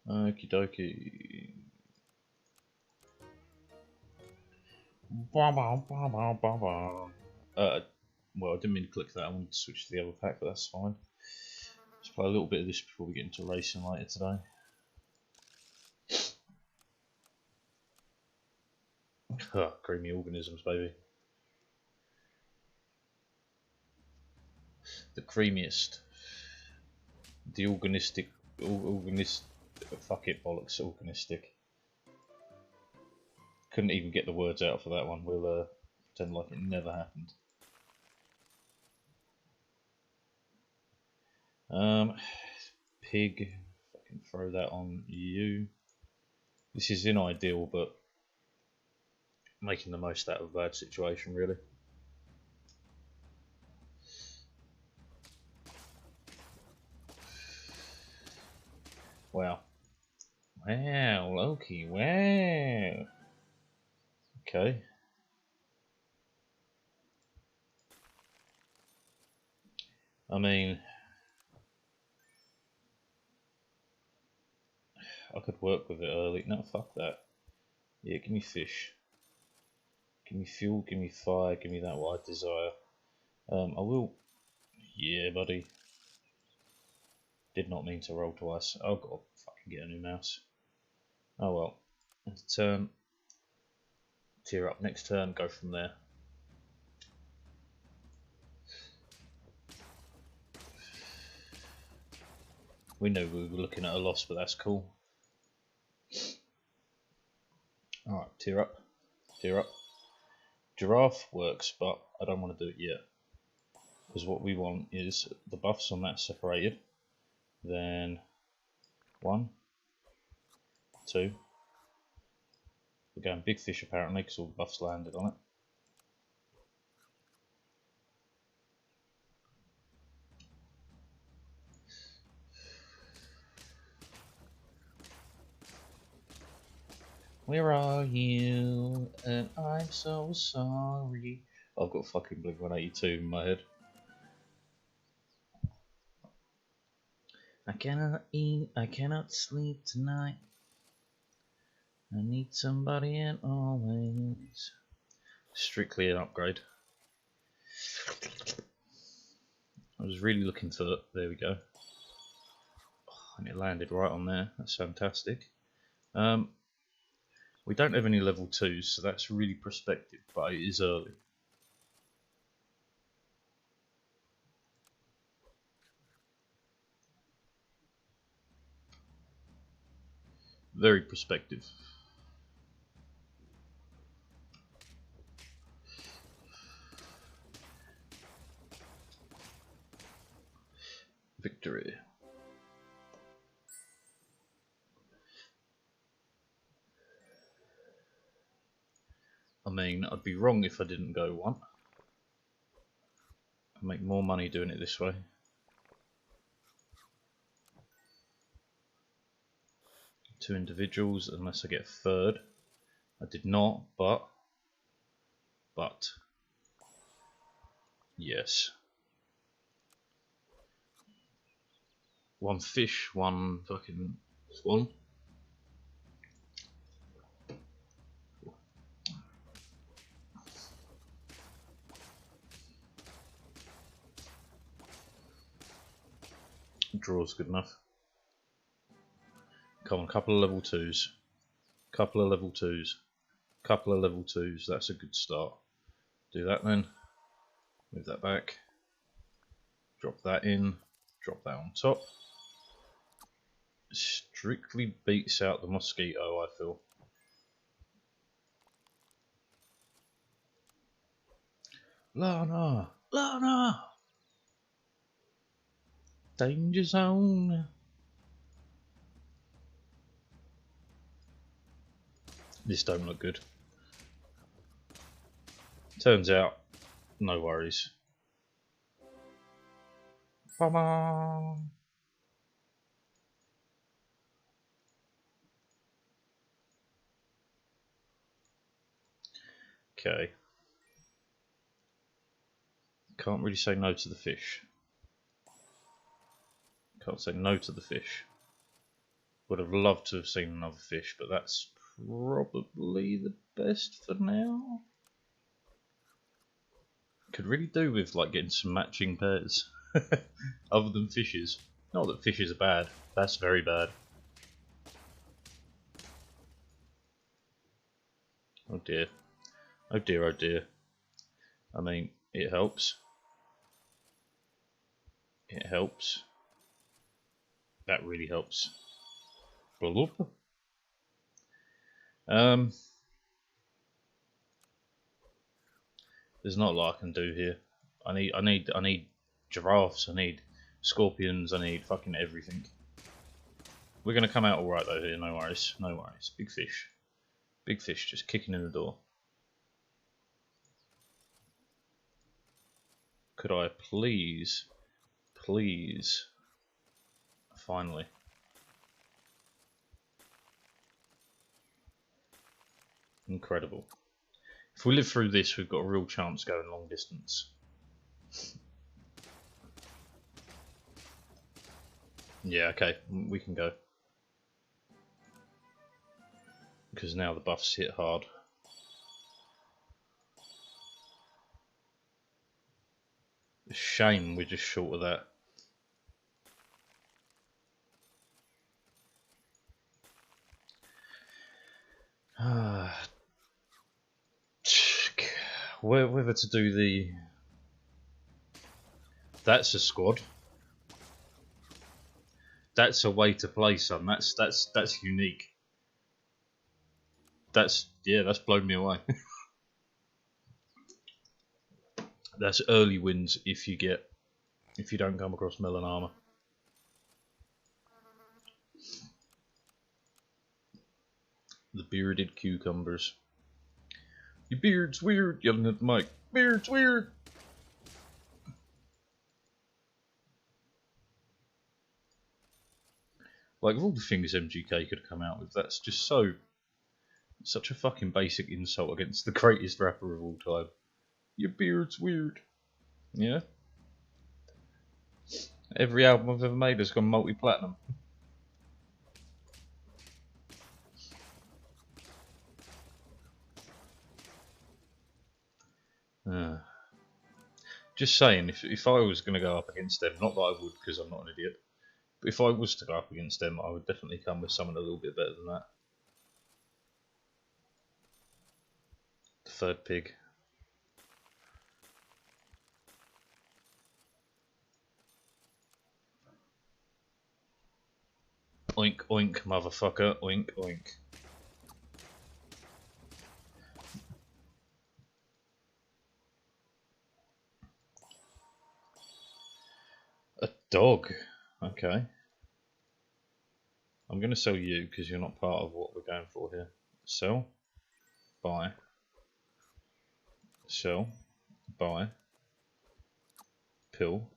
Okie dokie. Well, I didn't mean to click that. I wanted to switch to the other pack, but that's fine. Let's play a little bit of this before we get into racing later today. Creamy organisms, baby. The creamiest. The organistic. Fuck it, bollocks. Organistic. Couldn't even get the words out for that one. We'll pretend like it never happened. Pig. Fucking throw that on you. This isn't ideal, but making the most out of a bad situation, really. Wow. Wow, Loki, wow. Okay. I mean, I could work with it early. No, fuck that. Yeah, give me fish. Give me fuel, give me fire, give me that what I desire. I will... Yeah, buddy. Did not mean to roll twice. I've got to fucking get a new mouse. Oh well. Turn. Tear up next turn, go from there. We knew we were looking at a loss, but that's cool. Alright, tear up. Tear up. Giraffe works, but I don't want to do it yet. Because what we want is the buffs on that separated. Then 1, 2. We're going big fish apparently because all the buffs landed on it. Where are you? And I'm so sorry. I've got fucking Blink-182 in my head. I cannot eat, I cannot sleep tonight. I need somebody and always. Strictly an upgrade. I was really looking for it. There we go. Oh, and it landed right on there. That's fantastic. We don't have any level 2s, so that's really prospective, but it is early. Very prospective. Victory. I mean, I'd be wrong if I didn't go 1. I'd make more money doing it this way. Two individuals, unless I get a third. I did not, but yes. 1 fish, 1 fucking swan. Draw's good enough. Come on, couple of level 2s. Couple of level 2s. Couple of level 2s. That's a good start. Do that then. Move that back. Drop that in. Drop that on top. Strictly beats out the mosquito, I feel. Lana! Lana! Danger zone! This don't look good. Turns out, no worries. Ba-ba! Okay. Can't really say no to the fish. Can't say no to the fish. Would have loved to have seen another fish, but that's probably the best for now. Could really do with like getting some matching pairs, other than fishes. Not that fishes are bad. That's very bad. Oh dear. Oh dear, oh dear. I mean, it helps. It helps. That really helps. Bloop. There's not a lot I can do here. I need giraffes. I need scorpions. I need fucking everything. We're gonna come out all right though here. No worries. No worries. Big fish. Big fish just kicking in the door. Could I please, finally. Incredible. If we live through this, we've got a real chance going long distance. Yeah, okay, we can go. Because now the buffs hit hard. Shame we're just short of that. Whether to do the... That's a squad. That's a way to play, son. That's unique. That's blown me away. That's early wins if you don't come across melon armor. The bearded cucumbers. Your beard's weird, yelling at the mic. Beard's weird. Like, of all the things MGK could have come out with, that's just such a fucking basic insult against the greatest rapper of all time. Your beard's weird. Yeah? Every album I've ever made has gone multi-platinum. Just saying, if I was going to go up against them, not that I would because I'm not an idiot, but if I was to go up against them, I would definitely come with someone a little bit better than that. The third pig. Oink oink, motherfucker, oink oink. A dog? Okay. I'm going to sell you because you're not part of what we're going for here. Sell. Buy. Sell. Buy. Pill.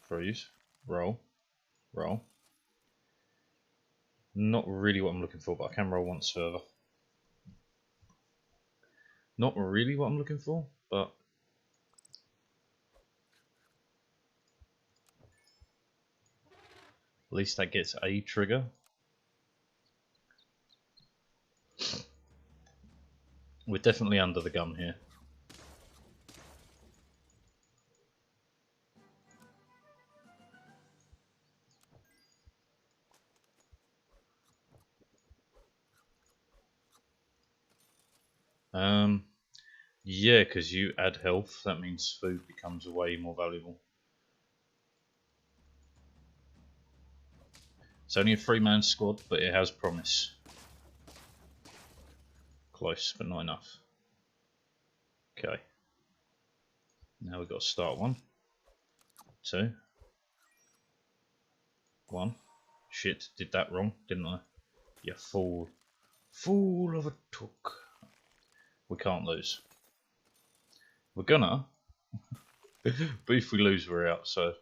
Freeze. Roll. Roll. Not really what I'm looking for, but I can roll once further. Not really what I'm looking for, but... At least that gets a trigger. We're definitely under the gun here. Yeah, because you add health, that means food becomes way more valuable. It's only a 3-man squad, but it has promise. Close, but not enough. Okay. Now we've got to start 1, 2, 1. Shit, did that wrong, didn't I? You fool. Fool of a took. We can't lose. We're gonna. But if we lose, we're out, so...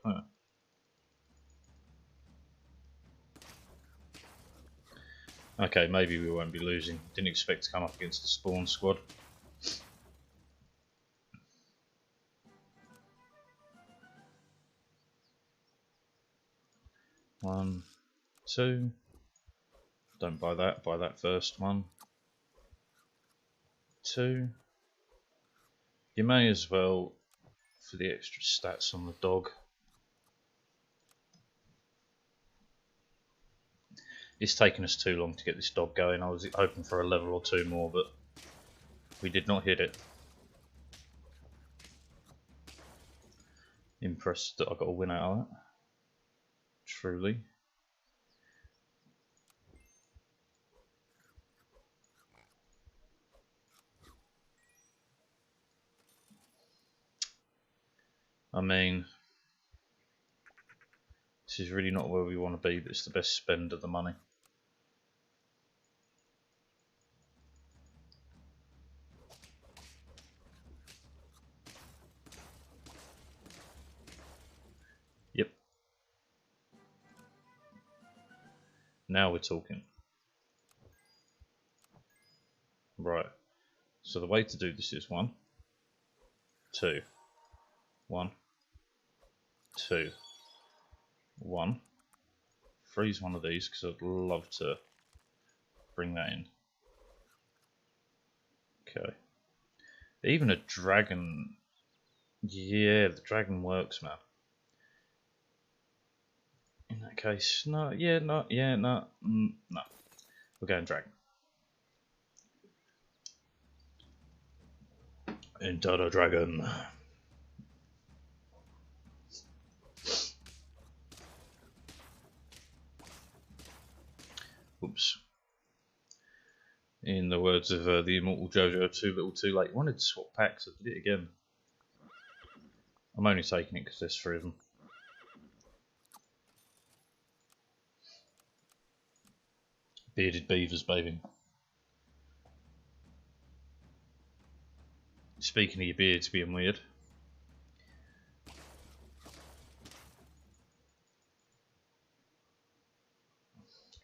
Okay, maybe we won't be losing. Didn't expect to come up against a spawn squad. One, 2, Don't buy that first. 1, 2. You may as well, for the extra stats on the dog. It's taken us too long to get this dog going. I was hoping for a level or 2 more, but we did not hit it. Impressed that I got a win out of it. Truly. I mean, this is really not where we want to be, but it's the best spend of the money. Yep. Now we're talking. Right. So the way to do this is 1, 2, 1, 2, 1. Freeze one of these because I'd love to bring that in. Okay. Even a dragon. Yeah, the dragon works, man. In that case, no, yeah, no, yeah, no, no. We're going dragon. Enter the dragon. Oops. In the words of the immortal JoJo, too little too late. Wanted to swap packs, I did it again. I'm only taking it because there's 3 of them. Bearded beavers, baby. Speaking of your beards being weird.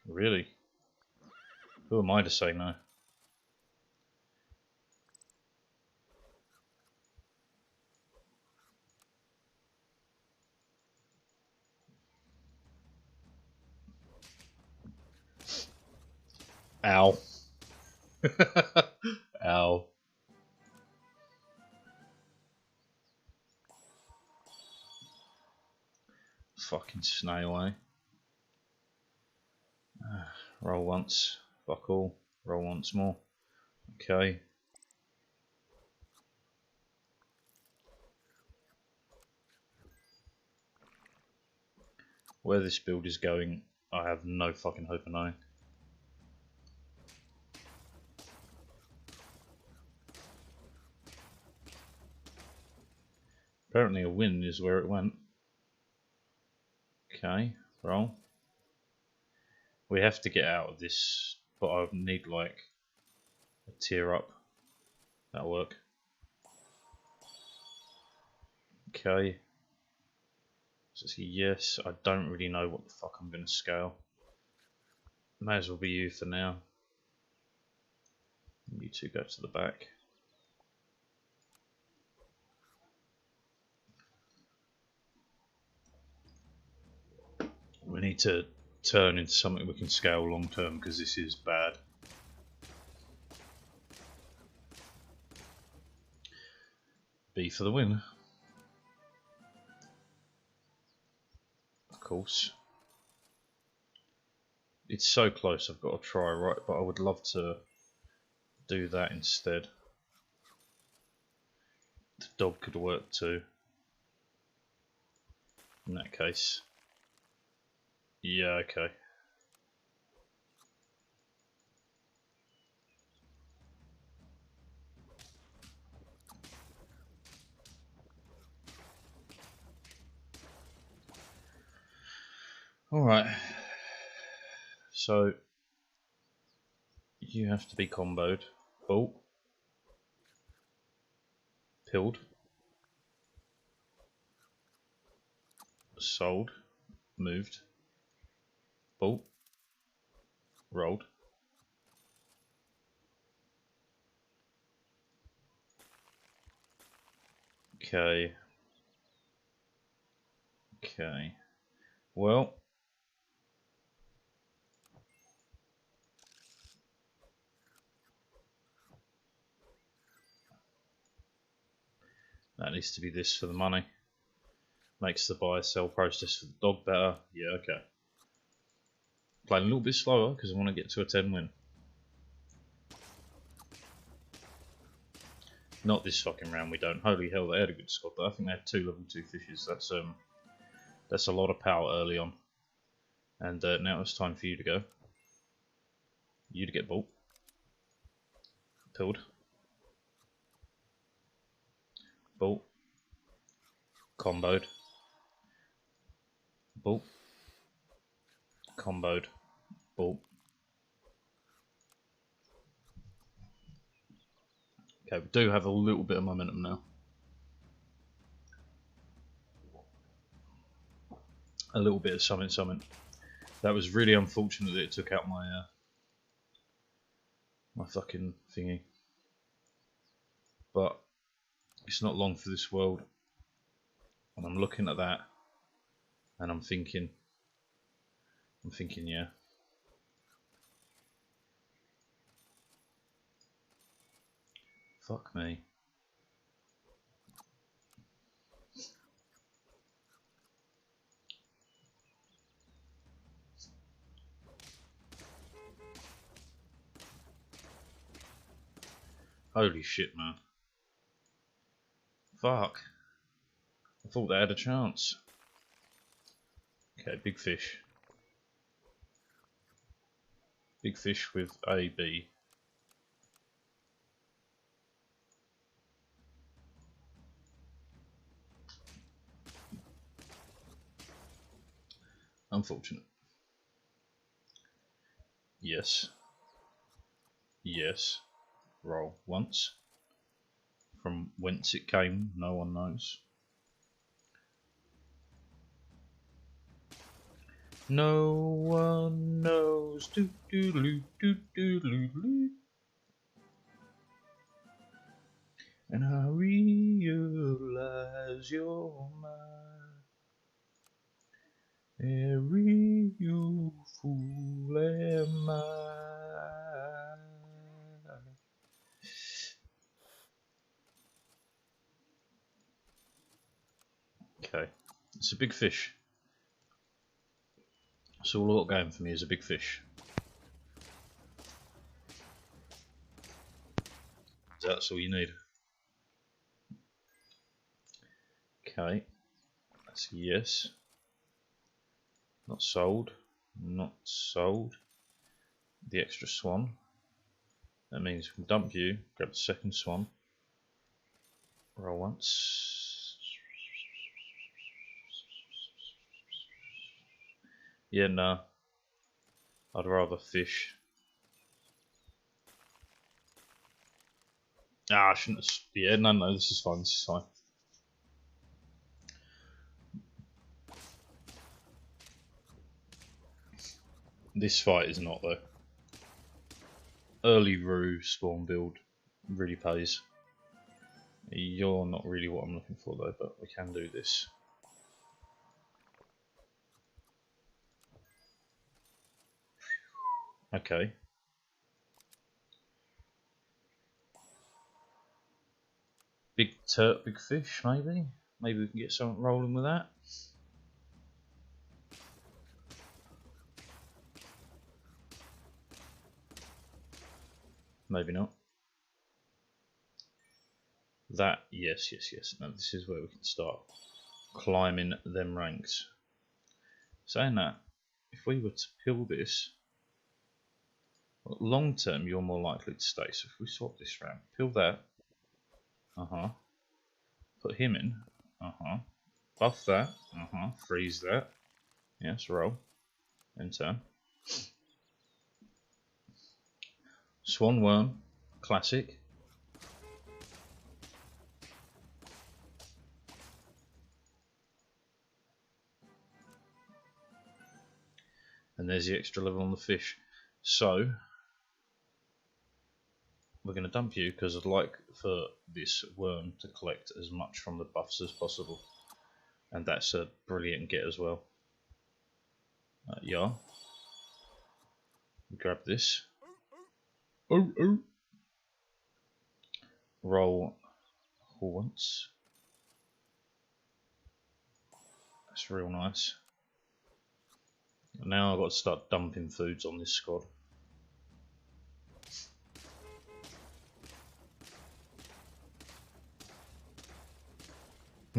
Really? Who am I to say no? Ow. Ow. Fucking snail, eh? Roll once. Fuck all. Roll once more. Okay. Where this build is going, I have no fucking hope of knowing. Apparently a win is where it went. Okay, roll. We have to get out of this, but I need like a tier up. That'll work. Okay. So it's a yes. I don't really know what the fuck I'm going to scale. May as well be you for now. You two go to the back. We need to turn into something we can scale long term because this is bad. B for the win. Of course. It's so close, I've got to try, right? But I would love to do that instead. The dog could work too. In that case. Yeah, okay. Alright. So, you have to be comboed. Bolt. Pilled. Sold. Moved. Bolt. Rolled. Okay. Okay. Well. That needs to be this for the money. Makes the buy sell process for the dog better. Yeah, okay. Playing a little bit slower because I want to get to a 10 win. Not this fucking round we don't. Holy hell, they had a good squad though. I think they had 2 level 2 fishes. That's a lot of power early on. And now it's time for you to go. You to get bought. Pilled. Bought. Comboed. Bought. Comboed. Bought. Okay, we do have a little bit of momentum now. A little bit of something. That was really unfortunate that it took out my my fucking thingy. But it's not long for this world. And I'm looking at that and I'm thinking, yeah. Fuck me. Holy shit, man. Fuck. I thought they had a chance. Okay, big fish. Big fish with A, B. Unfortunate. Yes. Yes. Roll once. From whence it came, no one knows. No one knows. Do do do do do do do. And I realize you're mine. Every you fool am I. Okay, it's a big fish. That's all I've got going for me is a big fish. That's all you need. Okay, that's a yes. Not sold. Not sold. The extra swan. That means we can dump you, grab the second swan. Roll once. Yeah, nah. I'd rather fish. Ah, I shouldn't have. Yeah, no, this is fine, this is fine. This fight is not, though. Early Rue spawn build really pays. You're not really what I'm looking for, though, but we can do this. Okay. Big turp, big fish, maybe? Maybe we can get something rolling with that. Maybe not. That, yes. Now this is where we can start climbing them ranks. Saying that, if we were to pill this, well, long term you're more likely to stay. So if we swap this round, pill that, put him in, buff that, freeze that, yes, roll, end turn. Swan Worm, classic. And there's the extra level on the fish. So we're going to dump you because I'd like for this worm to collect as much from the buffs as possible. And that's a brilliant get as well. Yeah. Grab this. Roll once. That's real nice. Now I've got to start dumping foods on this squad.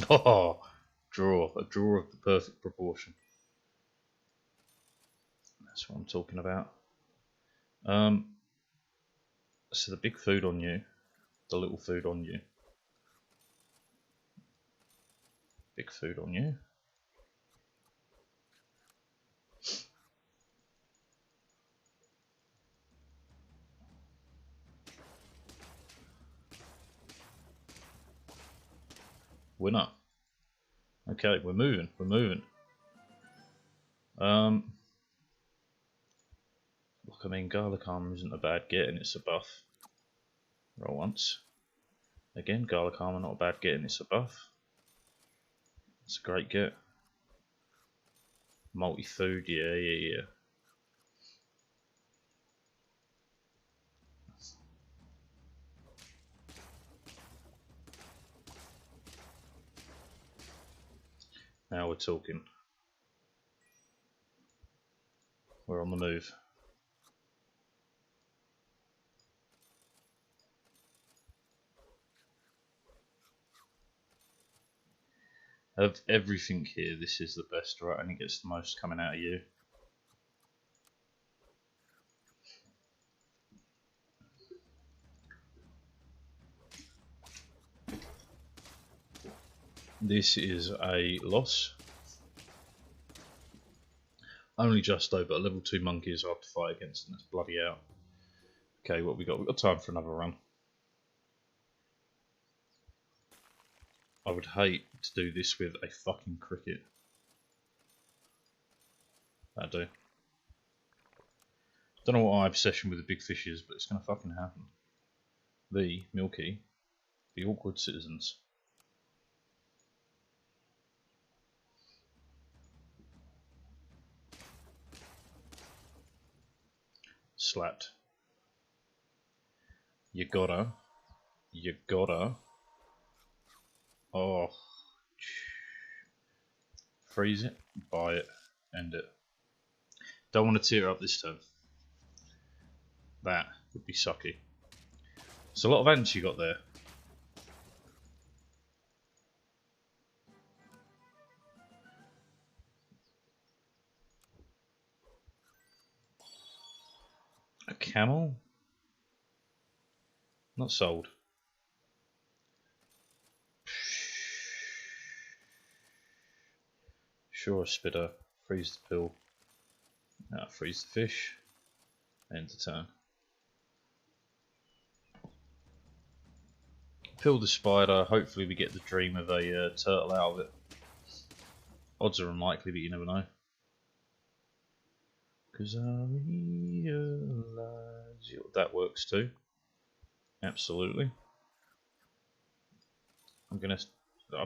Oh, a draw of the perfect proportion. That's what I'm talking about. So the big food on you, the little food on you. Big food on you. Winner. Okay, we're moving. Look, I mean, Garlic Armor isn't a bad get, and it's a buff. Roll once. Again, Garlic Armor not a bad get, and it's a buff. It's a great get. Multi-food, yeah. Now we're talking. We're on the move. Of everything here, this is the best, right? And it gets the most coming out of you. This is a loss. Only just though, but a level 2 monkey is hard to fight against, and that's bloody out. Okay, what we got? We've got time for another run. I would hate to do this with a fucking cricket. I do. Don't know what my obsession with the big fish is, but it's gonna fucking happen. The Milky, the awkward citizens. Slapped. You gotta. Oh. Freeze it, buy it, end it. Don't want to tear up this turn. That would be sucky. It's a lot of ants you got there. A camel? Not sold. Sure, a spitter. Freeze the pill. Now freeze the fish. End the turn. Pill the spider. Hopefully we get the dream of a turtle out of it. Odds are unlikely, but you never know. Because I realize that works too. Absolutely. I'm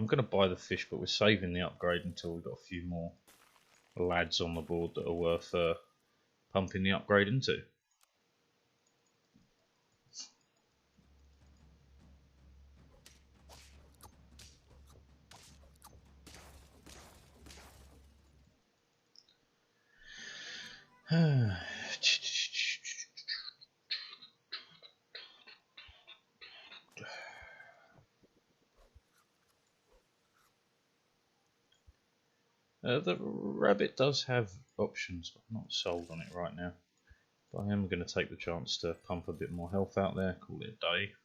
gonna buy the fish, but we're saving the upgrade until we've got a few more lads on the board that are worth pumping the upgrade into. The rabbit does have options, but I'm not sold on it right now. But I am going to take the chance to pump a bit more health out there, call it a day.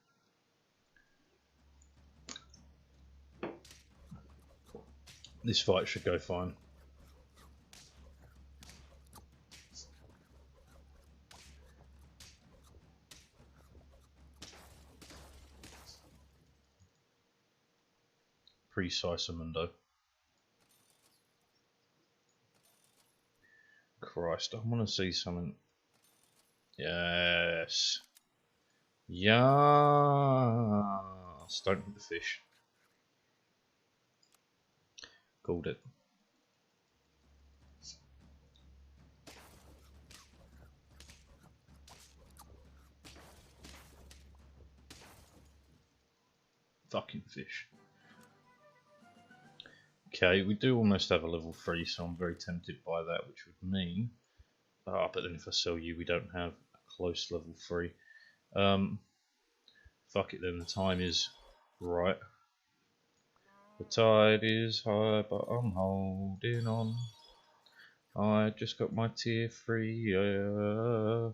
This fight should go fine. Precise Amundo. Christ, I want to see something. Yes. Yes. Don't hit the fish. Called it. Fucking fish. Okay, we do almost have a level 3, so I'm very tempted by that, which would mean... but then if I sell you, we don't have a close level 3. Fuck it then, the time is right. The tide is high, but I'm holding on. I just got my tier 3.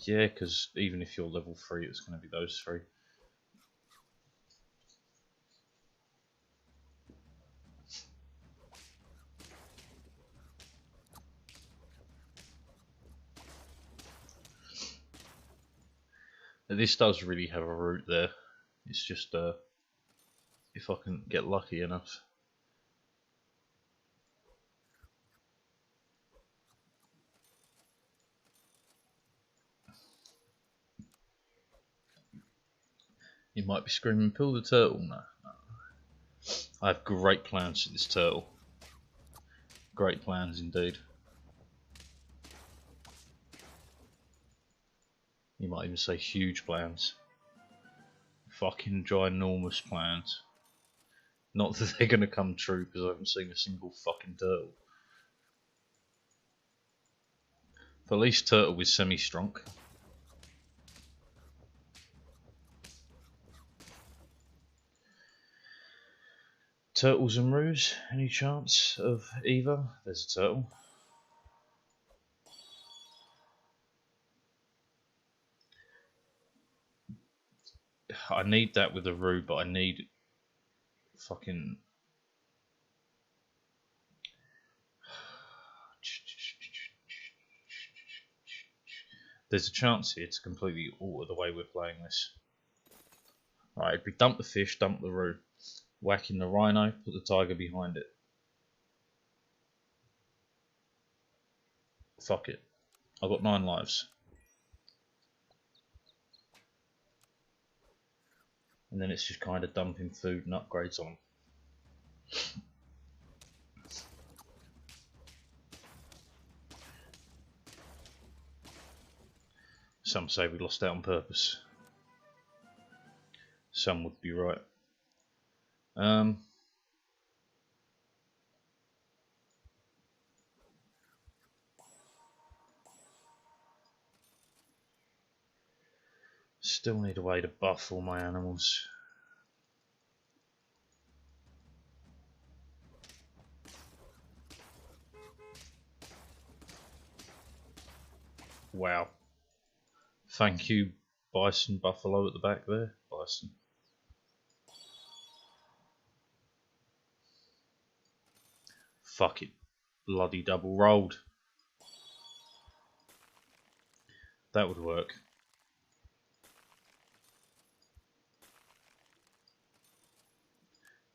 Yeah, because even if you're level 3, it's going to be those 3. This does really have a route there. It's just if I can get lucky enough. You might be screaming, pull the turtle. No. I have great plans for this turtle. Great plans indeed. You might even say huge plans. Fucking ginormous plans. Not that they're going to come true because I haven't seen a single fucking turtle. But at least turtle with semi-strong. Turtles and roos, any chance of either? There's a turtle. I need that with a roo, but I need fucking... There's a chance here to completely alter the way we're playing this. Right, if we dump the fish, dump the roo. Whack in the rhino, put the tiger behind it. Fuck it. I've got 9 lives. And then it's just kind of dumping food and upgrades on. Some say we lost out on purpose. Some would be right. Still need a way to buff all my animals. Wow. Thank you, Bison Buffalo at the back there. Bison. Fuck it. Bloody double rolled. That would work.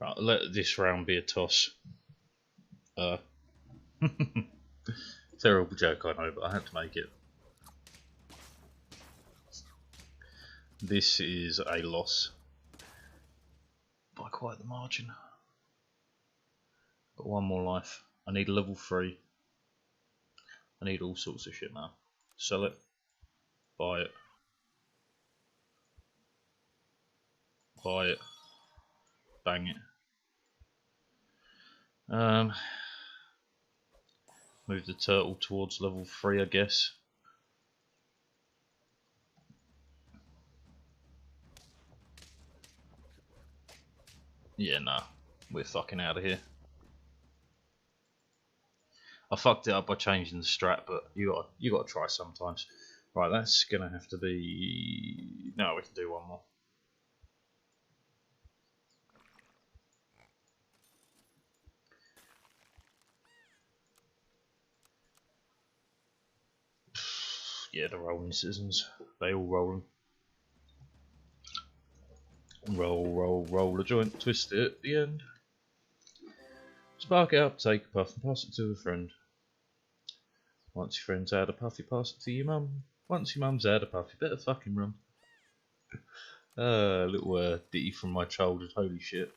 Right, let this round be a toss. Terrible joke, I know, but I had to make it. This is a loss. By quite the margin. Got 1 more life. I need a level 3. I need all sorts of shit now. Sell it. Buy it. Buy it. Bang it. Move the turtle towards level 3, I guess. Yeah, nah. We're fucking out of here. I fucked it up by changing the strat, but you gotta try sometimes. Right, that's gonna have to be... No, we can do 1 more. Yeah, the rolling citizens. They all roll them. Roll, roll, roll a joint, twist it at the end. Spark it up, take a puff and pass it to a friend. Once your friend's had a puff, you pass it to your mum. Once your mum's had a puff, you better fucking run. Little ditty from my childhood, holy shit.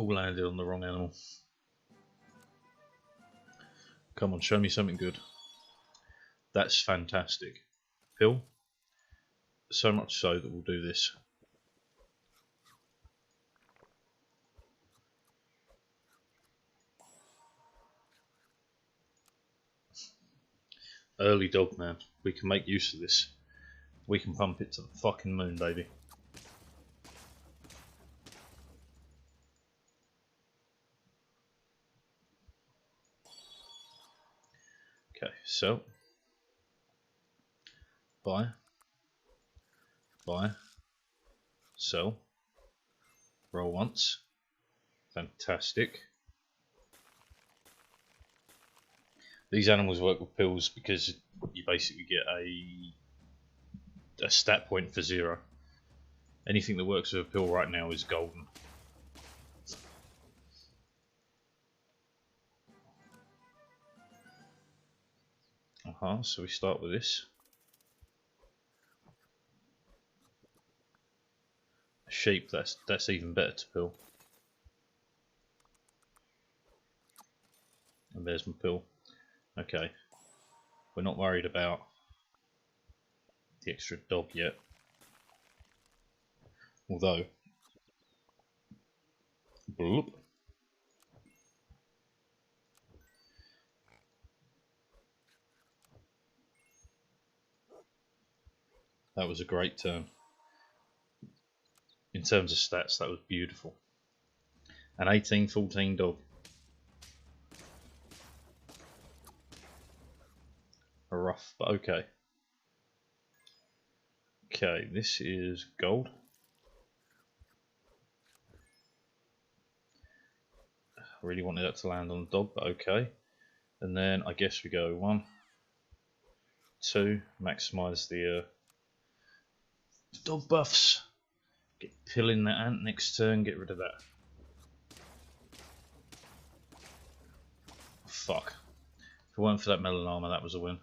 All landed on the wrong animal. Come on, show me something good. That's fantastic. Pill? So much so that we'll do this. Early dog, man. We can make use of this. We can pump it to the fucking moon, baby. Okay, so buy, sell, roll once. Fantastic. These animals work with pills because you basically get a stat point for 0. Anything that works with a pill right now is golden. So we start with this. A sheep, that's even better to pill. And there's my pill. Okay. We're not worried about the extra dog yet. Although, bloop. That was a great turn. In terms of stats, that was beautiful. An 18-14 dog. A rough, but okay. Okay, this is gold. I really wanted that to land on the dog, but okay. And then I guess we go 1, 2, maximise the dog buffs. Get pilling that ant next turn, get rid of that. Fuck. If it weren't for that melon armor, that was a win.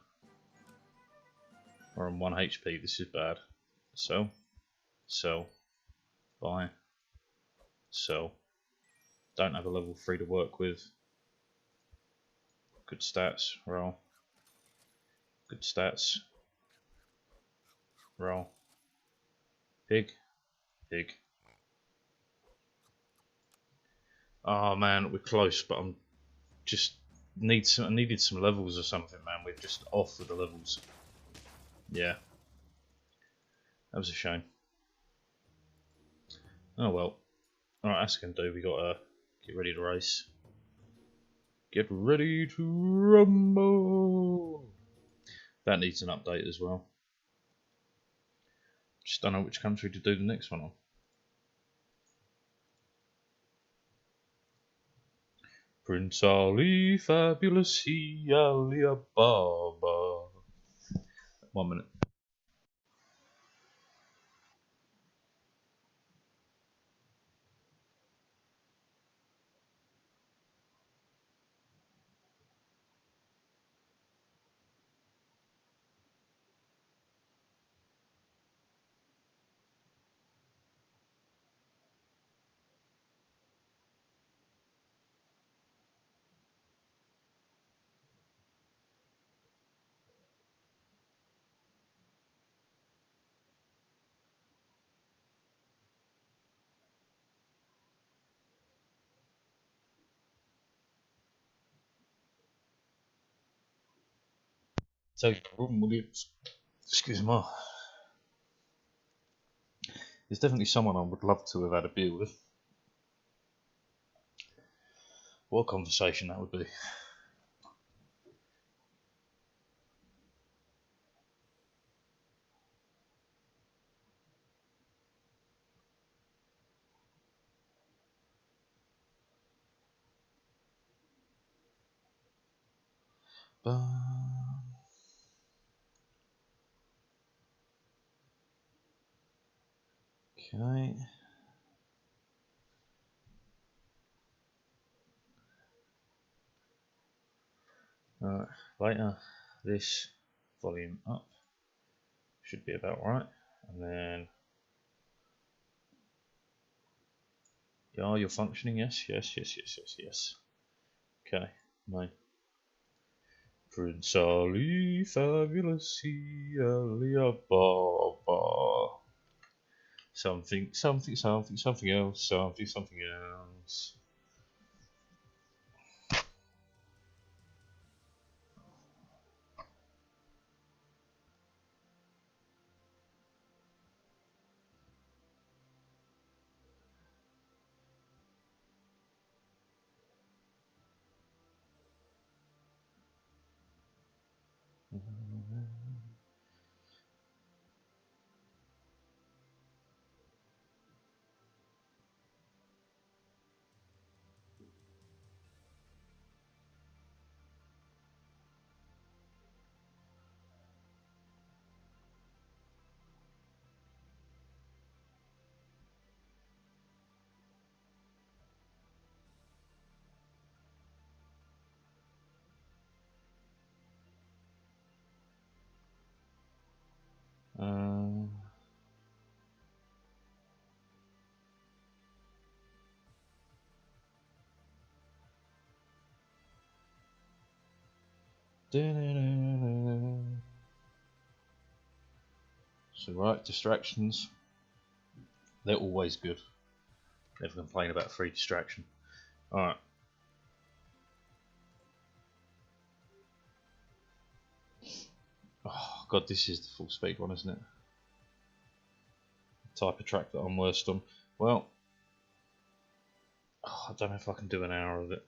We're on 1 HP, this is bad. Sell, buy, sell. Don't have a level 3 to work with. Good stats, roll. Good stats, roll. Pig. Oh man, we're close, but I'm just I needed some levels or something, man. We're just off with the levels. Yeah. That was a shame. Oh well. Alright, that's gonna do. We gotta get ready to race. Get ready to rumble! That needs an update as well. Just don't know which country to do the next one on. Prince Ali, fabulous he, Ali Ababa. 1 minute. So, excuse me. There's definitely someone I would love to have had a beer with. What a conversation that would be. Okay. Alright, later, this volume up should be about right, and then Yeah, you're functioning, yes, yes, yes, yes, yes, yes. Okay, mate. Prince Ali, fabulous Alia Baba. Something, something, something, something else, something, something else. Uh, so right, distractions. They're always good. Never complain about free distraction. Alright. Oh god, this is the full speed one, isn't it? The type of track that I'm worst on. Well, I don't know if I can do an hour of it.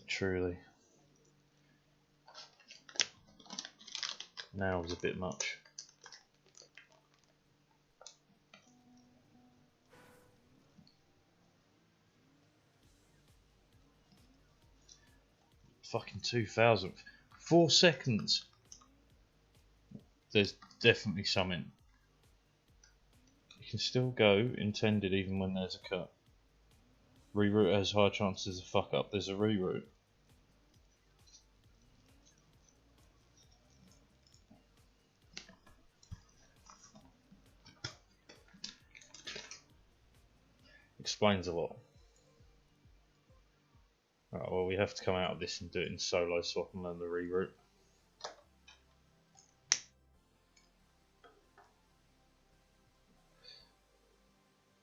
Truly. An hour was a bit much. Fucking 2000. 4 seconds. There's definitely something. You can still go intended even when there's a cut. Reroute has high chances of fuck up. There's a reroute. Explains a lot. Right, well, we have to come out of this and do it in solo so I can learn the reroute.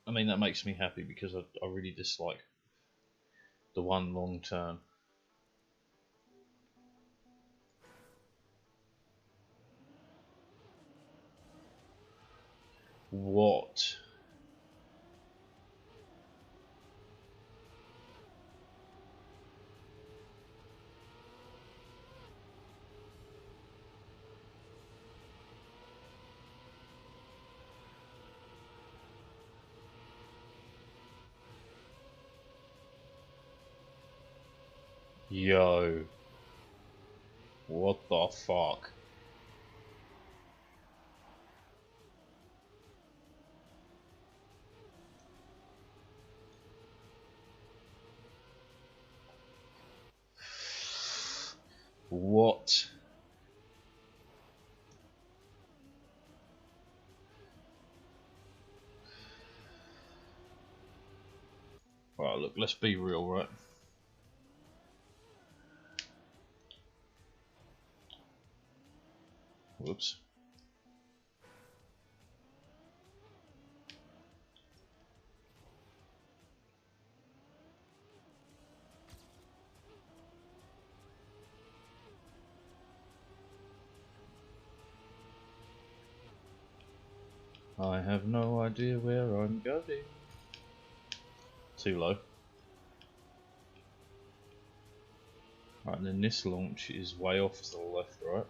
I mean, that makes me happy because I really dislike the one long turn. What? Yo. What the fuck? What? Right, look, let's be real, right? Whoops. I have no idea where I'm going. Too low. Right, and then this launch is way off to the left, right?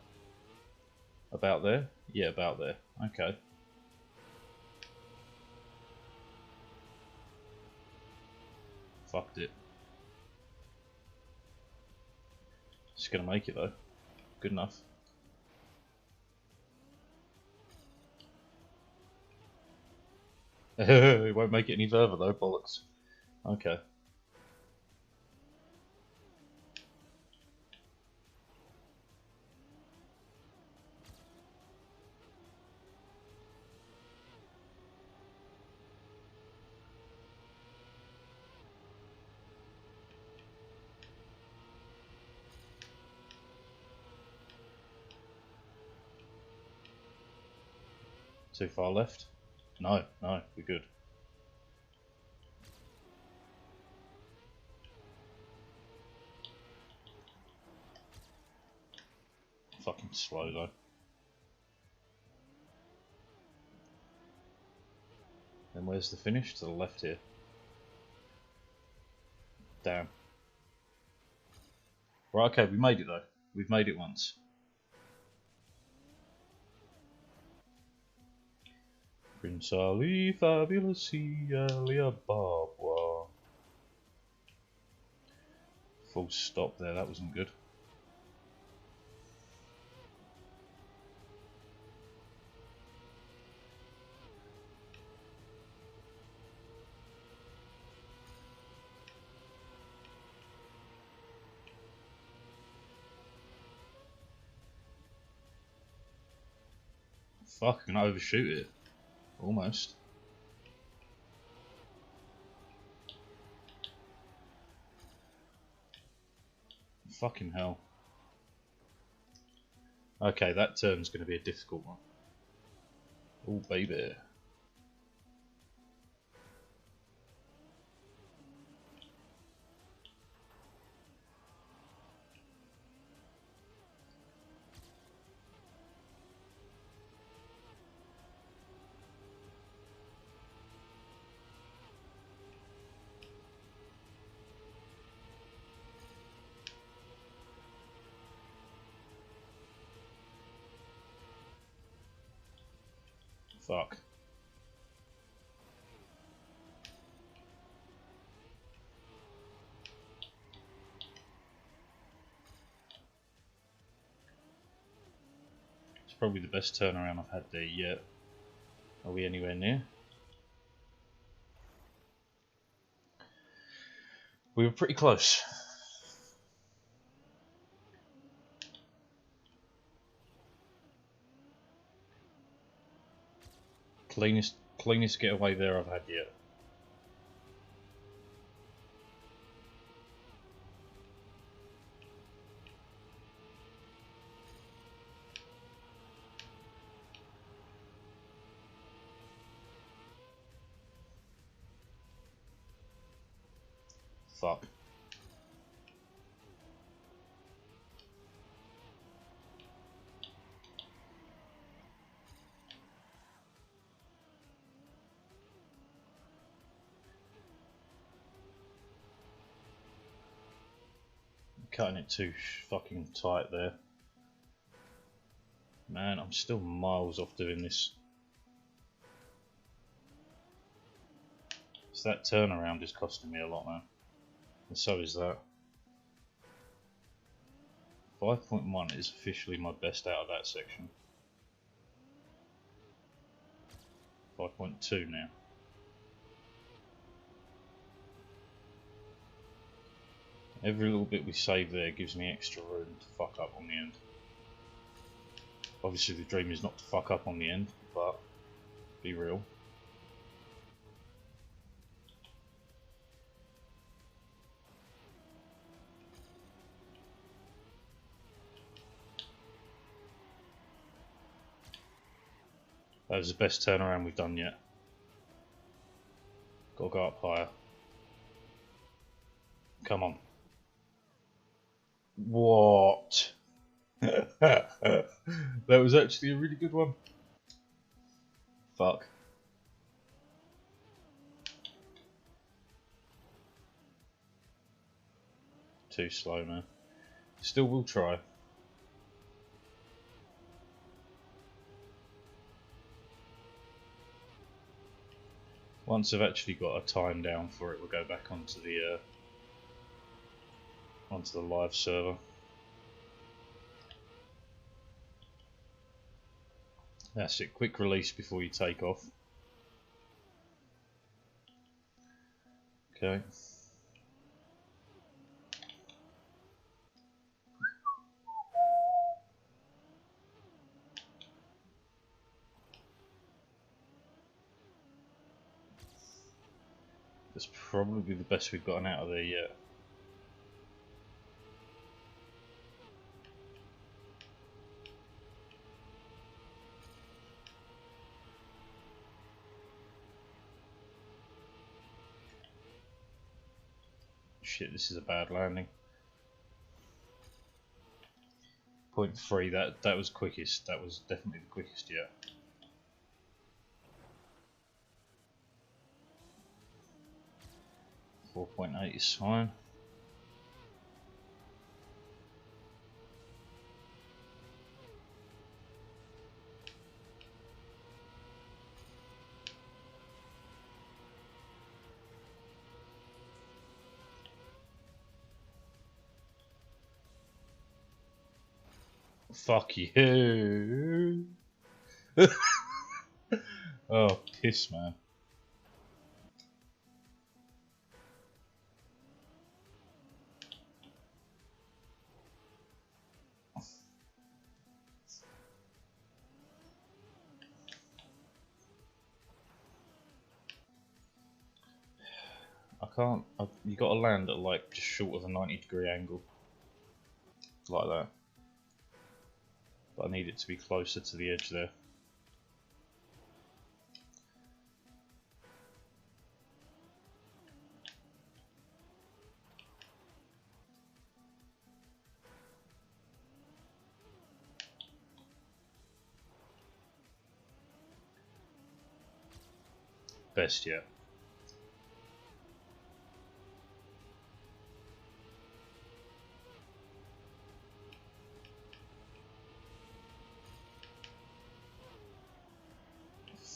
About there? Yeah, about there. Okay. Fucked it. Just gonna make it though. Good enough. It won't make it any further though, bollocks. Okay. Too far left? No, no, we're good. Fucking slow though. Then where's the finish? To the left here. Damn. Right, okay, we made it though. We've made it once. Prince Ali, fabulous Alia Babwa. Full stop there, that wasn't good. Fuck, I'm gonna overshoot it. Almost. Fucking hell. Okay, that turn's gonna be a difficult one. Oh, baby. Fuck. It's probably the best turnaround I've had there yet. Are we anywhere near? We were pretty close. Cleanest getaway there I've had yet. Fuck. Cutting it too fucking tight there. Man, I'm still miles off doing this. So that turnaround is costing me a lot, man. And so is that. 5.1 is officially my best out of that section. 5.2 now. Every little bit we save there gives me extra room to fuck up on the end. Obviously the dream is not to fuck up on the end, but be real. That was the best turnaround we've done yet. Gotta go up higher. Come on. What? That was actually a really good one. Fuck. Too slow, man. Still will try. Once I've actually got a time down for it, we'll go back onto the live server. That's it, quick release before you take off. Okay. That's probably the best we've gotten out of there yet. shit, this is a bad landing. 0.3, that was quickest. That was definitely the quickest yet. .8 is fine. Fuck you. Oh, piss, man. I can't. You got to land at like just short of a 90-degree angle, like that. But I need it to be closer to the edge there. Best yet.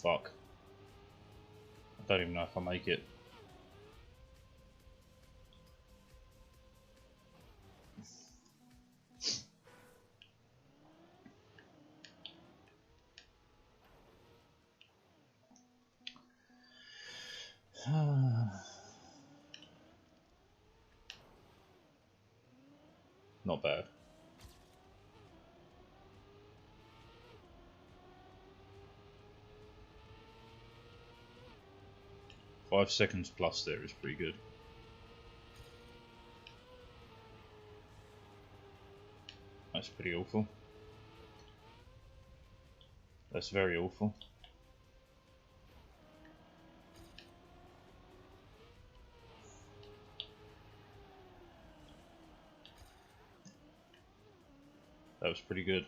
Fuck. I don't even know if I make it. Not bad. 5 seconds plus there is pretty good. That's pretty awful. That's very awful. That was pretty good.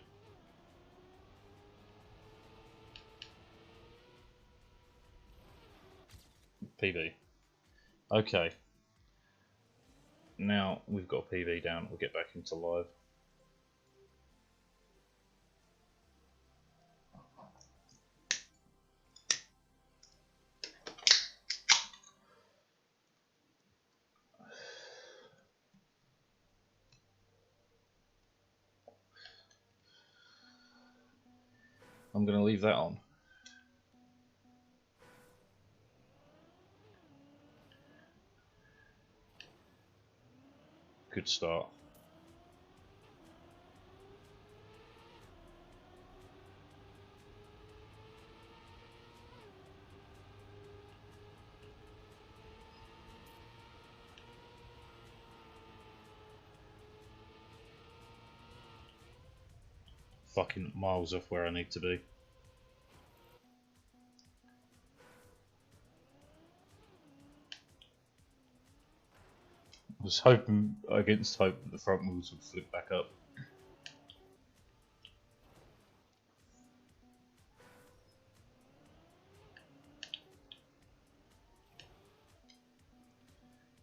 PB. Okay. Now we've got PB down, we'll get back into live. I'm going to leave that on. Good start. Fucking miles off where I need to be. I was hoping against hope that the front wheels would flip back up.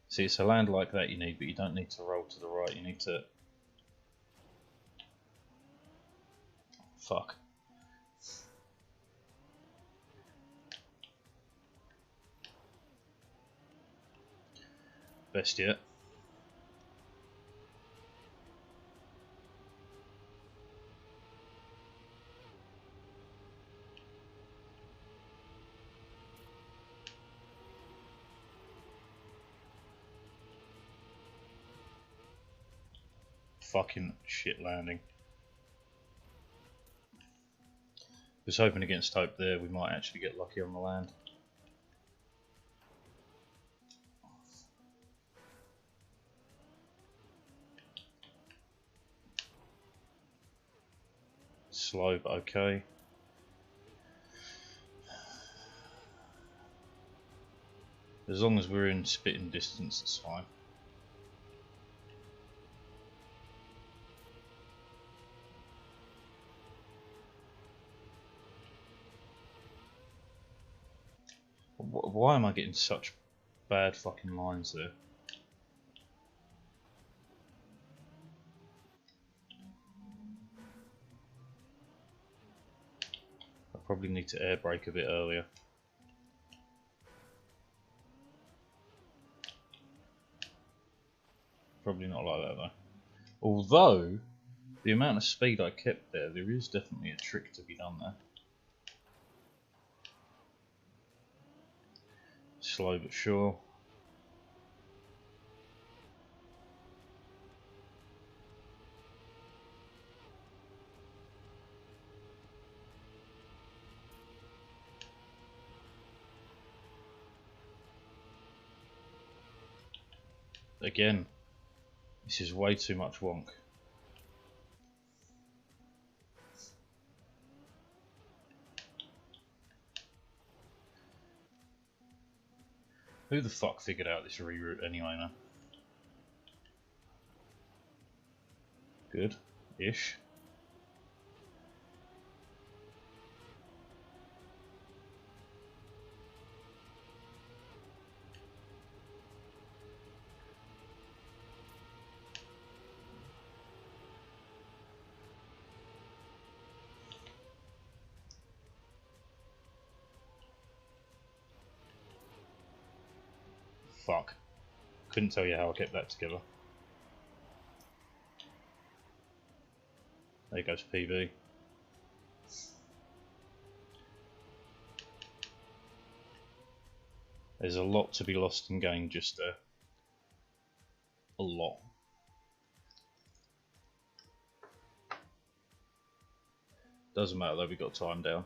See, it's a land like that you need, but you don't need to roll to the right, you need to... Fuck. Best yet. Fucking shit landing. Was hoping against hope there we might actually get lucky on the land. Slow but okay. As long as we're in spitting distance, it's fine. Why am I getting such bad fucking lines there? I probably need to air brake a bit earlier. Probably not like that though. Although, the amount of speed I kept there, there is definitely a trick to be done there. Slow but sure. Again, this is way too much wonk. Who the fuck figured out this reroute anyway, man? Good-ish. Fuck. Couldn't tell you how I kept that together. There goes PB. There's a lot to be lost and gained just there. A lot. Doesn't matter though, we got time down.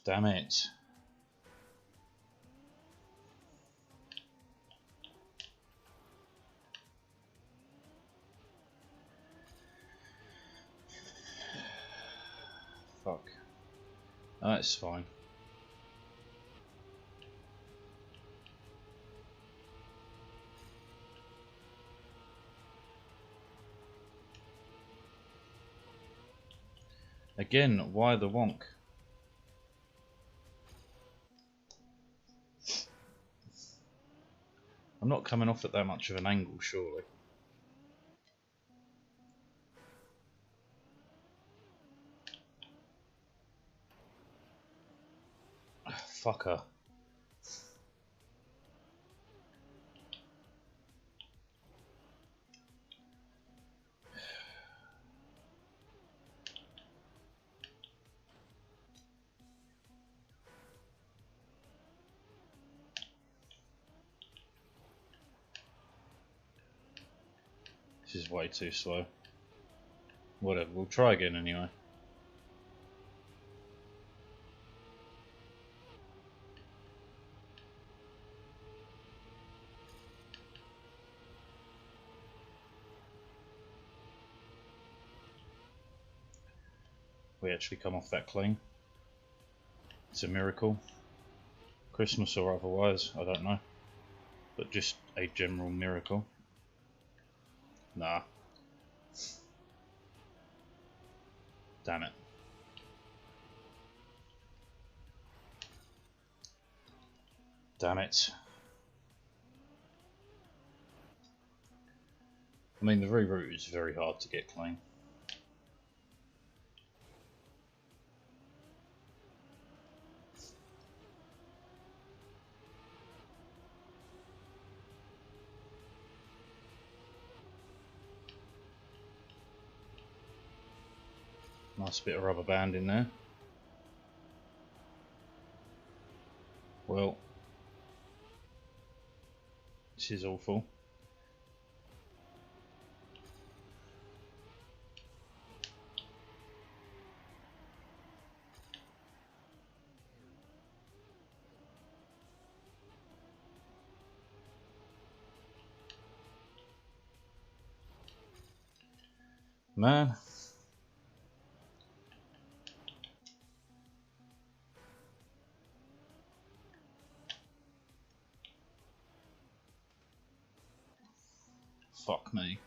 Damn it. Fuck. That's fine. Again, why the wonk? I'm not coming off at that much of an angle, surely. Fucker. This is way too slow. Whatever, we'll try again anyway. We actually come off that clean. It's a miracle. Christmas or otherwise, I don't know. But just a general miracle. Nah. Damn it. Damn it. I mean, the reroute is very hard to get clean. Nice bit of rubber band in there. Well, this is awful. Man. fuck me.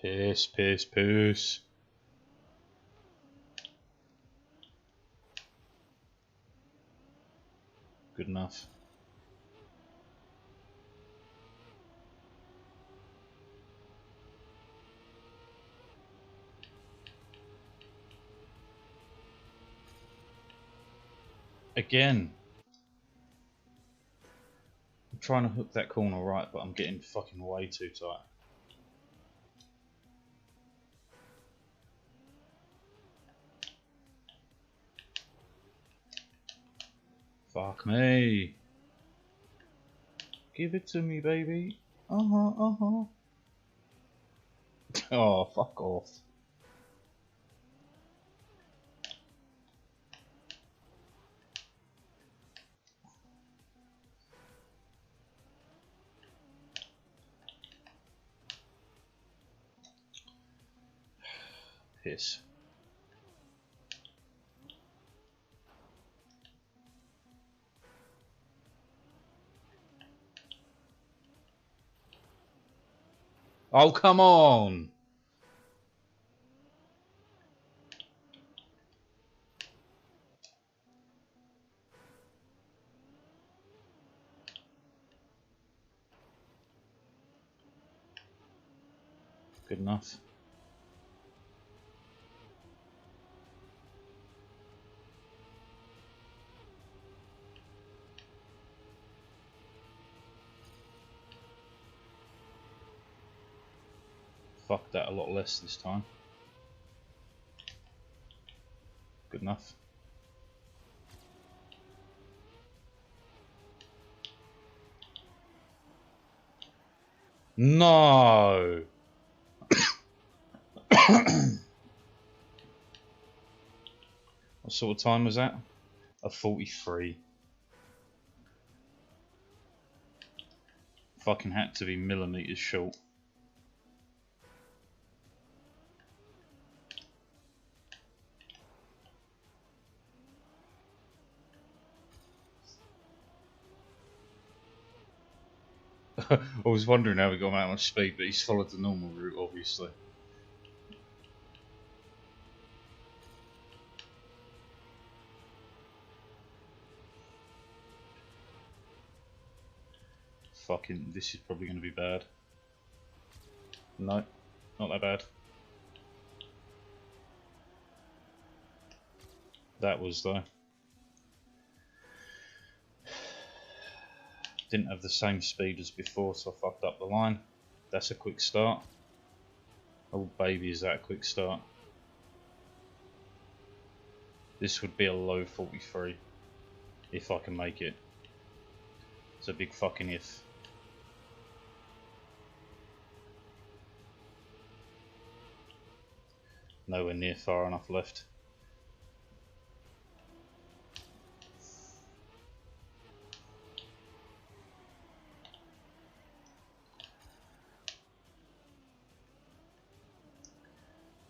Piss, piss, piss. Good enough. Again. I'm trying to hook that corner right, but I'm getting fucking way too tight. Fuck me. Give it to me, baby. Oh, fuck off. Piss. Oh, come on. Good enough. Fuck that a lot less this time. Good enough. No. What sort of time was that? A 43. Fucking had to be millimeters short. I was wondering how we got him out of speed, but he's followed the normal route, obviously. Fucking, this is probably going to be bad. No, not that bad. That was though. Didn't have the same speed as before, so I fucked up the line. That's a quick start. Oh baby, is that a quick start. This would be a low 43 if I can make it. It's a big fucking if. Nowhere near far enough left.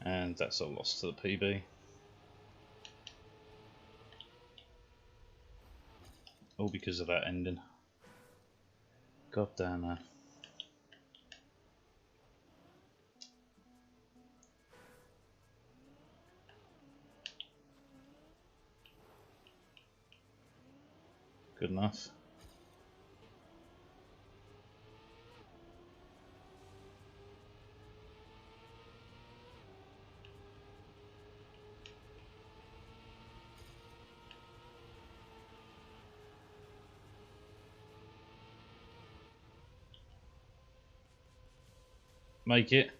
And that's a loss to the PB. All because of that ending. God damn man. Good enough. Make it.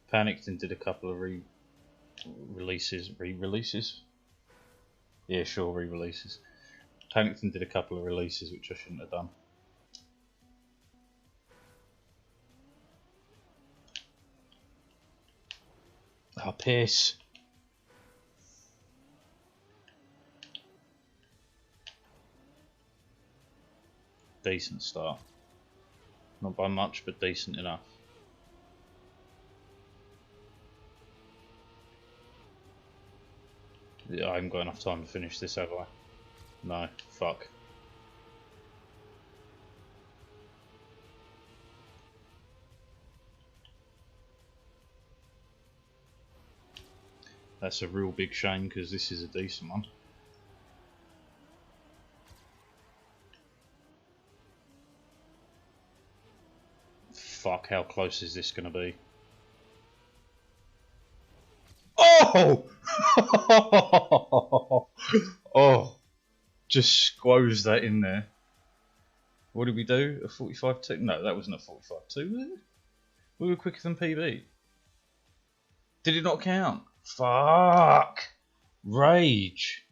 Panicked and did a couple of re-releases. Yeah, sure, re-releases. Panicked and did a couple of releases which I shouldn't have done. Oh, piss. decent start. Not by much, but decent enough. Yeah, I haven't got enough time to finish this, have I? No, fuck. That's a real big shame because this is a decent one. Fuck, how close is this going to be? Oh! Oh! Just squoze that in there. What did we do? A 45-2? No, that wasn't a 45-2, was it? We were quicker than PB. Did it not count? Fuck! Rage!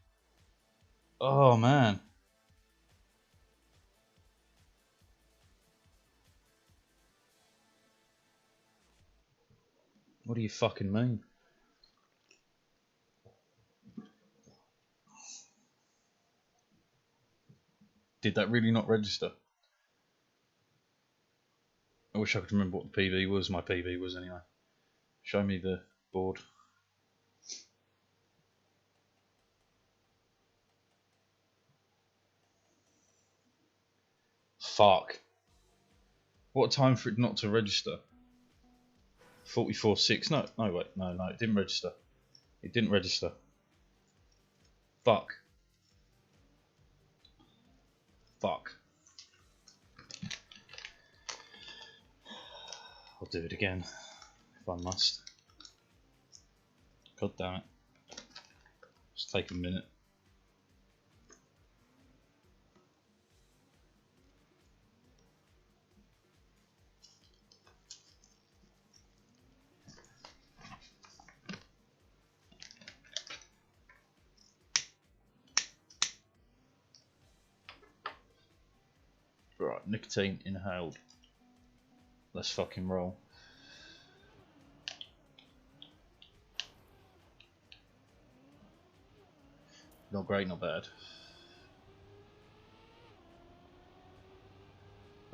Oh, man. What do you fucking mean? Did that really not register? I wish I could remember what the PB was. My PB was anyway. Show me the board. Fuck. What time for it not to register? 44.6. No, wait. No, it didn't register. It didn't register. Fuck. Fuck. I'll do it again if I must. God damn it. Just take a minute. Right, nicotine inhaled. Let's fucking roll. Not great, not bad.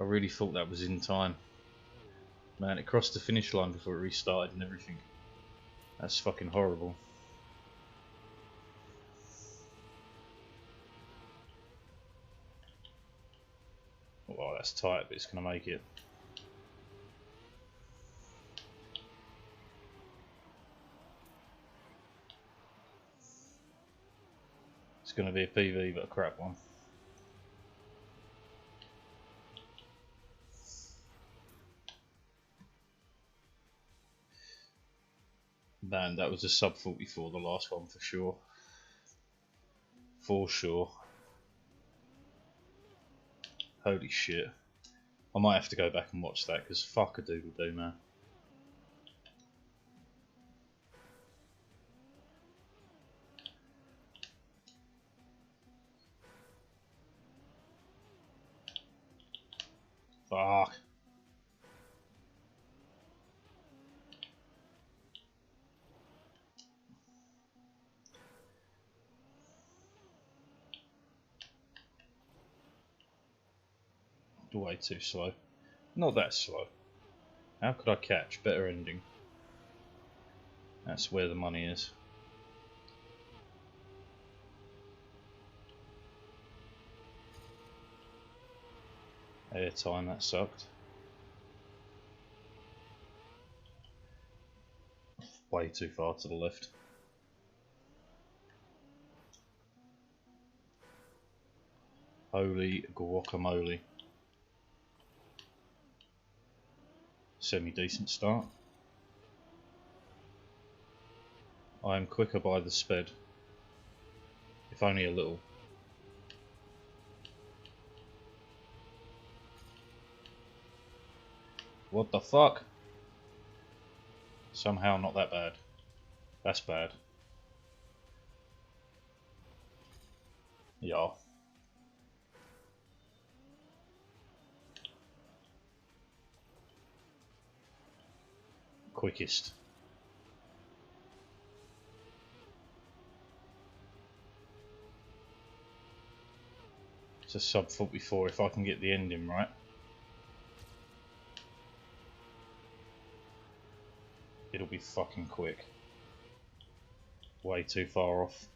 I really thought that was in time. Man, it crossed the finish line before it restarted and everything. That's fucking horrible. Oh, that's tight, but it's going to make it. It's going to be a PV, but a crap one. Man, that was a sub 44, the last one for sure. For sure. Holy shit. I might have to go back and watch that because fuck a doodle doo, man. Fuck. Way too slow. Not that slow. How could I catch? Better ending. That's where the money is. Airtime, that sucked. Way too far to the left. Holy guacamole. Semi-decent start. I am quicker by the sped. If only a little. What the fuck? Somehow not that bad. That's bad. Yeah. Quickest. to sub 44 if I can get the ending right. It'll be fucking quick. Way too far off.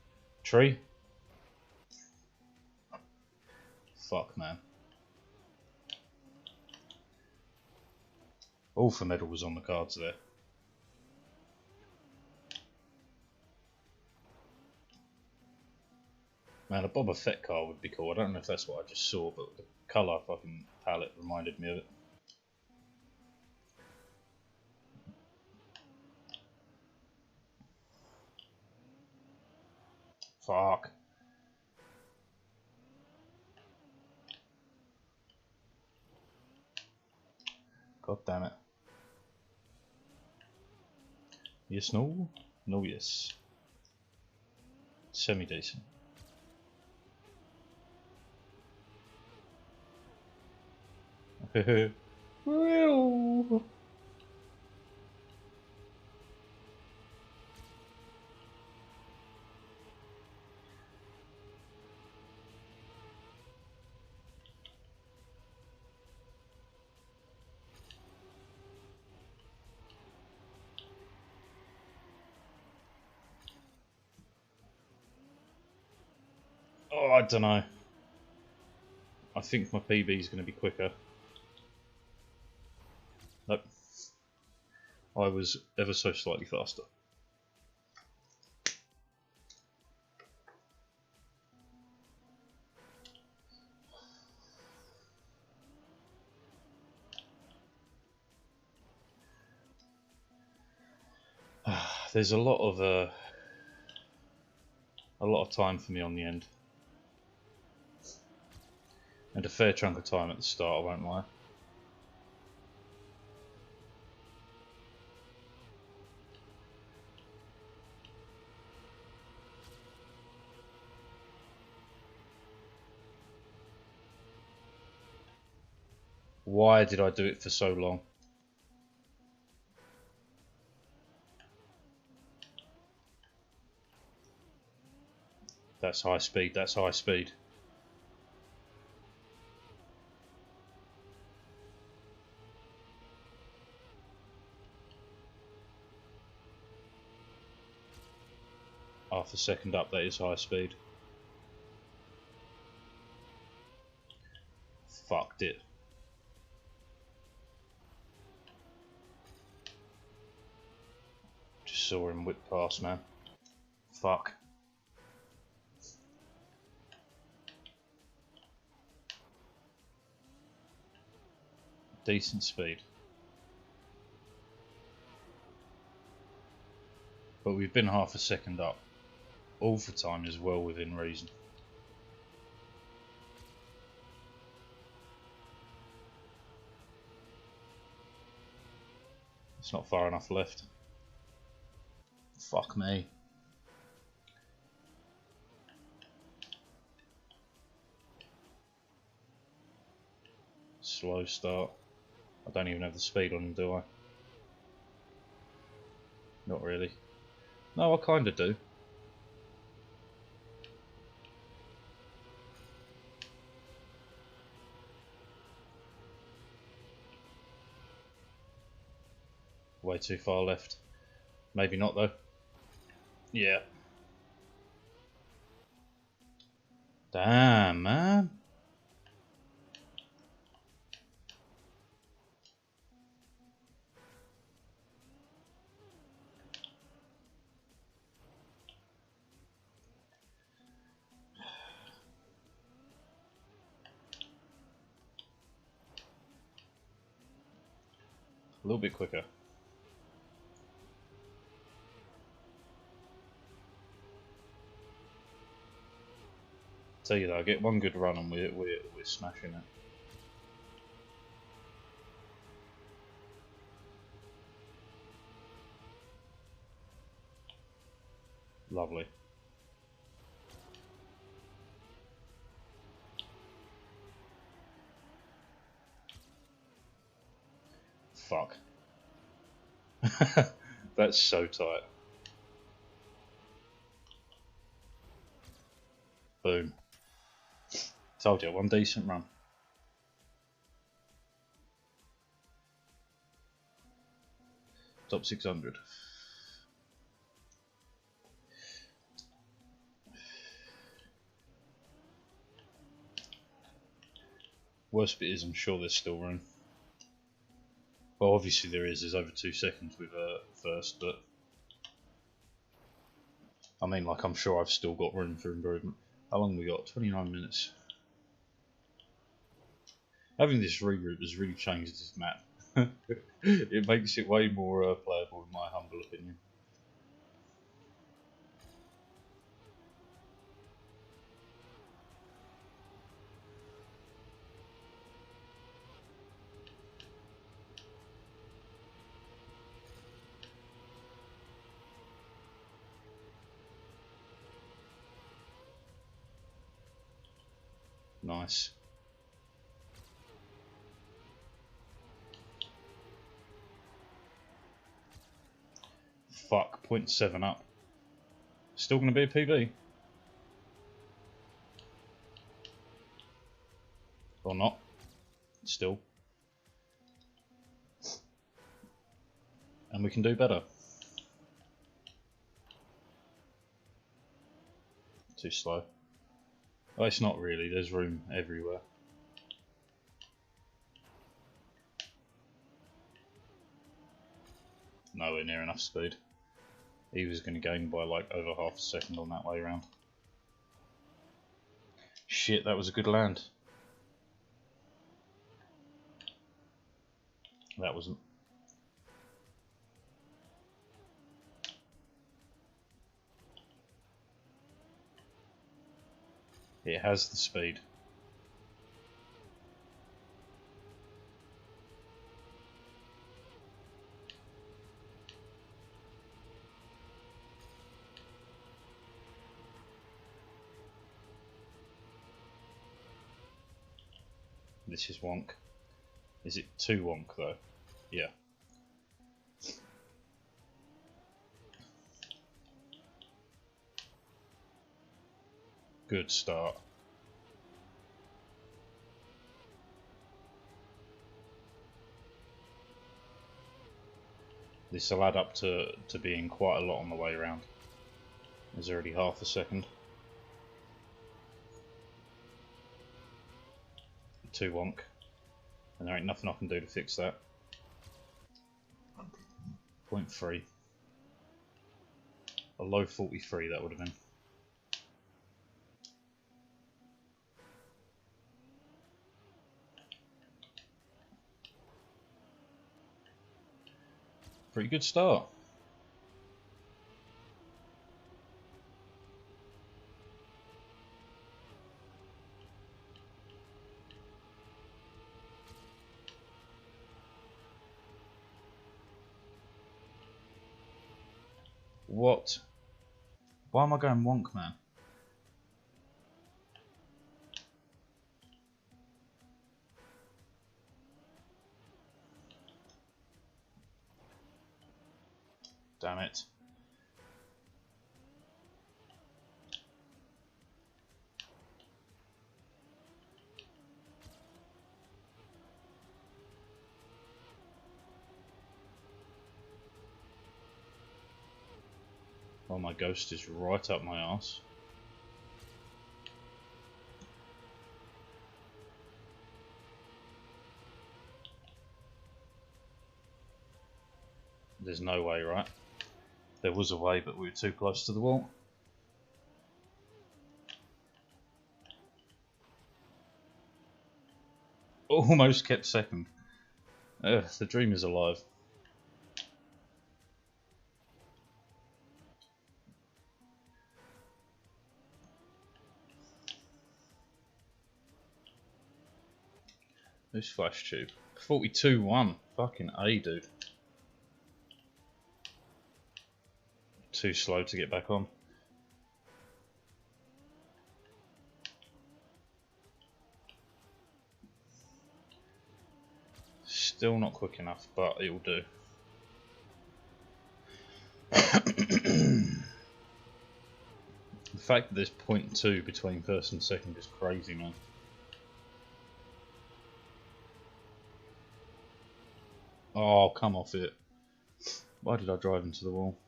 Tree? Fuck, man. All for medal was on the cards there. Man, a Boba Fett car would be cool. I don't know if that's what I just saw, but the colour fucking palette reminded me of it. Fuck. God damn it. Yes, no? No, yes. Semi-decent. Well. Oh, I don't know. I think my PB is going to be quicker. Nope. I was ever so slightly faster. There's a lot of time for me on the end, and a fair chunk of time at the start. I won't lie. Why did I do it for so long? That's high speed. That's high speed. Half a second up, that is high speed. Fucked it. Just saw him whip past, man. Fuck. Decent speed. But we've been half a second up. All for time is well within reason. It's not far enough left. Fuck me. Slow start. I don't even have the speed on him, do I? Not really. No, I kinda do. Way too far left. Maybe not though. Yeah. Damn, man. A little bit quicker. Tell you though, I get one good run and we're smashing it. Lovely. Fuck. That's so tight. Boom. Told you, one decent run. Top 600. Worst bit is I'm sure there's still room. Well, obviously there is. There's over 2 seconds with first, but I mean, like, I'm sure I've still got room for improvement. How long we got? 29 minutes. Having this regroup has really changed this map. It makes it way more playable, in my humble opinion. Nice. Fuck, 0.7 up. Still going to be a PB? Or not? Still. And we can do better. Too slow. Oh, it's not really, there's room everywhere. Nowhere near enough speed. He was going to gain by like over half a second on that way around. Shit, that was a good land. That wasn't. It has the speed. This is wonk. Is it too wonk though? Yeah. Good start. This will add up to being quite a lot on the way around. There's already half a second. Too wonk. And there ain't nothing I can do to fix that. 0.3. A low 43 that would have been. Pretty good start. What? Why am I going wonk, man? Damn it. Oh, my ghost is right up my arse. There's no way, right? There was a way, but we were too close to the wall. Almost kept second. The dream is alive. Who's Flash Tube? 42-1. Fucking A, dude. Too slow to get back on. Still not quick enough, but it'll do. The fact that there's 0.2 between first and second is crazy, man. Oh, come off it. Why did I drive into the wall?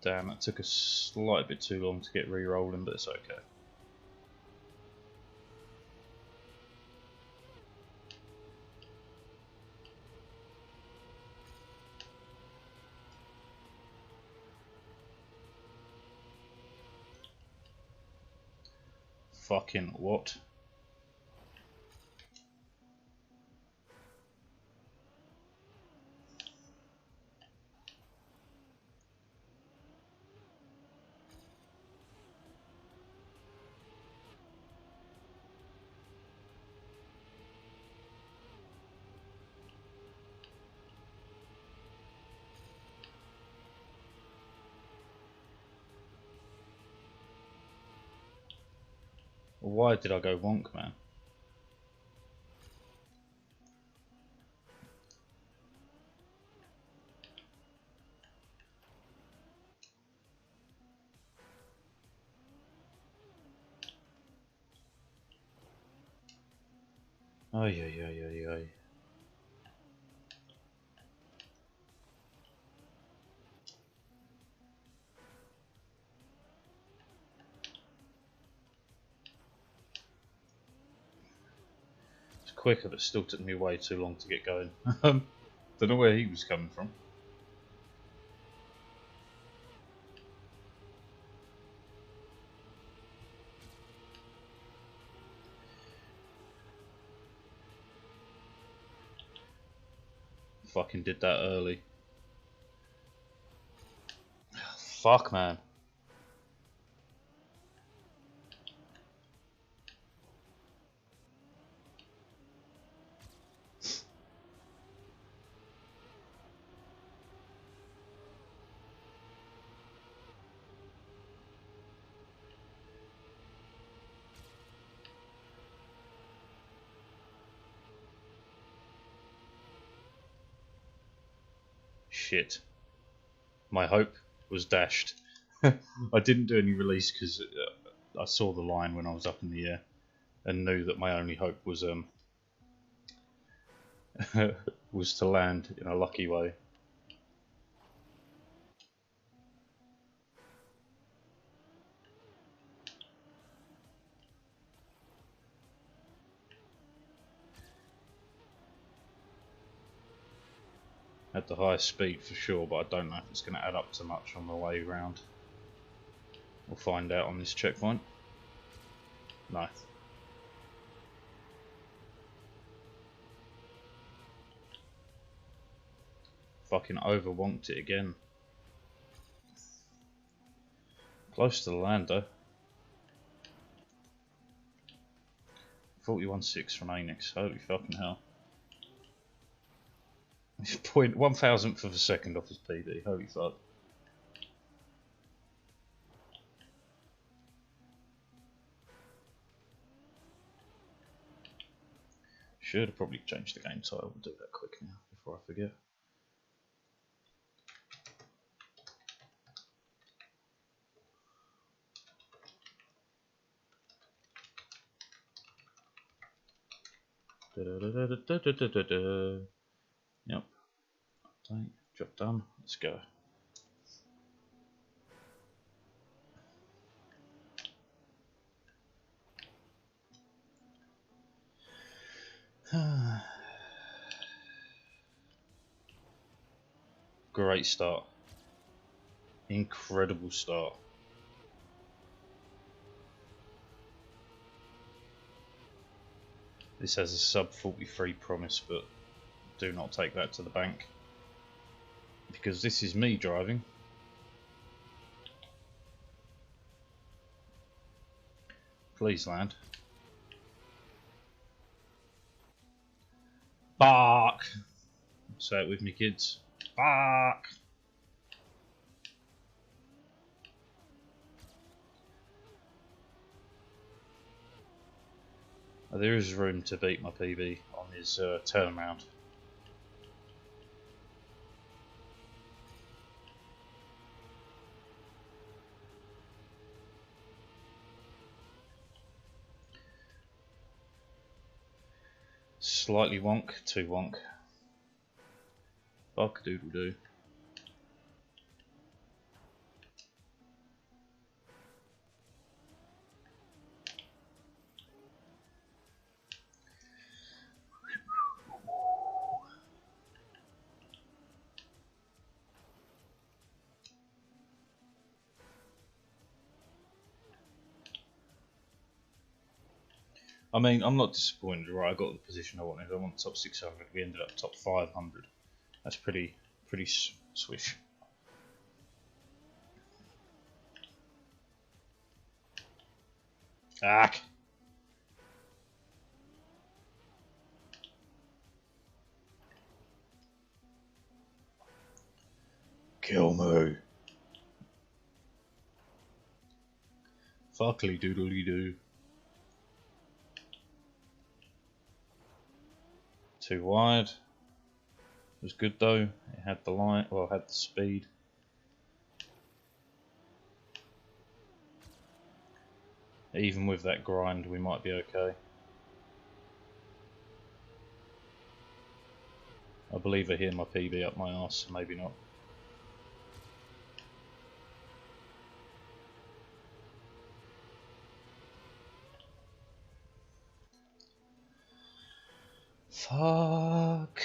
Damn, that took a slight bit too long to get re-rolling, but it's okay. Fucking what? Why did I go wonk, man? Ay, ay, ay, ay, ay. It's quicker, but still took me way too long to get going. Don't know where he was coming from. Fucking did that early. Fuck, man. Shit. My hope was dashed. I didn't do any release because I saw the line when I was up in the air and knew that my only hope was was to land in a lucky way. At the highest speed for sure, but I don't know if it's going to add up to much on the way round. We'll find out on this checkpoint. No. Fucking overwonked it again. Close to the land though. 41.6 from Anix. Holy fucking hell. 1,000th of a second off his PB. Holy fuck. Should have probably changed the game title. We'll do that quick now before I forget. Yep. Update. Job done. Let's go. Great start. Incredible start. This has a sub 43 promise, but do not take that to the bank. Because this is me driving. Please land. Fuck! Say it with me, kids. Fuck! There is room to beat my PB on his turnaround. Slightly wonk, too wonk. Fuck doodle doo. I mean, I'm not disappointed, right? I got the position I wanted. I want top 600. We ended up top 500. That's pretty swish. Ah! Kill me. Fuckly doodly doo. Too wide. It was good though. It had the line, well, it had the speed. Even with that grind, we might be okay. I believe I hear my PB up my arse, maybe not. Fuck.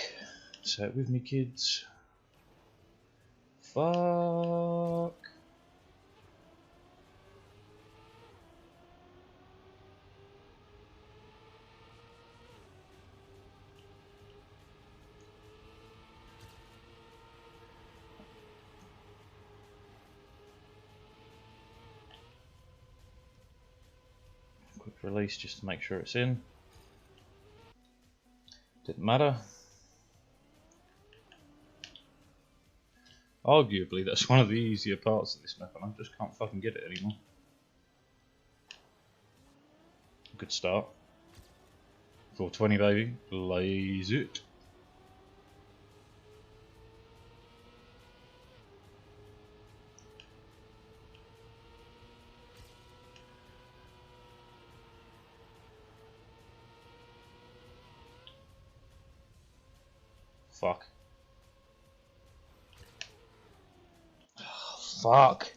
Say it with me, kids. Fuck. Quick release just to make sure it's in. Didn't matter. Arguably, that's one of the easier parts of this map, and I just can't fucking get it anymore. Good start. 420, baby. Blaze it. Fuck. Fuck.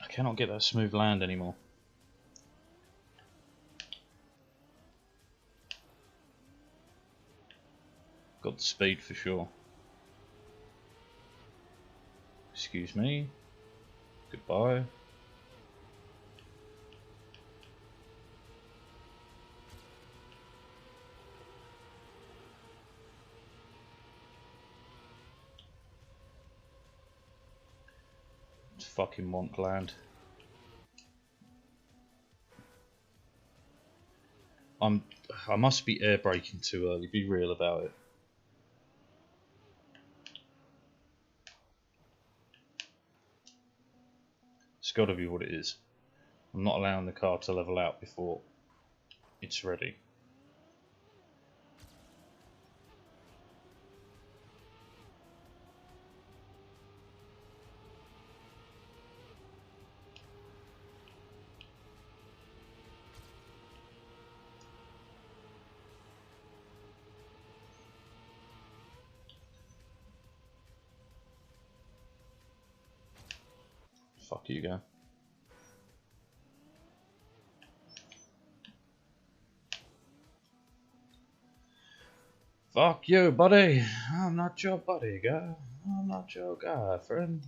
I cannot get that smooth land anymore. Got the speed for sure. Excuse me. Goodbye. It's fucking wonk land. I must be air braking too early, be real about it. It's got to be what it is. I'm not allowing the car to level out before it's ready. Fuck you, guy. Fuck you, buddy. I'm not your buddy, guy. I'm not your guy, friend.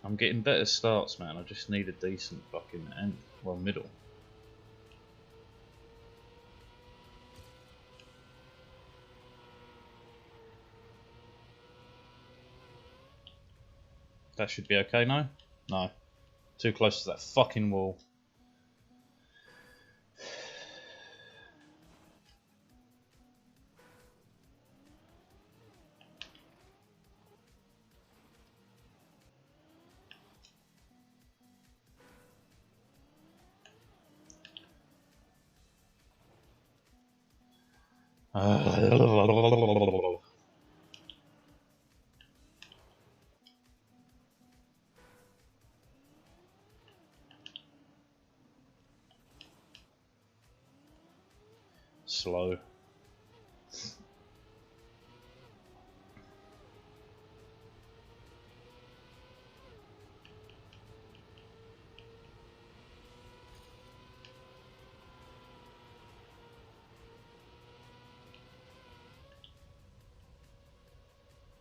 I'm getting better starts, man. I just need a decent fucking end. Well, middle. That should be okay, no? No. Too close to that fucking wall. Slow.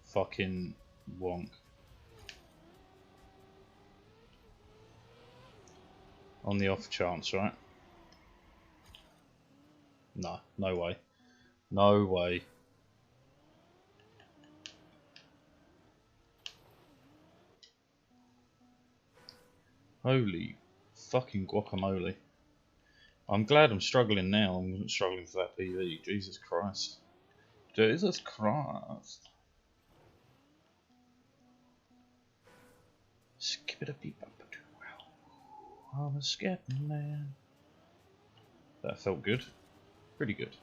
Fucking wonk. On the off chance, right? No, no way. No way. Holy fucking guacamole. I'm glad I'm struggling now. I'm struggling for that PV. Jesus Christ. Jesus Christ. Skip it a beep up. I'm a skipping man. That felt good. Pretty good.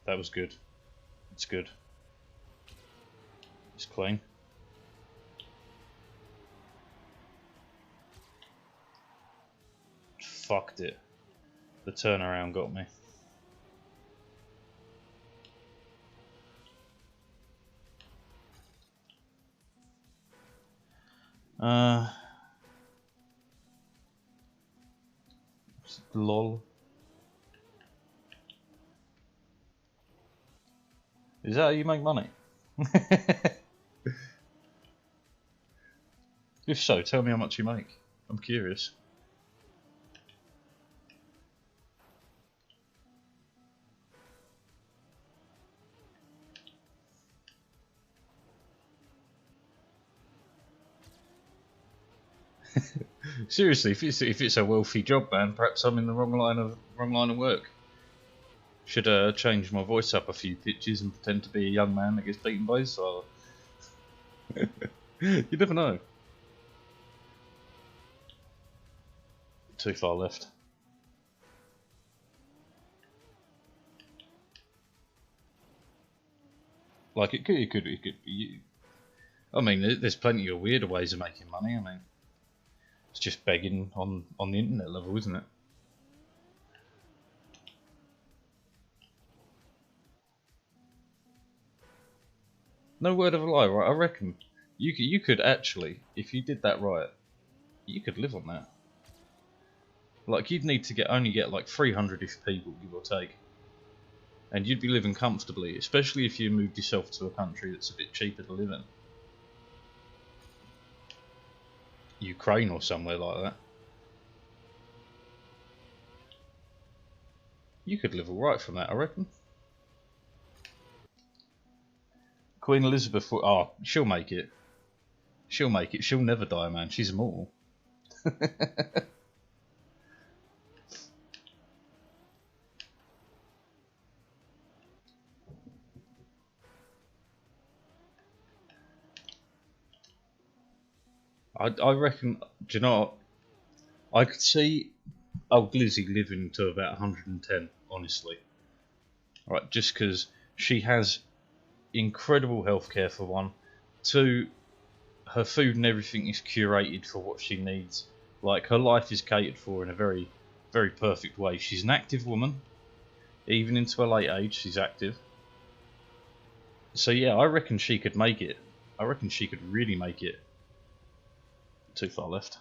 That was good. It's good. It's clean. Fucked it. The turnaround got me. Lol. Is that how you make money? If so, tell me how much you make. I'm curious. Seriously, if it's a wealthy job, man, perhaps I'm in the wrong line of work. Should change my voice up a few pitches and pretend to be a young man that gets beaten by his father. You never know. Too far left. Like it could be. I mean, there's plenty of weirder ways of making money. I mean, it's just begging on the internet level, isn't it? No word of a lie, right? I reckon you could actually, if you did that right, you could live on that. Like you'd need to only get like 300-ish people, give or take, and you'd be living comfortably, especially if you moved yourself to a country that's a bit cheaper to live in. Ukraine or somewhere like that. You could live alright from that, I reckon. Queen Elizabeth, oh, she'll make it. She'll make it. She'll never die, man. She's immortal. I reckon, do you know what? I could see old Lizzie living to about 110, honestly. Right, just because she has incredible healthcare for one. Two, her food and everything is curated for what she needs. Like, her life is catered for in a very, very perfect way. She's an active woman. Even into her late age, she's active. So yeah, I reckon she could make it. I reckon she could really make it. Too far left.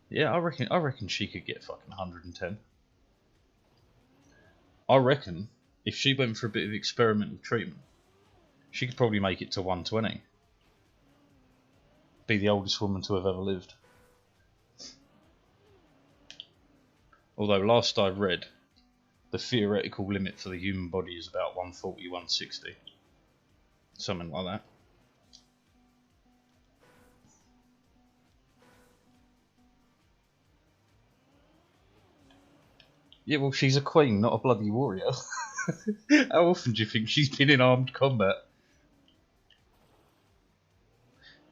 Yeah, I reckon she could get fucking 110. I reckon if she went for a bit of experimental treatment, she could probably make it to 120. be the oldest woman to have ever lived. Although last I read, the theoretical limit for the human body is about 140, 160. Something like that. Yeah, well, she's a queen, not a bloody warrior. How often do you think she's been in armed combat?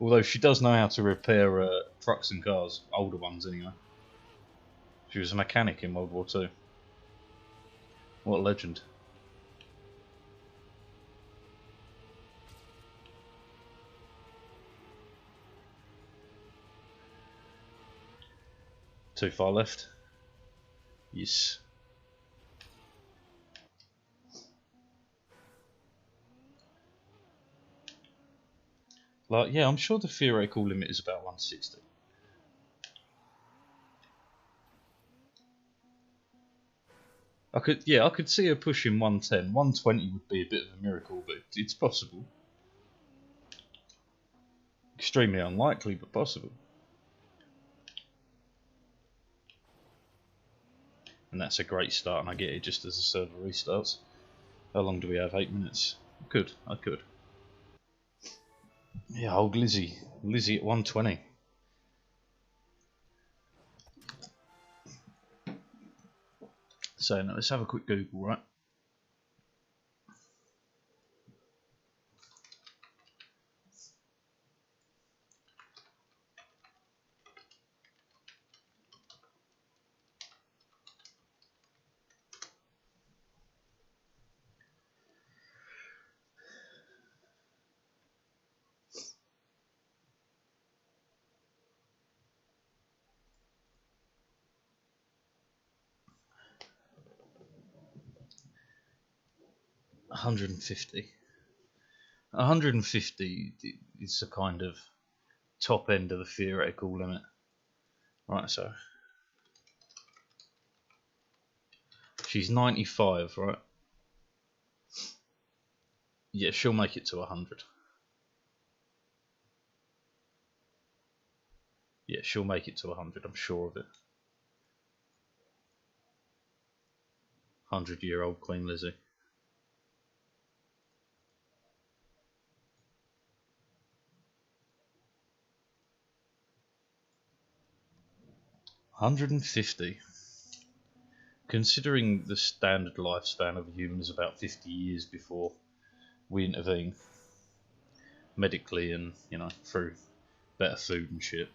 Although she does know how to repair trucks and cars, older ones anyway. She was a mechanic in World War II. What a legend. Too far left. Yes. Like, yeah, I'm sure the theoretical limit is about 160. I could see her pushing 110. 120 would be a bit of a miracle, but it's possible. Extremely unlikely, but possible. And that's a great start, and I get it just as the server restarts. How long do we have? 8 minutes. I could. Yeah, old Lizzie. Lizzie at 120. So now let's have a quick Google, right? $150. 150 is the kind of top end of the theoretical limit. Right, so she's 95, right? Yeah, she'll make it to 100. Yeah, she'll make it to 100, I'm sure of it. 100-year-old Queen Lizzie. $150. Considering the standard lifespan of a human is about 50 years before we intervene medically and, you know, through better food and shit.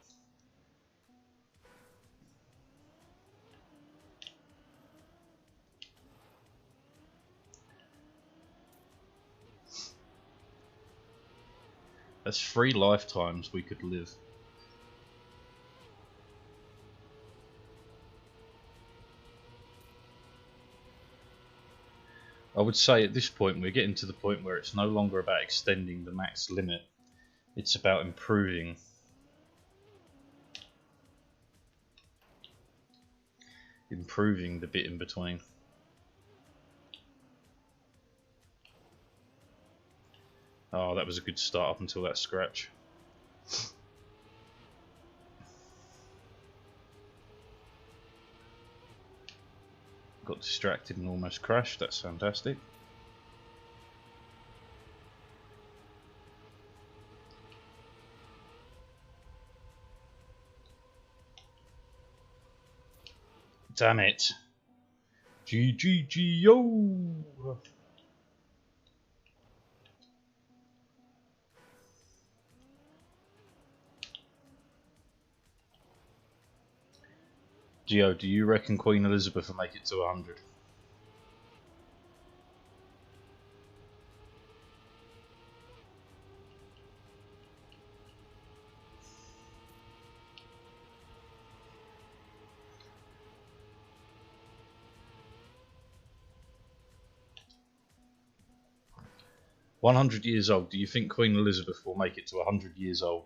That's 3 lifetimes we could live. I would say at this point we're getting to the point where it's no longer about extending the max limit, it's about improving the bit in between. Oh, that was a good start up until that scratch. Got distracted and almost crashed, that's fantastic. Damn it. GGGO! Gio, do you reckon Queen Elizabeth will make it to 100? "100 years old. Do you think Queen Elizabeth will make it to 100 years old?"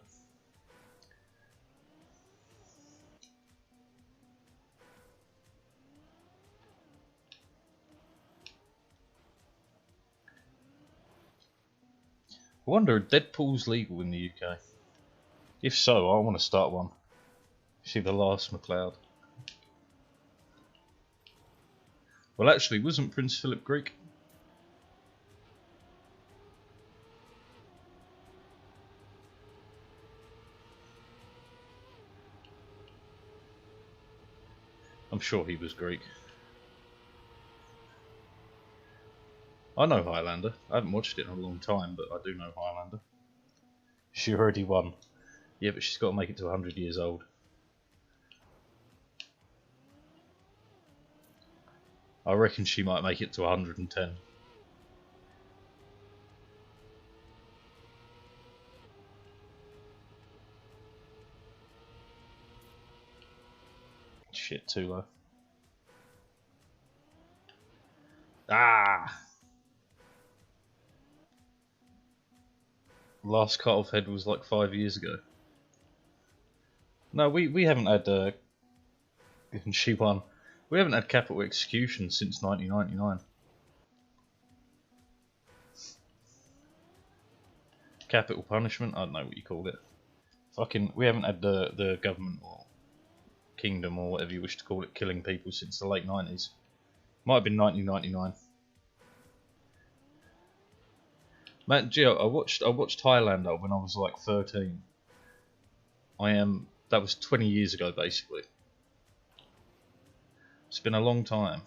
I wonder if Deadpool's legal in the UK. If so, I want to start one. See the last MacLeod. Well, actually, wasn't Prince Philip Greek? I'm sure he was Greek. I know Highlander. I haven't watched it in a long time, but I do know Highlander. She already won. Yeah, but she's got to make it to 100 years old. I reckon she might make it to 110. Shit, too low. Ah! Last cut off head was like 5 years ago. No, we haven't had and she won. We haven't had capital execution since 1999. Capital punishment? I don't know what you call it. Fucking, we haven't had the government or kingdom or whatever you wish to call it killing people since the late 90s. Might have been 1999. Man, Gio, I watched Highlander when I was like 13. That was 20 years ago basically. It's been a long time.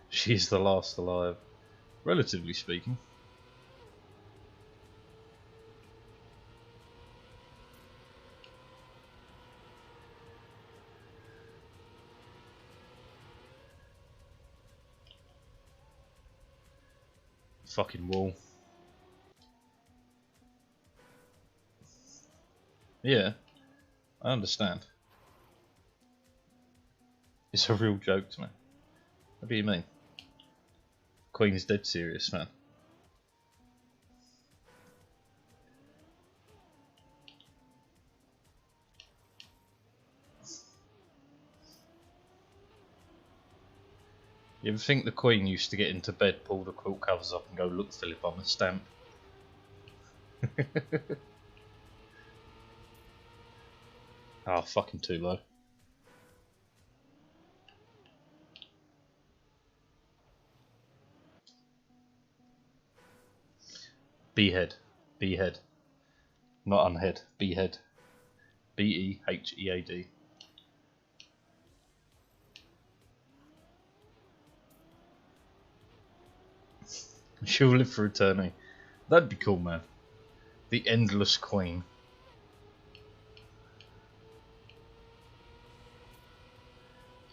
She's the last alive, relatively speaking. Fucking wall. Yeah, I understand. It's a real joke to me. What do you mean? Queen's dead serious, man. You ever think the Queen used to get into bed, pull the quilt covers up and go, "Look, Philip, I'm a stamp." Ah, fucking too low. Behead. Behead. Not unhead. Behead. Behead. She'll live for eternity. That'd be cool, man. The Endless Queen.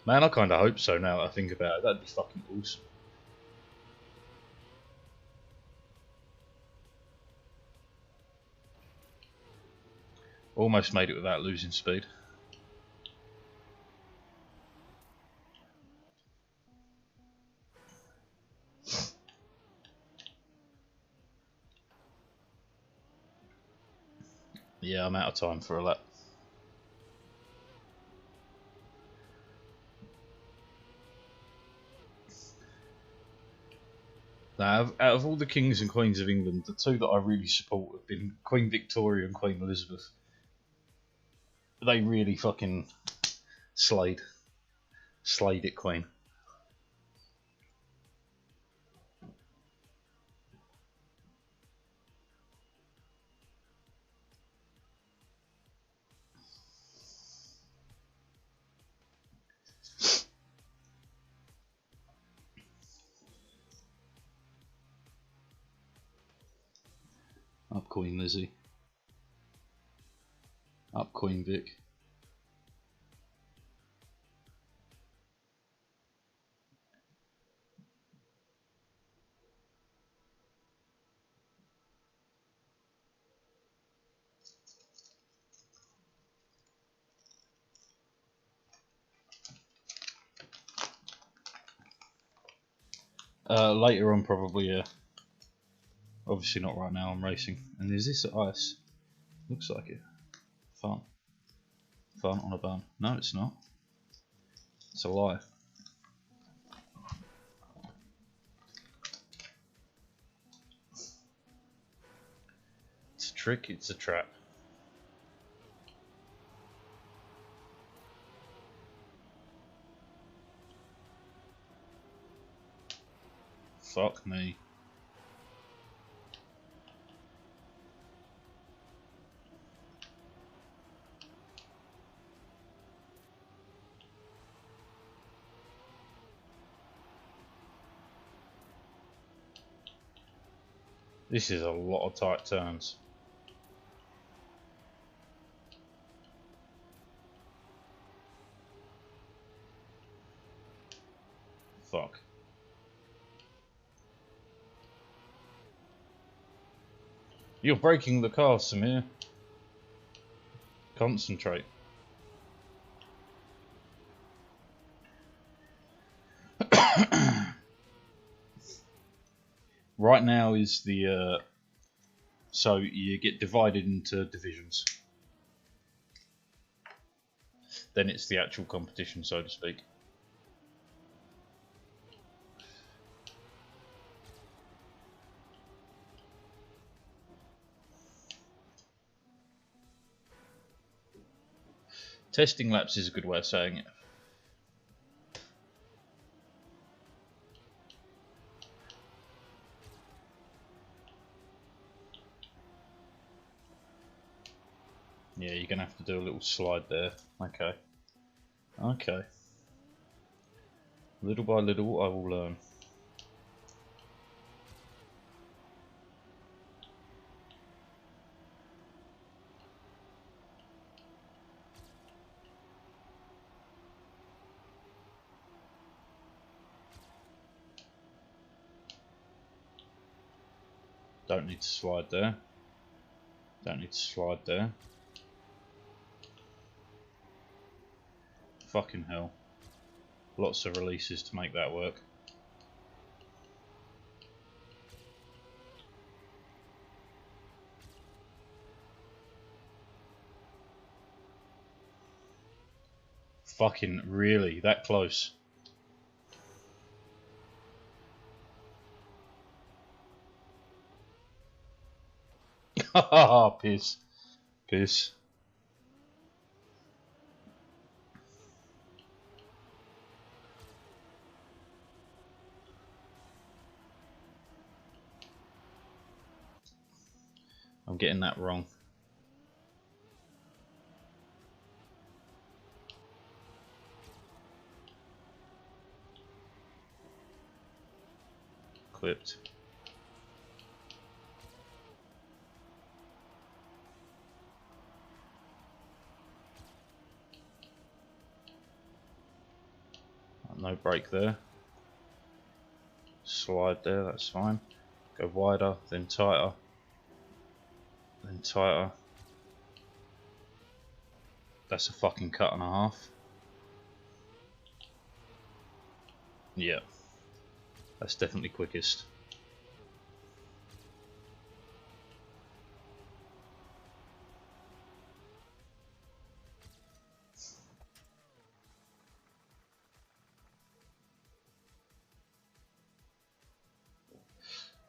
Man, I kinda hope so now that I think about it. That'd be fucking awesome. Almost made it without losing speed. Yeah, I'm out of time for a lap. Now, out of all the kings and queens of England, the two that I really support have been Queen Victoria and Queen Elizabeth. They really fucking slayed. Slayed it, Queen. Up Queen Lizzie. Up Queen Vic. Later on, probably, yeah. Obviously not right now, I'm racing. And is this ice? Looks like it. Fun. Fun on a bun. No, it's not. It's a lie. trick, it's a trap. Fuck me. This is a lot of tight turns. Fuck. You're breaking the car, Samir. Concentrate. Right now is the so you get divided into divisions. Then it's the actual competition, so to speak. Testing laps is a good way of saying it. Yeah, you're gonna have to do a little slide there. Okay. Okay. Little by little, I will learn. Don't need to slide there. Don't need to slide there. Fucking hell. Lots of releases to make that work. Fucking really? That close? Haha, piss. Piss. I'm getting that wrong. Clipped. No break there. Slide there, that's fine. Go wider, then tighter. Then tighter. That's a fucking cut and a half. Yeah. That's definitely quickest.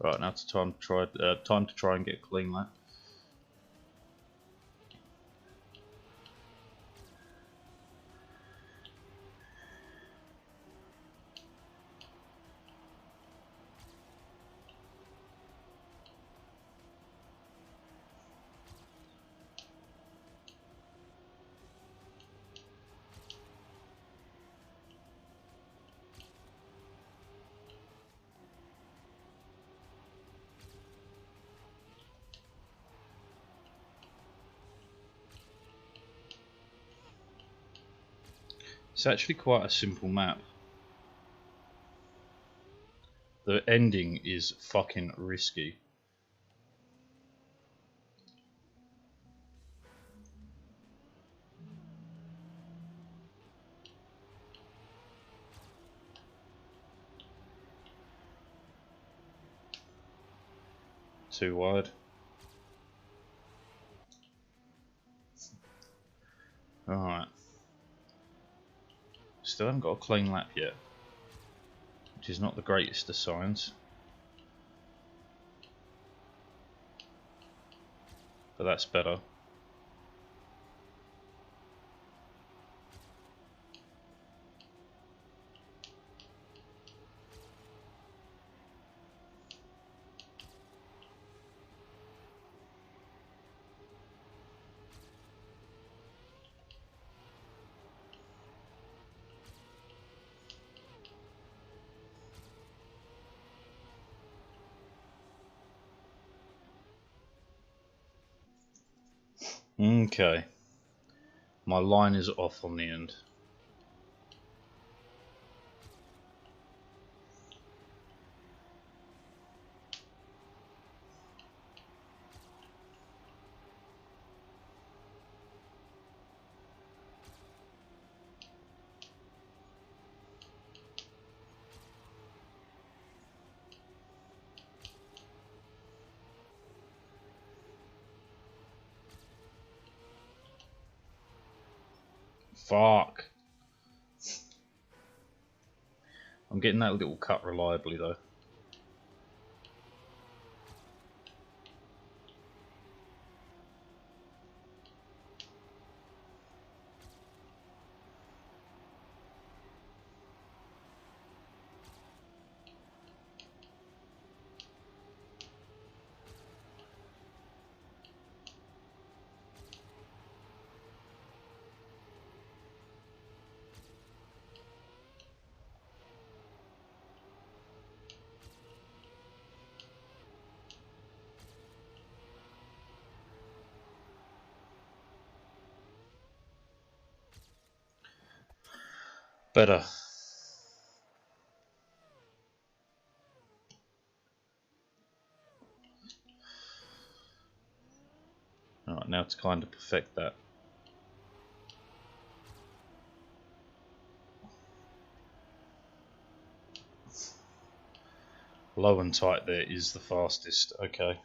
Right, now it's time to try and get a clean lap. It's actually quite a simple map. The ending is fucking risky. Too wide. Alright. Still haven't got a clean lap yet, which is not the greatest of signs. but that's better. Okay, my line is off on the end. Fuck. I'm getting that little cut reliably though. Better. Alright, now to kind of perfect that. Low and tight there is the fastest, okay.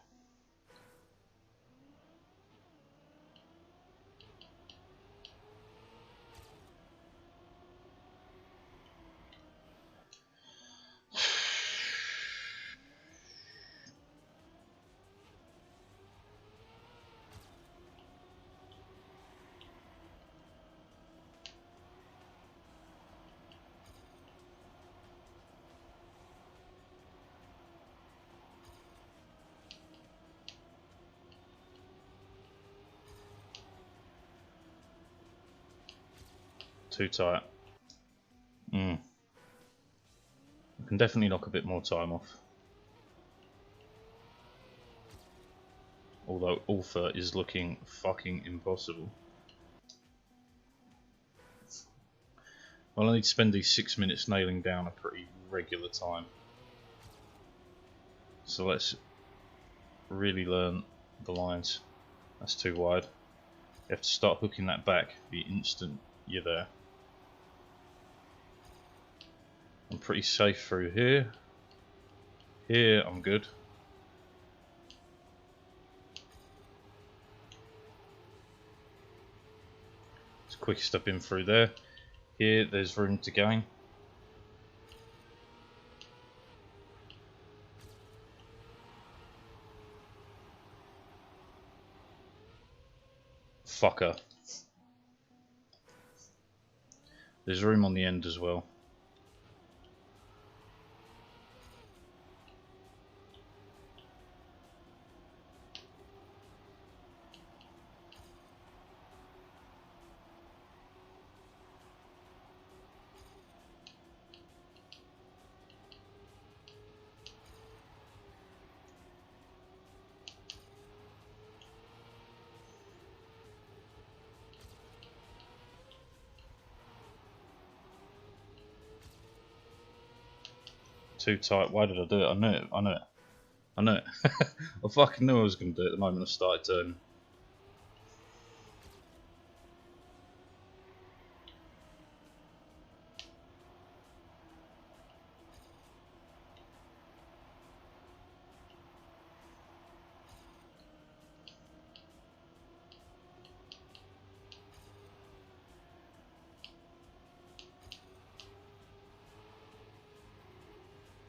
Too tight. I can definitely knock a bit more time off. Although Alpha is looking fucking impossible. Well, I need to spend these 6 minutes nailing down a pretty regular time. So let's really learn the lines. That's too wide. You have to start hooking that back the instant you're there. I'm pretty safe through here. Here I'm good. Just quick step in through there. Here there's room to gain. Fucker. There's room on the end as well. Too tight. Why did I do it? I knew it. I knew it. I knew it. I fucking knew I was going to do it the moment I started turning.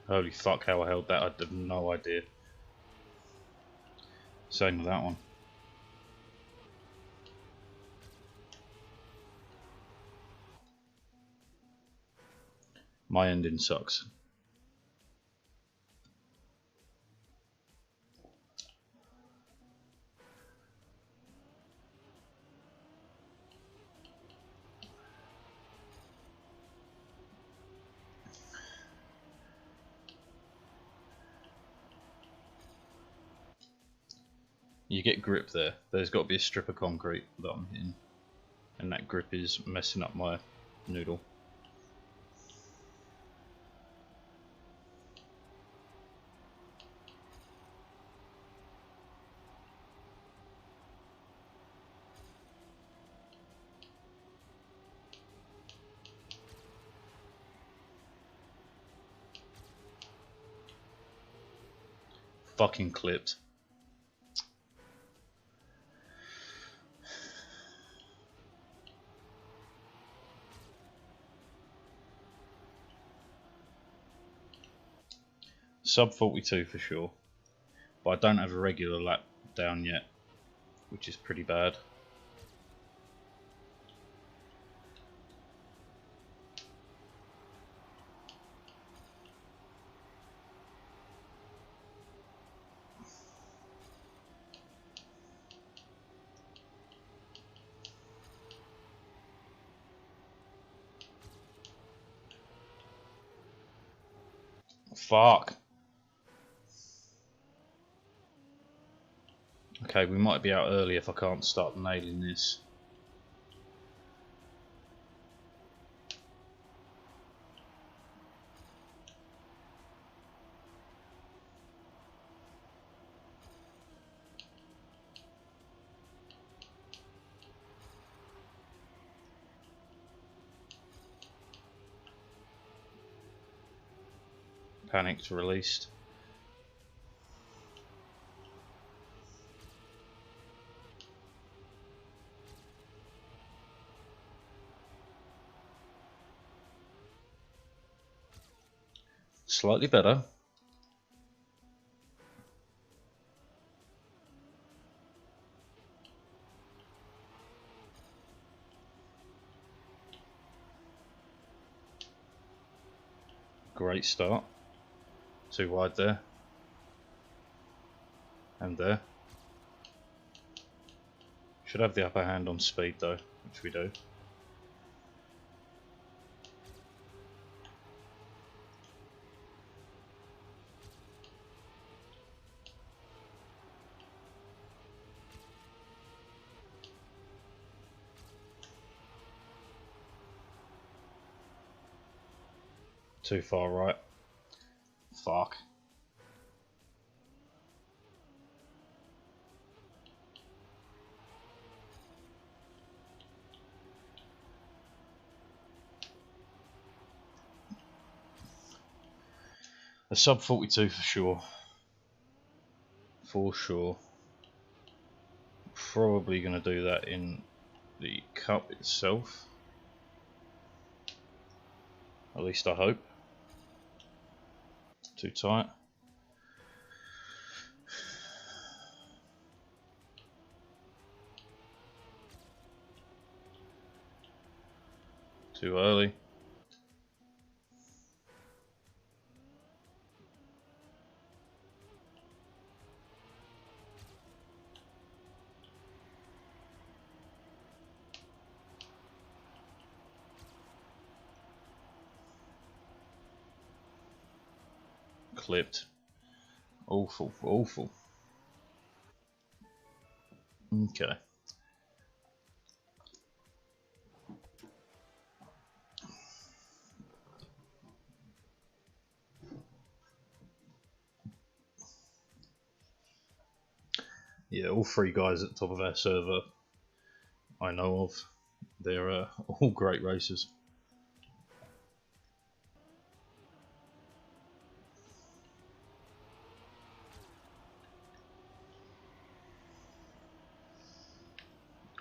Holy fuck, how I held that, I had no idea. Same with that one. My ending sucks. You get grip there. There's got to be a strip of concrete that I'm hitting, and that grip is messing up my noodle. Fucking clipped. Sub 42 for sure, but I don't have a regular lap down yet, which is pretty bad. Fuck. Okay, we might be out early if I can't start nailing this. Panicked released. Slightly better. Great start. Too wide there. And there. Should have the upper hand on speed though, which we do. Too far right. Fuck. A sub 42 for sure. For sure. Probably going to do that in the cup itself. At least I hope. Too tight. Too early. Clipped. Awful, awful. Okay. Yeah, all three guys at the top of our server I know of. They're all great racers.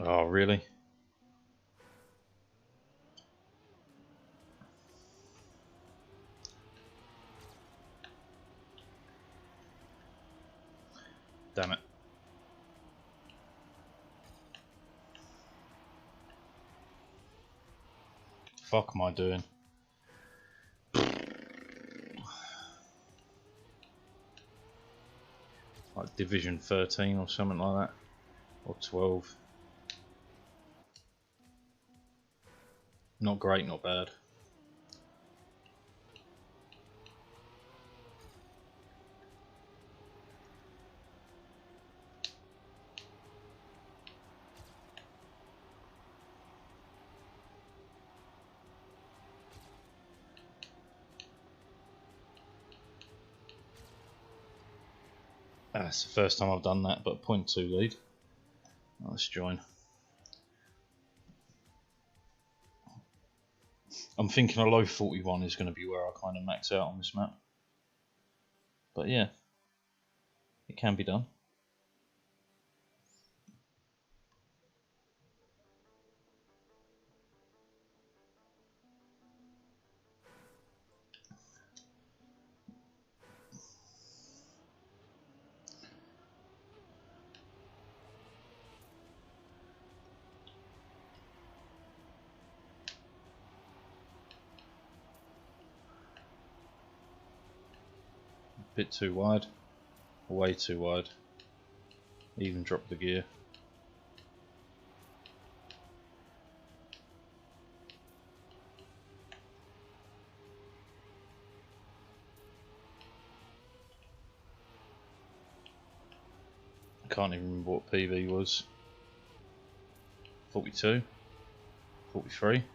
Oh, really? Damn it. Fuck am I doing? like Division 13 or something like that, or 12. Not great, not bad. That's the first time I've done that, but 0.2 lead. Let's join. I'm thinking a low 41 is going to be where I kind of max out on this map. But yeah, it can be done. Bit too wide, way too wide. Even dropped the gear. I can't even remember what PB was. 42, 43.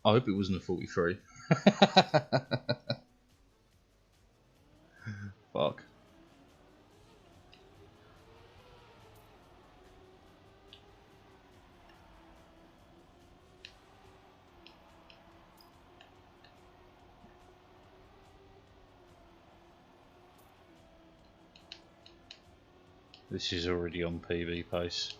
I hope it wasn't a 43. Fuck. This is already on PB pace.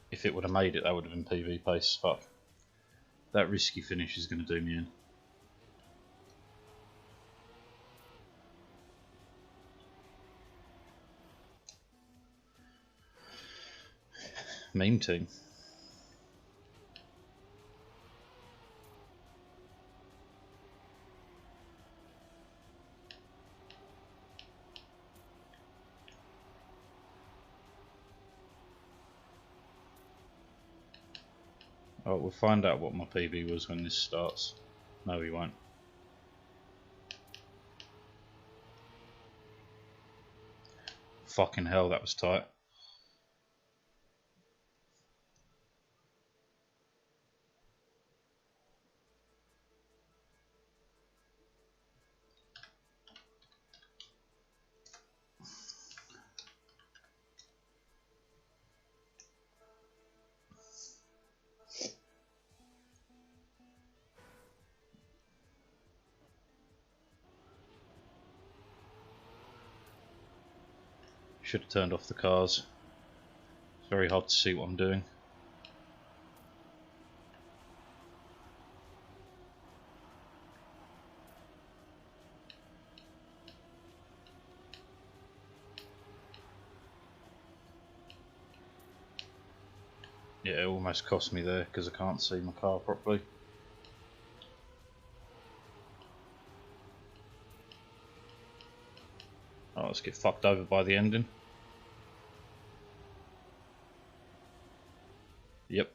If it would have made it, that would have been PB pace. Fuck. That risky finish is going to do me in. Meme team. Oh, we'll find out what my PB was when this starts. No, we won't. Fucking hell, that was tight. Should have turned off the cars. It's very hard to see what I'm doing. Yeah, it almost cost me there because I can't see my car properly. Oh, let's get fucked over by the ending. Yep.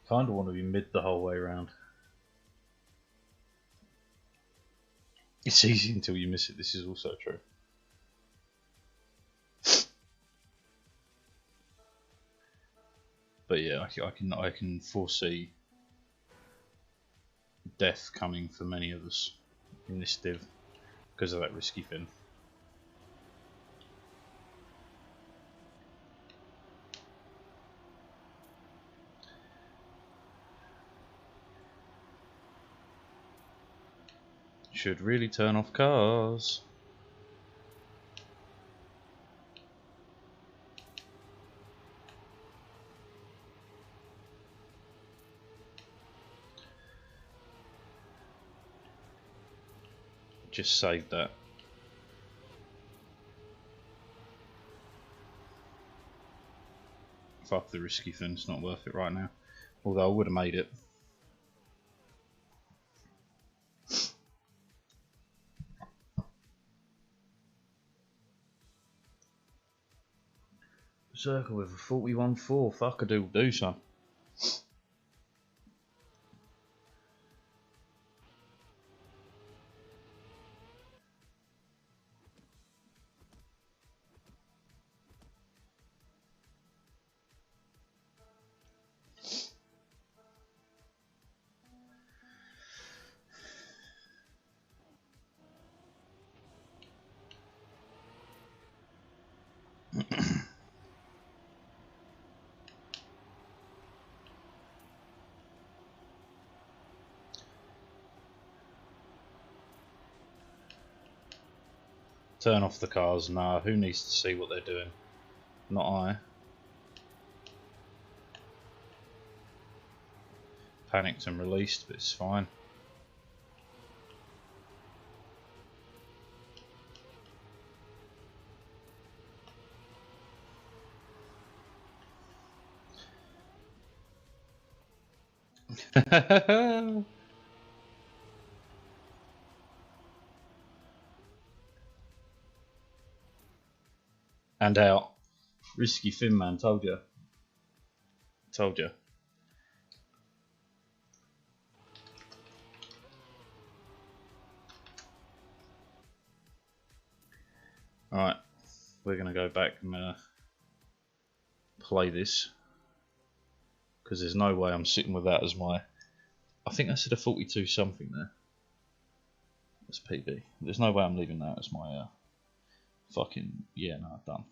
Kind of want to be mid the whole way around. It's easy until you miss it. This is also true. But yeah, I can foresee death coming for many of us in this div because of that risky fin. Should really turn off cars. Just saved that. Fuck the risky fin, it's not worth it right now. Although I would have made it. Circle with a 41.4, fuck a doodle do, son. Turn off the cars, nah, who needs to see what they're doing? Not I. Panicked and released, but it's fine. And out. Risky fin, man, told you. Told you. Alright, we're going to go back and play this. Because there's no way I'm sitting with that as my... I think I said a 42 something there. That's PB. There's no way I'm leaving that as my fucking... Yeah, no, done.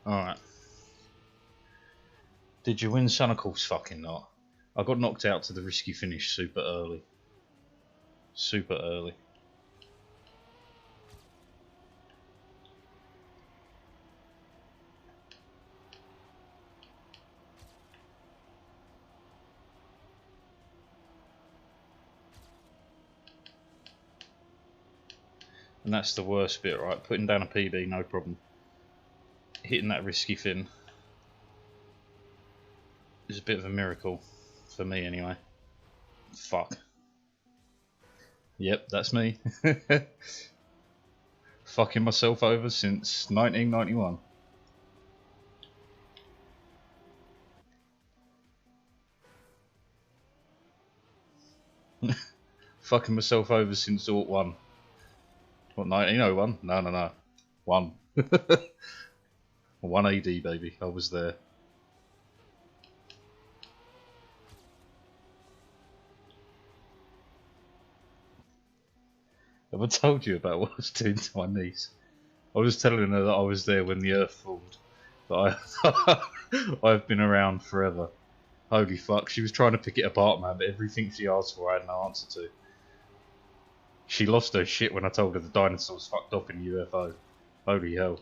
Alright. Did you win, son? Of course fucking not. I got knocked out to the risky finish super early. Super early. And that's the worst bit, right? Putting down a PB, no problem. Hitting that risky fin is a bit of a miracle. For me, anyway. Fuck. Yep, that's me. Fucking myself over since 1991. Fucking myself over since Ort 1. What, 1901? No. 1. 1 AD, baby. I was there. Have I told you about what I was doing to my niece? I was telling her that I was there when the earth formed. But I've been around forever. Holy fuck, she was trying to pick it apart, man, but everything she asked for I had no answer to. She lost her shit when I told her the dinosaurs fucked off in UFO. Holy hell.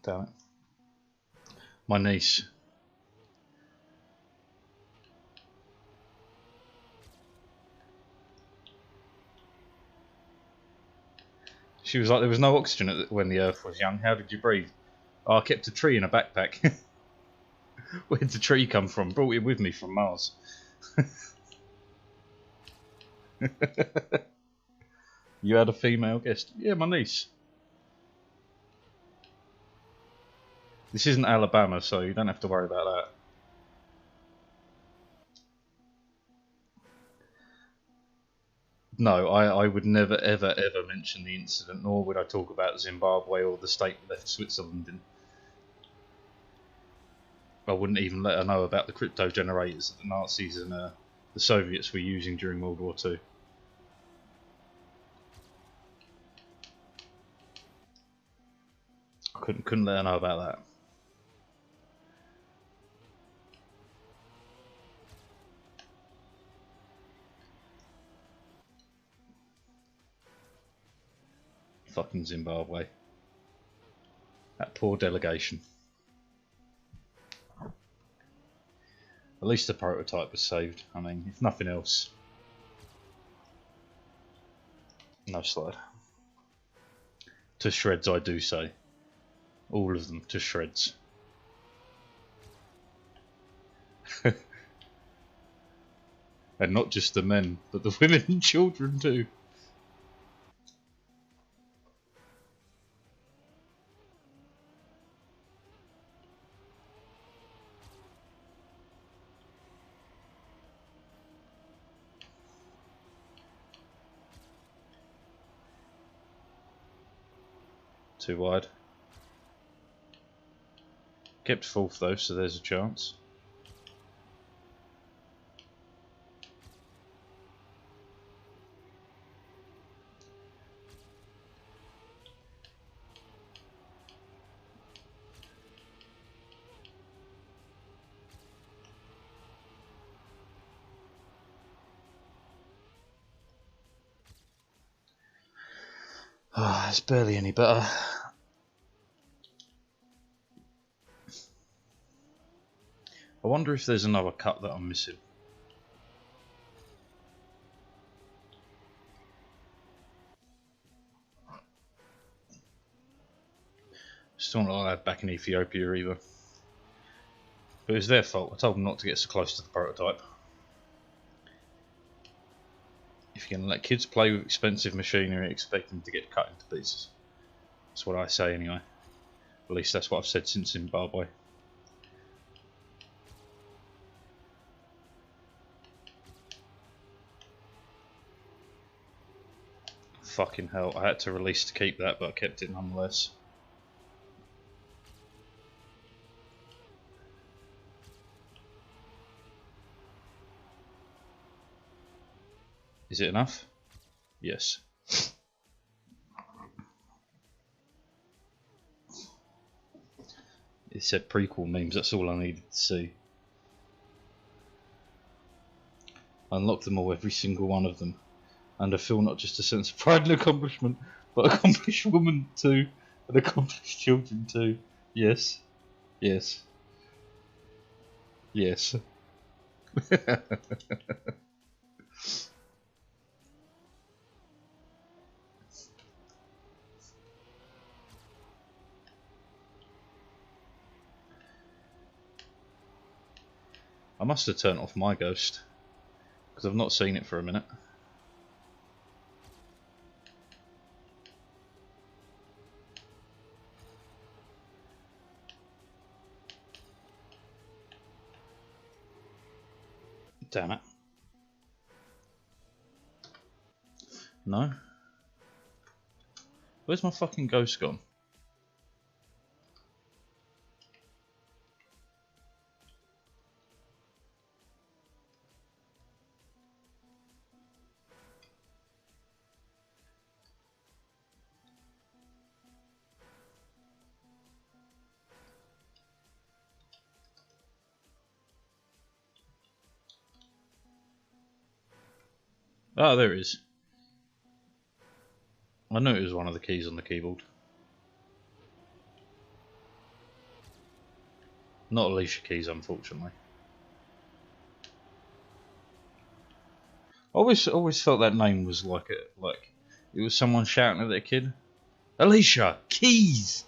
Damn it. My niece. She was like, there was no oxygen when the Earth was young. How did you breathe? Oh, I kept a tree in a backpack. Where'd the tree come from? Brought it with me from Mars. You had a female guest? Yeah, my niece. This isn't Alabama, so you don't have to worry about that. No, I would never, ever, ever mention the incident, nor would I talk about Zimbabwe or the state we left Switzerland in. I wouldn't even let her know about the crypto generators that the Nazis and the Soviets were using during World War II. I couldn't let her know about that. Fucking Zimbabwe. That poor delegation. At least the prototype was saved. I mean, if nothing else. No slide. To shreds, I do say. All of them to shreds. And not just the men, but the women and children too. Too wide. Kept fourth though, so there's a chance. Ah, it's barely any better. I wonder if there's another cut that I'm missing. Still not allowed back in Ethiopia either. But it was their fault. I told them not to get so close to the prototype. If you're going to let kids play with expensive machinery, expect them to get cut into pieces. That's what I say anyway. At least that's what I've said since Zimbabwe. Fucking hell, I had to release to keep that, but I kept it nonetheless. Is it enough? Yes. It said prequel memes, that's all I needed to see. Unlock them all, every single one of them. And I feel not just a sense of pride and accomplishment, but accomplished women too, and accomplished children too. Yes. Yes. Yes. I must have turned off my ghost, because I've not seen it for a minute. Damn it. No? Where's my fucking ghost gone? Ah, there it is. I knew it was one of the keys on the keyboard. Not Alicia Keys, unfortunately. I always felt that name was like it was someone shouting at their kid. Alicia Keys.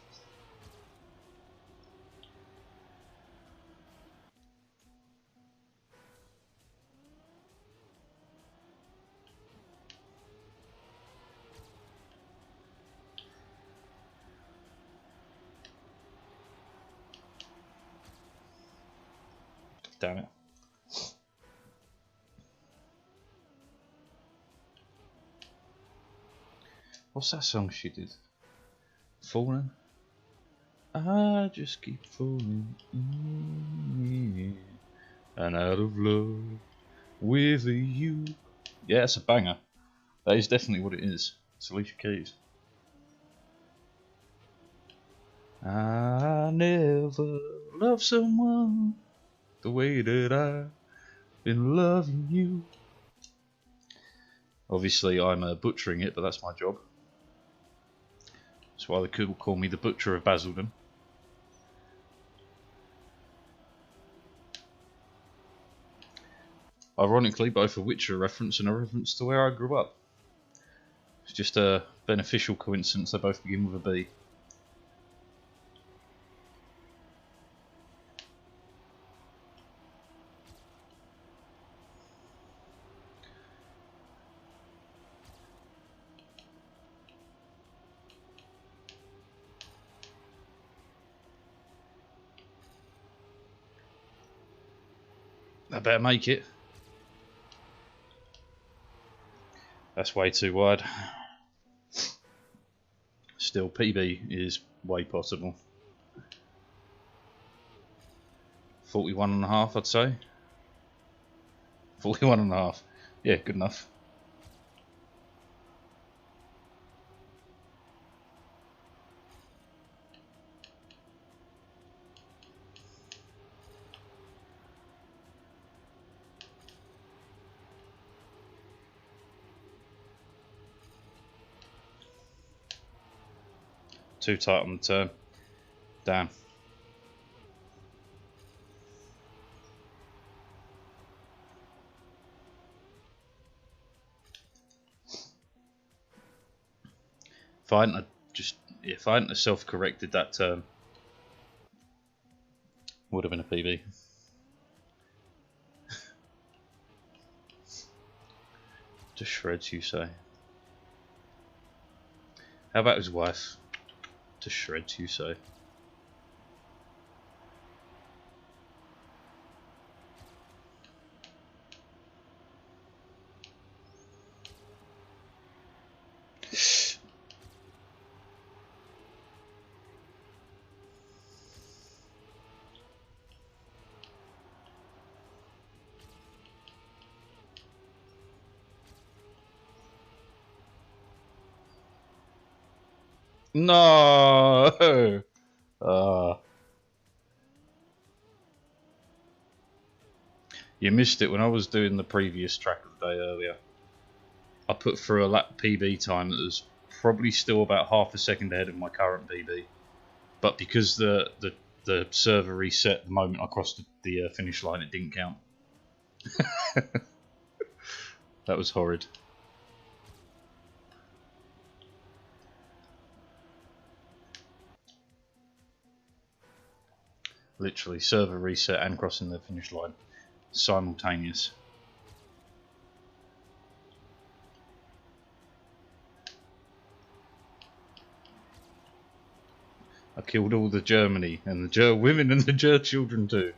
Damn it. What's that song she did? Falling? I just keep falling in and out of love with you. Yeah, it's a banger. That is definitely what it is. It's Alicia Keys. I never loved someone the way that I've been loving you. Obviously, I'm butchering it, but that's my job. That's why they could call me the Butcher of Basildon. Ironically, both a Witcher reference and a reference to where I grew up. It's just a beneficial coincidence they both begin with a B. I better make it. That's way too wide. Still, PB is way possible. 41.5, I'd say. 41.5. Yeah, good enough. Too tight on the turn. Damn. If I hadn't self-corrected that turn, would have been a PB. To shreds, you say? How about his wife? To shreds, you say? No! You missed it when I was doing the previous track of the day earlier. I put through a lap PB time that was probably still about half a second ahead of my current PB. But because the server reset the moment I crossed the finish line, it didn't count. That was horrid. Literally, server reset and crossing the finish line. Simultaneous. I killed all the Germany and the Ger women and the Ger children too.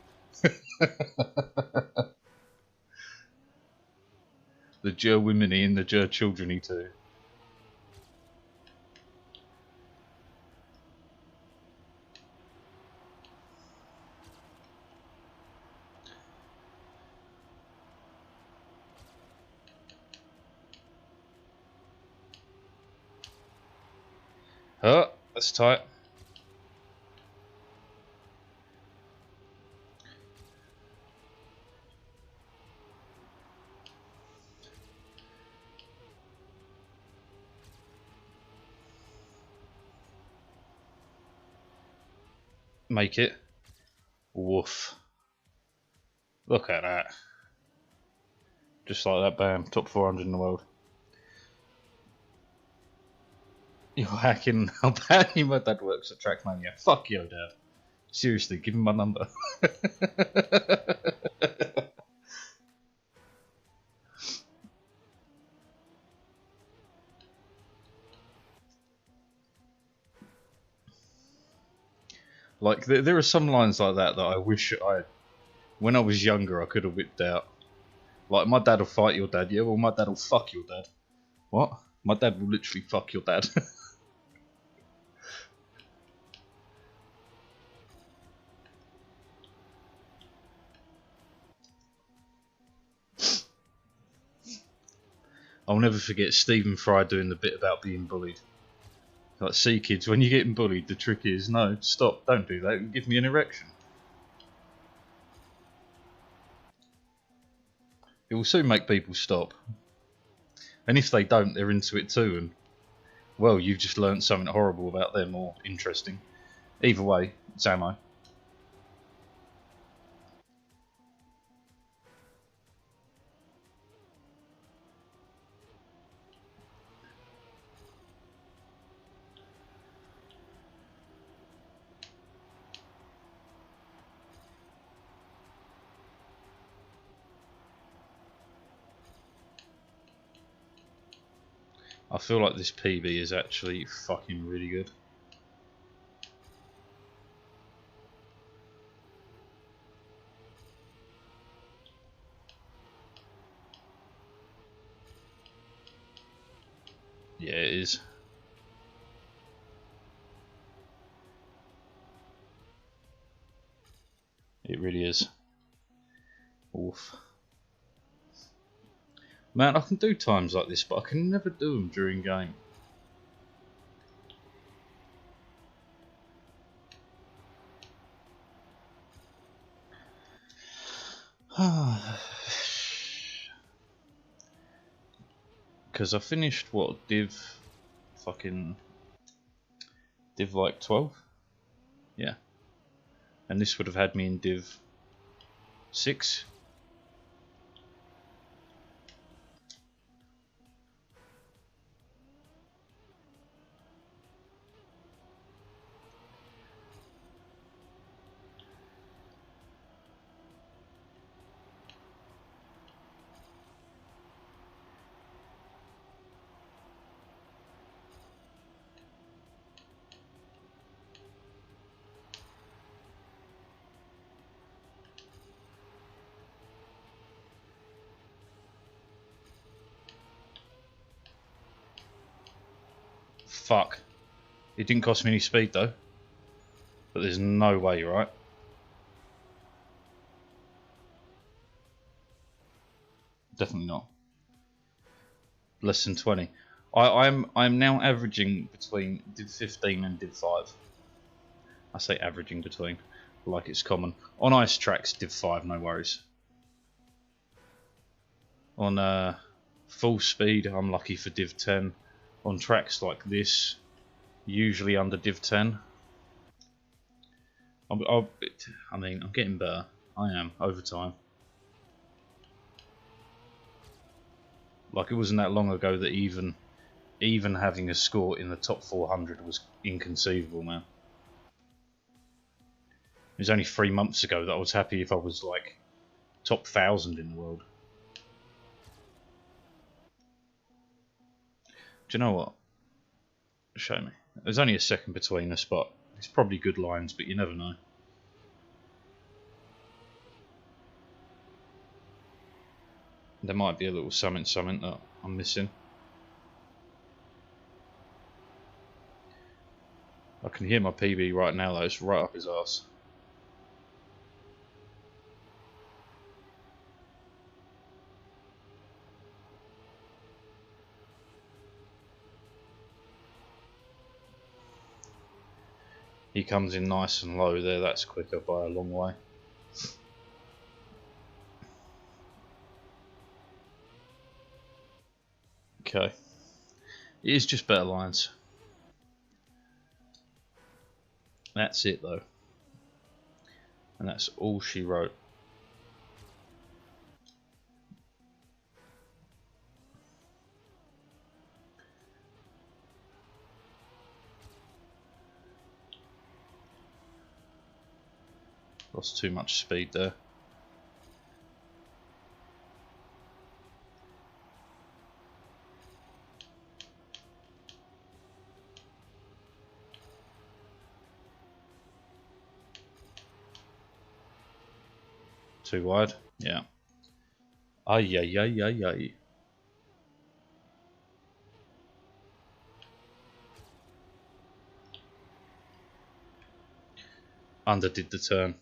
The Ger womeny and the Ger children too. Oh, that's tight. Make it. Woof. Look at that. Just like that, bam, top 400 in the world. You're hacking how badly my dad works at Trackmania. Fuck your dad. Seriously, give him my number. Like, there are some lines like that that I wish when I was younger, I could have whipped out. Like, my dad will fight your dad. Yeah, well, my dad will fuck your dad. What? My dad will literally fuck your dad. I'll never forget Stephen Fry doing the bit about being bullied. Like, see kids, when you're getting bullied, the trick is, no, stop, don't do that, and give me an erection. It will soon make people stop. And if they don't, they're into it too, and, well, you've just learnt something horrible about them, or interesting. Either way, it's ammo. I feel like this PB is actually fucking really good. Yeah, it is. It really is. Oof. Man, I can do times like this, but I can never do them during game. Because I finished, what, Div like 12? Yeah. And this would have had me in Div 6. Fuck. It didn't cost me any speed though. But there's no way, right? Definitely not. Less than 20. I'm now averaging between Div 15 and Div 5. I say averaging between, like it's common. On ice tracks, Div 5, no worries. On full speed, I'm lucky for Div 10. On tracks like this, usually under Div 10. I mean, I'm getting better. I am, over time. Like, it wasn't that long ago that even having a score in the top 400 was inconceivable, man. It was only 3 months ago that I was happy if I was, like, top 1,000 in the world. Do you know what? Show me. There's only a second between us, but it's probably good lines, but you never know. There might be a little something that I'm missing. I can hear my PB right now though, it's right up his arse. He comes in nice and low there, that's quicker by a long way. Okay. It is just better lines. That's it though. And that's all she wrote. Lost too much speed there. Too wide? Yeah. Ay, ay, ay, ay, ay. Underdid the turn.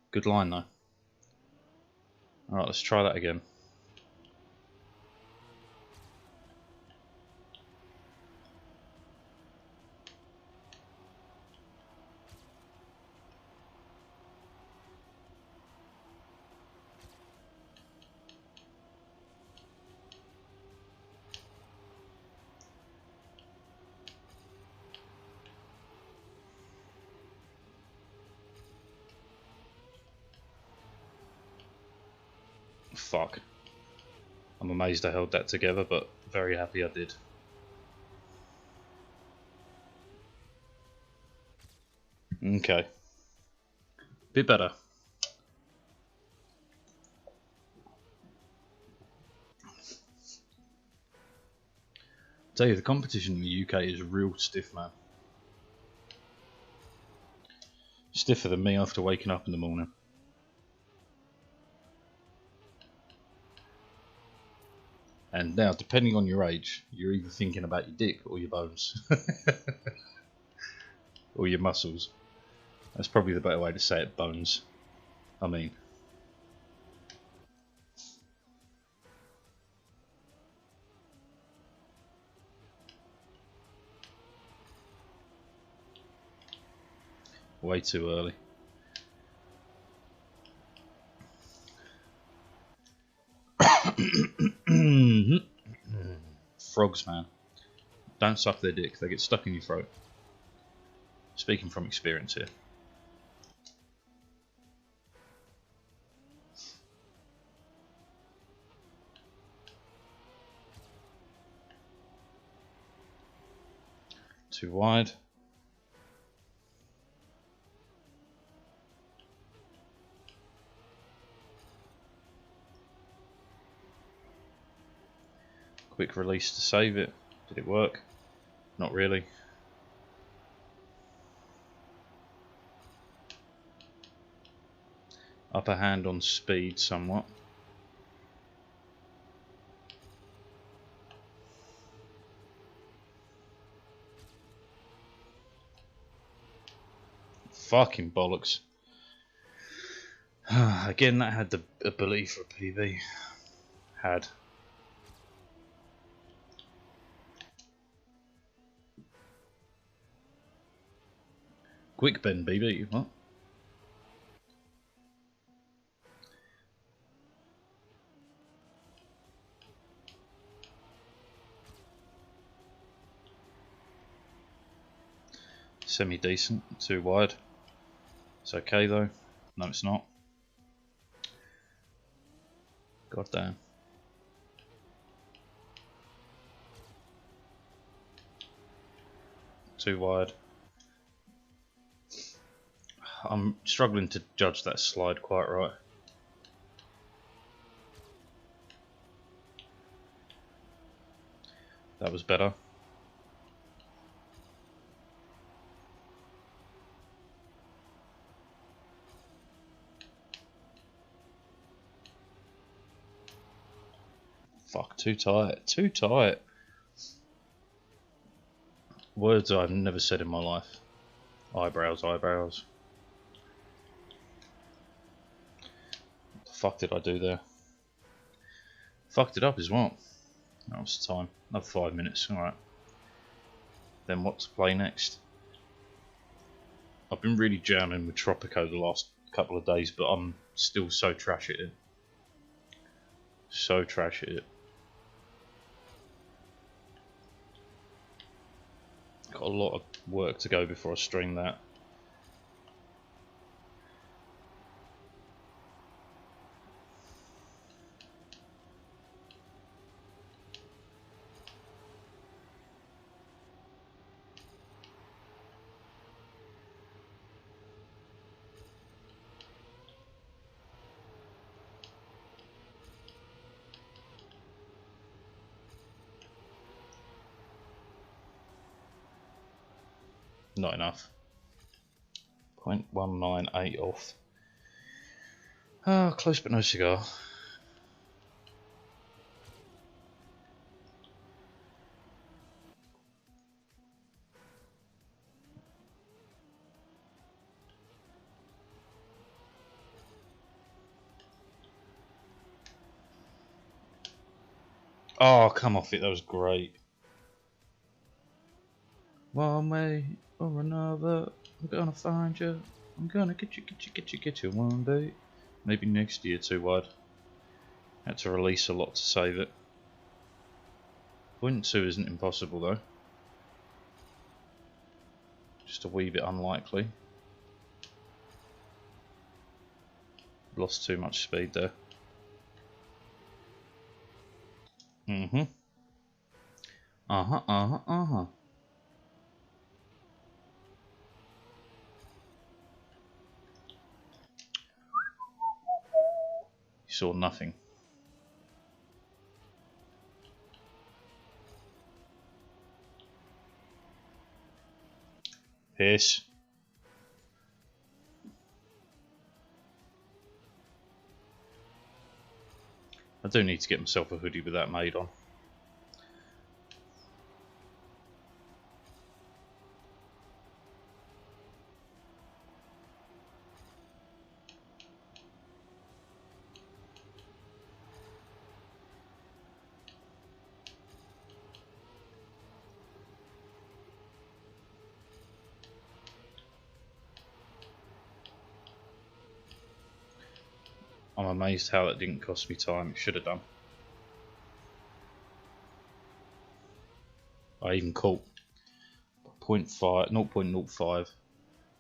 Good line though. Alright, let's try that again. Fuck. I'm amazed I held that together, but very happy I did. Okay. Bit better. Tell you, the competition in the UK is real stiff, man. Stiffer than me after waking up in the morning. And now, depending on your age, you're either thinking about your dick or your bones. Or your muscles. That's probably the better way to say it, bones. I mean. Way too early. Frogs, man. Don't suck their dick, they get stuck in your throat. Speaking from experience here. Too wide. Quick release to save it. Did it work? Not really. Upper hand on speed somewhat. Fucking bollocks. Again, that had the ability for a PB. Had. Quick bend, BB. What? Semi decent. Too wide. It's okay though. No, it's not. God damn. Too wide. I'm struggling to judge that slide quite right. That was better. Fuck, too tight. Too tight. Words I've never said in my life. Eyebrows, eyebrows. What the fuck did I do there? Fucked it up as well. That was the time. Another 5 minutes, alright. Then what to play next? I've been really jamming with Tropico the last couple of days, but I'm still so trash at it. So trash at it. Got a lot of work to go before I stream that. Not enough. 0.198 off. Ah, close but no cigar. Oh, come off it, that was great. One way or another, I'm gonna find you. I'm gonna get you one day. Maybe next year, too wide. Had to release a lot to save it. 0.2 isn't impossible though. Just a wee bit unlikely. Lost too much speed there. Uh-huh. You saw nothing. Piss. I do need to get myself a hoodie with that made on. I'm amazed how that didn't cost me time. It should have done. I even caught 0.5, 0.05. So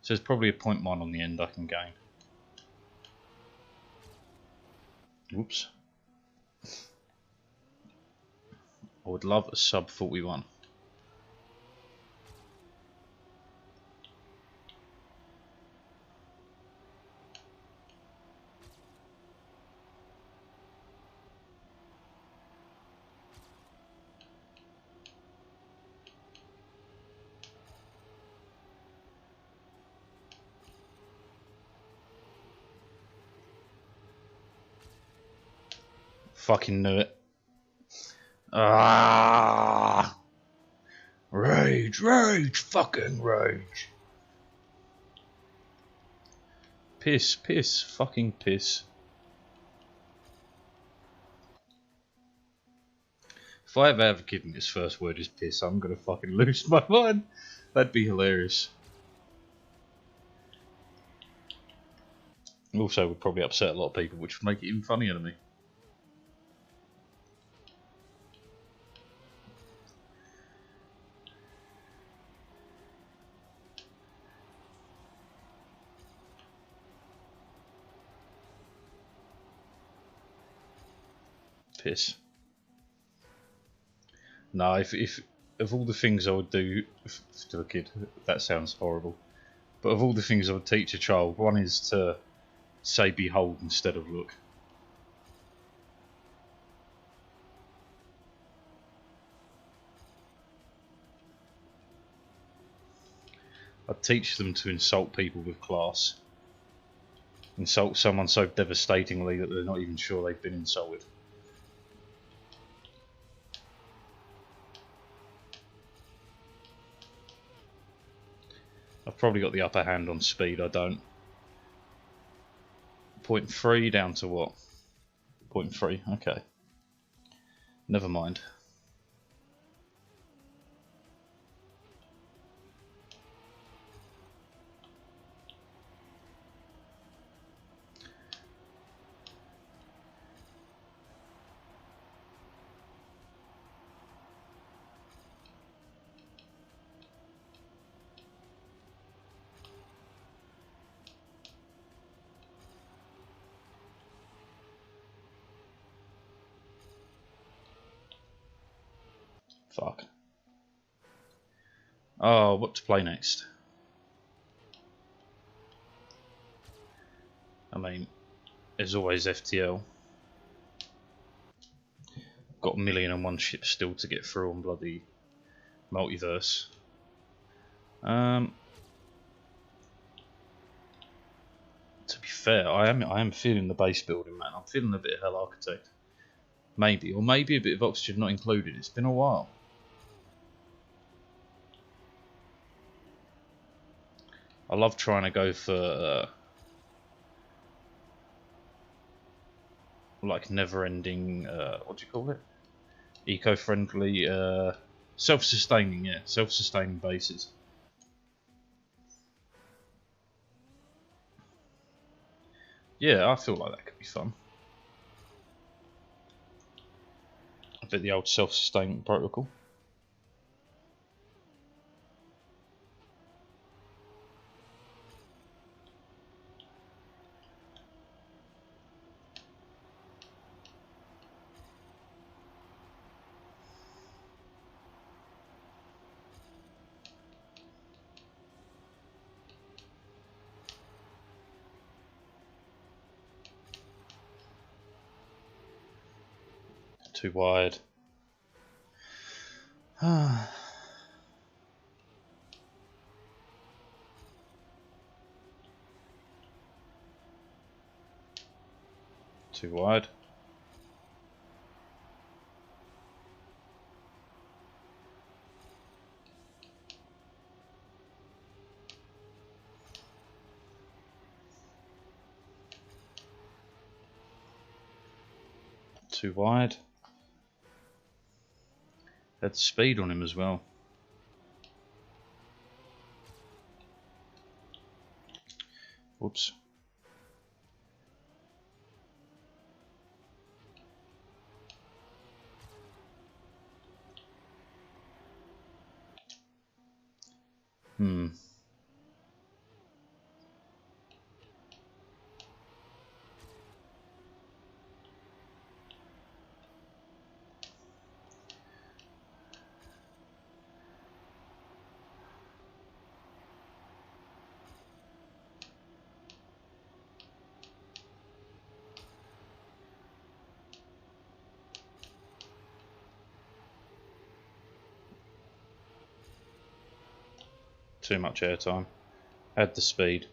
there's probably a 0.1 on the end I can gain. Whoops. I would love a sub 41. Fucking knew it. Ah! Rage, fucking rage. Piss, fucking piss. If I ever given this first word is piss, I'm gonna fucking lose my mind. That'd be hilarious. Also would probably upset a lot of people, which would make it even funnier to me. Piss. No, if of all the things I would do to a kid, that sounds horrible. But of all the things I would teach a child, one is to say behold instead of look. I'd teach them to insult people with class. Insult someone so devastatingly that they're not even sure they've been insulted. I've probably got the upper hand on speed, I don't. 0.3 down to what? 0.3, okay. Never mind. Fuck. Oh, what to play next? I mean, there's always FTL. Got 1,000,001 ships still to get through on bloody Multiverse. fair, I am feeling the base building, man. I'm feeling a bit of Hell Architect. Maybe, or maybe a bit of Oxygen Not Included. It's been a while. I love trying to go for like never-ending. What do you call it? Eco-friendly, self-sustaining. Yeah, self-sustaining bases. Yeah, I feel like that could be fun. A bit the old self-sustainment protocol. Too wide. Too wide. Too wide. Had speed on him as well. Whoops. Too much airtime. Had the speed.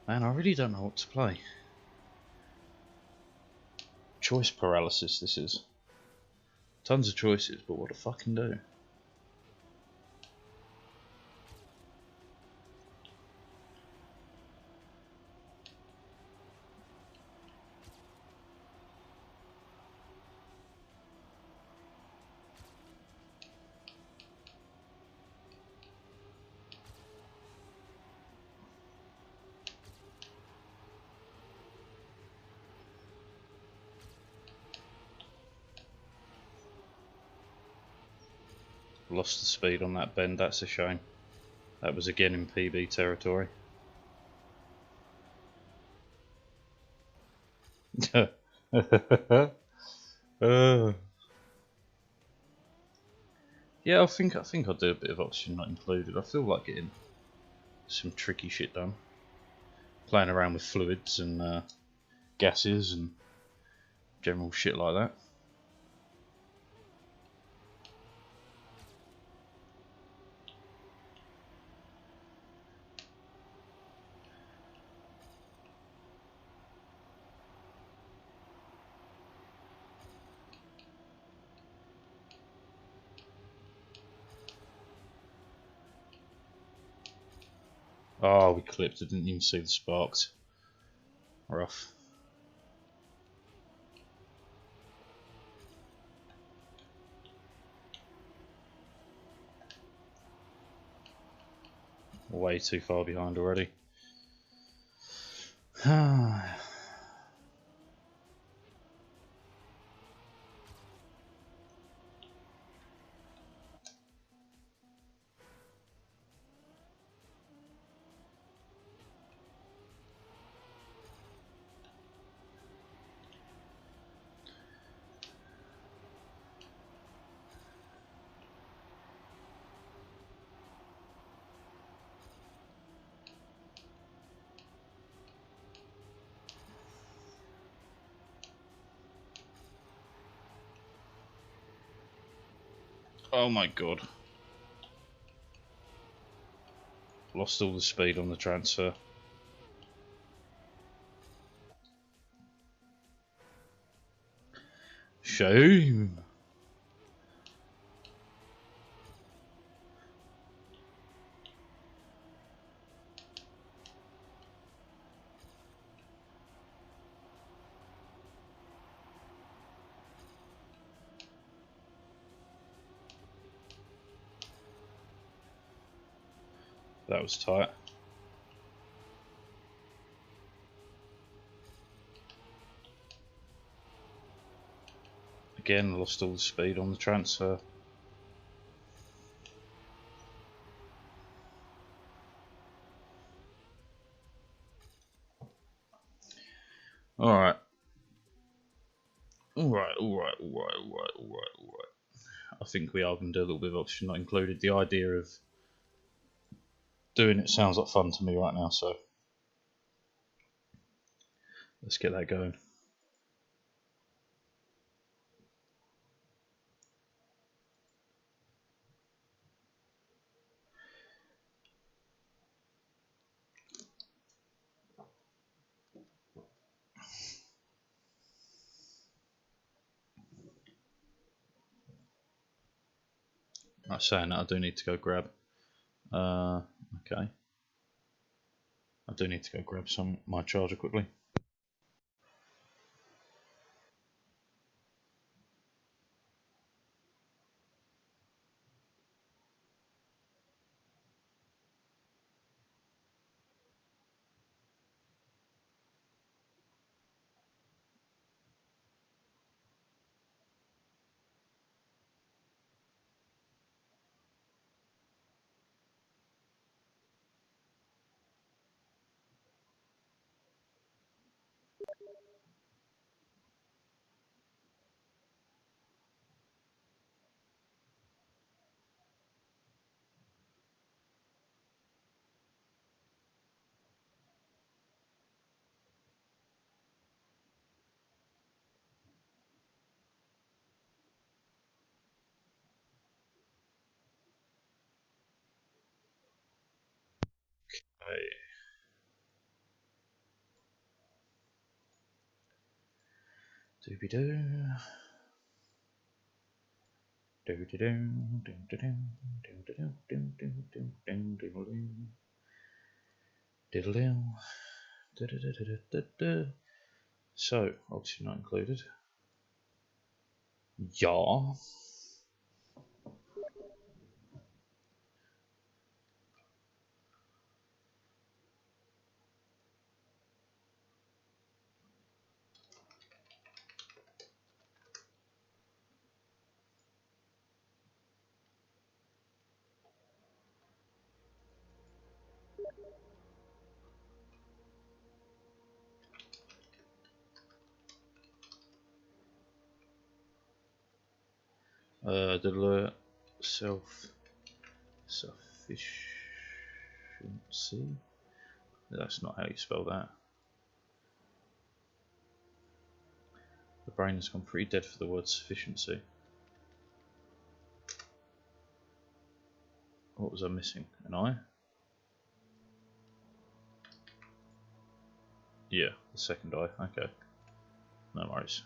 Man, I really don't know what to play. Choice paralysis, this is. Tons of choices, but what to fucking do? Lost the speed on that bend, that's a shame. That was again in PB territory. Yeah, I think I'll do a bit of Oxygen Not Included. I feel like getting some tricky shit done. Playing around with fluids and gases and general shit like that. Oh, we clipped. I didn't even see the sparks. Rough. Way too far behind already. Oh my god. Lost all the speed on the transfer. Shame. That was tight. Again, lost all the speed on the transfer. Alright. Alright. I think we are going to do a little bit of option not included. The idea of doing it sounds like fun to me right now, so let's get that going. Right, saying that, I do need to go grab. Okay. I do need to go grab my charger quickly. Hey. Doobie doo. Doobie doo. Doobie doo. Doobie doo. Doobie doo. Doobie doo. Diddle doo. So, option not included. Yeah. Diddle self-sufficiency. That's not how you spell that. The brain has gone pretty dead for the word sufficiency. What was I missing? An eye? Yeah, the second eye. Okay. No worries.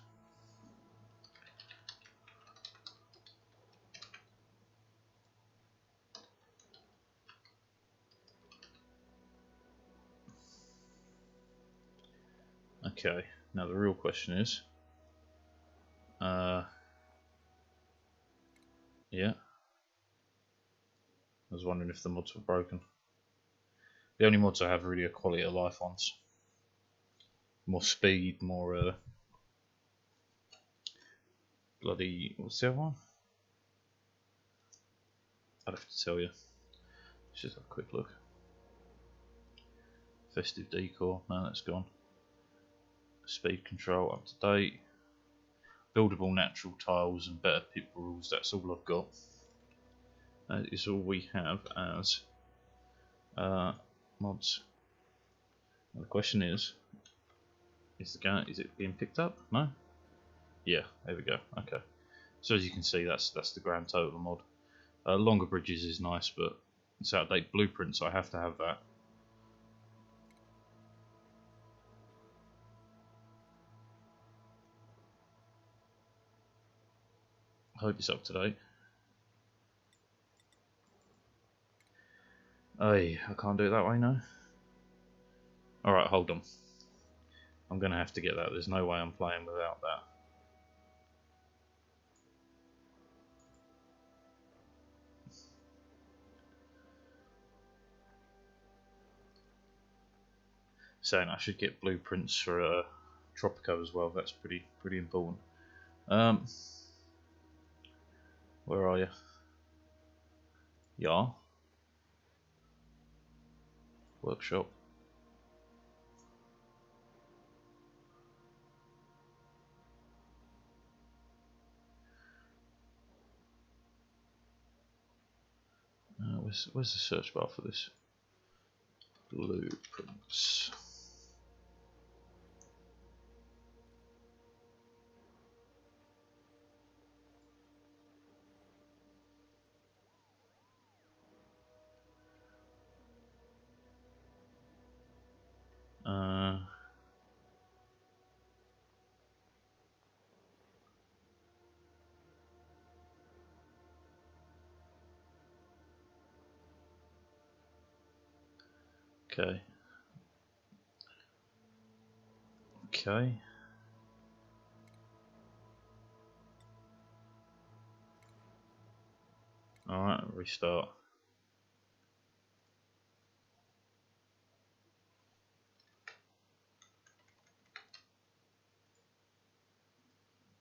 Okay, now the real question is, yeah, I was wondering if the mods were broken. The only mods I have really are quality of life ones. More speed, more bloody, what's the other one? I'd have to tell you. Let's just have a quick look. Festive decor, no, that's gone. Speed control up to date. Buildable natural tiles and better pit rules, that's all I've got. That is all we have as mods. Now the question is it being picked up? No? Yeah, there we go. Okay. So as you can see, that's the grand total mod. Longer bridges is nice, but it's outdated blueprints. I have to have that. I hope it's up to date. Hey, I can't do it that way, no. Alright, hold on. I'm going to have to get that. There's no way I'm playing without that. Saying I should get blueprints for Tropico as well. That's pretty important. Where are you? Yeah. Workshop. Where's the search bar for this? Blueprints. Okay. Okay. Alright, restart.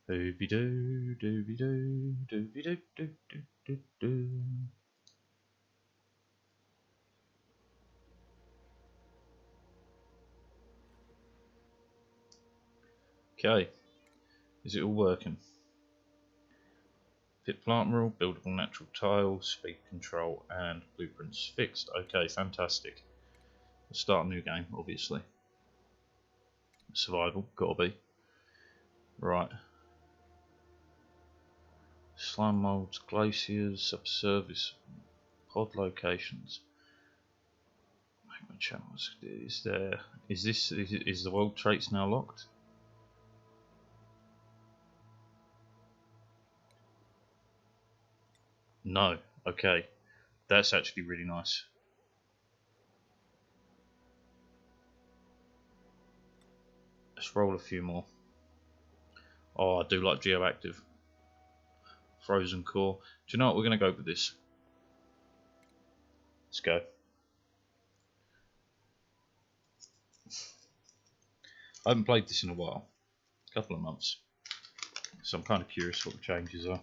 Doobie doo, doobie doo, doobie doo, doo, doo, doo, doo. Okay, is it all working? Pit plant rule, buildable natural tiles, speed control, and blueprints fixed. Okay, fantastic. Let's start a new game, obviously. Survival, gotta be. Right. Slime molds, glaciers, subsurface, pod locations. Magma channels. Is the world traits now locked? No. Okay. That's actually really nice. Let's roll a few more. Oh, I do like geoactive. Frozen core. Do you know what? We're going to go with this. Let's go. I haven't played this in a while. A couple of months. So I'm kind of curious what the changes are.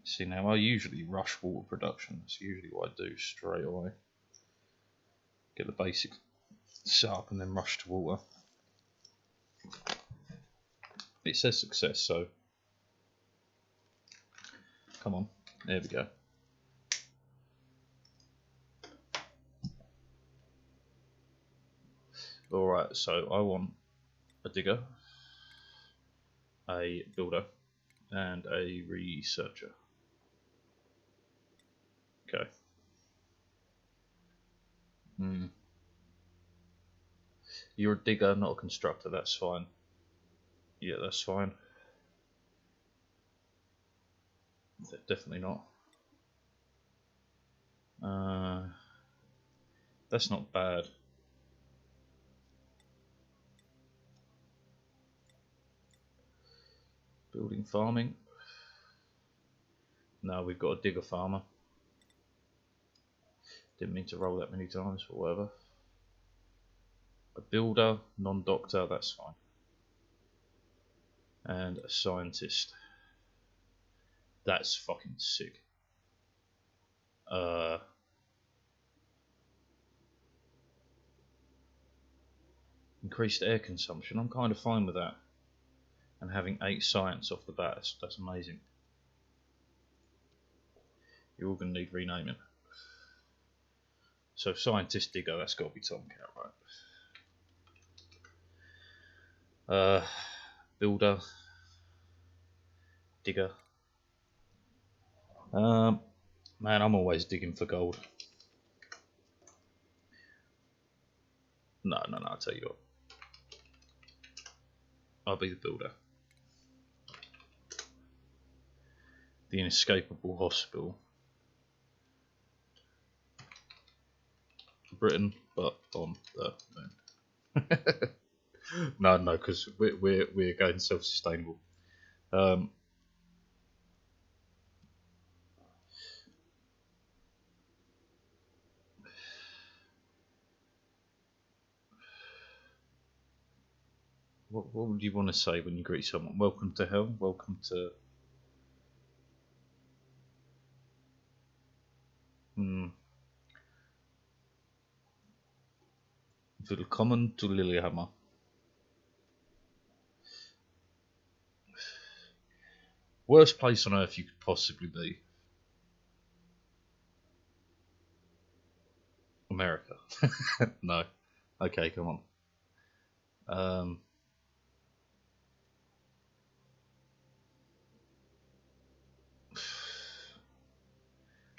See, now I usually rush water production. That's usually what I do straight away. Get the basic set up and then rush to water. It says success, so come on, there we go. Alright, so I want a digger, a builder, and a researcher. Okay. You're a digger, not a constructor, that's fine. Yeah, that's fine. Definitely not. That's not bad. Building farming. No, we've got a digger farmer. Didn't mean to roll that many times, but whatever. A builder, non-doctor, that's fine. And a scientist. That's fucking sick. Increased air consumption, I'm kind of fine with that. And having 8 science off the bat, that's amazing. You're all going to need renaming. So scientist digger, that's got to be Tomcat, right? builder, digger. Man, I'm always digging for gold. No, I'll tell you what. I'll be the builder. The inescapable hospital. Britain, but on the moon. no, because we're going self-sustainable. What would you want to say when you greet someone? Welcome to hell. Welcome to. Willkommen to Lillehammer. Worst place on earth you could possibly be. America. No. Okay, come on.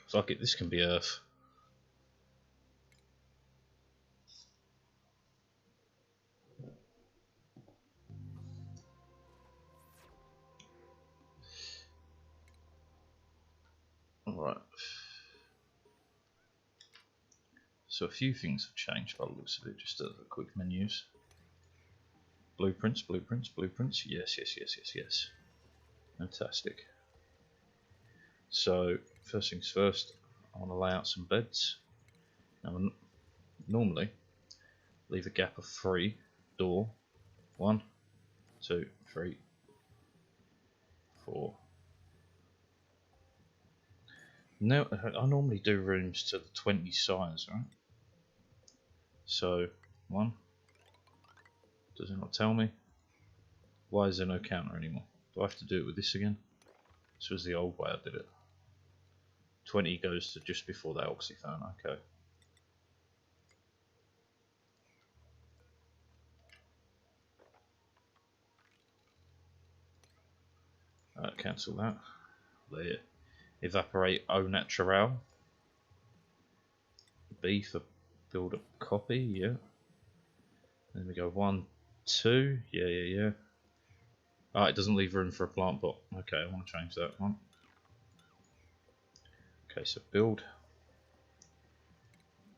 Fuck it, this can be Earth. Alright. So a few things have changed by the looks of it, just the quick menus. Blueprints. Yes. Fantastic. So, first things first, I want to lay out some beds. Now, normally, leave a gap of 3, door, 1, 2, 3, 4. Now, I normally do rooms to the 20 size, right? So, 1. Does it not tell me? Why is there no counter anymore? Do I have to do it with this again? This was the old way I did it. 20 goes to just before that oxyphone, okay. Cancel that. Let it evaporate au natural. B for build a copy, yeah. Then we go 1, 2, yeah. Ah, it doesn't leave room for a plant pot. Okay, I want to change that one. Okay, so build.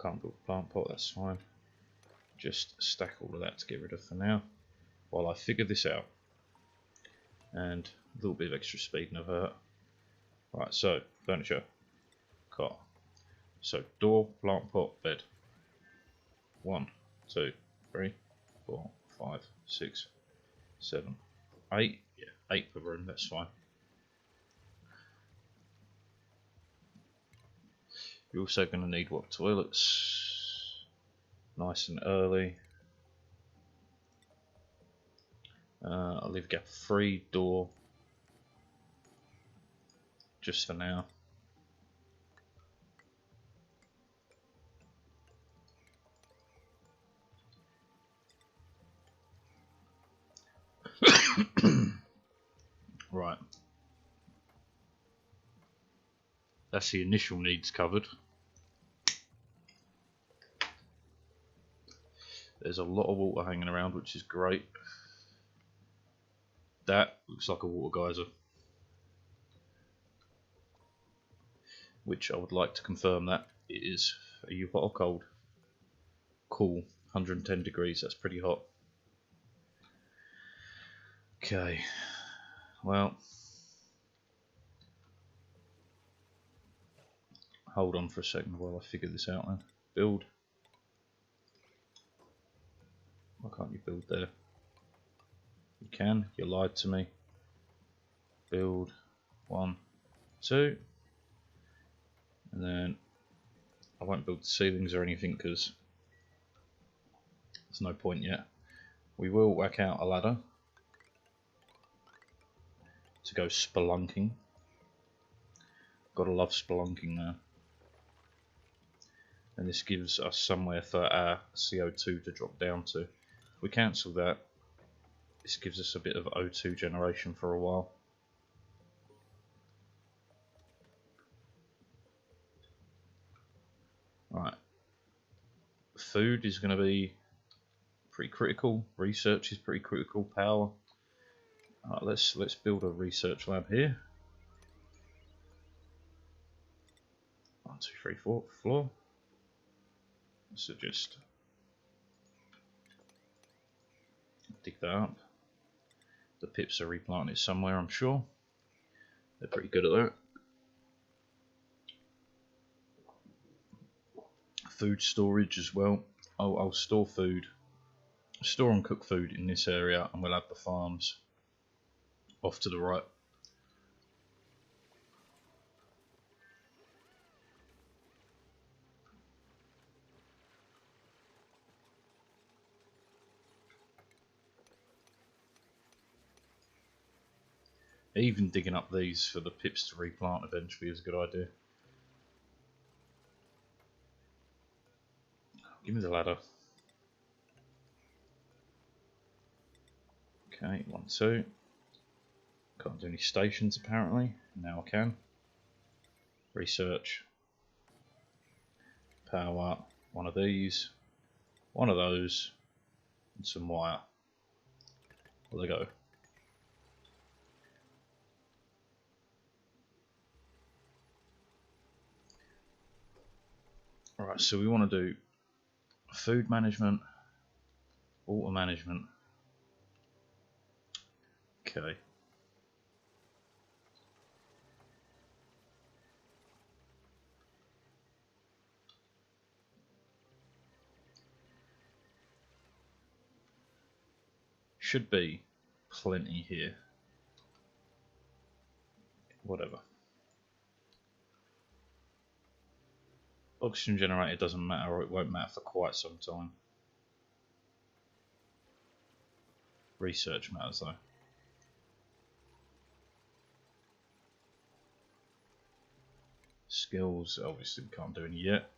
Can't build a plant pot, that's fine. Just stack all of that to get rid of for now, while I figure this out. And a little bit of extra speed never hurt. Right, so furniture, cot. So door, plant pot, bed. 1, 2, 3, 4, 5, 6, 7, 8. Yeah, 8 per room, that's fine. You're also going to need what? Toilets. Nice and early. I'll leave a gap 3, door. Just for now. Right. That's the initial needs covered. There's a lot of water hanging around, which is great. That looks like a water geyser, which I would like to confirm that it is. Are you hot or cold? Cool, 110 degrees, that's pretty hot. Okay, well, hold on for a second while I figure this out then. Build. Why can't you build there? You can, you lied to me. Build 1, 2. And then I won't build the ceilings or anything because there's no point yet. We will whack out a ladder to go spelunking. Gotta love spelunking now. And this gives us somewhere for our CO2 to drop down to. If we cancel that, This gives us a bit of O2 generation for a while. Right. Food is going to be pretty critical. Research is pretty critical. Power. Right, let's build a research lab here. 1, 2, 3, 4 floor. So just dig that up. The pips are replanted somewhere, I'm sure. They're pretty good at that. Food storage as well. I'll store food, store and cook food in this area, and we'll have the farms off to the right. Even digging up these for the pips to replant eventually is a good idea. Give me the ladder. Okay, 1, 2. Can't do any stations apparently. Now I can. Research. Power. One of these. One of those. And some wire. There they go. Alright, so we want to do food management, water management. Okay. Should be plenty here. Whatever. Oxygen generator doesn't matter, or it won't matter for quite some time. Research matters though. Skills, obviously we can't do any yet.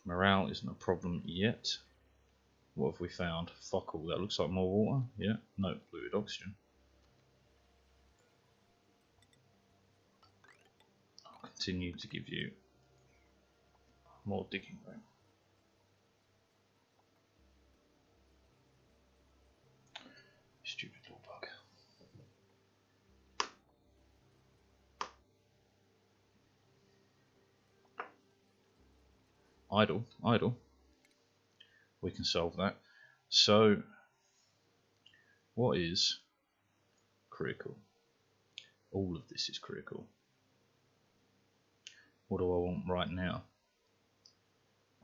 Morale isn't a problem yet. What have we found? Fuck all, that looks like more water. Yeah, no, fluid oxygen. I'll continue to give you more digging room. Stupid little bug. Idle. We can solve that. So, what is critical? All of this is critical. What do I want right now?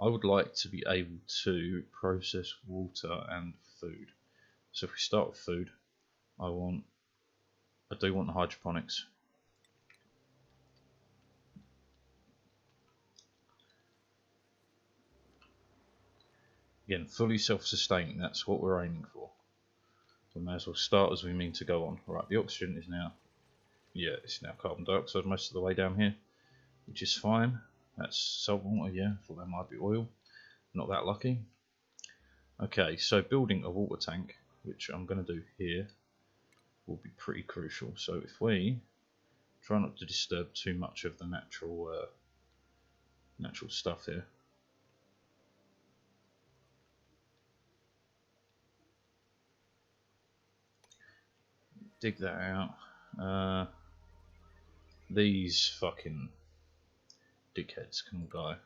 I would like to be able to process water and food. So if we start with food, I do want the hydroponics. Again, fully self-sustaining, that's what we're aiming for. So we may as well start as we mean to go on. Right, the oxygen is now, yeah, it's now carbon dioxide most of the way down here, which is fine. That's salt water, yeah, I thought that might be oil. Not that lucky. Okay, so building a water tank, which I'm going to do here, will be pretty crucial. So if we try not to disturb too much of the natural stuff here. Dig that out. These fucking dickheads can die.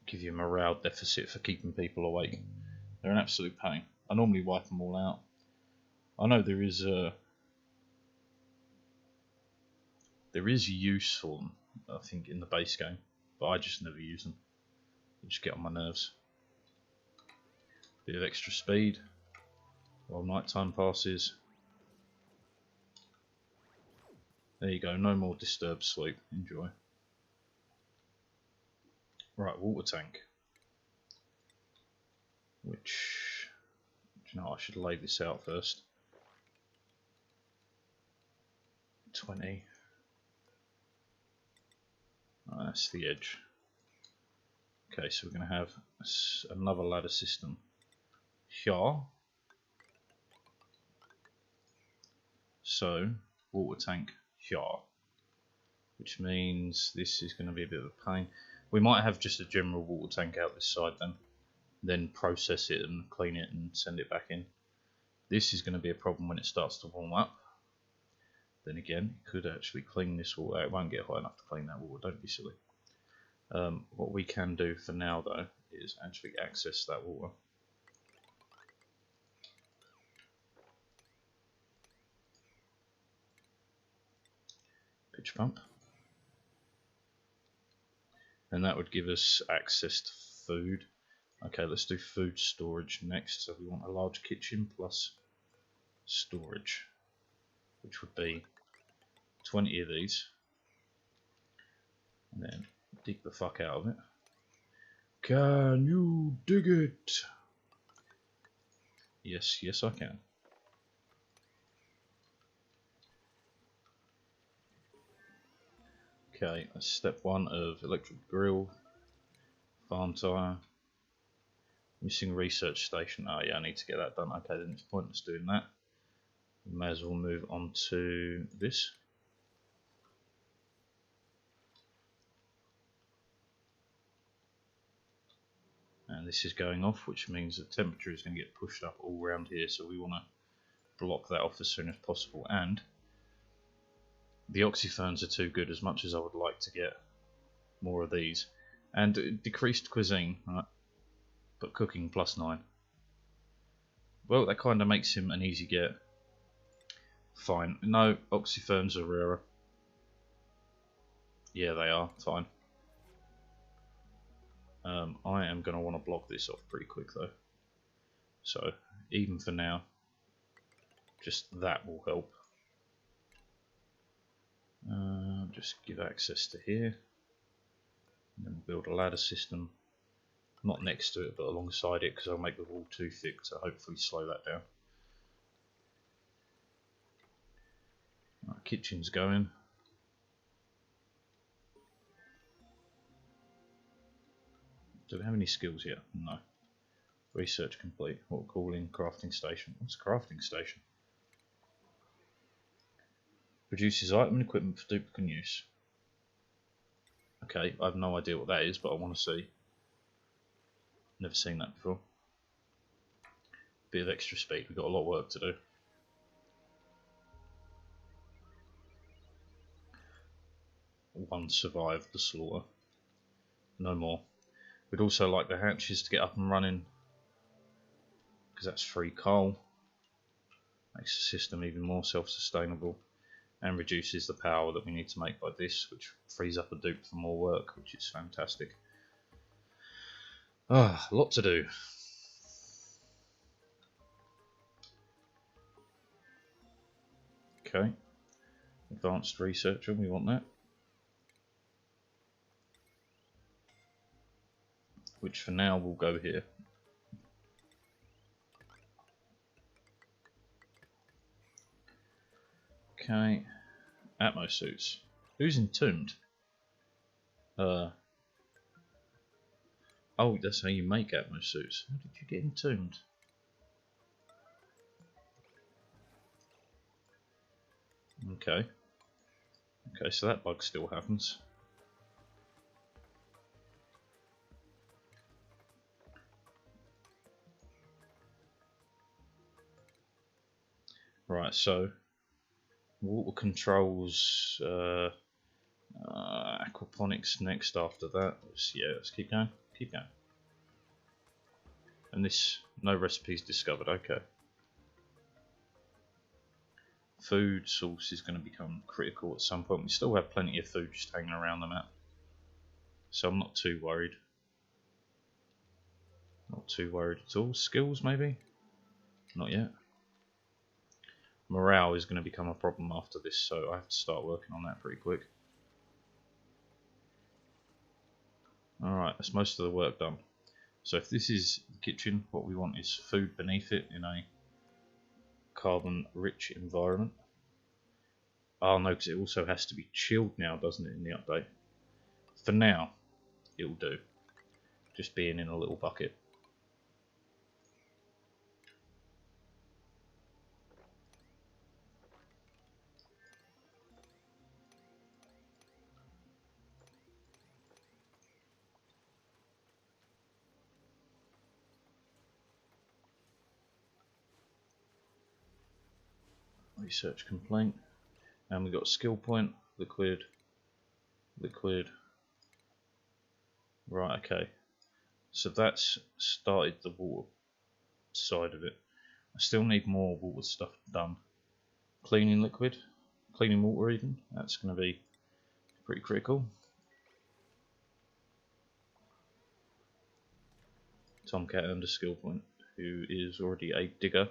Give you a morale deficit for keeping people awake. They're an absolute pain. I normally wipe them all out. I know there is use for them, I think, in the base game, but I just never use them. They just get on my nerves. Bit of extra speed while night time passes. There you go, no more disturbed sleep. Enjoy. Right, water tank. Which, you know, I should lay this out first. 20. That's the edge. Okay, so we're going to have another ladder system here. So, water tank here. Which means this is going to be a bit of a pain. We might have just a general water tank out this side then process it and clean it and send it back in. This is going to be a problem when it starts to warm up. Then again, it could actually clean this water. It won't get high enough to clean that water, don't be silly. What we can do for now though is actually access that water. Pitch pump. And that would give us access to food. Okay, let's do food storage next. So we want a large kitchen plus storage, which would be 20 of these. And then dig the fuck out of it. Can you dig it? Yes, yes I can. Okay, that's step 1 of electric grill, farm tire, missing research station. Oh yeah, I need to get that done. Okay, then it's pointless doing that. We may as well move on to this. And this is going off, which means the temperature is going to get pushed up all around here, so we want to block that off as soon as possible. And the oxyferns are too good, as much as I would like to get more of these. And decreased cuisine, right? But cooking +9. Well, that kind of makes him an easy get. Fine. No, oxyferns are rarer. Yeah, they are. Fine. I am going to want to block this off pretty quick though. So, even for now, just that will help. Just give access to here. And then we'll build a ladder system. Not next to it, but alongside it, because I'll make the wall too thick to hopefully slow that down. Right, kitchen's going. Do we have any skills yet? No. Research complete. Water cooling, crafting station. What's a crafting station? Produces item and equipment for duplicate use. Okay, I have no idea what that is, but I want to see. Never seen that before. Bit of extra speed. We've got a lot of work to do. One survived the slaughter. No more. We'd also like the hatches to get up and running, because that's free coal. Makes the system even more self-sustainable, and reduces the power that we need to make by this, which frees up a dupe for more work, which is fantastic. Ah, a lot to do. Okay, advanced researcher, we want that. Which for now will go here. Okay, Atmo suits. Who's entombed? Oh, that's how you make Atmo suits. How did you get entombed? Okay. Okay, so that bug still happens. Right, so water controls, aquaponics next after that. Let's keep going, keep going. And this, no recipes discovered, okay. Food source is going to become critical at some point. We still have plenty of food just hanging around the map, so I'm not too worried. Not too worried at all. Skills maybe? Not yet. Morale is going to become a problem after this, so I have to start working on that pretty quick. Alright, that's most of the work done. So if this is the kitchen, what we want is food beneath it in a carbon rich environment. Oh no, because it also has to be chilled now, doesn't it, in the update? For now, it'll do. just being in a little bucket. Research complaint, and we got skill point, liquid, liquid. Right, okay. So that's started the water side of it. I still need more water stuff done. Cleaning liquid, cleaning water even, that's going to be pretty critical. Tomcat under skill point, who is already a digger.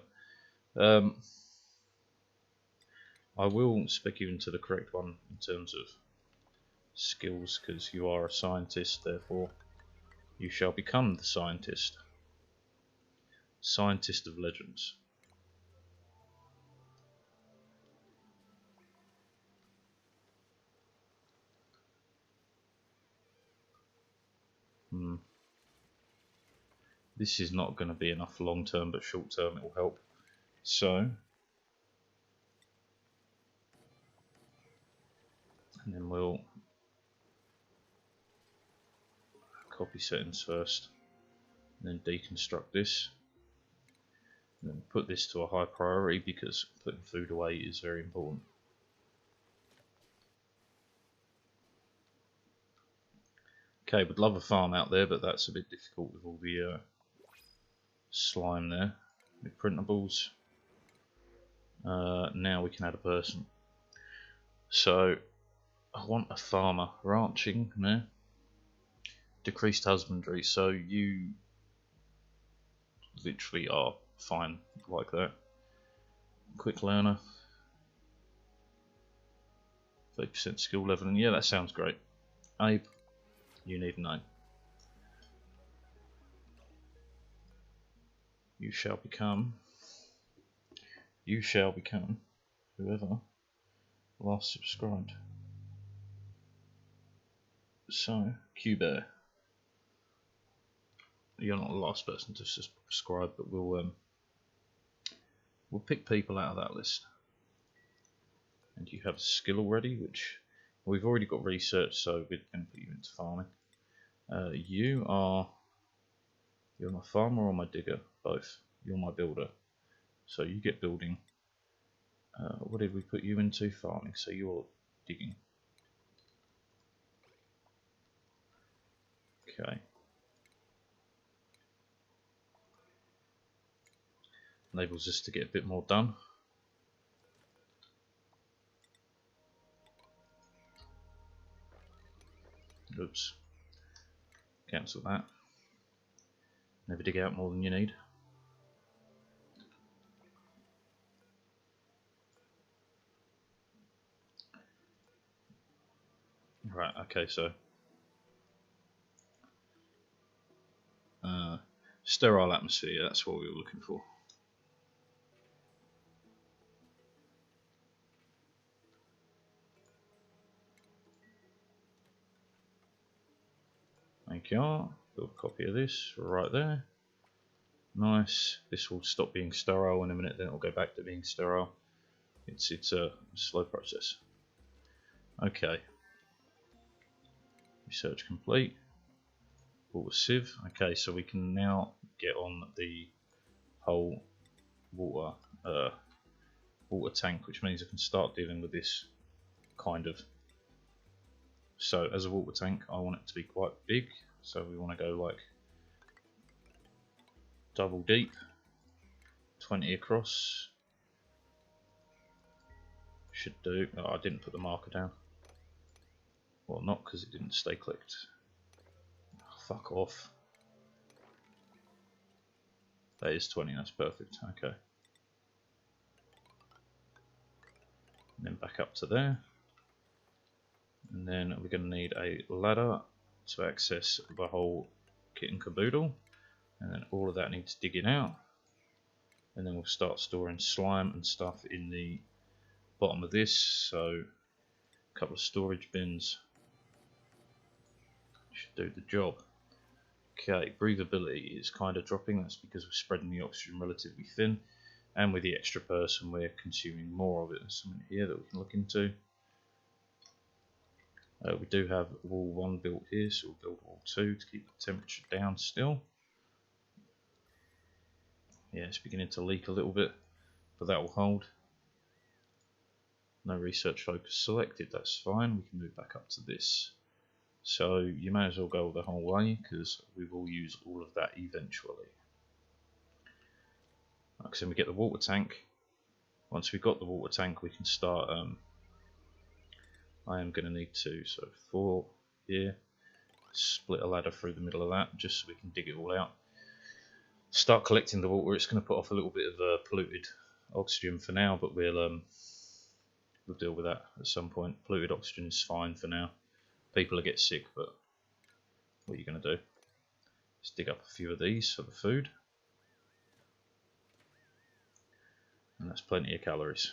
I will spec you into the correct one in terms of skills, because you are a scientist, therefore you shall become the scientist. Scientist of Legends. This is not going to be enough long term, but short term it will help. So, and then we'll copy settings first, and then deconstruct this, and then put this to a high priority because putting food away is very important. Okay, would love a farm out there, but that's a bit difficult with all the slime there. With printables. Now we can add a person. So I want a farmer. Ranching there. Decreased husbandry. So you literally are fine like that. Quick learner. 30% skill level, and yeah, that sounds great. Abe, you need a name. You shall become whoever last subscribed. So, Q-Bear. You're not the last person to subscribe, but we'll pick people out of that list. And you have a skill already, which we've already got research, so we're going to put you into farming. You're my farmer or my digger? Both. You're my builder. So you get building. What did we put you into? Farming. So you're digging. Okay. Enables us to get a bit more done. Oops. Cancel that. Never dig out more than you need. Right, okay, so sterile atmosphere, that's what we were looking for. Thank you. Build a copy of this right there. Nice. This will stop being sterile in a minute, then it will go back to being sterile. It's a slow process. Okay. Research complete. Water sieve. Okay, so we can now get on the whole water tank, which means I can start dealing with this kind of. So as a water tank, I want it to be quite big. So we want to go like double deep, 20 across. Should do. Oh, I didn't put the marker down. Well, not because it didn't stay clicked. Oh, fuck off. That is 20, that's perfect. Okay. And then back up to there. And then we're going to need a ladder to access the whole kit and caboodle. And then all of that needs digging out. And then we'll start storing slime and stuff in the bottom of this. So a couple of storage bins should do the job. Okay, breathability is kind of dropping. That's because we're spreading the oxygen relatively thin, and with the extra person we're consuming more of it. There's something here that we can look into. We do have wall 1 built here, so we'll build wall 2 to keep the temperature down still. Yeah, it's beginning to leak a little bit, but that will hold. No research focus selected, that's fine. We can move back up to this. So you may as well go the whole way, because we will use all of that eventually. Like I said, we get the water tank. Once we've got the water tank, we can start. I am going to need to, so 4 here, split a ladder through the middle of that, just so we can dig it all out. Start collecting the water. It's going to put off a little bit of polluted oxygen for now, but we'll deal with that at some point. Polluted oxygen is fine for now. People will get sick, but what are you going to do? Let's dig up a few of these for the food. And that's plenty of calories.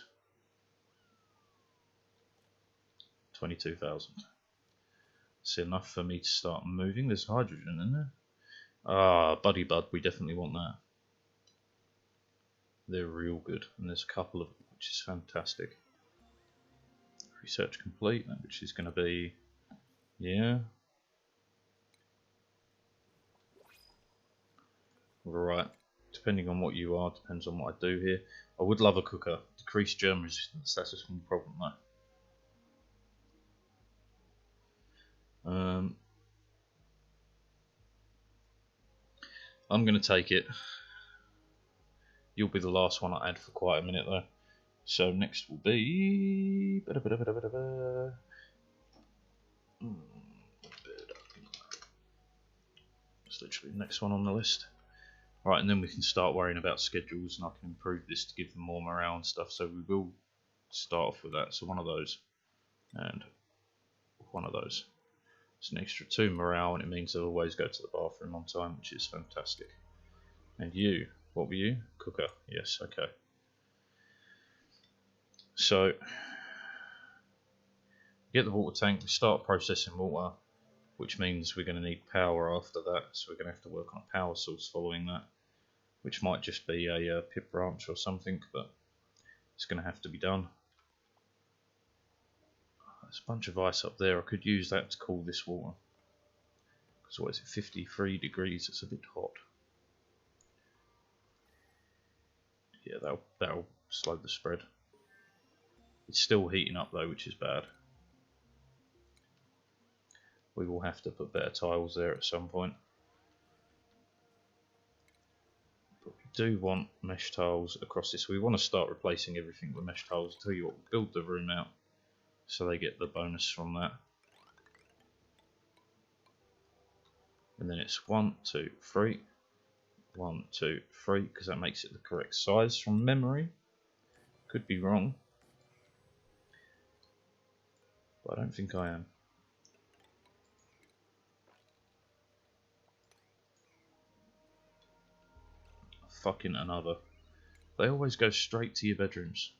22,000. It's enough for me to start moving. There's hydrogen in there. Ah, Buddy Bud, we definitely want that. They're real good, and there's a couple of them, which is fantastic. Research complete, which is going to be, yeah. Right, depending on what you are, depends on what I do here. I would love a cooker. Decreased germ resistance, that's just one problem though. I'm going to take it. You'll be the last one I add for quite a minute though. So next will be... It's literally the next one on the list. Right, and then we can start worrying about schedules, and I can improve this to give them more morale and stuff. So we will start off with that. So one of those, and one of those. It's an extra 2 morale, and it means they'll always go to the bathroom on time, which is fantastic. And you, what were you? Cooker, yes, okay. So, get the water tank, we start processing water, which means we're going to need power after that, so we're going to have to work on a power source following that, which might just be a pit branch or something, but it's going to have to be done. There's a bunch of ice up there. I could use that to cool this water. Because what is it, 53 degrees? It's a bit hot. Yeah, that'll slow the spread. It's still heating up though, which is bad. We will have to put better tiles there at some point. But we do want mesh tiles across this. We want to start replacing everything with mesh tiles. I'll tell you what, we'll build the room out so they get the bonus from that. And then it's 1, 2, 3. 1, 2, 3, because that makes it the correct size from memory. Could be wrong, but I don't think I am. Fucking another. They always go straight to your bedrooms.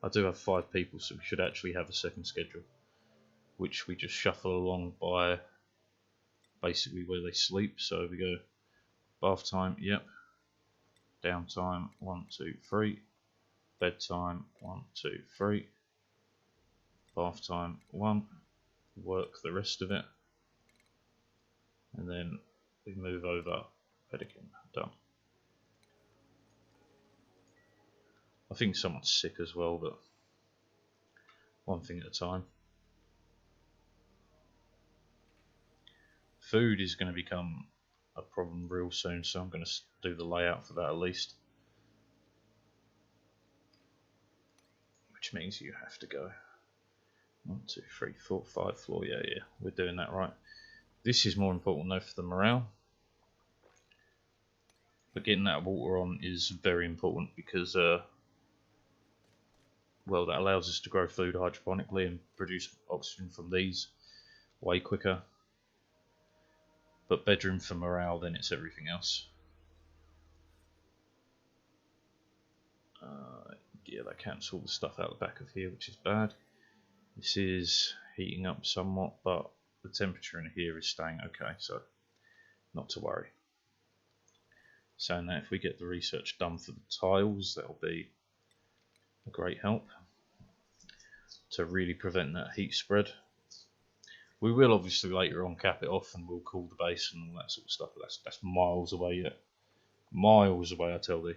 I do have 5 people, so we should actually have a second schedule, which we just shuffle along by basically where they sleep. So we go bath time, yep. Downtime, 1, 2, 3. Bedtime, 1, 2, 3. Bath time, 1. Work the rest of it, and then we move over. Bed again, done. I think someone's sick as well, but one thing at a time. Food is going to become a problem real soon, so I'm going to do the layout for that at least. Which means you have to go 1, 2, 3, 4, 5 floor. Yeah, we're doing that right. This is more important though for the morale. But getting that water on is very important because well, that allows us to grow food hydroponically and produce oxygen from these way quicker. But bedroom for morale, then it's everything else. Yeah, that cancels all the stuff out the back of here, which is bad. This is heating up somewhat, but the temperature in here is staying okay, so not to worry. Saying that, if we get the research done for the tiles, that'll be a great help to really prevent that heat spread. We will obviously later on cap it off and we'll cool the base and all that sort of stuff, but that's miles away yet. Miles away, I tell thee.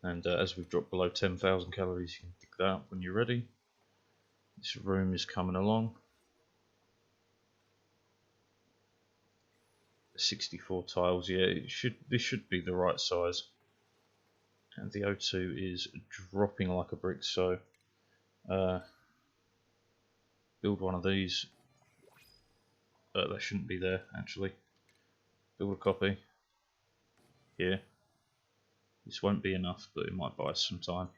And as we've dropped below 10,000 calories, you can pick that up when you're ready. This room is coming along. 64 tiles, yeah, this should be the right size. And the O2 is dropping like a brick, so build one of these. That shouldn't be there actually. Build a copy. Here. This won't be enough, but it might buy us some time.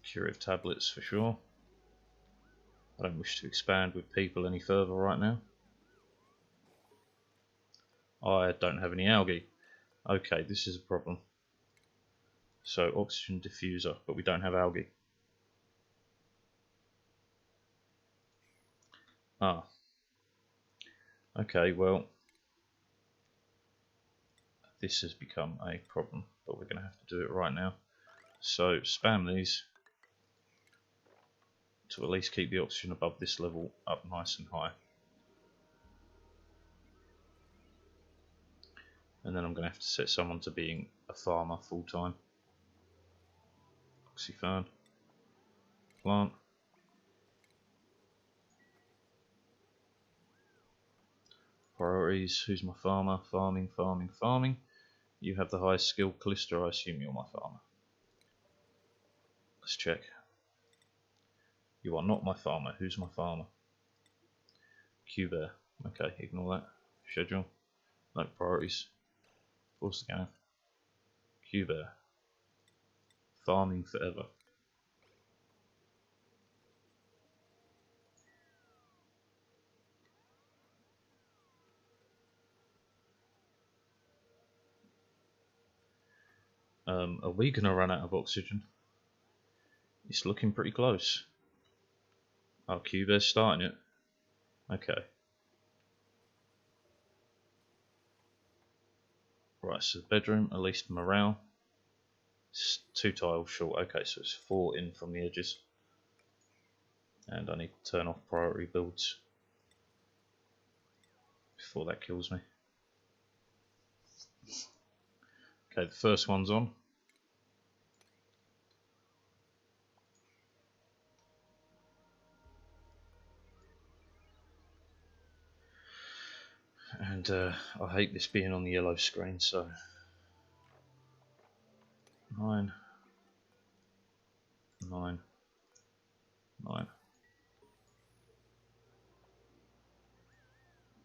Curative tablets for sure. I don't wish to expand with people any further right now. I don't have any algae. Okay, this is a problem. So oxygen diffuser, but we don't have algae. Ah. Okay, well, this has become a problem, but we're going to have to do it right now. So spam these to at least keep the oxygen above this level up nice and high. And then I'm going to have to set someone to being a farmer full time. Oxyfern. Plant. Priorities. Who's my farmer? Farming, farming, farming. You have the highest skill. Callisto, I assume you're my farmer. Let's check. You are not my farmer. Who's my farmer? Q-Bear. Okay, ignore that. Schedule. No priorities. Force the game. Q-Bear. Farming forever. Are we going to run out of oxygen? It's looking pretty close. Oh, Q-Bear's starting it. Okay. Right, so the bedroom, at least morale. It's 2 tiles short. Okay, so it's 4 in from the edges. And I need to turn off priority builds before that kills me. Okay, the first one's on. And I hate this being on the yellow screen, so 9, 9, 9.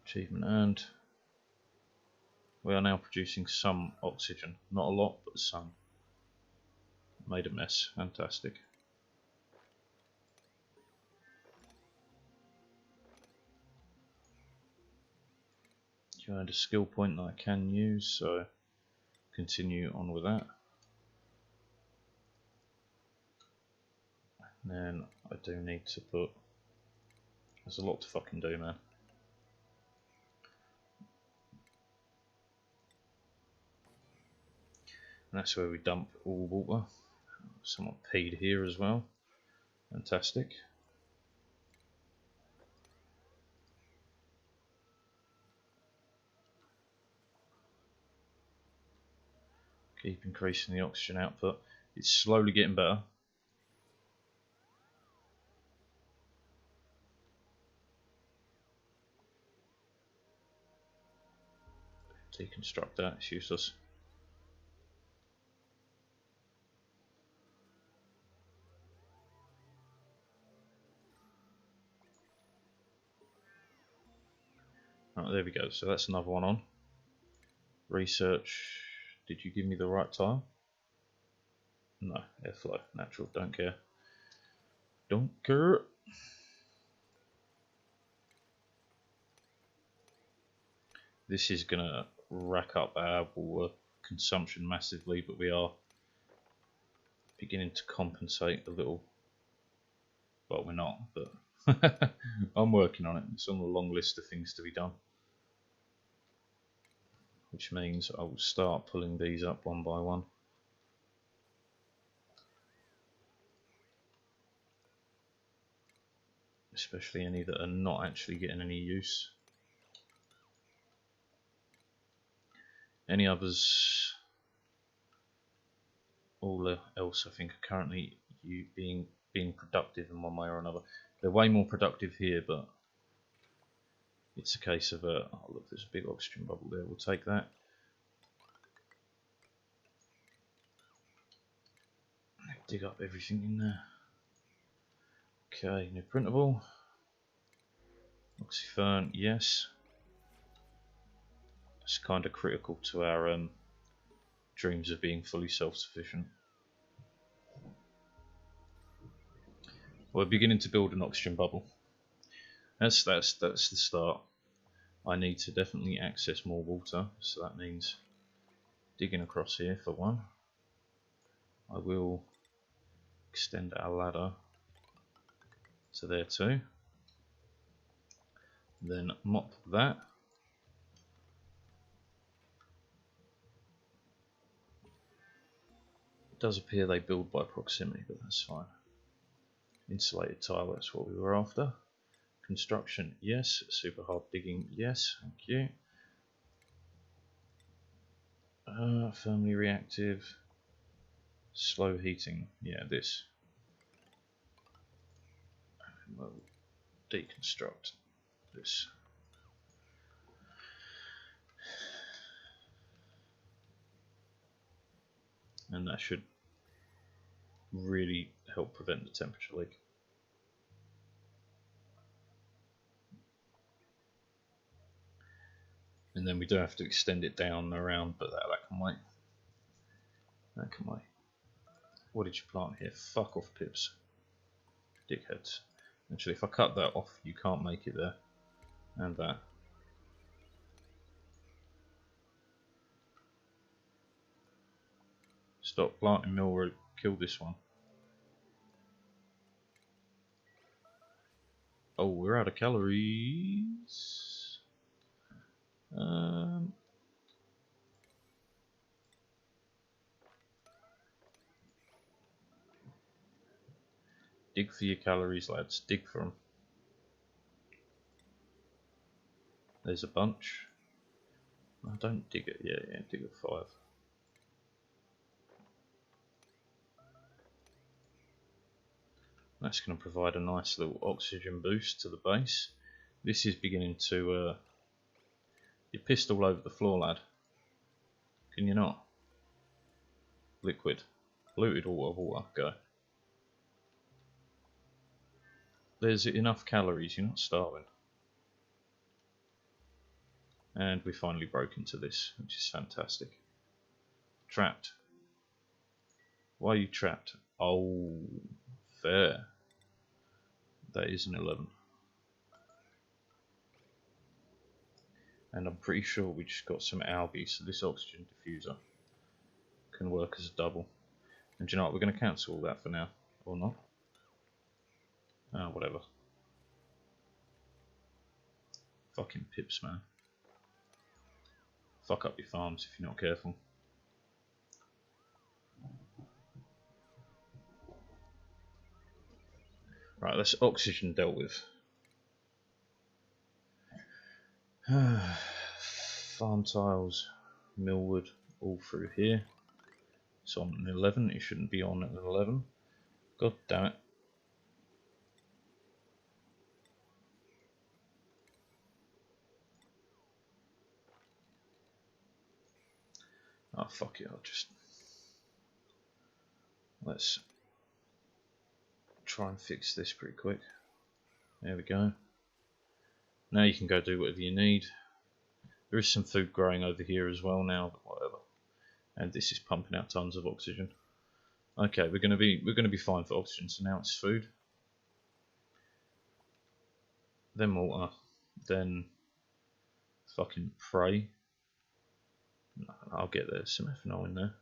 Achievement earned. We are now producing some oxygen. Not a lot, but some. Made a mess. Fantastic. You earned a skill point that I can use, so continue on with that. And then I do need to put... There's a lot to fucking do, man. And that's where we dump all water. Someone peed here as well. Fantastic. Keep increasing the oxygen output. It's slowly getting better. Deconstruct that, it's useless. Right, there we go. So that's another one on. Research. Did you give me the right tile? No, airflow, natural, don't care. Don't care. This is gonna rack up our water consumption massively, but we are beginning to compensate a little. Well, we're not, but I'm working on it. It's on the long list of things to be done. Which means I will start pulling these up one by one. Especially any that are not actually getting any use. Any others, all else I think are currently being productive in one way or another. They're way more productive here, but it's a case of oh look, there's a big oxygen bubble there, we'll take that. Dig up everything in there. Okay, new printable. Oxyfern, yes. It's kind of critical to our dreams of being fully self-sufficient. We're beginning to build an oxygen bubble. That's the start. I need to definitely access more water, so that means digging across here for one. I will extend our ladder to there too. Then mop that. It does appear they build by proximity, but that's fine. Insulated tile, that's what we were after. Construction, yes. Super hard digging, yes. Thank you. Firmly reactive. Slow heating, yeah, this. And we'll deconstruct this. And that should really help prevent the temperature leak. And then we do have to extend it down and around, but that can wait. That can wait. What did you plant here? Fuck off, pips. Dickheads. Actually, if I cut that off, you can't make it there. And that. Stop planting Milroot. Kill this one. Oh, we're out of calories. Dig for your calories, lads. Dig for them. There's a bunch. No, don't dig it. Yeah, dig at 5. That's going to provide a nice little oxygen boost to the base. This is beginning to... You're pissed all over the floor, lad. Can you not? Liquid. Polluted water, go. There's enough calories, you're not starving. And we finally broke into this, which is fantastic. Trapped. Why are you trapped? Oh, fair. That is an 11. And I'm pretty sure we just got some algae, so this oxygen diffuser can work as a double. And do you know what, we're going to cancel all that for now, or not? Whatever. Fucking pips, man. Fuck up your farms if you're not careful. Right, that's oxygen dealt with. Farm tiles, millwood, all through here. It's on an 11, it shouldn't be on an 11. God damn it. Oh fuck it, let's try and fix this pretty quick. There we go. Now you can go do whatever you need. There is some food growing over here as well now, but whatever. And this is pumping out tons of oxygen. Okay, we're gonna be fine for oxygen. So now it's food, then water, then fucking prey. No, I'll get there. Some ethanol in there.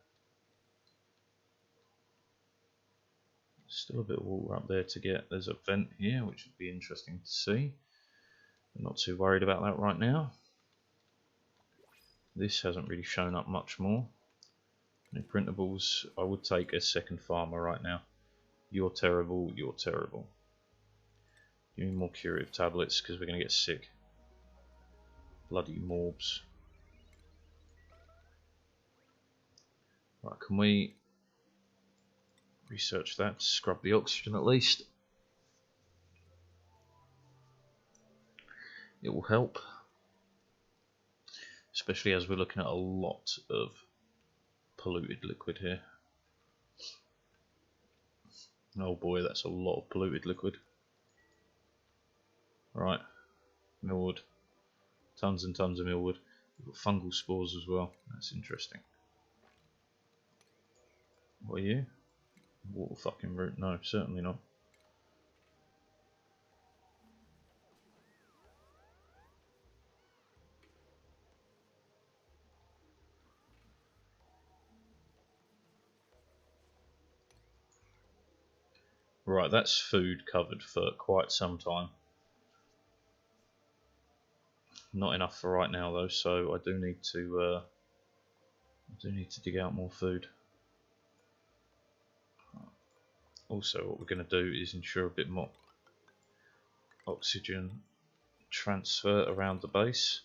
Still a bit of water up there to get. There's a vent here, which would be interesting to see. I'm not too worried about that right now. This hasn't really shown up much more. New printables. I would take a second farmer right now. You're terrible, you're terrible. Give me more curative tablets because we're going to get sick. Bloody morbs. Right, can we research that? Scrub the oxygen at least. It will help. Especially as we're looking at a lot of polluted liquid here. Oh boy, that's a lot of polluted liquid. Right, millwood. Tons and tons of millwood. We've got fungal spores as well. That's interesting. What are you? Water fucking root? No, certainly not. Right, that's food covered for quite some time. Not enough for right now though, so I do need to dig out more food. Also, what we're going to do is ensure a bit more oxygen transfer around the base.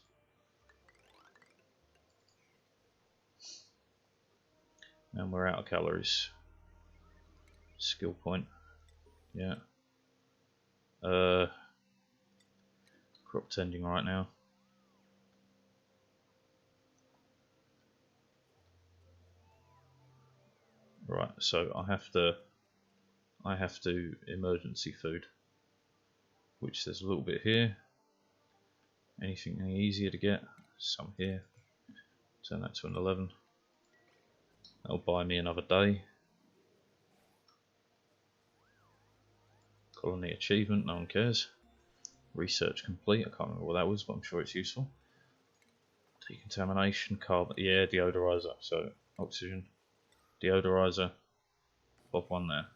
And we're out of calories. Skill point. Yeah. Crop tending right now. Right, so I have to emergency food, which there's a little bit here. Anything any easier to get? Some here. Turn that to an 11. That'll buy me another day. Colony achievement, no one cares. Research complete, I can't remember what that was, but I'm sure it's useful. Decontamination, carbon, yeah, deodorizer, so oxygen, deodorizer, pop one there.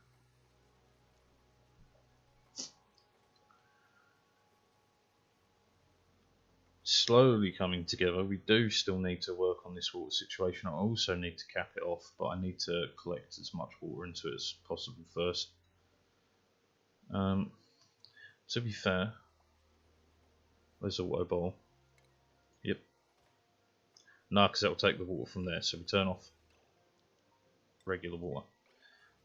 Slowly coming together. We do still need to work on this water situation. I also need to cap it off, but I need to collect as much water into it as possible first. To be fair, there's a water bowl. Yep. No, because that'll take the water from there. So we turn off regular water.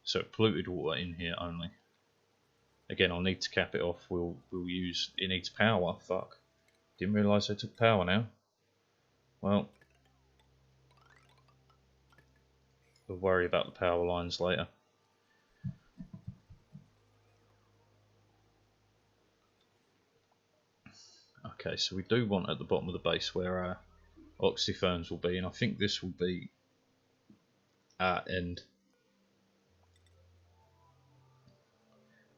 So polluted water in here only. Again, I'll need to cap it off. We'll use. It needs power. Fuck. Didn't realise I took power now. Well, we'll worry about the power lines later. Okay, so we do want at the bottom of the base where our oxyferns will be, and I think this will be our end.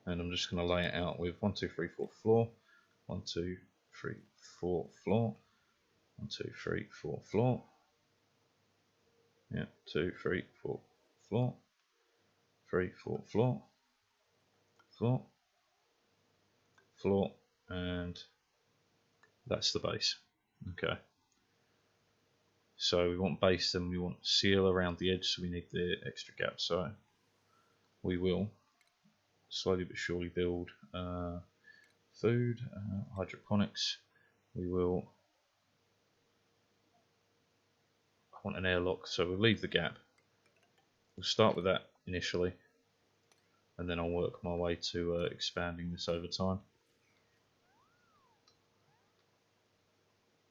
And I'm just going to lay it out with 1, 2, 3, 4 floor, 1, 2, 3, 4 floor, 1, 2, 3, 4 floor. Yeah, 2, 3, 4 floor, 3, 4 floor, floor, floor, and that's the base. Okay. So we want base, then we want seal around the edge, so we need the extra gap. So we will slowly but surely build food, hydroponics. We will. I want an airlock, so we'll leave the gap. We'll start with that initially, and then I'll work my way to expanding this over time.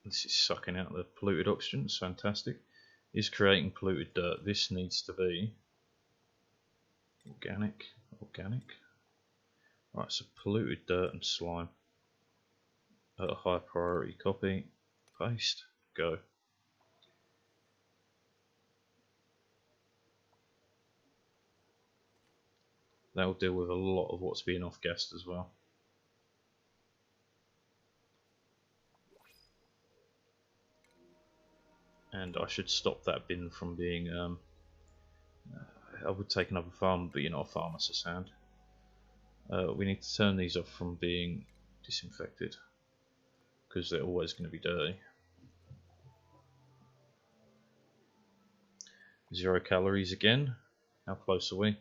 This is sucking out the polluted oxygen, it's fantastic. Is creating polluted dirt. This needs to be organic. Right, so polluted dirt and slime at a high priority. Copy, paste, go. That will deal with a lot of what's being off-gassed as well. and I should stop that bin from being. I would take another farm, but you're not a farmer, so sound. We need to turn these off from being disinfected because they're always going to be dirty. 0 calories again. How close are we?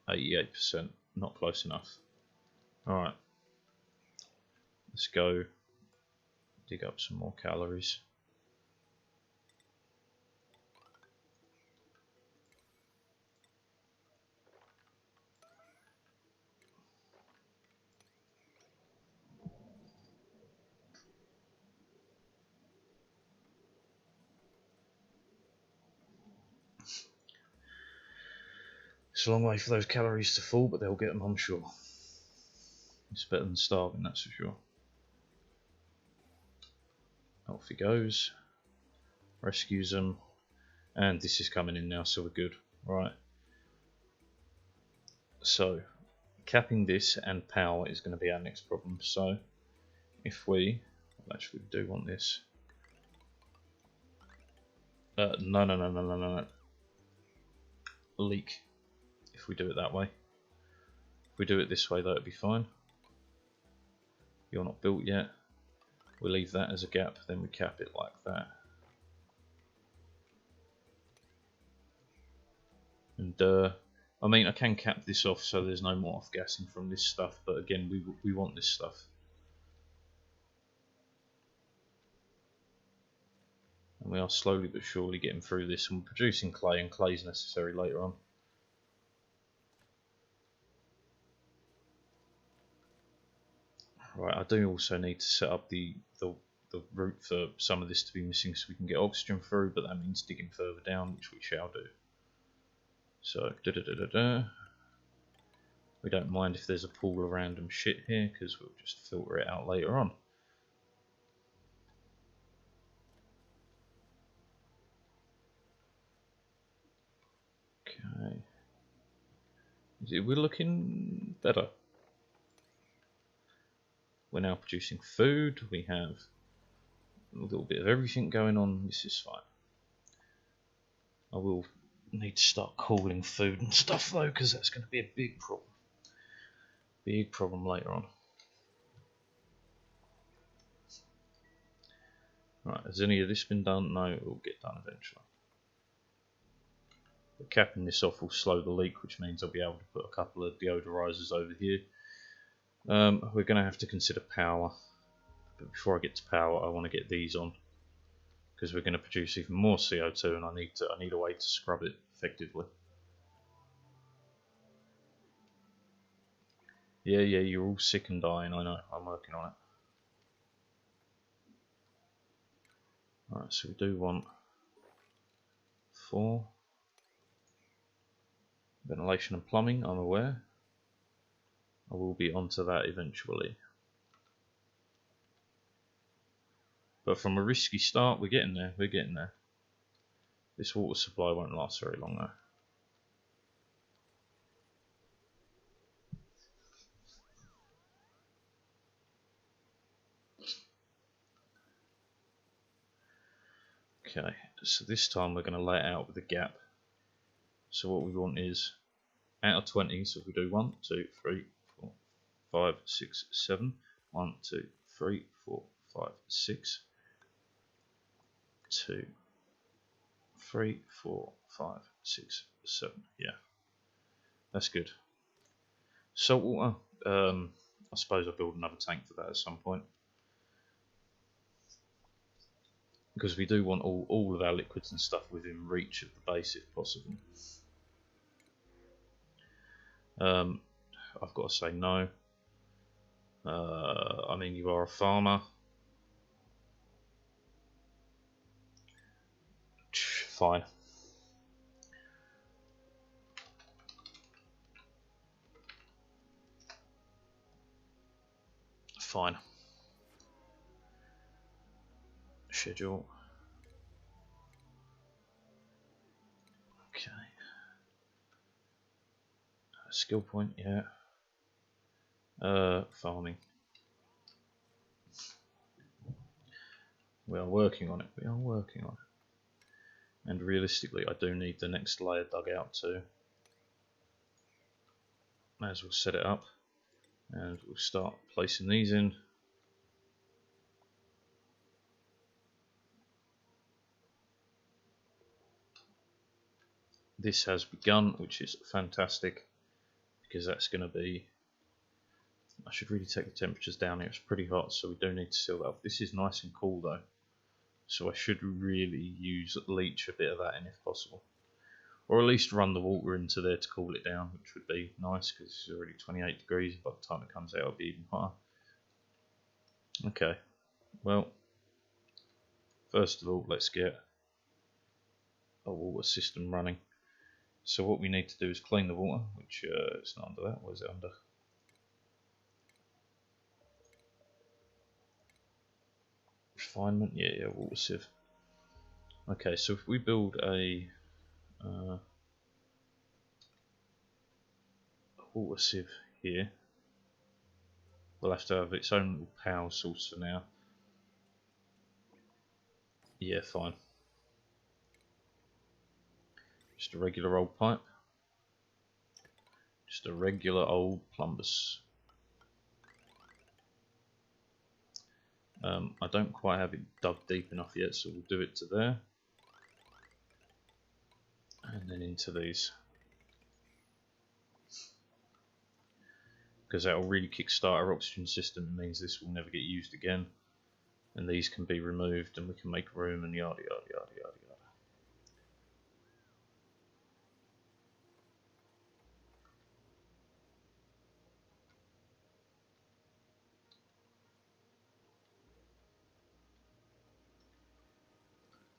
88%. Not close enough. Alright. Let's go dig up some more calories. It's a long way for those calories to fall, but they'll get them, I'm sure. It's better than starving, that's for sure. Off he goes. Rescues them. And this is coming in now, so we're good. Right. So, capping this and power is going to be our next problem. So, if we... Actually, we do want this. No. Leak. If we do it that way. If we do it this way, that'll be fine. You're not built yet. We'll leave that as a gap, then we cap it like that. And I mean, I can cap this off so there's no more off-gassing from this stuff, but again, we want this stuff. And we are slowly but surely getting through this, and we're producing clay, and clay is necessary later on. Right, I do also need to set up the route for some of this to be missing so we can get oxygen through, but that means digging further down, which we shall do. So, we don't mind if there's a pool of random shit here, because we'll just filter it out later on. Okay. We're looking better. We're now producing food. We have a little bit of everything going on. This is fine. I will need to start cooling food and stuff though, because that's going to be a big problem. Big problem later on. Right, has any of this been done? No, it will get done eventually. But capping this off will slow the leak, which means I'll be able to put a couple of deodorizers over here. We're going to have to consider power. But before I get to power, I want to get these on, because we're going to produce even more CO2, and I need a way to scrub it effectively. Yeah, you're all sick and dying. I know. I'm working on it. Alright, so we do want 4. Ventilation and plumbing, I'm aware. I will be onto that eventually. But from a risky start, we're getting there. We're getting there. This water supply won't last very long though. Okay, so this time we're going to lay it out with a gap. So what we want is, out of 20, so if we do 1, 2, 3, 4, 5, 6, 7, 1, 2, 3, 4, 5, 6, 2, 3, 4, 5, 6, 7, yeah. That's good. Salt water, I suppose I'll build another tank for that at some point. Because we do want all of our liquids and stuff within reach of the base if possible. I've got to say no. I mean, you are a farmer. Fine. Fine. Schedule. Okay. Skill point, yeah. Farming. We are working on it. We are working on it. And realistically, I do need the next layer dug out too. May as well set it up, and we'll start placing these in. This has begun, which is fantastic, because that's going to be... I should really take the temperatures down here. It's pretty hot, so we do need to seal that off. This is nice and cool though, so I should really leach a bit of that in if possible. Or at least run the water into there to cool it down, which would be nice because it's already 28 degrees. By the time it comes out, it'll be even hotter. Okay, well, first of all, let's get a water system running. So what we need to do is clean the water, which it's not under that. What is it under? Refinement, yeah, water sieve. Okay, so if we build a water sieve here, we'll have to have its own little power source for now. Yeah, fine. Just a regular old pipe. Just a regular old plumbus. I don't quite have it dug deep enough yet, so we'll do it to there. And then into these. Because that will really kickstart our oxygen system. It means this will never get used again. And these can be removed and we can make room and yada yada yada yada yada.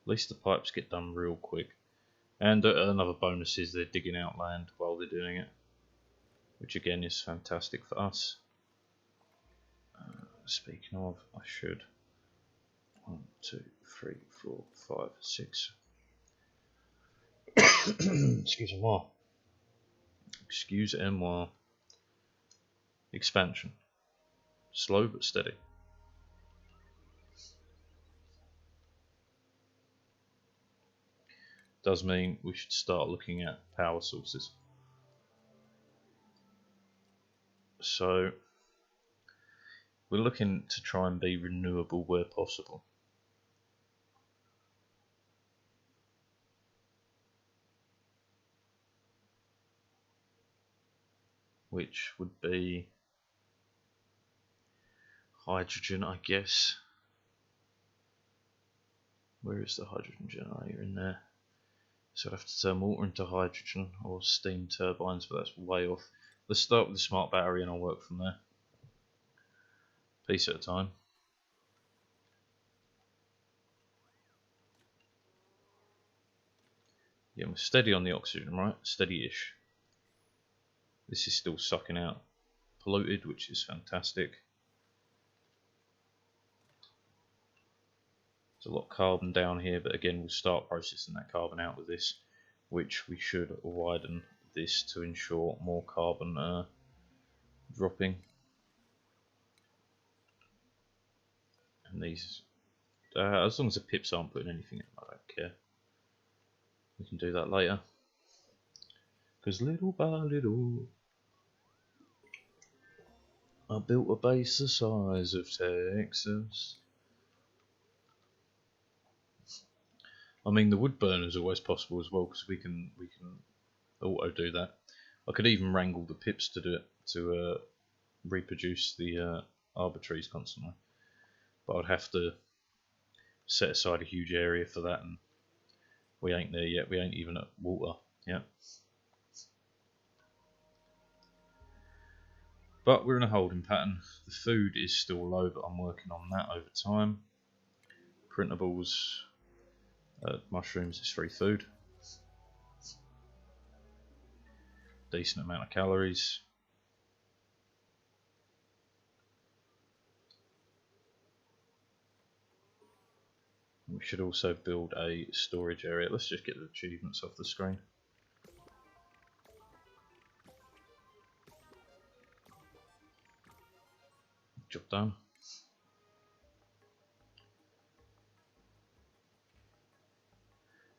At least the pipes get done real quick. And another bonus is they're digging out land while they're doing it, which again is fantastic for us. Speaking of, I should 1, 2, 3, 4, 5, 6. Excuse-moi. Excuse-moi. Expansion. Slow but steady. Does mean we should start looking at power sources. So we're looking to try and be renewable where possible. Which would be hydrogen, I guess. Where is the hydrogen generator in there? So I'd have to turn water into hydrogen or steam turbines, but that's way off. Let's start with the smart battery and I'll work from there. Piece at a time. Yeah, we're steady on the oxygen, right? Steady-ish. This is still sucking out polluted, which is fantastic. There's a lot of carbon down here, but again, we'll start processing that carbon out with this, which we should widen this to ensure more carbon dropping. And these, as long as the pips aren't putting anything in, I don't care. We can do that later. Because little by little, I built a base the size of Texas. I mean, the wood burner is always possible as well because we can auto do that. I could even wrangle the pips to do it to reproduce the arbitraries constantly, but I'd have to set aside a huge area for that, and we ain't there yet. We ain't even at water yet. But we're in a holding pattern. The food is still low, but I'm working on that over time. Printables. Mushrooms is free food. Decent amount of calories. We should also build a storage area. Let's just get the achievements off the screen. Job done.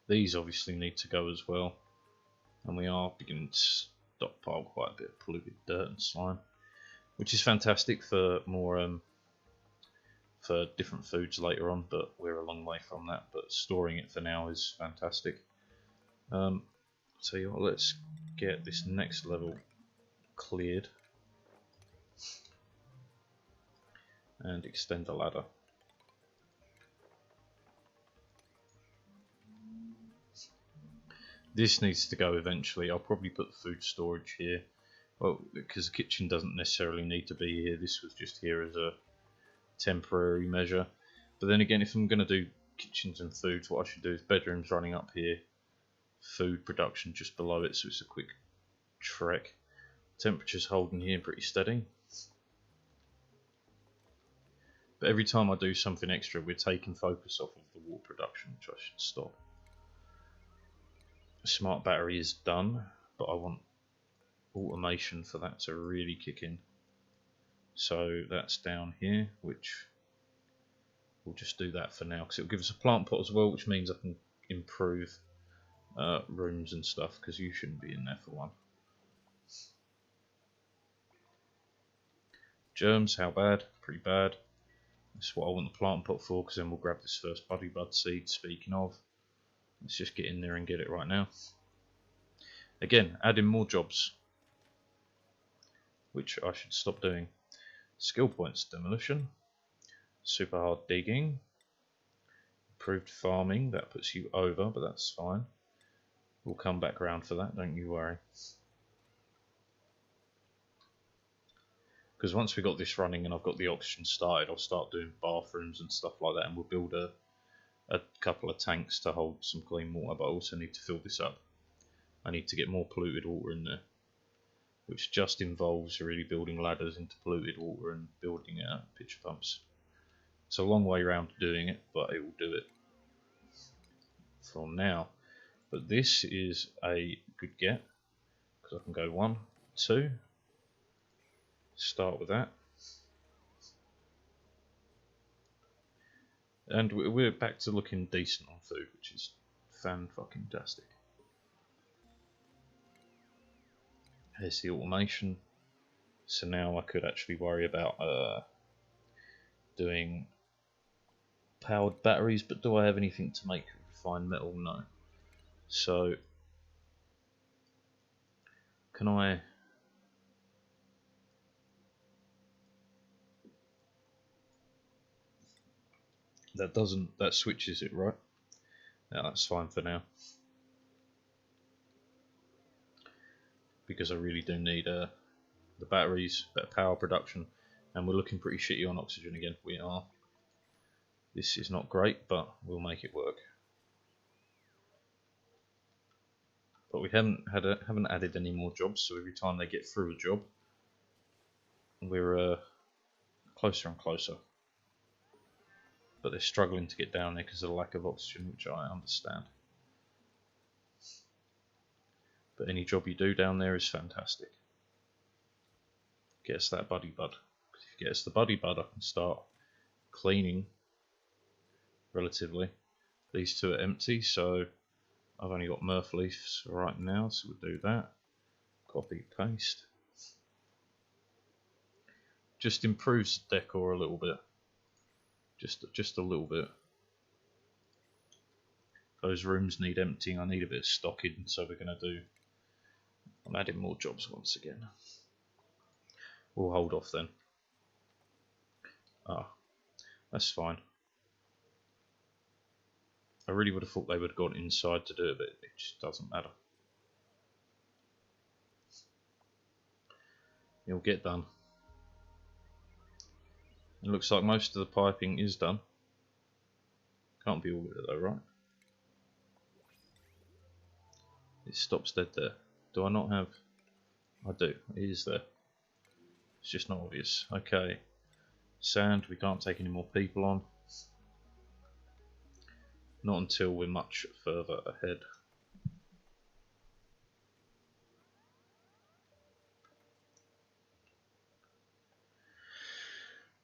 These obviously need to go as well, and we are beginning to stockpile quite a bit of polluted dirt and slime, which is fantastic for more for different foods later on, but we're a long way from that. But storing it for now is fantastic. So you what, let's get this next level cleared and extend the ladder. This needs to go eventually. I'll probably put the food storage here. Well, because the kitchen doesn't necessarily need to be here. This was just here as a temporary measure. But then again, if I'm going to do kitchens and foods, what I should do is bedrooms running up here, food production just below it, so it's a quick trek. Temperature's holding here pretty steady. But every time I do something extra, we're taking focus off of the water production, which I should stop. Smart battery is done, but I want automation for that to really kick in. So that's down here, which we'll just do that for now, because it'll give us a plant pot as well, which means I can improve rooms and stuff, because you shouldn't be in there for one. Germs, how bad? Pretty bad. That's what I want the plant pot for, because then we'll grab this first buddy bud seed. Speaking of, let's just get in there and get it right now. Again, adding more jobs, which I should stop doing. Skill points, demolition, super hard digging, improved farming, that puts you over, but that's fine. We'll come back around for that, don't you worry. Because once we've got this running and I've got the oxygen started, I'll start doing bathrooms and stuff like that, and we'll build a couple of tanks to hold some clean water, but I also need to fill this up. I need to get more polluted water in there, which just involves really building ladders into polluted water and building pitcher pumps. It's a long way around doing it, but it will do it for now. But this is a good get, because I can go 1, 2, start with that, and we're back to looking decent on food, which is fan-fucking-tastic. Here's the automation. So now I could actually worry about doing powered batteries, but do I have anything to make refined metal? No. So can I? That switches it, right? Yeah, that's fine for now, because I really do need the batteries, better power production, and we're looking pretty shitty on oxygen again. We are. This is not great, but we'll make it work. But we haven't added any more jobs, so every time they get through a job, we're closer and closer. But they're struggling to get down there because of the lack of oxygen, which I understand. But any job you do down there is fantastic. Get us that buddy bud. If you get us the buddy bud, I can start cleaning relatively. These two are empty, so I've only got Murph leaves right now, so we'll do that. Copy, paste. Just improves the decor a little bit. Just a little bit. Those rooms need emptying. I need a bit of stocking, so we're going to do. I'm adding more jobs once again. We'll hold off then. Ah, that's fine. I really would have thought they would have gone inside to do it, but it just doesn't matter. It'll get done. It looks like most of the piping is done. Can't be all of it though, right? It stops dead there. Do I not have? I do. It is there. It's just not obvious. Okay. Sand, we can't take any more people on. Not until we're much further ahead.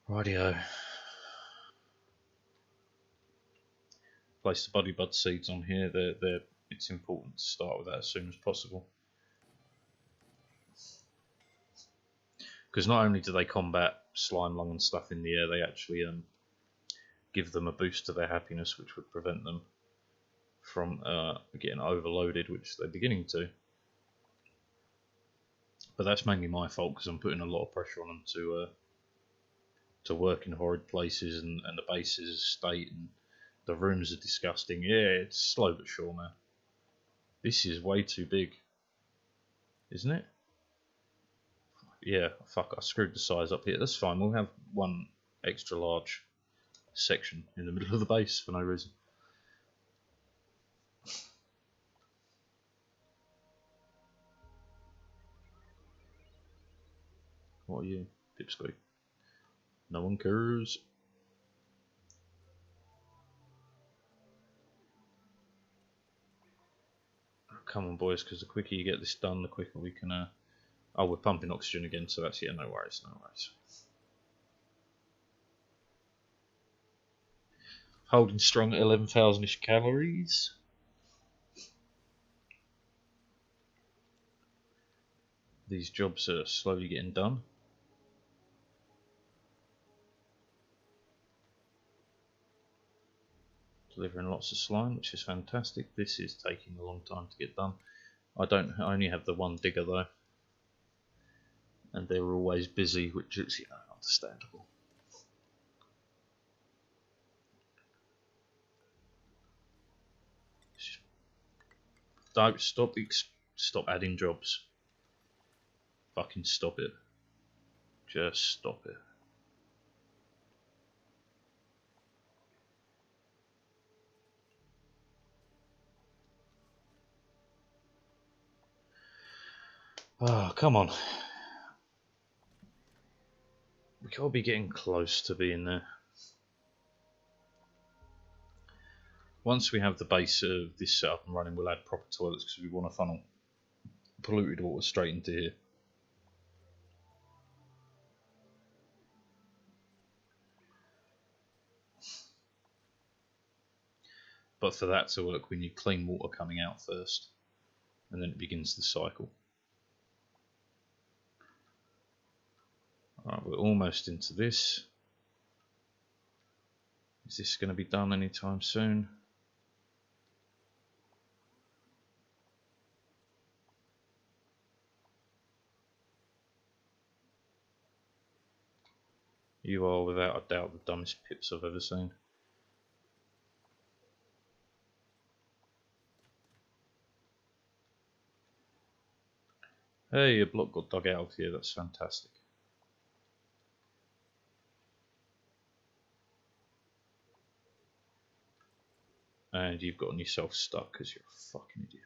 Rightio. place the Buddy Bud seeds on here. It's important to start with that as soon as possible. Because not only do they combat slime lung and stuff in the air, they actually give them a boost to their happiness, which would prevent them from getting overloaded, which they're beginning to. But that's mainly my fault because I'm putting a lot of pressure on them to work in horrid places, and the base is a state, and the rooms are disgusting. Yeah, it's slow but sure, man. This is way too big, isn't it? Yeah, fuck, I screwed the size up here. That's fine, we'll have one extra large section in the middle of the base for no reason. What are you, Pipsqueak? No one cares. Come on, boys, because the quicker you get this done, the quicker we can. Oh, we're pumping oxygen again, so that's, yeah, no worries, no worries. Holding strong at 11,000-ish calories. These jobs are slowly getting done. Delivering lots of slime, which is fantastic. This is taking a long time to get done. I only have the one digger though, and they're always busy, which is, you know, understandable. Don't stop adding jobs. Fucking stop it. Just stop it. Oh, come on. We gotta be getting close to being there. Once we have the base of this set up and running, we'll add proper toilets because we want to funnel polluted water straight into here. But for that to work, we need clean water coming out first, and then it begins the cycle. Alright, we're almost into this. Is this going to be done anytime soon? You are without a doubt the dumbest pips I've ever seen. Hey, a block got dug out of here, that's fantastic. And you've gotten yourself stuck because you're a fucking idiot.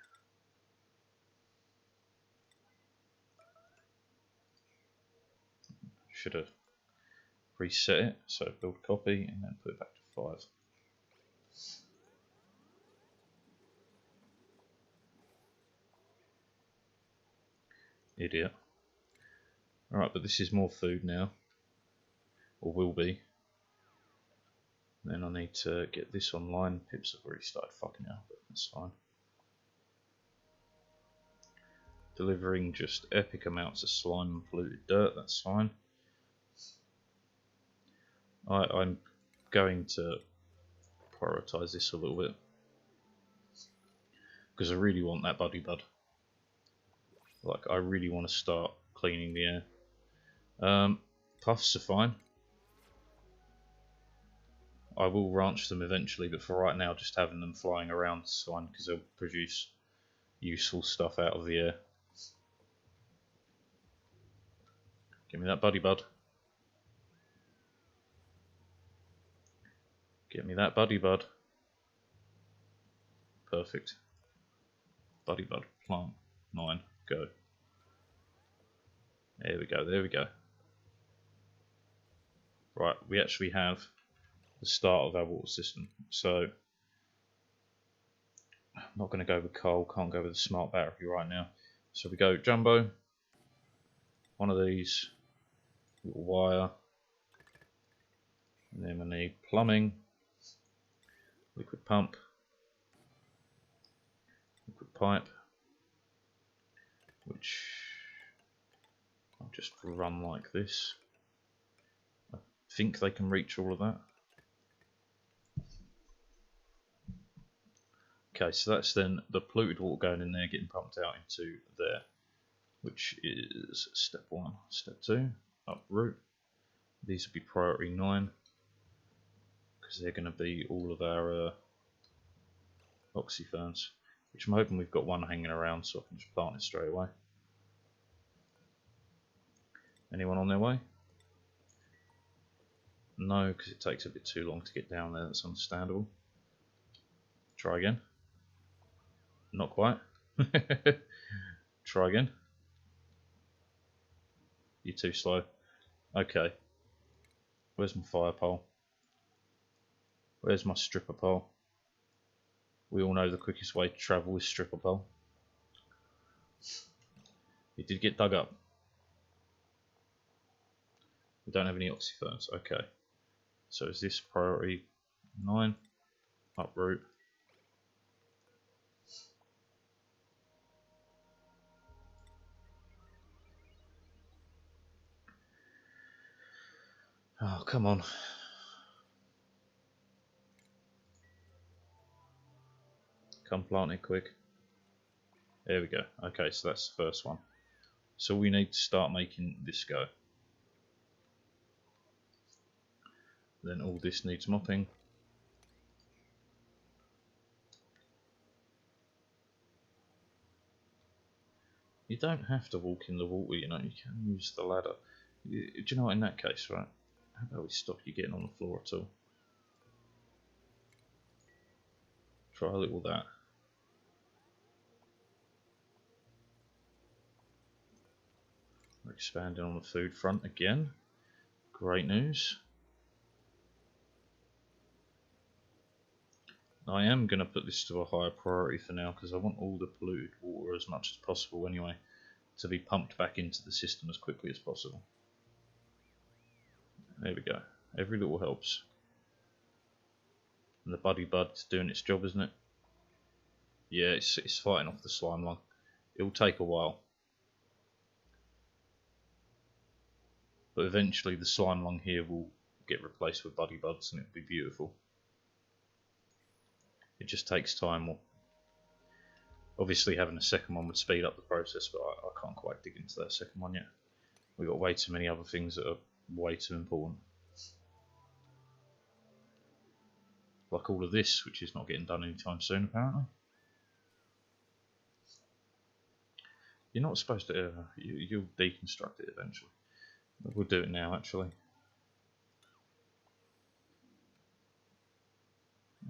Should have reset it, so build copy and then put it back to 5. Idiot. Alright, but this is more food now. Or will be. Then I need to get this online. Pips have already started fucking out, but that's fine. Delivering just epic amounts of slime and polluted dirt, that's fine. I'm going to prioritise this a little bit. Because I really want that Buddy Bud. Like, I really want to start cleaning the air. Puffs are fine. I will ranch them eventually, but for right now, just having them flying around is fine because they'll produce useful stuff out of the air. Give me that Buddy Bud. Get me that Buddy Bud. Perfect. Buddy Bud, plant, 9, go. There we go, there we go. Right, we actually have the start of our water system. So, I'm not going to go with coal, can't go with a smart battery right now. So we go jumbo, one of these, little wire, and then we need plumbing, liquid pump, pipe, which I'll just run like this. I think they can reach all of that. Okay, so that's then the polluted water going in there, getting pumped out into there, which is step 1. Step 2, uproot. These will be priority 9, because they're going to be all of our oxyferns, which I'm hoping we've got one hanging around so I can just plant it straight away. Anyone on their way? No, because it takes a bit too long to get down there, that's understandable. Try again. Not quite. Try again. You're too slow. Okay. Where's my fire pole? Where's my stripper pole? We all know the quickest way to travel is stripper pole. It did get dug up. We don't have any oxyferns. Okay. So is this priority 9? Uproot. Oh, come on. Come plant it quick. There we go. Okay, so that's the first one. So we need to start making this go. Then all this needs mopping. You don't have to walk in the water, you know, you can use the ladder. Do you know what, in that case, right? How about we stop you getting on the floor at all? Try a little that. We're expanding on the food front again. Great news. I am going to put this to a higher priority for now because I want all the polluted water as much as possible anyway to be pumped back into the system as quickly as possible. There we go. Every little helps. And the Buddy Bud's doing its job, isn't it? Yeah, it's fighting off the slime lung. It'll take a while. But eventually the slime lung here will get replaced with Buddy Buds and it'll be beautiful. It just takes time. Obviously having a second one would speed up the process, but I can't quite dig into that second one yet. We've got way too many other things that are way too important. Like all of this, which is not getting done anytime soon apparently. You're not supposed to, you'll deconstruct it eventually. But we'll do it now actually.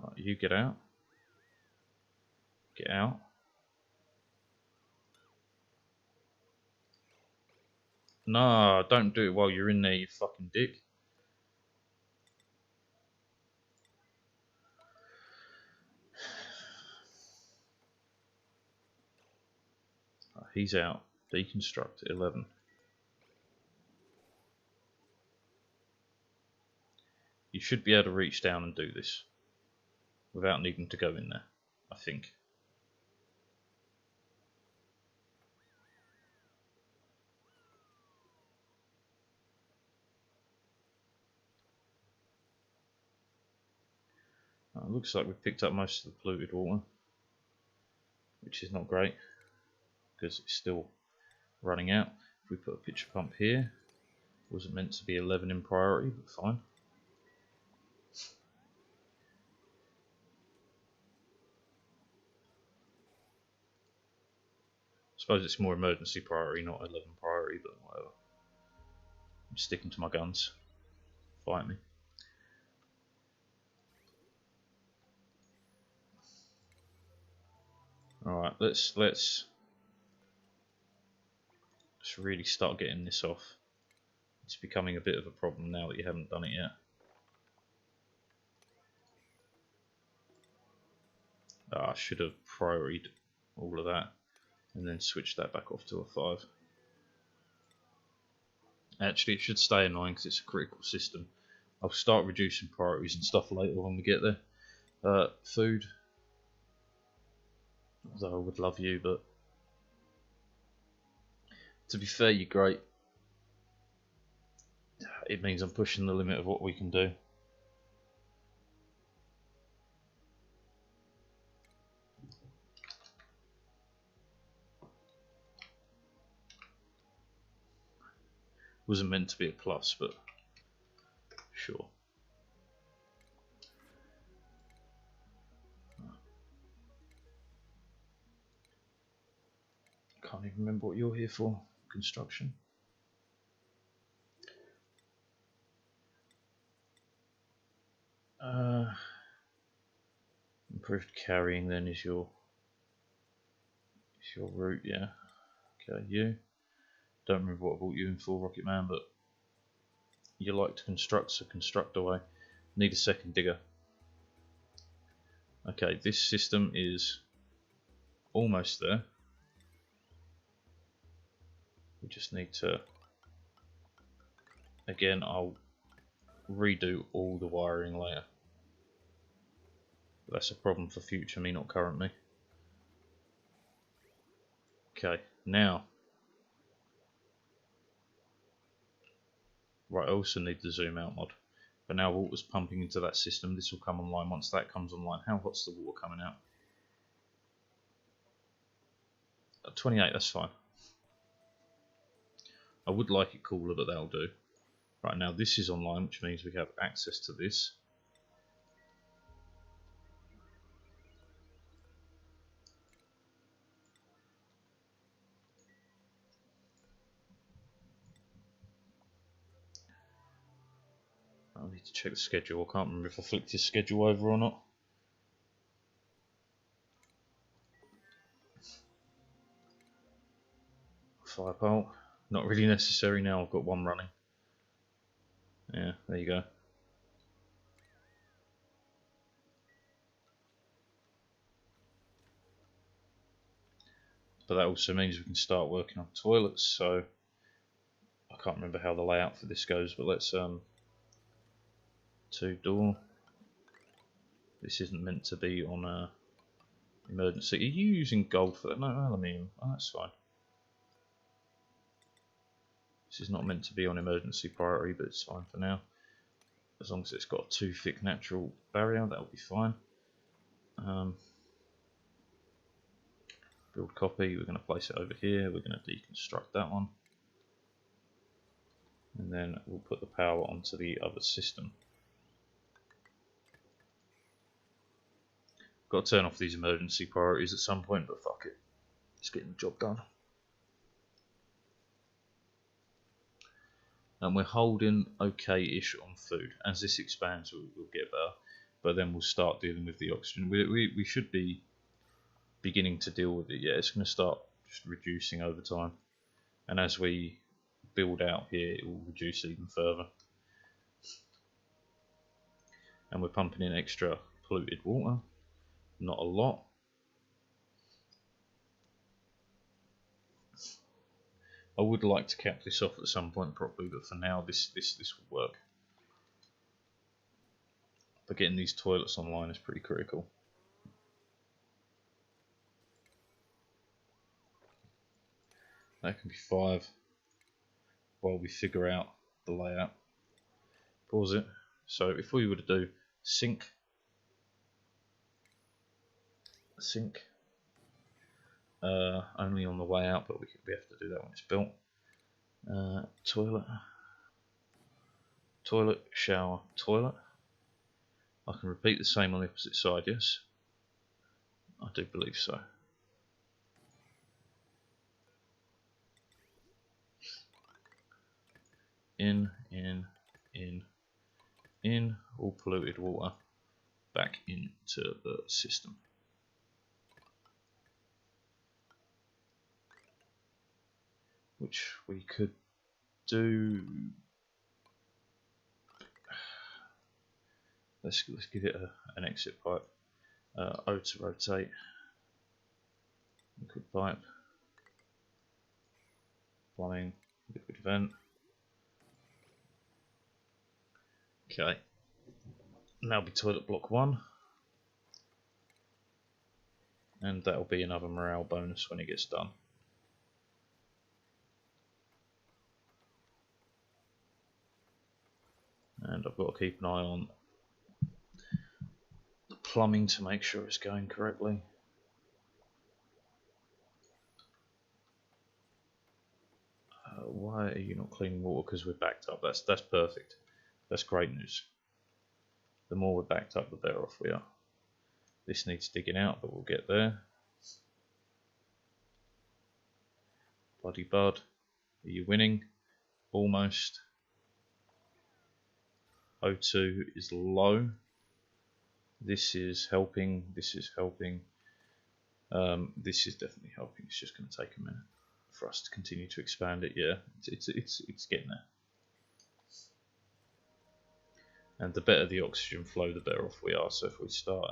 Right, you get out. Get out. No, don't do it while you're in there, you fucking dick. Right, he's out. Deconstruct 11. You should be able to reach down and do this without needing to go in there, I think. It looks like we've picked up most of the polluted water, which is not great because it's still running out. If we put a pitcher pump here, it wasn't meant to be 11 in priority, but fine. I suppose it's more emergency priority, not 11 priority, but whatever. I'm sticking to my guns. Fight me. Alright, let's really start getting this off. It's becoming a bit of a problem now that you haven't done it yet. I should have priorityed all of that and then switched that back off to a 5. Actually, it should stay in 9 because it's a critical system. I'll start reducing priorities and stuff later when we get there. Food. Although I would love you, but to be fair, you're great. It means I'm pushing the limit of what we can do. Wasn't meant to be a plus, but sure. Can't even remember what you're here for. Construction. Improved carrying then is your route, yeah. Okay, you. Don't remember what I brought you in for, Rocket Man, but you like to construct, so construct away. Need a second digger. Okay, this system is almost there. We just need to, again, I'll redo all the wiring later. That's a problem for future me, not currently. Okay, now. Right, I also need the zoom out mod. But now water's pumping into that system. This will come online. Once that comes online, how hot's the water coming out? 28, that's fine. I would like it cooler, but that'll do. Right, now this is online, which means we have access to this. I need to check the schedule. I can't remember if I flicked his schedule over or not. Fire pole. Not really necessary now, I've got one running. Yeah, there you go. But that also means we can start working on toilets, so I can't remember how the layout for this goes, but let's 2-door. This isn't meant to be on a emergency. Are you using gold for that? No, aluminium. Oh, that's fine. This is not meant to be on emergency priority, but it's fine for now. As long as it's got a 2 thick natural barrier, that'll be fine. Build copy, we're going to place it over here, we're going to deconstruct that one. And then we'll put the power onto the other system. Got to turn off these emergency priorities at some point, but fuck it. It's getting the job done. And we're holding okay-ish on food. As this expands, we'll get better. But then we'll start dealing with the oxygen. We should be beginning to deal with it. Yeah, it's going to start just reducing over time. And as we build out here, it will reduce even further. And we're pumping in extra polluted water. Not a lot. I would like to cap this off at some point properly, but for now this will work. But getting these toilets online is pretty critical. That can be 5 while we figure out the layout. Pause it. So if we were to do sink, only on the way out, but we have to do that when it's built. Toilet, shower, toilet. I can repeat the same on the opposite side, yes? I do believe so. In, all polluted water back into the system. Which we could do. Let's give it an exit pipe. O to rotate. Liquid pipe. Plumbing. Liquid vent. Okay. Now be toilet block 1. and that'll be another morale bonus when it gets done. And I've got to keep an eye on the plumbing to make sure it's going correctly. Why are you not cleaning water? Because we're backed up. That's perfect. That's great news. The more we're backed up, the better off we are. This needs digging out, but we'll get there. Bloody bud. Are you winning? Almost. O2 is low. This is helping. This is helping. This is definitely helping. It's just going to take a minute for us to continue to expand it. Yeah, it's getting there. And the better the oxygen flow, the better off we are. So if we start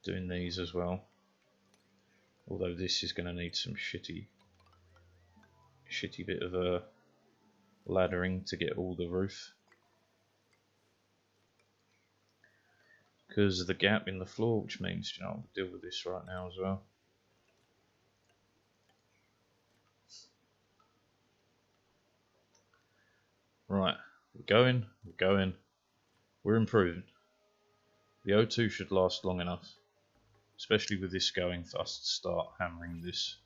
doing these as well, although this is going to need some shitty bit of laddering to get all the roof, because of the gap in the floor, which means, you know, I'll deal with this right now as well. Right, we're going, we're improving. The O2 should last long enough, especially with this going, for us to start hammering this.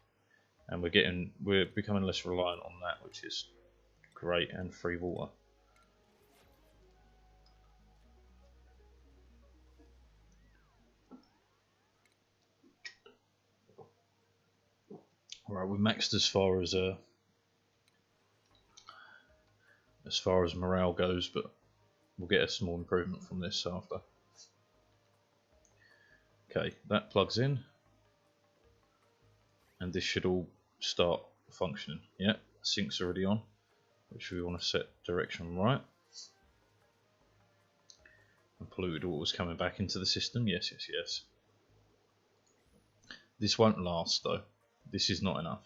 And we're becoming less reliant on that, which is great, and free water. Right, we've maxed as far as morale goes, but we'll get a small improvement from this after. Okay, that plugs in, and this should all start functioning. Yeah, sink's already on, which we want to set direction right. And polluted water was coming back into the system. Yes. This won't last though. This is not enough.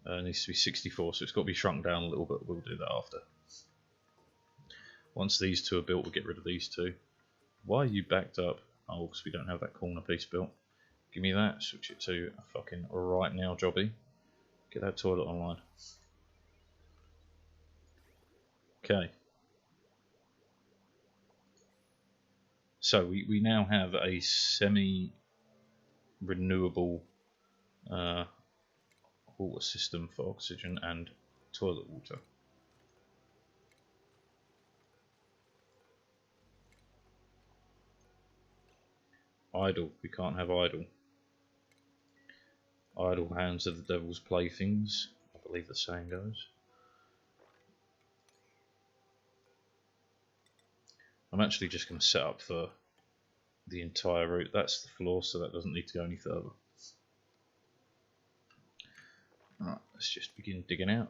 It needs to be 64, so it's got to be shrunk down a little bit. We'll do that after. Once these two are built, we'll get rid of these two. Why are you backed up? Oh, because we don't have that corner piece built. Give me that. Switch it to a fucking right now jobby. Get that toilet online. Okay. So we now have a semi-renewable water system for oxygen and toilet water. Idle. We can't have idle. Idle hands are the devil's playthings, I believe the saying goes. I'm actually just going to set up for the entire route. That's the floor, so that doesn't need to go any further. Alright, let's just begin digging out.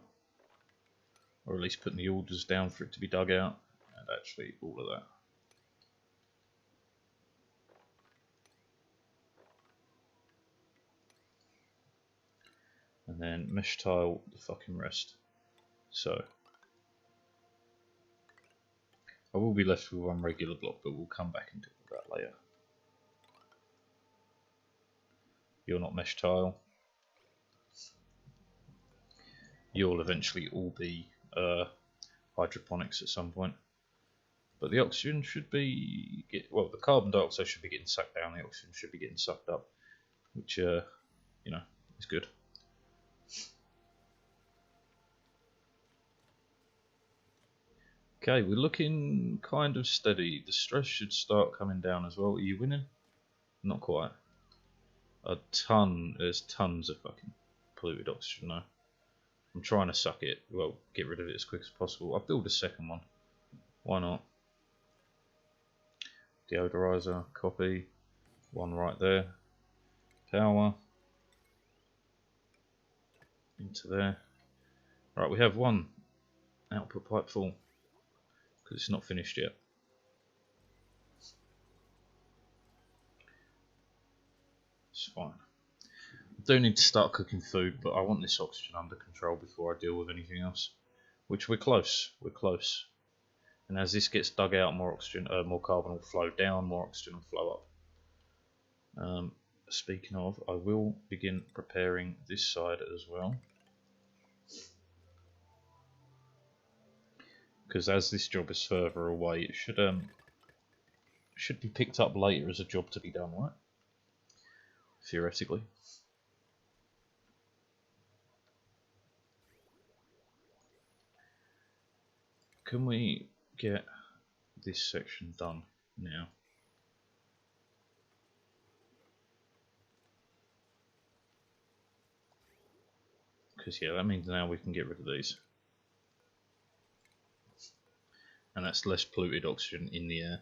Or at least putting the orders down for it to be dug out. And actually all of that. And then mesh tile the fucking rest. So I will be left with one regular block, but we'll come back and deal with that later. You're not mesh tile. You'll eventually all be hydroponics at some point. But the oxygen should be, well, the carbon dioxide should be getting sucked down, the oxygen should be getting sucked up, which, you know, is good. Okay, we're looking kind of steady. The stress should start coming down as well. Are you winning? Not quite. There's tons of fucking polluted oxygen now. I'm trying to suck it, well, get rid of it as quick as possible. I'll build a second one. Why not? Deodorizer, copy. One right there. Power. Into there. Right, we have one output pipe full. Because it's not finished yet. It's fine. I do need to start cooking food, but I want this oxygen under control before I deal with anything else. Which we're close. And as this gets dug out, more oxygen, more carbon will flow down, more oxygen will flow up. Speaking of, I will begin preparing this side as well, because as this job is further away, it should be picked up later as a job to be done, right? Theoretically. Can we get this section done now? Because yeah, that means now we can get rid of these. And that's less polluted oxygen in the air.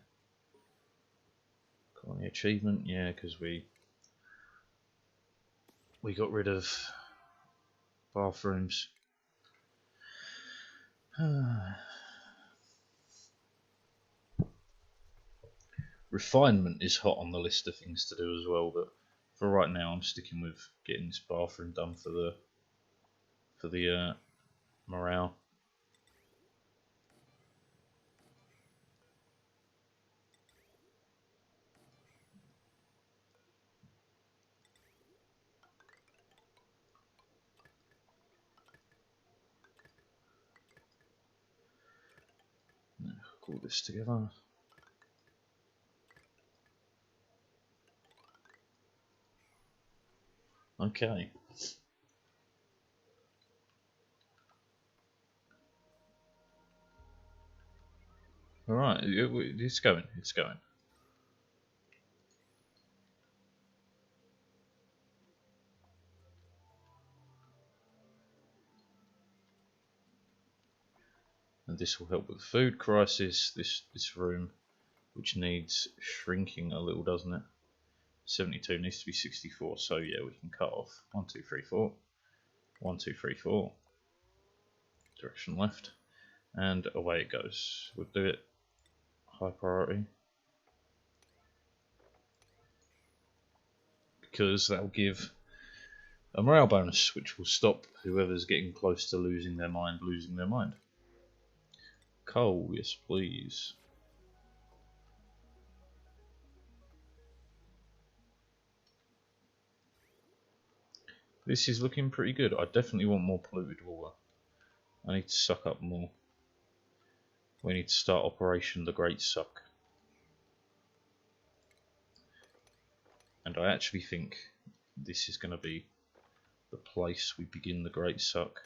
Colony achievement, yeah, because we got rid of bathrooms. Refinement is hot on the list of things to do as well, but for right now I'm sticking with getting this bathroom done for the morale. Hook all this together. Okay. Alright, it's going, it's going. And this will help with the food crisis, this room, which needs shrinking a little, doesn't it? 72 needs to be 64, so yeah, we can cut off 1, 2, 3, 4. 1, 2, 3, 4. Direction left. And away it goes. We'll do it high priority, because that will give a morale bonus, which will stop whoever's getting close to losing their mind. Coal, yes please. This is looking pretty good. I definitely want more polluted water. I need to suck up more. We need to start Operation the Great Suck. And I actually think this is going to be the place we begin the Great Suck.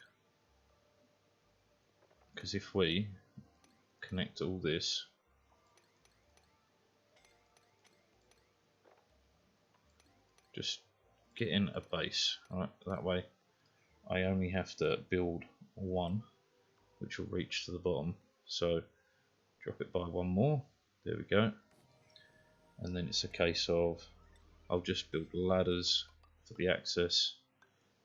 Because if we connect all this, just get in a base, right? That way I only have to build one, which will reach to the bottom. So drop it by one more, there we go. And then it's a case of, I'll just build ladders for the access,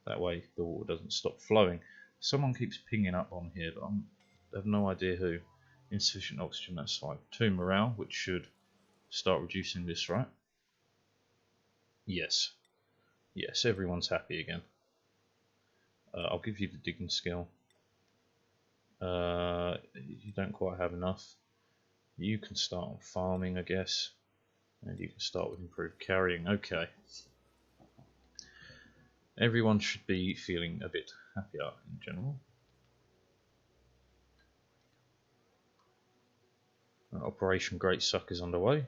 that way the water doesn't stop flowing. Someone keeps pinging up on here, but I have no idea who. Insufficient oxygen, that's fine. 2 morale, which should start reducing this, right? Yes. Yes, everyone's happy again. I'll give you the digging skill. You don't quite have enough. You can start on farming, I guess. And you can start with improved carrying. Okay. Everyone should be feeling a bit happier in general. Operation Great Suck is underway.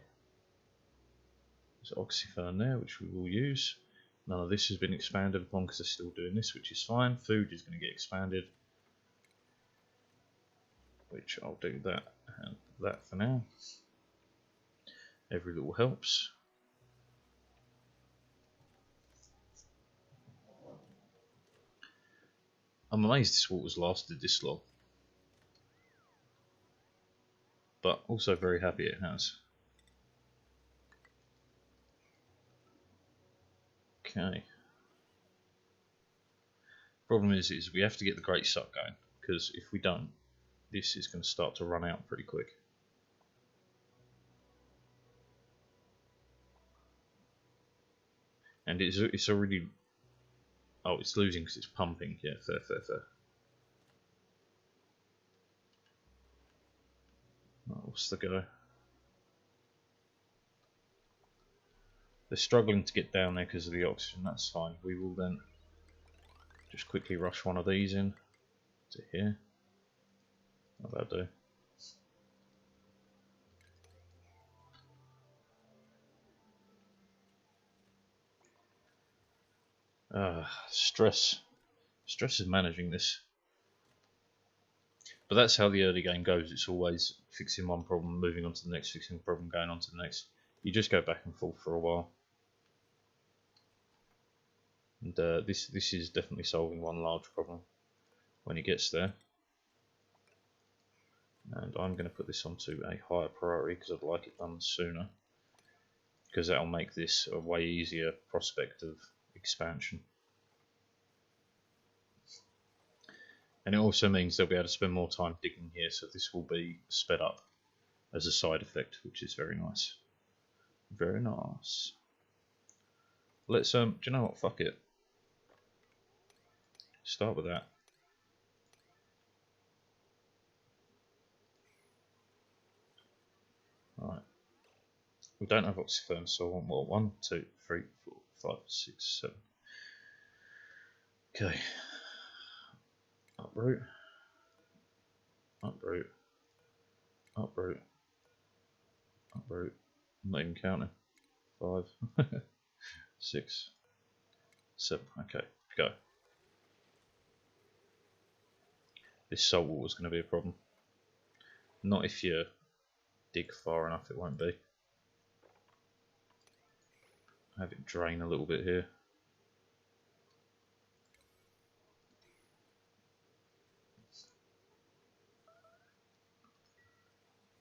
There's oxyfern there, which we will use. None of this has been expanded upon because they're still doing this, which is fine. Food is going to get expanded, which I'll do that and that for now. Every little helps. I'm amazed this water's lasted this long, but also very happy it has. Okay. Problem is we have to get the Great Suck going, because if we don't, this is going to start to run out pretty quick. And it's already... Oh, it's losing because it's pumping. Yeah, fair. What's the go? They're struggling to get down there because of the oxygen. That's fine. We will then just quickly rush one of these in to here. Oh, that'll do. Stress. Stress is managing this. But that's how the early game goes. It's always fixing one problem, moving on to the next, fixing the problem, going on to the next. You just go back and forth for a while. And this is definitely solving one large problem when it gets there. And I'm going to put this onto a higher priority because I'd like it done sooner. Because that'll make this a way easier prospect of expansion. And it also means they'll be able to spend more time digging here, so this will be sped up as a side effect, which is very nice. Very nice. Let's, do you know what, fuck it. Start with that. Right. We don't have oxytherm, so I want more. 1, 2, 3, 4, 5, 6, 7. Okay. Uproot. Uproot. Uproot. Uproot. I'm not even counting. 5, 6, 7. Okay, go. This salt water is going to be a problem. Not if you dig far enough, it won't be. Have it drain a little bit here.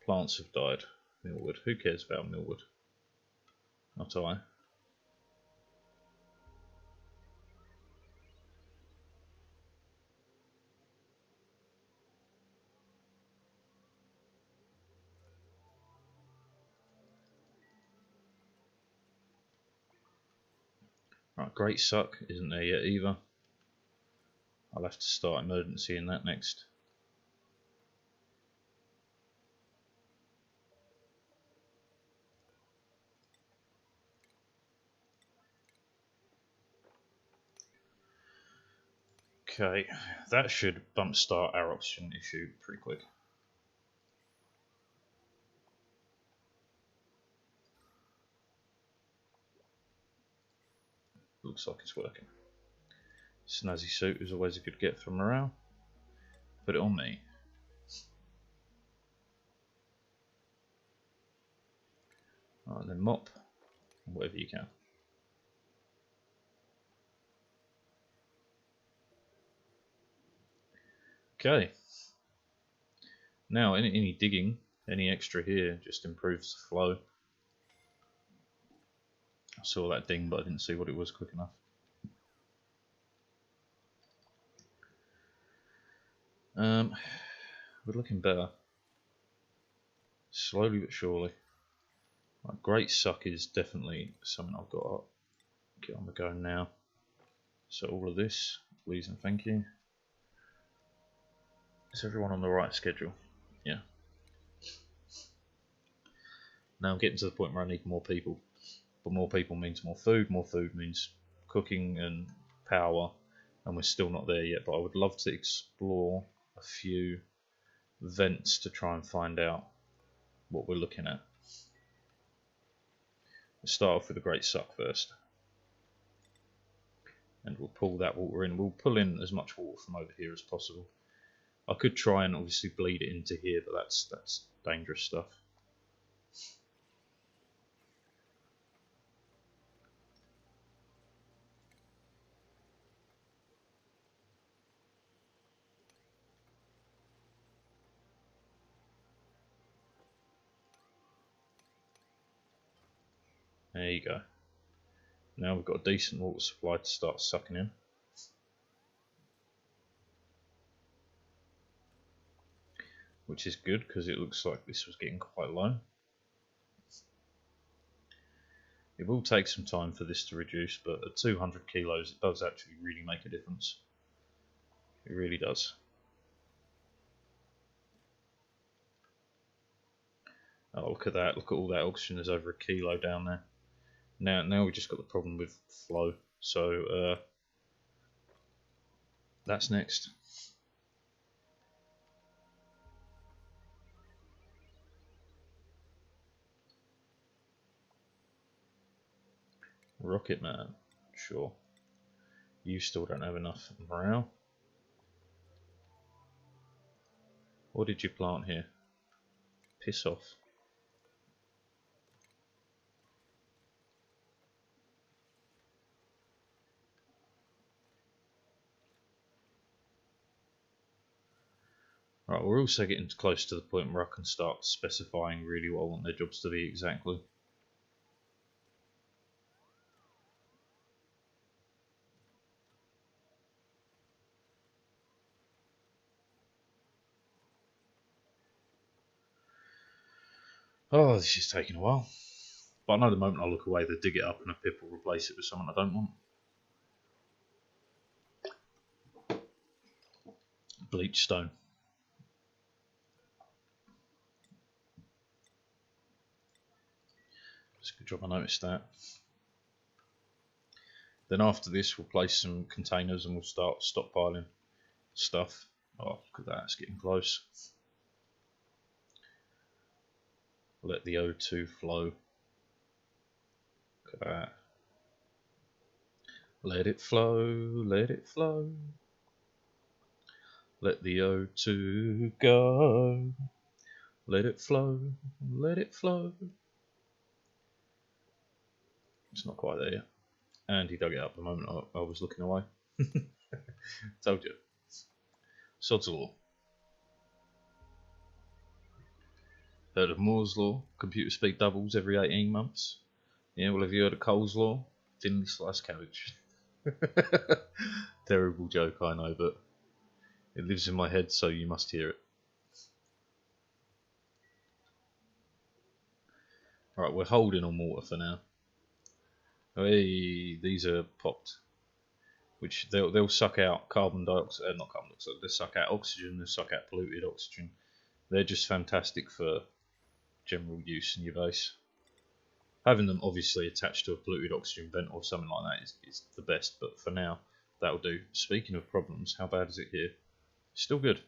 Plants have died. Millwood. Who cares about Millwood? Not I. Right, Great Suck isn't there yet either. I'll have to start emergency in that next. Okay, that should bump start our oxygen issue pretty quick. Looks like it's working. Snazzy suit is always a good get for morale. Put it on me. Alright, then mop, whatever you can. Okay. Now, any digging, any extra here, just improves the flow. I saw that ding, but I didn't see what it was quick enough. We're looking better. Slowly but surely. Right, Great Suck is definitely something I've got to get on the go now. So all of this, please and thank you. Is everyone on the right schedule? Yeah. Now I'm getting to the point where I need more people. But more people means more food means cooking and power, and we're still not there yet, but I would love to explore a few vents to try and find out what we're looking at. Let's start off with the Great Suck first. And we'll pull that water in. We'll pull in as much water from over here as possible. I could try and obviously bleed it into here, but that's dangerous stuff. There you go. Now we've got a decent water supply to start sucking in. Which is good because it looks like this was getting quite low. It will take some time for this to reduce, but at 200 kilos it does actually really make a difference. It really does. Oh, look at that! Look at all that oxygen. There's over 1 kilo down there. Now we just got the problem with flow. So that's next. Rocket Man, sure. You still don't have enough morale. What did you plant here? Piss off. Right, we're also getting close to the point where I can start specifying really what I want their jobs to be exactly. Oh, this is taking a while. But I know the moment I look away, they dig it up and a pip will replace it with something I don't want. Bleach stone. It's a good job I noticed that. Then after this, we'll place some containers and we'll start stockpiling stuff. Oh, look at that, it's getting close. Let the O2 flow. Look at that. Let it flow, let it flow. Let the O2 go. Let it flow, let it flow. It's not quite there yet. And he dug it up the moment I was looking away. Told you. Sod's law. Heard of Moore's law? Computer speed doubles every 18 months. Yeah, well, have you heard of Cole's law? Thinly sliced cabbage. Terrible joke, I know, but it lives in my head, so you must hear it. Alright, we're holding on water for now. Hey, these are popped. Which they'll suck out carbon dioxide, not carbon dioxide, they'll suck out oxygen, they'll suck out polluted oxygen. They're just fantastic for general use in your base. Having them obviously attached to a polluted oxygen vent or something like that is the best, but for now, that'll do. Speaking of problems, how bad is it here? Still good.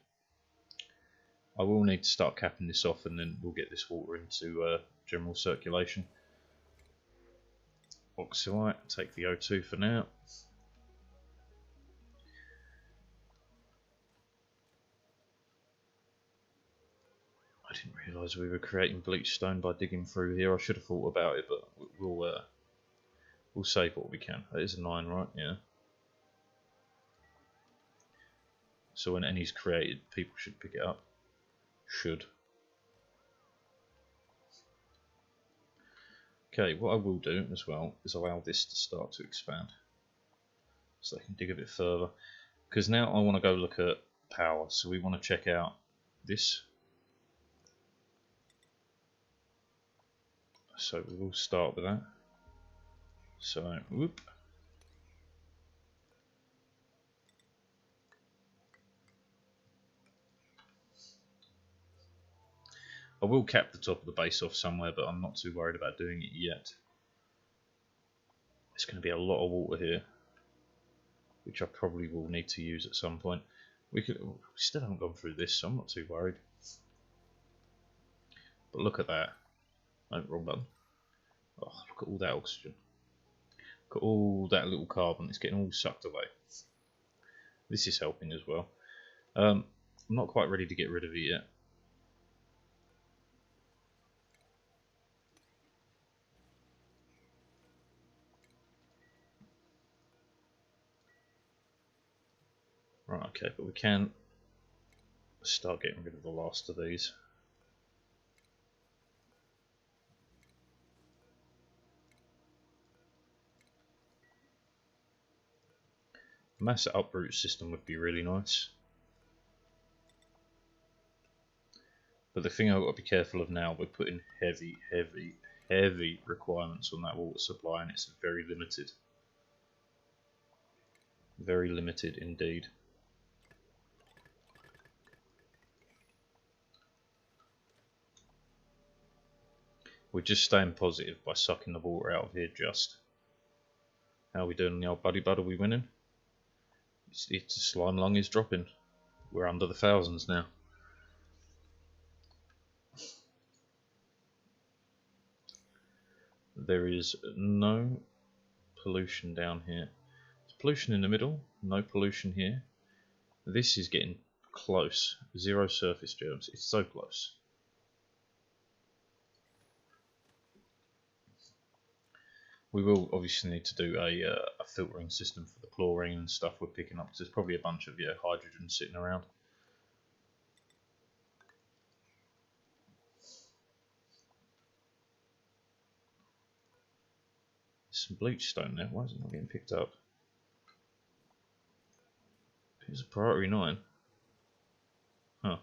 I will need to start capping this off and then we'll get this water into general circulation. Oxalite, take the O2 for now. I didn't realise we were creating bleach stone by digging through here. I should have thought about it, but we'll save what we can. That is a 9, right? Yeah. So when any's created, people should pick it up. Should. Okay, what I will do as well is allow this to start to expand. So they can dig a bit further. Because now I want to go look at power. So we want to check out this. So we'll start with that. So, whoop. I will cap the top of the base off somewhere, but I'm not too worried about doing it yet. There's going to be a lot of water here, which I probably will need to use at some point. We still haven't gone through this, so I'm not too worried. But look at that. No, wrong button. Oh, look at all that oxygen. Look at all that little carbon. It's getting all sucked away. This is helping as well. I'm not quite ready to get rid of it yet. Right, okay, but we can start getting rid of the last of these. Mass uproot system would be really nice. But the thing I've got to be careful of now, we're putting heavy requirements on that water supply, and it's very limited. Very limited indeed. We're just staying positive by sucking the water out of here just. How are we doing on the old buddy bud? Are we winning? It's slime lung is dropping. We're under the thousands now. There is no pollution down here. There's pollution in the middle, no pollution here. This is getting close. 0 surface germs. It's so close. We will obviously need to do a filtering system for the chlorine and stuff we're picking up, because there's probably a bunch of hydrogen sitting around. There's some bleach stone there. Why is it not getting picked up? Here's a priority 9. Huh.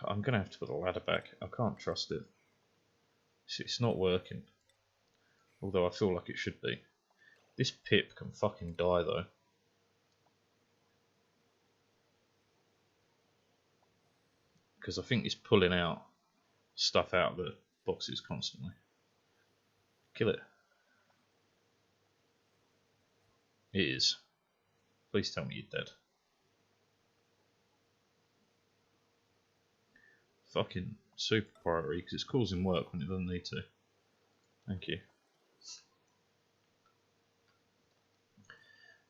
I'm going to have to put the ladder back. I can't trust it. It's not working. Although I feel like it should be. This pip can fucking die though. Because I think it's pulling out stuff out of the boxes constantly. Kill it. It is. Please tell me you're dead. Fucking super priority, because it's causing work when it doesn't need to. Thank you.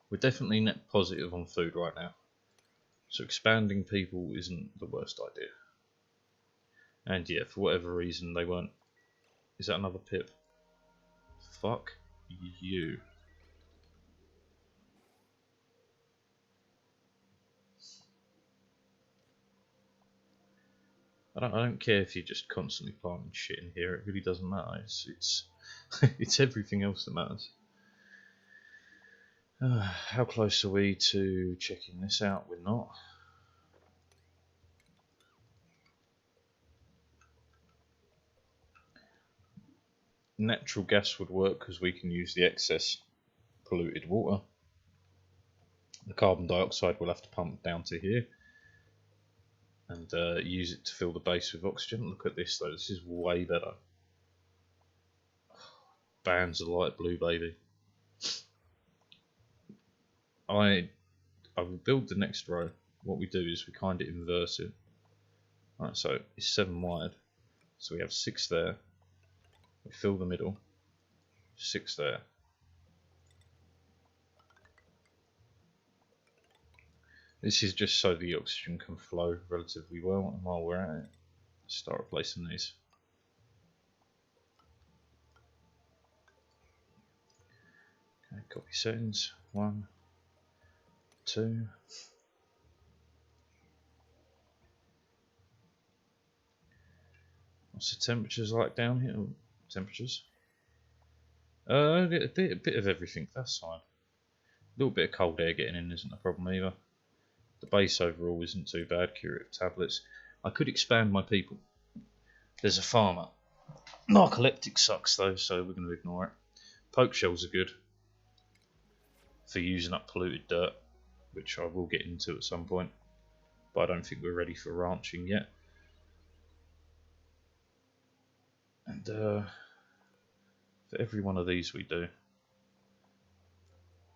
We're definitely net positive on food right now. So expanding people isn't the worst idea. And yeah, for whatever reason they weren't... Is that another pip? Fuck you. I don't care if you're just constantly planting shit in here. It really doesn't matter. It's it's everything else that matters. How close are we to checking this out? We're not. Natural gas would work because we can use the excess polluted water. The carbon dioxide we'll have to pump down to here and use it to fill the base with oxygen. Look at this though, this is way better. Bands of light blue, baby. I will build the next row. What we do is we kind of inverse it. Right, so it's 7 wide. So we have 6 there. We fill the middle. 6 there. This is just so the oxygen can flow relatively well, and while we're at it, start replacing these. Okay, copy settings. 1, 2. What's the temperatures like down here? Oh, temperatures. A bit of everything. That's fine. A little bit of cold air getting in isn't a problem either. The base overall isn't too bad. Curative tablets. I could expand my people. There's a farmer. Narcoleptic sucks though, so we're going to ignore it. Poke shells are good for using up polluted dirt, which I will get into at some point, but I don't think we're ready for ranching yet. And for every one of these we do,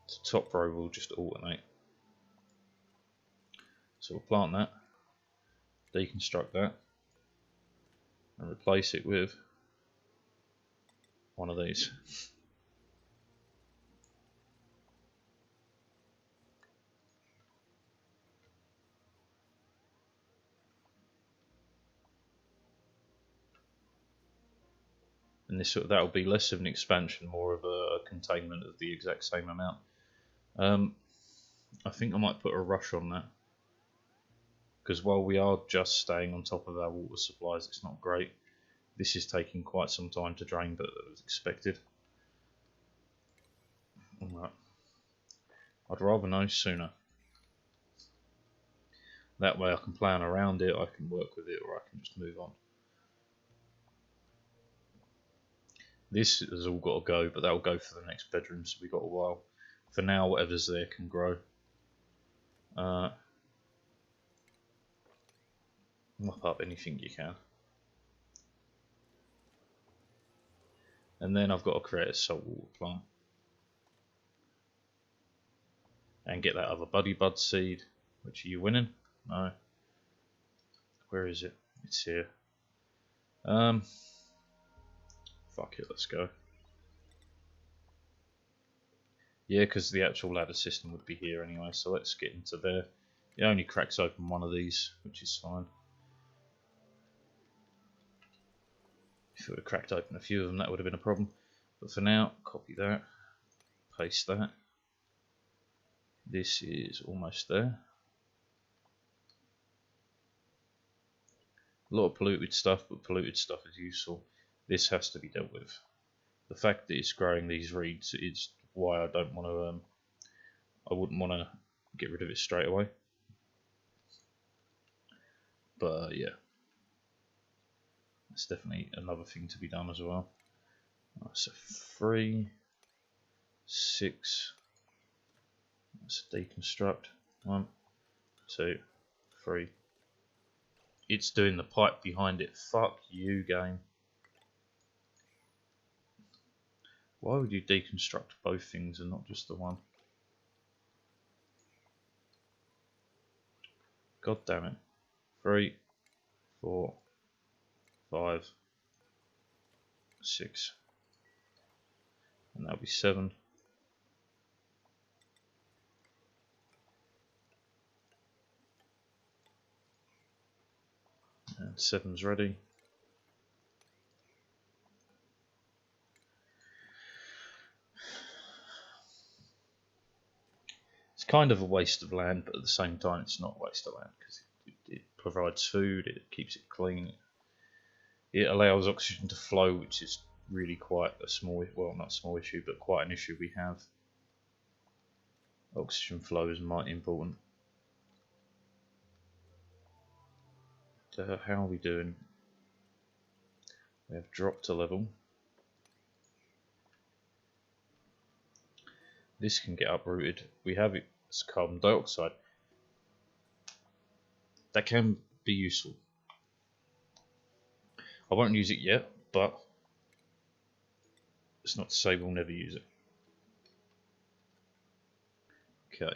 the top row will just alternate. So we'll plant that, deconstruct that, and replace it with one of these. And this that'll be less of an expansion, more of a containment of the exact same amount. I think I might put a rush on that, because while we are just staying on top of our water supplies, it's not great. This is taking quite some time to drain, but that was expected. Alright. I'd rather know sooner. That way I can plan around it, I can work with it, or I can just move on. This has all got to go, but that'll go for the next bedroom, so we've got a while. For now, whatever's there can grow. Mop up anything you can. And then I've got to create a saltwater plant. And get that other Buddy Bud seed. Which are you winning? No. Where is it? It's here. Fuck it, let's go. Yeah, because the actual ladder system would be here anyway, so let's get into there. It only cracks open one of these, which is fine. If it would have cracked open a few of them, that would have been a problem. But for now, copy that, paste that. This is almost there. A lot of polluted stuff, but polluted stuff is useful. This has to be dealt with. The fact that it's growing these reeds is why I don't want to. I wouldn't want to get rid of it straight away. But yeah, that's definitely another thing to be done as well. So 3, 6. Let's deconstruct. 1, 2, 3. It's doing the pipe behind it. Fuck you, game. Why would you deconstruct both things and not just the one? God damn it. 3, 4, 5, 6. And that'll be 7. And 7's ready. It's kind of a waste of land, but at the same time it's not a waste of land because it provides food, it keeps it clean, it allows oxygen to flow, which is really quite a small, well, not a small issue, but quite an issue we have. Oxygen flow is mighty important. So how are we doing? We have dropped a level. This can get uprooted. We have it as carbon dioxide. That can be useful. I won't use it yet, but it's not to say we'll never use it. Okay.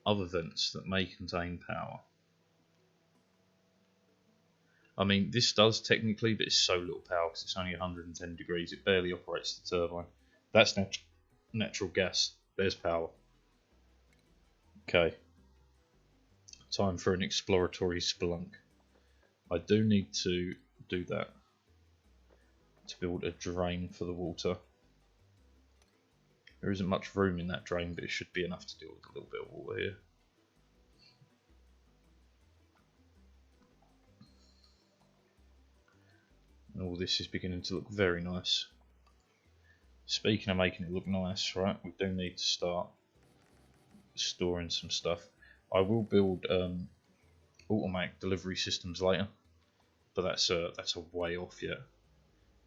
Other vents that may contain power. I mean, this does technically, but it's so little power because it's only 110 degrees. It barely operates the turbine. That's natural gas. There's power. Okay. Time for an exploratory spelunk. I do need to do that to build a drain for the water. There isn't much room in that drain, but it should be enough to deal with a little bit of water here. And all this is beginning to look very nice. Speaking of making it look nice, right, we do need to start storing some stuff. I will build automatic delivery systems later, but that's a way off yet.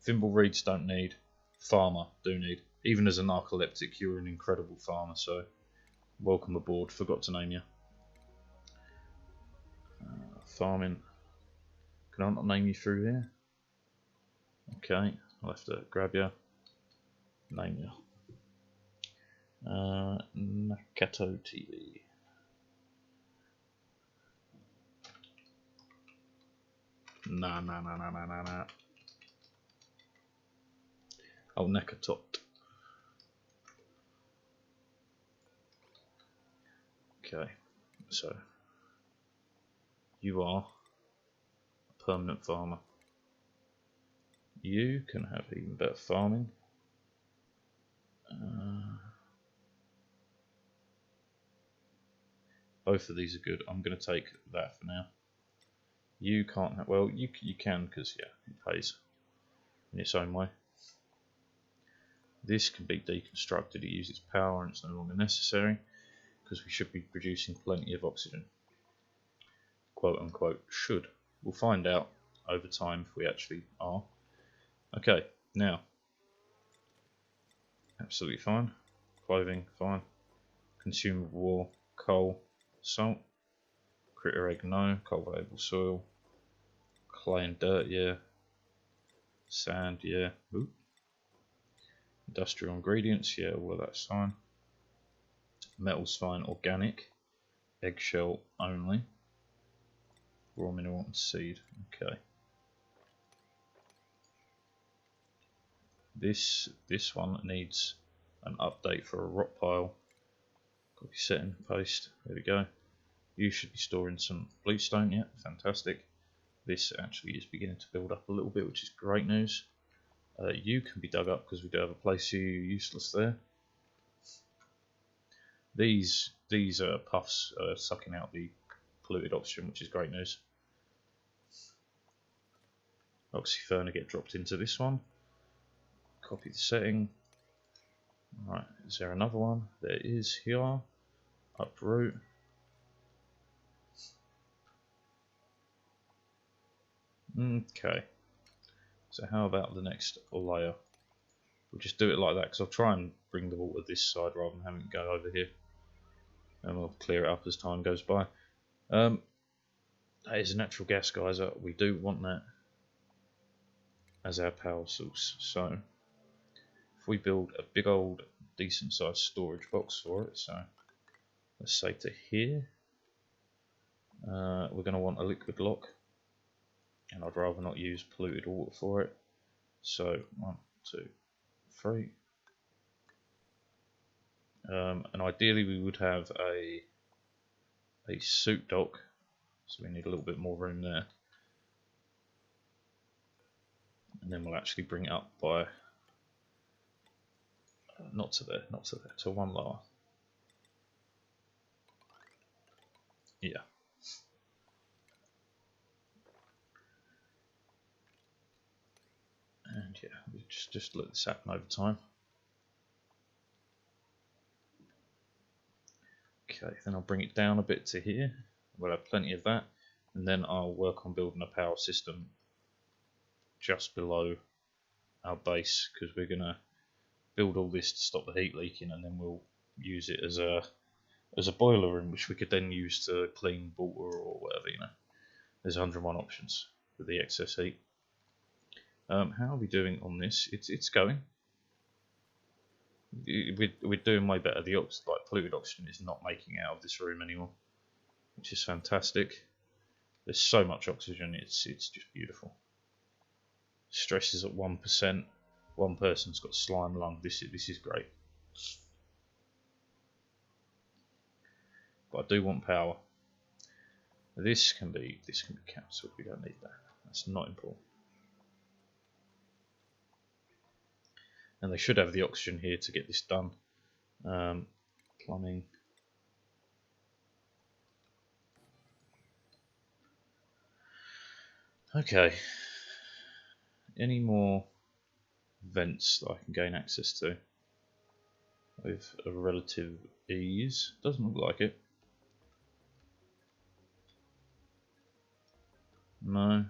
Thimble reeds don't need. Farmer do need. Even as a narcoleptic, you're an incredible farmer, so welcome aboard. Forgot to name you. Farming. Can I not name you through here? Okay, I'll have to grab you. Name you. Nakato TV. Nah. Oh, Nakatot. Okay, so you are a permanent farmer. You can have even better farming. Both of these are good. I'm going to take that for now. You can't have, well, you can because, yeah, it pays in its own way. This can be deconstructed. It uses power and it's no longer necessary because we should be producing plenty of oxygen. Quote unquote should. We'll find out over time if we actually are. Okay, now. Absolutely fine. Clothing, fine. Consumable war, coal, salt. Critter egg, no. Cultivable soil. Clay and dirt, yeah. Sand, yeah. Ooh. Industrial ingredients, yeah, all of that's fine. Metal's fine. Organic. Eggshell only. Raw mineral and seed, okay. This one needs an update for a rock pile. Copy setting, paste, there we go. You should be storing some bluestone, yeah, fantastic. This actually is beginning to build up a little bit, which is great news. You can be dug up because we do have a place for you useless there. These puffs are sucking out the polluted oxygen, which is great news. Oxyferna get dropped into this one. Copy the setting. Right, is there another one? There is here. Uproot. Okay. So how about the next layer? We'll just do it like that because I'll try and bring the water this side rather than having it go over here. And we'll clear it up as time goes by. That is a natural gas geyser. We do want that as our power source. So if we build a big old decent sized storage box for it, so let's say to here, we're going to want a liquid lock, and I'd rather not use polluted water for it. So 1, 2, 3. And ideally we would have a suit dock, so we need a little bit more room there. And then we'll actually bring it up by not to there, to one lower. Yeah. And yeah, we just let this happen over time. Okay, then I'll bring it down a bit to here. We'll have plenty of that, and then I'll work on building a power system just below our base, because we're gonna build all this to stop the heat leaking, and then we'll use it as a boiler room, which we could then use to clean water or whatever. You know, there's 101 options with the excess heat. How are we doing on this? It's going. We're doing way better. The polluted oxygen is not making it out of this room anymore, which is fantastic. There's so much oxygen, it's just beautiful. Stress is at 1%. One person's got slime lung. This is great. But I do want power. This can be cancelled. We don't need that. That's not important. And they should have the oxygen here to get this done. Plumbing. Okay. Any more vents that I can gain access to with a relative ease? Doesn't look like it. No.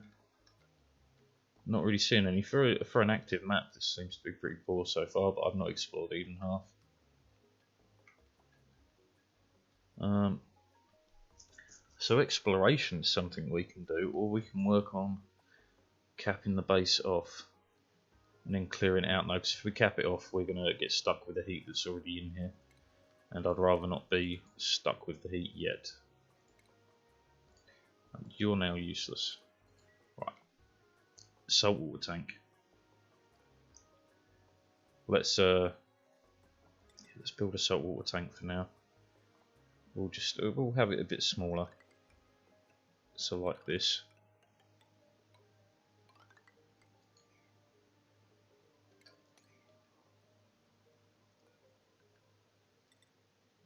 Not really seeing any. For an active map, this seems to be pretty poor so far, but I've not explored even half. So exploration is something we can do, or we can work on capping the base off and then clearing it out now, because if we cap it off we're going to get stuck with the heat that's already in here, and I'd rather not be stuck with the heat yet. And you're now useless. Right. Saltwater tank. Let's build a saltwater tank for now. We'll have it a bit smaller. So like this.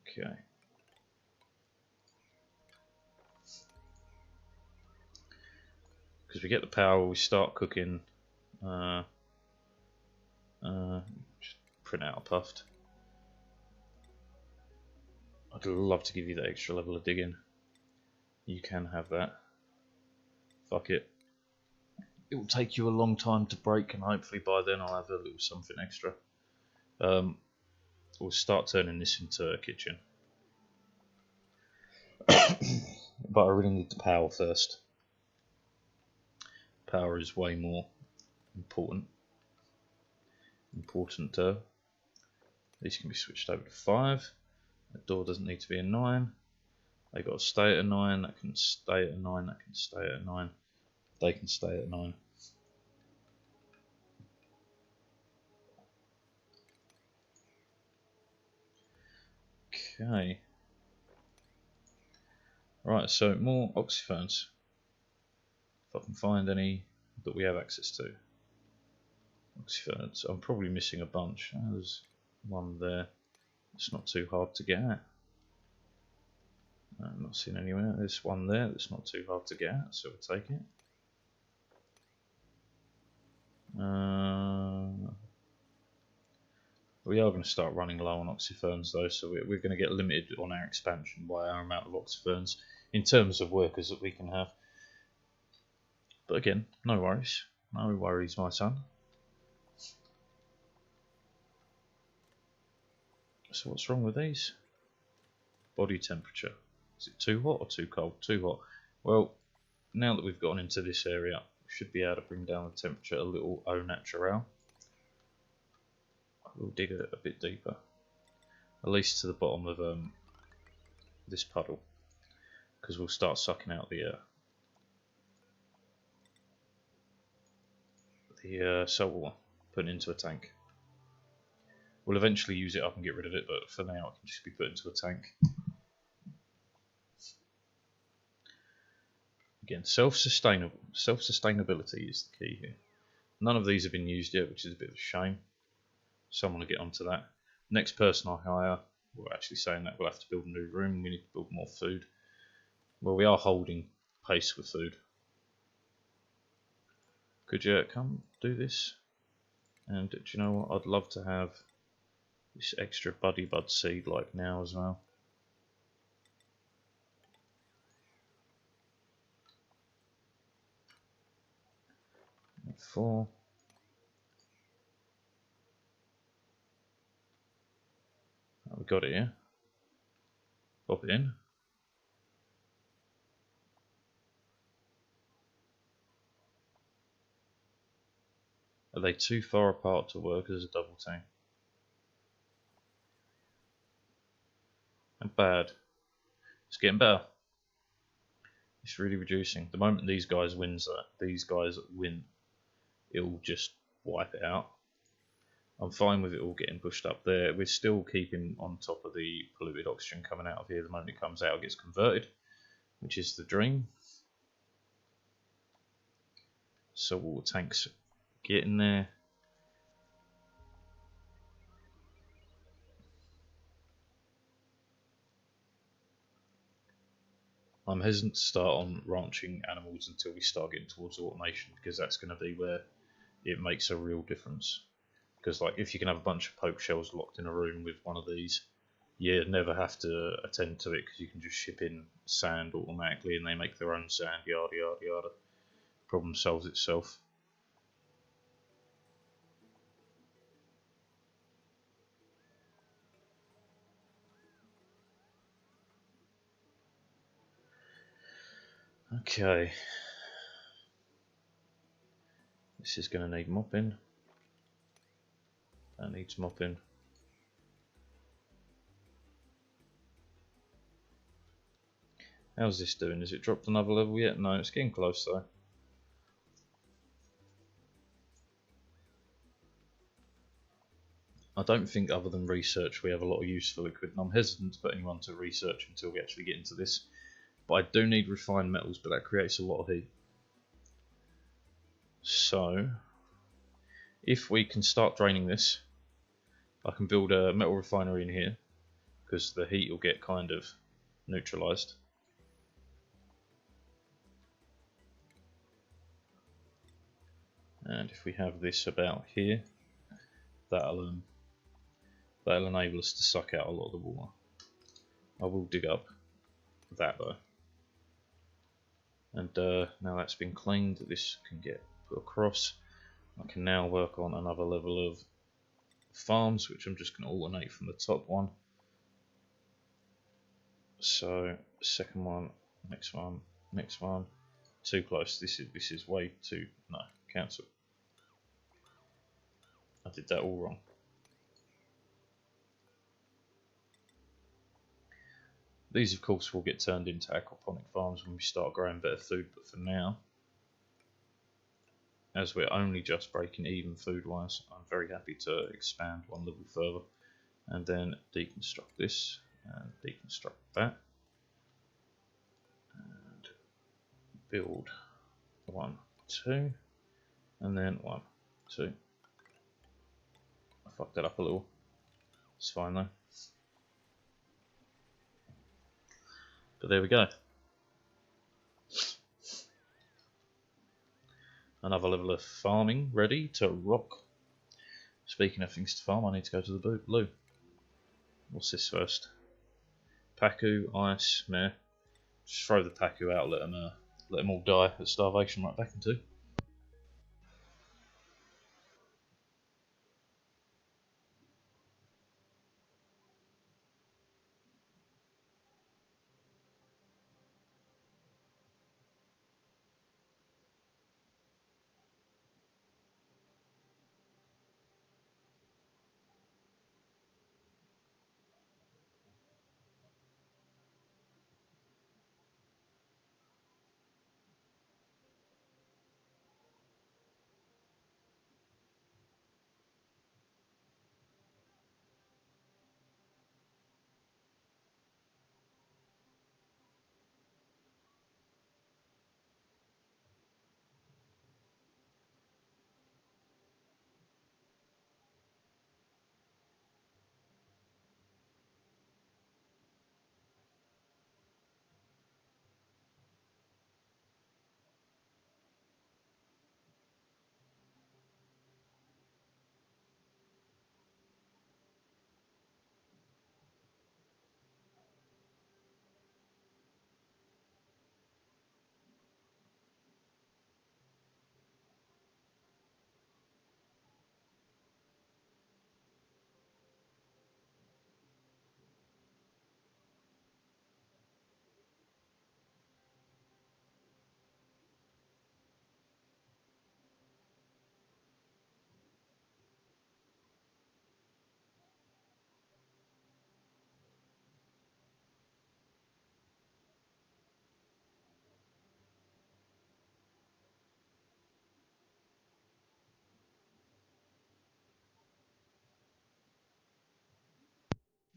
Okay. Because we get the power, we start cooking. Just print out a puffed. I'd love to give you that extra level of digging. You can have that. Fuck it. It will take you a long time to break, and hopefully by then I'll have a little something extra. We'll start turning this into a kitchen. But I really need the power first. Power is way more important. These can be switched over to 5. The door doesn't need to be a 9. They got to stay at a 9. That can stay at a 9. That can stay at a 9. They can stay at 9. Okay. Right, so more oxyferns. If I can find any that we have access to. Oxyferns. I'm probably missing a bunch. There's one there. It's not too hard to get at. I'm not seeing anywhere. There's one there that's not too hard to get at, so we'll take it. We are going to start running low on oxyferns though, so we're going to get limited on our expansion by our amount of oxyferns in terms of workers that we can have. But again, no worries. No worries, my son. So what's wrong with these? Body temperature. Is it too hot or too cold? Too hot. Well, now that we've gotten into this area, we should be able to bring down the temperature a little au naturel. We'll dig it a bit deeper, at least to the bottom of this puddle, because we'll start sucking out the salt water, put it into a tank. We'll eventually use it up and get rid of it, but for now it can just be put into a tank. Again, self-sustainability is the key here. None of these have been used yet, which is a bit of a shame. Someone will get onto that. Next person I hire, we're actually saying that we'll have to build a new room. We need to build more food. Well, we are holding pace with food. Could you come do this? And do you know what? I'd love to have this extra buddy bud seed like now as well. And 4. Oh, we got it here. Pop it in. Are they too far apart to work as a double tank? And bad. It's getting better. It's really reducing. The moment these guys win, it'll just wipe it out. I'm fine with it all getting pushed up there. We're still keeping on top of the polluted oxygen coming out of here. The moment it comes out, it gets converted, which is the dream. So water tanks get in there. I'm hesitant to start on ranching animals until we start getting towards automation, because that's going to be where it makes a real difference. Because like, if you can have a bunch of poke shells locked in a room with one of these, you never have to attend to it, because you can just ship in sand automatically and they make their own sand, yada yada yada. Problem solves itself. Okay. This is going to need mopping. That needs mopping. How's this doing? Has it dropped another level yet? No, it's getting close though. I don't think, other than research, we have a lot of use for liquid, and I'm hesitant to put anyone to research until we actually get into this. But I do need refined metals, but that creates a lot of heat. So, if we can start draining this, I can build a metal refinery in here, because the heat will get kind of neutralized. And if we have this about here, that'll enable us to suck out a lot of the water. I will dig up that though. And now that's been cleaned, this can get put across. I can now work on another level of farms, which I'm just going to alternate from the top one. So, second one, Next one, next one. Too close. This is way too. No, cancel. I did that all wrong. These, of course, will get turned into aquaponic farms when we start growing better food, but for now, as we're only just breaking even food-wise, I'm very happy to expand one level further and then deconstruct this and deconstruct that and build 1, 2, and then 1, 2. I fucked that up a little. It's fine though. But there we go. Another level of farming ready to rock. Speaking of things to farm, I need to go to the loo. What's this first? Pacu, ice, meh. Just throw the Pacu out, let them all die of starvation right back into.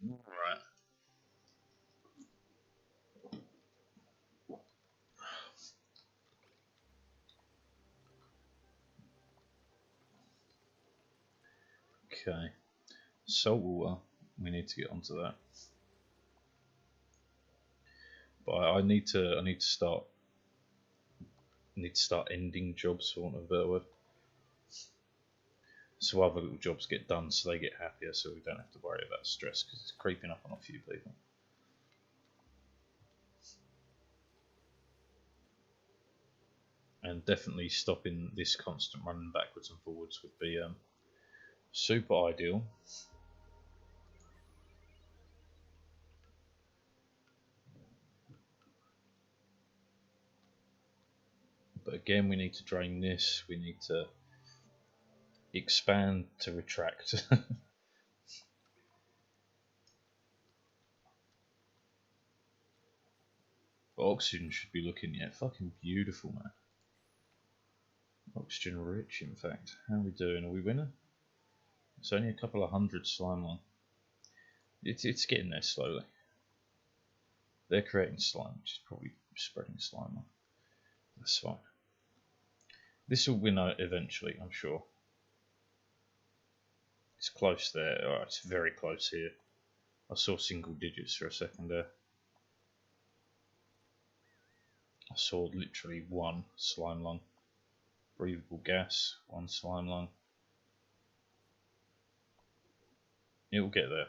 Right. Okay. Salt water. We need to get onto that. But I need to start ending jobs, for want of a better word. So other little jobs get done, so they get happier, so we don't have to worry about stress because it's creeping up on a few people. And definitely stopping this constant running backwards and forwards would be super ideal. But again, we need to drain this. We need to expand to retract. Oxygen should be looking, yeah, fucking beautiful, man. Oxygen rich, in fact. How are we doing? Are we winning? It's only a couple of hundred slime on. It's getting there slowly. They're creating slime, which is probably spreading slime on. That's fine. This will win out eventually, I'm sure. It's close there. Oh, it's very close here. I saw single digits for a second there. I saw literally one slime lung. Breathable gas, one slime lung. It will get there.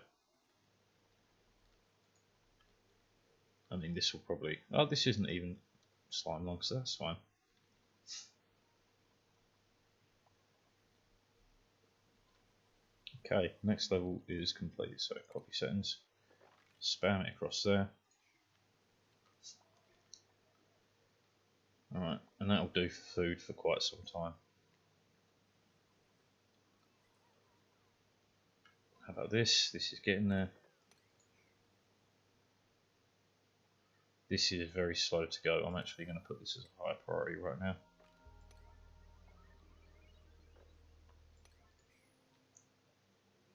I mean, this will probably... Oh, this isn't even slime lung, so that's fine. Okay, next level is complete. So copy settings, spam it across there. Alright, and that'll do for food for quite some time. How about this? This is getting there. This is very slow to go. I'm actually going to put this as a high priority right now.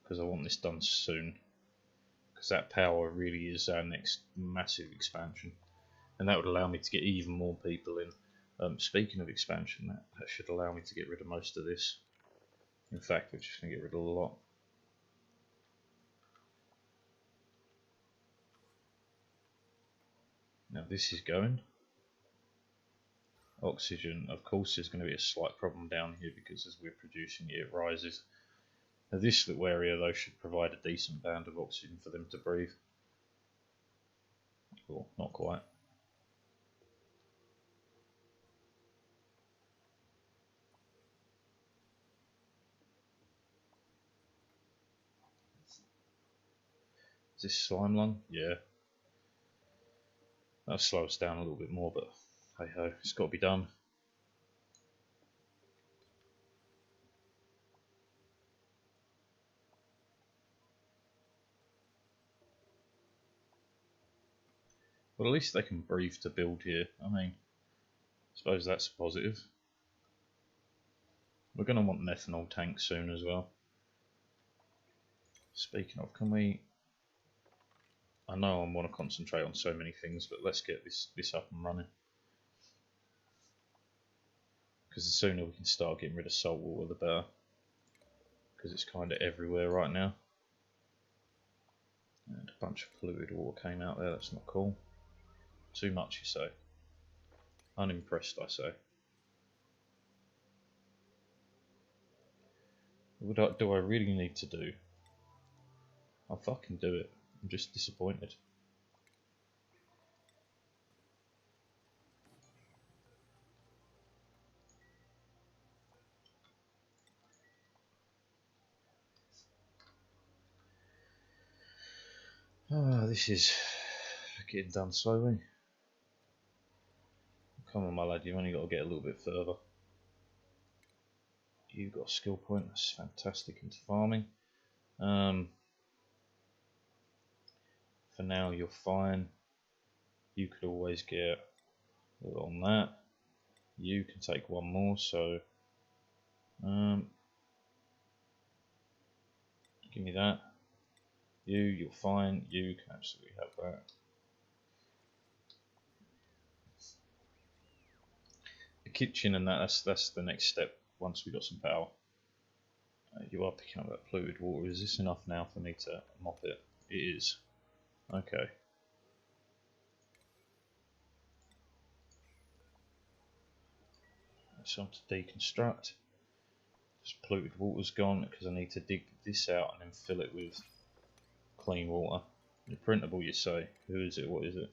Because I want this done soon. Because that power really is our next massive expansion. And that would allow me to get even more people in. Speaking of expansion, that should allow me to get rid of most of this. In fact, we're just going to get rid of a lot. Now this is going. Oxygen, of course, is going to be a slight problem down here because as we're producing it, it rises. Now this little area though should provide a decent band of oxygen for them to breathe. Well, not quite. Is this slime lung? Yeah. That'll slow us down a little bit more, but hey ho, it's got to be done. Well, at least they can breathe to build here. I mean, I suppose that's a positive. We're going to want an ethanol tank soon as well. Speaking of, can we... I know I want to concentrate on so many things, but let's get this up and running. Because the sooner we can start getting rid of salt water, the better. Because it's kind of everywhere right now. And a bunch of polluted water came out there, that's not cool. Too much, you say? Unimpressed, I say. What do I really need to do? I'll fucking do it. I'm just disappointed. Ah, this is getting done slowly. Come on, my lad, you've only got to get a little bit further. You've got a skill point, that's fantastic into farming. For now, you're fine. You could always get a little on that. You can take one more, so give me that. You're fine. You can absolutely have that. The kitchen and that's the next step once we got some power. You are picking up that polluted water. Is this enough now for me to mop it? It is. Okay. So I'm to deconstruct. This polluted water's gone because I need to dig this out and then fill it with clean water. You're printable, you say. Who is it? What is it?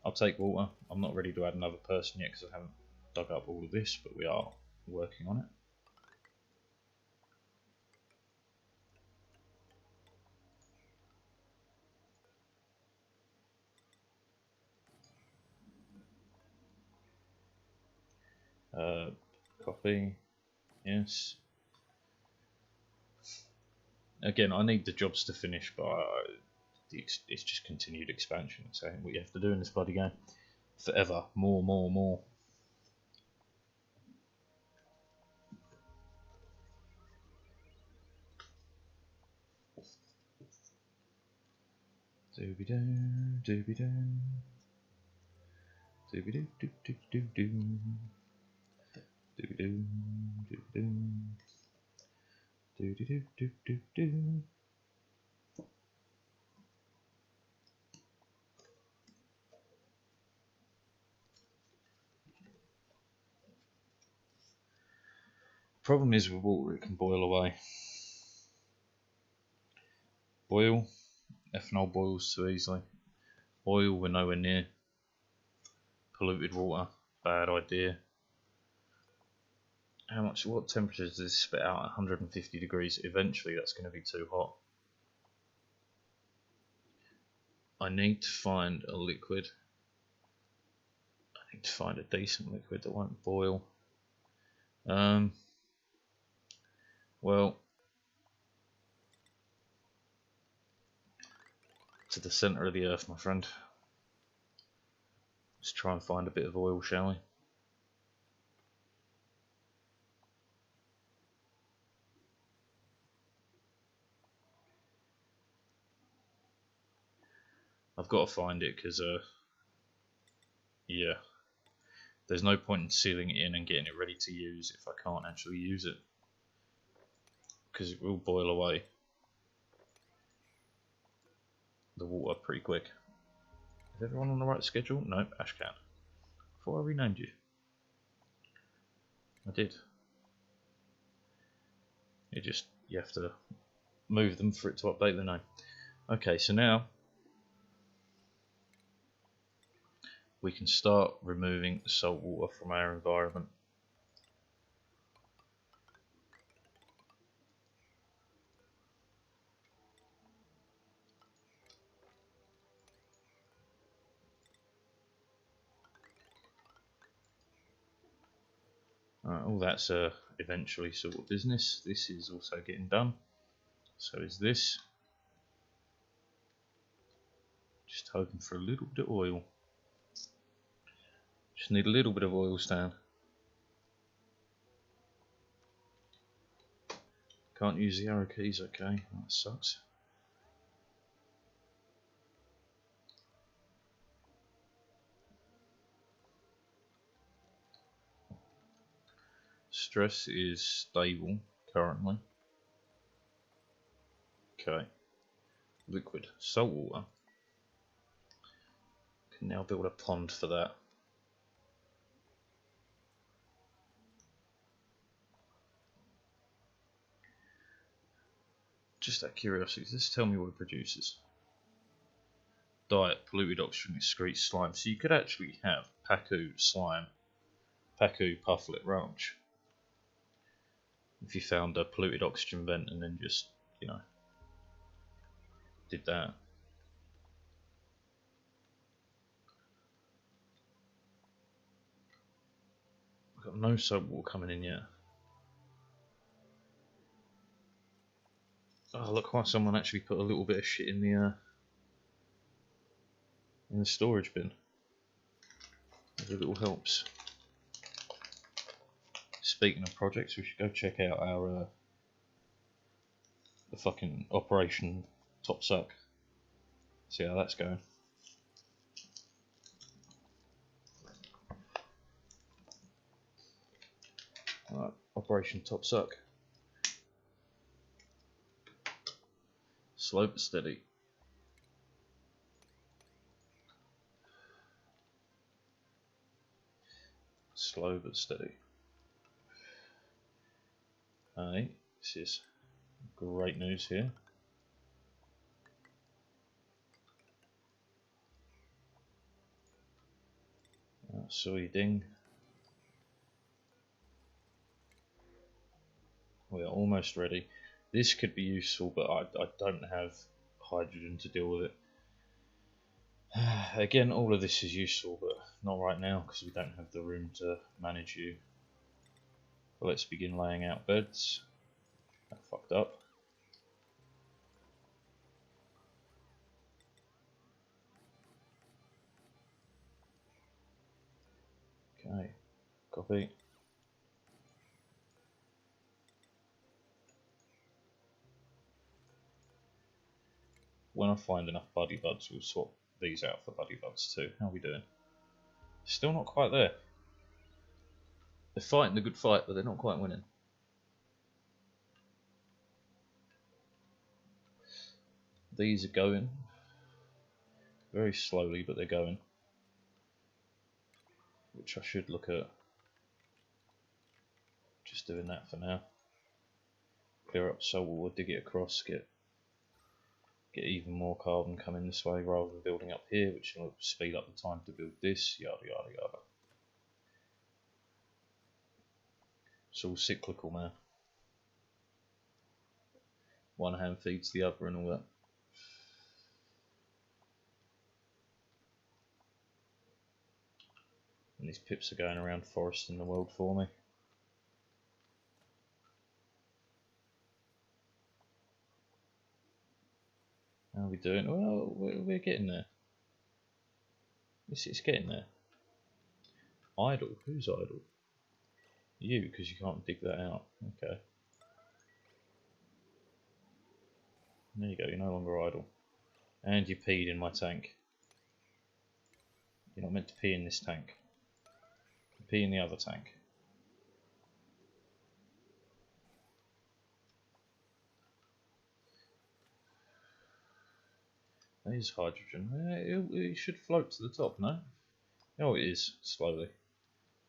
I'll take water. I'm not ready to add another person yet because I haven't dug up all of this, but we are working on it. Copy. Yes. Again, I need the jobs to finish, but it's just continued expansion. So what you have to do in this bloody game. Forever. More, more, more. Dooby doo, dooby doo. Dooby doo, doo doo doo doo. Dooby doo, dooby doo. Doo doo doo doo doo. Problem is with water, it can boil away. Boil, ethanol boils too easily. Oil, we're nowhere near. Polluted water, bad idea. What temperature does this spit out? 150 degrees. Eventually that's going to be too hot. I need to find a liquid. I need to find a decent liquid that won't boil. Well, to the centre of the earth, my friend. Let's try and find a bit of oil, shall we? I've got to find it because, yeah, there's no point in sealing it in and getting it ready to use if I can't actually use it, because it will boil away the water pretty quick. Is everyone on the right schedule? Nope, Ashcan. I thought I renamed you. I did. You have to move them for it to update the name. Okay, so now we can start removing salt water from our environment. All that's eventually sort of business. This is also getting done. So is this. Just hoping for a little bit of oil. Just need a little bit of oil, Stan. Can't use the arrow keys, okay, that sucks. Stress is stable currently. Okay. Liquid salt water. Can now build a pond for that. Just out of curiosity, does this tell me what it produces? Diet, polluted oxygen excretes slime. So you could actually have Pacu slime, Pacu Pufflet Ranch, if you found a polluted oxygen vent and then just, you know, did that. I've got no soap water coming in yet. Oh, look, why someone actually put a little bit of shit in the storage bin. Every little helps. Speaking of projects, we should go check out our the fucking Operation Top Suck. See how that's going. Alright, Operation Top Suck. Slow but steady. Slow but steady. Hey, this is great news here. So you ding. We are almost ready. This could be useful, but I don't have hydrogen to deal with it. Again, all of this is useful, but not right now because we don't have the room to manage you. But let's begin laying out beds. That fucked up. Okay, copy. When I find enough buddy buds, we'll swap these out for buddy buds too. How are we doing? Still not quite there. They're fighting the good fight, but they're not quite winning. These are going very slowly, but they're going. Which I should look at. Just doing that for now. Clear up salt water, dig it across, get even more carbon coming this way rather than building up here, which will speed up the time to build this, yada yada yada. It's all cyclical, man. One hand feeds the other and all that. And these pips are going around foresting the world for me. How are we doing? Well, we're getting there. It's getting there. Idle? Who's idle? You, because you can't dig that out. Okay. There you go, you're no longer idle. And you peed in my tank. You're not meant to pee in this tank. Pee in the other tank. That is hydrogen. It should float to the top, no? Oh, it is, slowly. A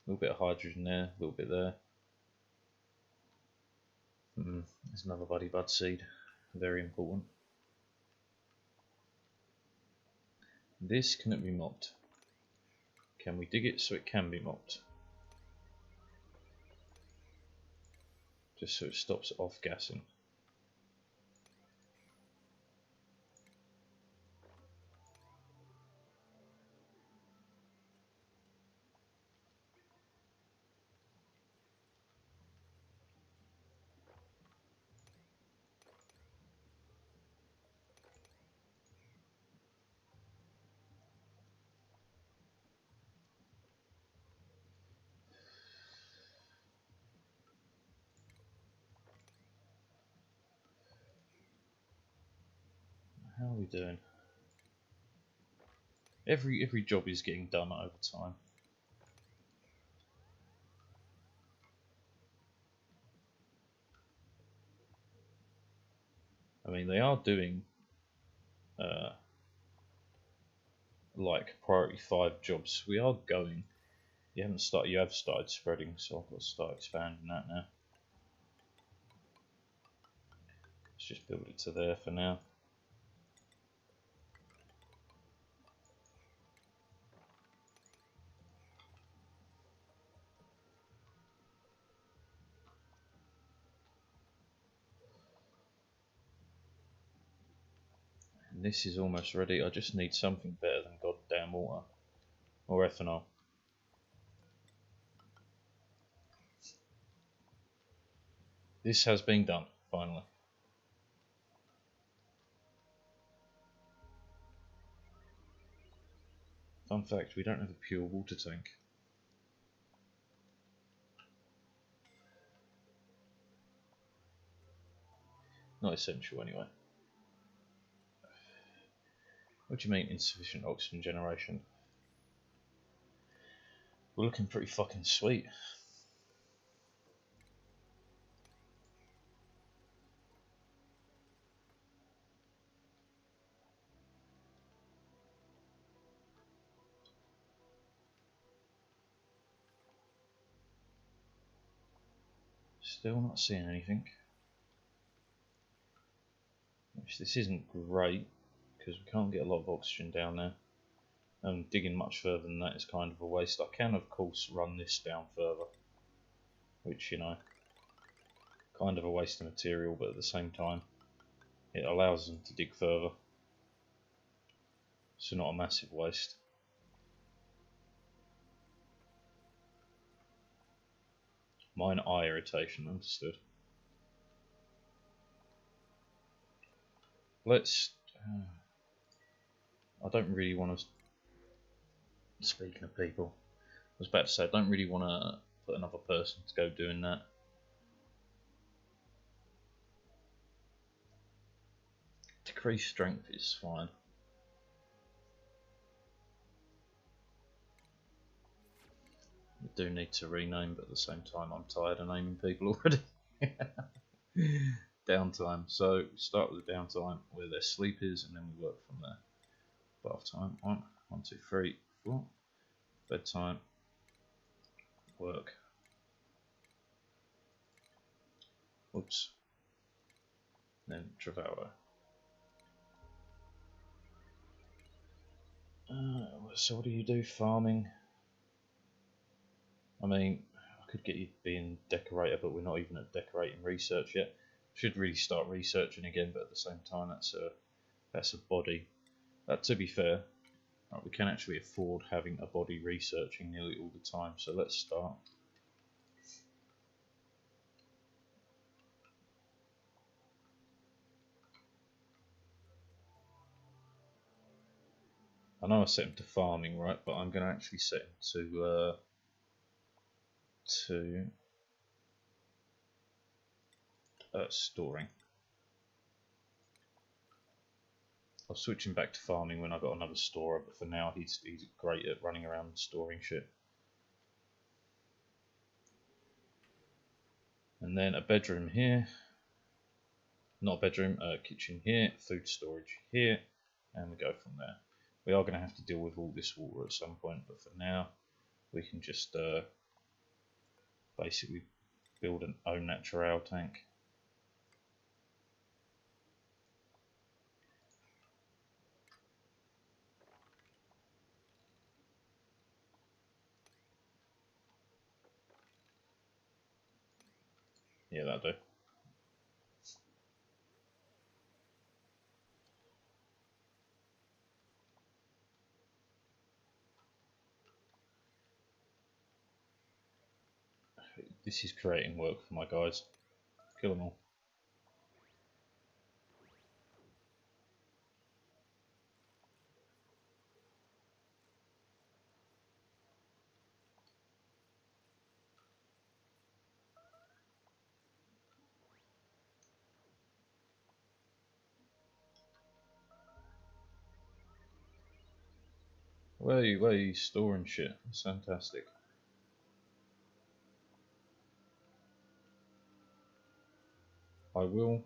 little bit of hydrogen there, a little bit there. There's another buddy bud seed. Very important. This cannot be mopped. Can we dig it so it can be mopped? Just so it stops off-gassing. How are we doing? Every job is getting done over time. I mean, they are doing like priority 5 jobs. We are going. You have started spreading, so I've got to start expanding that now. Let's just build it to there for now. And this is almost ready. I just need something better than goddamn water or ethanol. This has been done, finally. Fun fact, we don't have a pure water tank. Not essential anyway. What do you mean insufficient oxygen generation? We're looking pretty fucking sweet. Still not seeing anything. Which this isn't great, because we can't get a lot of oxygen down there. And digging much further than that is kind of a waste. I can of course run this down further, which, you know, kind of a waste of material, but at the same time it allows them to dig further, so not a massive waste. Minor eye irritation, understood. Let's I don't really want to, speaking of people, I was about to say I don't really want to put another person to go doing that. Decreased strength is fine. We do need to rename, but at the same time I'm tired of naming people already. Downtime. So start with the downtime where their sleep is, and then we work from there. Bath time. 1, 2, 3, 4. Bedtime. Work. Oops. Then Travalo. So what do you do? Farming. I mean, I could get you being decorator, but we're not even at decorating research yet. Should really start researching again, but at the same time, that's a body. To be fair, Right, we can actually afford having a body researching nearly all the time, so let's start. I know I set him to farming, right, but I'm going to actually set him to storing. I'll switch him back to farming when I've got another storer, but for now he's great at running around and storing shit. And then a bedroom here, not a bedroom, a kitchen here, food storage here, and we go from there. We are going to have to deal with all this water at some point, but for now we can just basically build an au naturel tank. Yeah, that'll do. This is creating work for my guys. Kill them all. Where are you storing shit? That's fantastic. I will,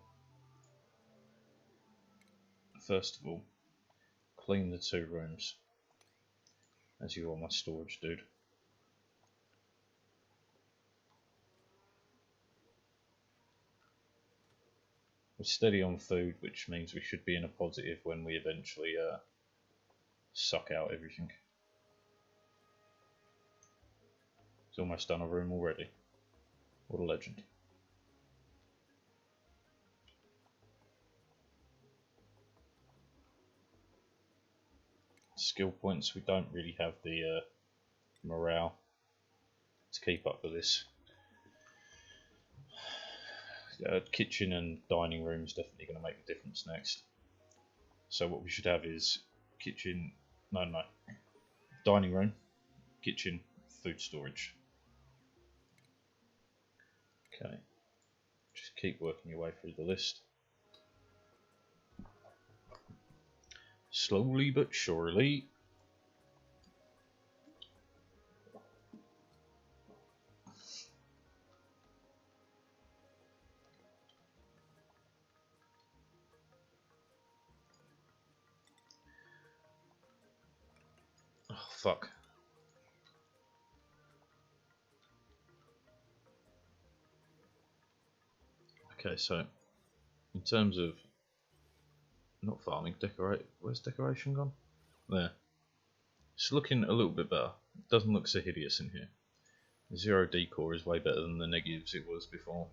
first of all, clean the 2 rooms, as you are my storage dude. We're steady on food, which means we should be in a positive when we eventually suck out everything. It's almost done a room already. What a legend. Skill points, we don't really have the morale to keep up with this. Kitchen and dining room is definitely going to make a difference next. So what we should have is kitchen, no, dining room, kitchen, food storage. Okay, just keep working your way through the list. Slowly but surely. Oh, fuck. Okay, so in terms of not farming, decorate. Where's decoration gone? There. It's looking a little bit better. It doesn't look so hideous in here. 0 decor is way better than the negatives it was before.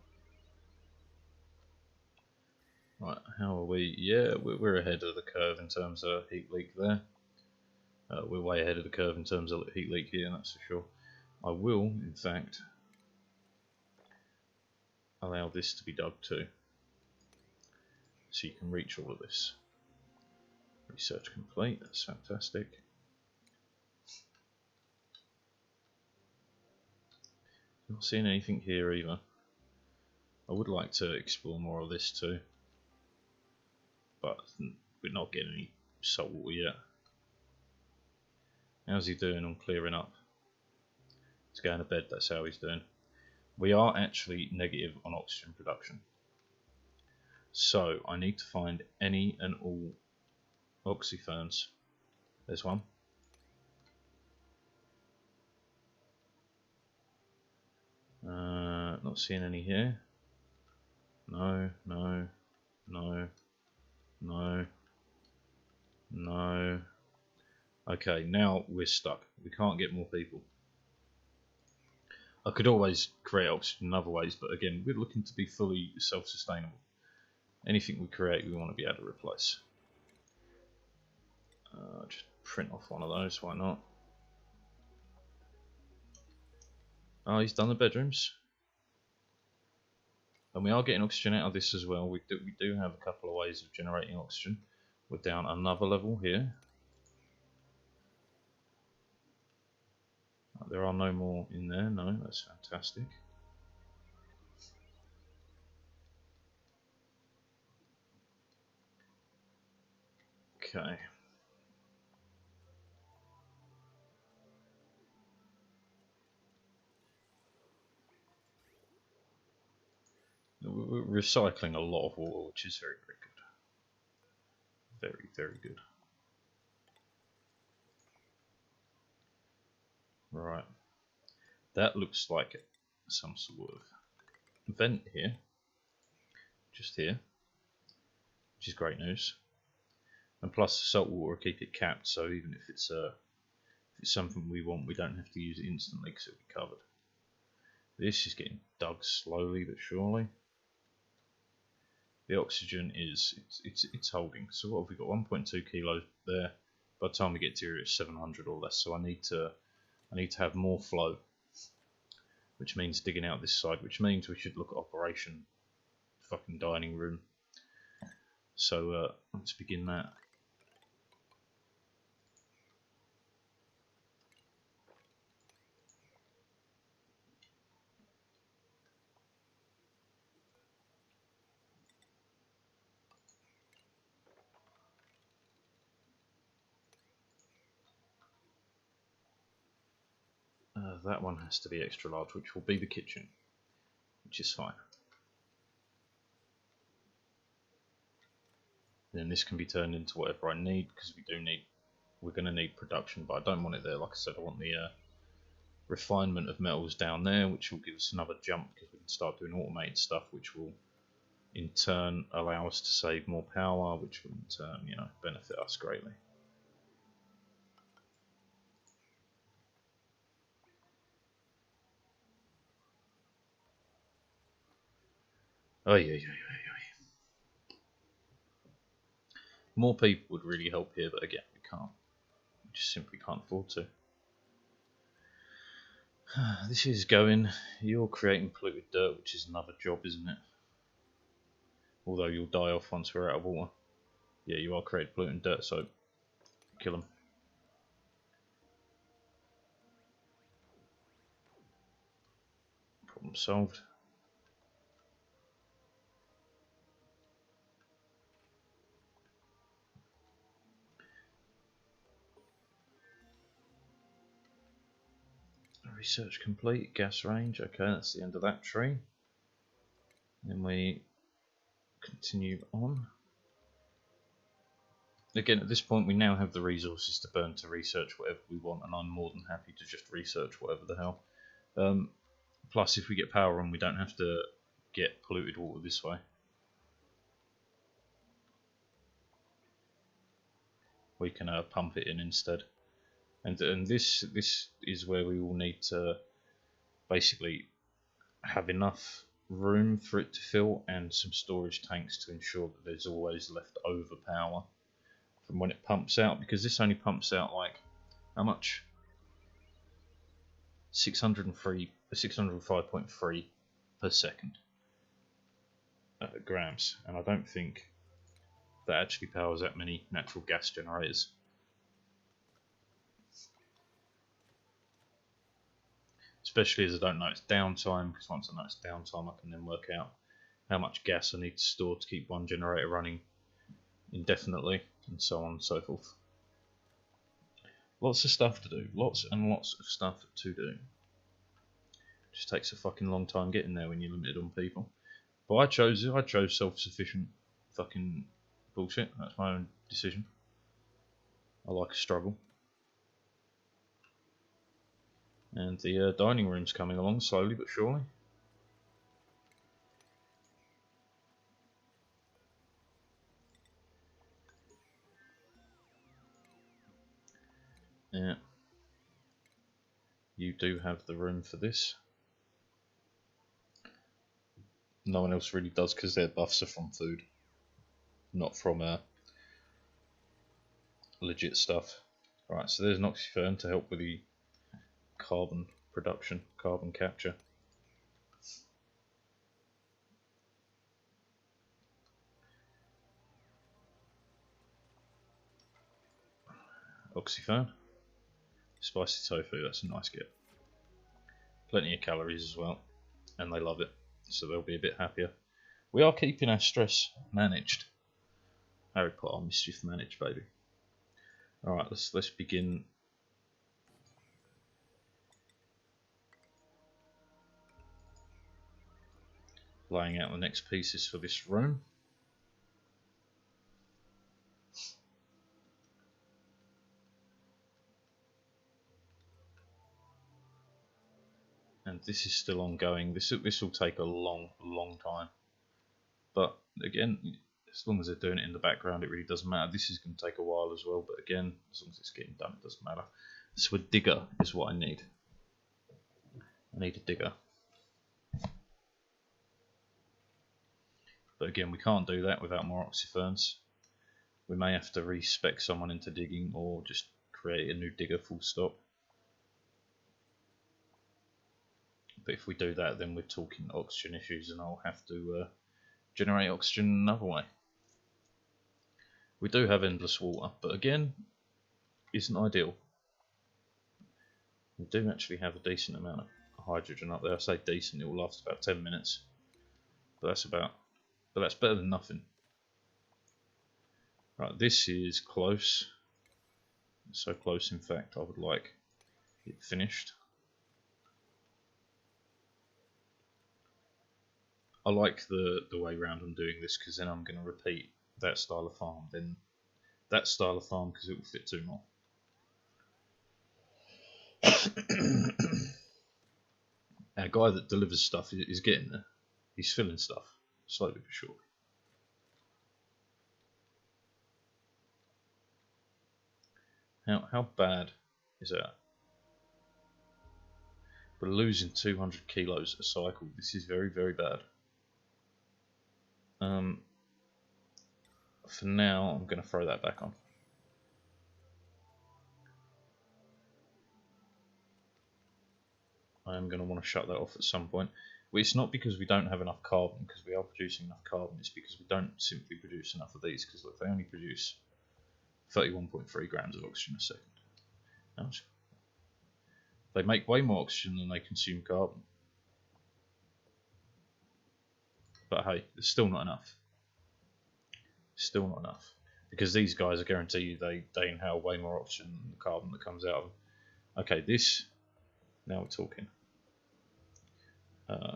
Right, how are we? Yeah, we're ahead of the curve in terms of heat leak there. We're way ahead of the curve in terms of heat leak here, that's for sure. I will, in fact, allow this to be dug too, so you can reach all of this. Research complete, that's fantastic. Not seeing anything here either. I would like to explore more of this too, but we're not getting any salt water yet. How's he doing on clearing up? He's going to bed, that's how he's doing. We are actually negative on oxygen production. So I need to find any and all oxyferns. There's one. Not seeing any here. No, no, no, no, no. Okay, now we're stuck. We can't get more people. I could always create oxygen in other ways, but again, we're looking to be fully self-sustainable. Anything we create, we want to be able to replace. Just print off one of those, why not? Oh, he's done the bedrooms. And we are getting oxygen out of this as well. We do have a couple of ways of generating oxygen. We're down another level here. There are no more in there, no, that's fantastic. Okay. We're recycling a lot of water, which is very, very good. Very, very good. Right. That looks like some sort of vent here. Just here. Which is great news. And plus the salt water will keep it capped, so even if it's something we want, we don't have to use it instantly because it'll be covered. This is getting dug slowly but surely. The oxygen is it's holding. So what have we got? 1.2 kilos there. By the time we get to here, it's 700 or less. So I need to have more flow, which means digging out this side, which means we should look at operation fucking dining room. So let's begin that. That one has to be extra large, which will be the kitchen, which is fine. Then this can be turned into whatever I need, because we're going to need production, but I don't want it there. Like I said, I want the refinement of metals down there, which will give us another jump because we can start doing automated stuff, which will in turn allow us to save more power, which will in turn, you know, benefit us greatly. Oh yeah. More people would really help here, but again, we can't. We just simply can't afford to. This is going. You're creating polluted dirt, which is another job, isn't it? Although you'll die off once we're out of water. Yeah, you are creating polluted dirt, so kill them. Problem solved. Research complete. Gas range. Okay, that's the end of that tree. Then we continue on. Again, at this point, we now have the resources to burn to research whatever we want, and I'm more than happy to just research whatever the hell. Plus, if we get power on, we don't have to get polluted water this way. We can pump it in instead. And this is where we will need to basically have enough room for it to fill and some storage tanks to ensure that there's always left over power from when it pumps out, because this only pumps out like how much? 605.3 per second grams, and I don't think that actually powers that many natural gas generators. Especially as I don't know its downtime, because once I know its downtime, I can then work out how much gas I need to store to keep one generator running indefinitely, and so on and so forth. Lots of stuff to do, lots and lots of stuff to do. Just takes a fucking long time getting there when you're limited on people. But I chose self-sufficient fucking bullshit. That's my own decision. I like a struggle. And the dining room's coming along slowly but surely. Yeah. You do have the room for this. No one else really does because their buffs are from food, not from legit stuff. Right, so there's an oxyfern to help with the carbon production, carbon capture. Oxyfern. Spicy tofu, that's a nice get. Plenty of calories as well, and they love it, so they'll be a bit happier. We are keeping our stress managed. Harry Potter, mischief managed, baby. Alright, let's begin. Laying out the next pieces for this room. And this is still ongoing. This will take a long time. But again, as long as they're doing it in the background, it really doesn't matter. This is going to take a while as well, but again, as long as it's getting done, it doesn't matter. So a digger is what I need. I need a digger. But again, we can't do that without more oxyferns. We may have to respec someone into digging or just create a new digger full stop. But if we do that, then we're talking oxygen issues, and I'll have to generate oxygen another way. We do have endless water, but again, isn't ideal. We do actually have a decent amount of hydrogen up there. I say decent, it will last about 10 minutes, but that's better than nothing. Right, this is close. So close, in fact, I would like it finished. I like the way round I'm doing this, because then I'm going to repeat that style of farm, then that style of farm, because it will fit 2 more. Our guy that delivers stuff is getting there. He's filling stuff, slowly but surely. How bad is that? We're losing 200 kilos a cycle. This is very, very bad. For now, I'm going to throw that back on. I am going to want to shut that off at some point. Well, it's not because we don't have enough carbon, because we are producing enough carbon. It's because we don't simply produce enough of these, because look, they only produce 31.3 grams of oxygen a second. Ouch. They make way more oxygen than they consume carbon. But hey, it's still not enough. Still not enough. Because these guys, I guarantee you, they inhale way more oxygen than the carbon that comes out of them. Okay, this, now we're talking.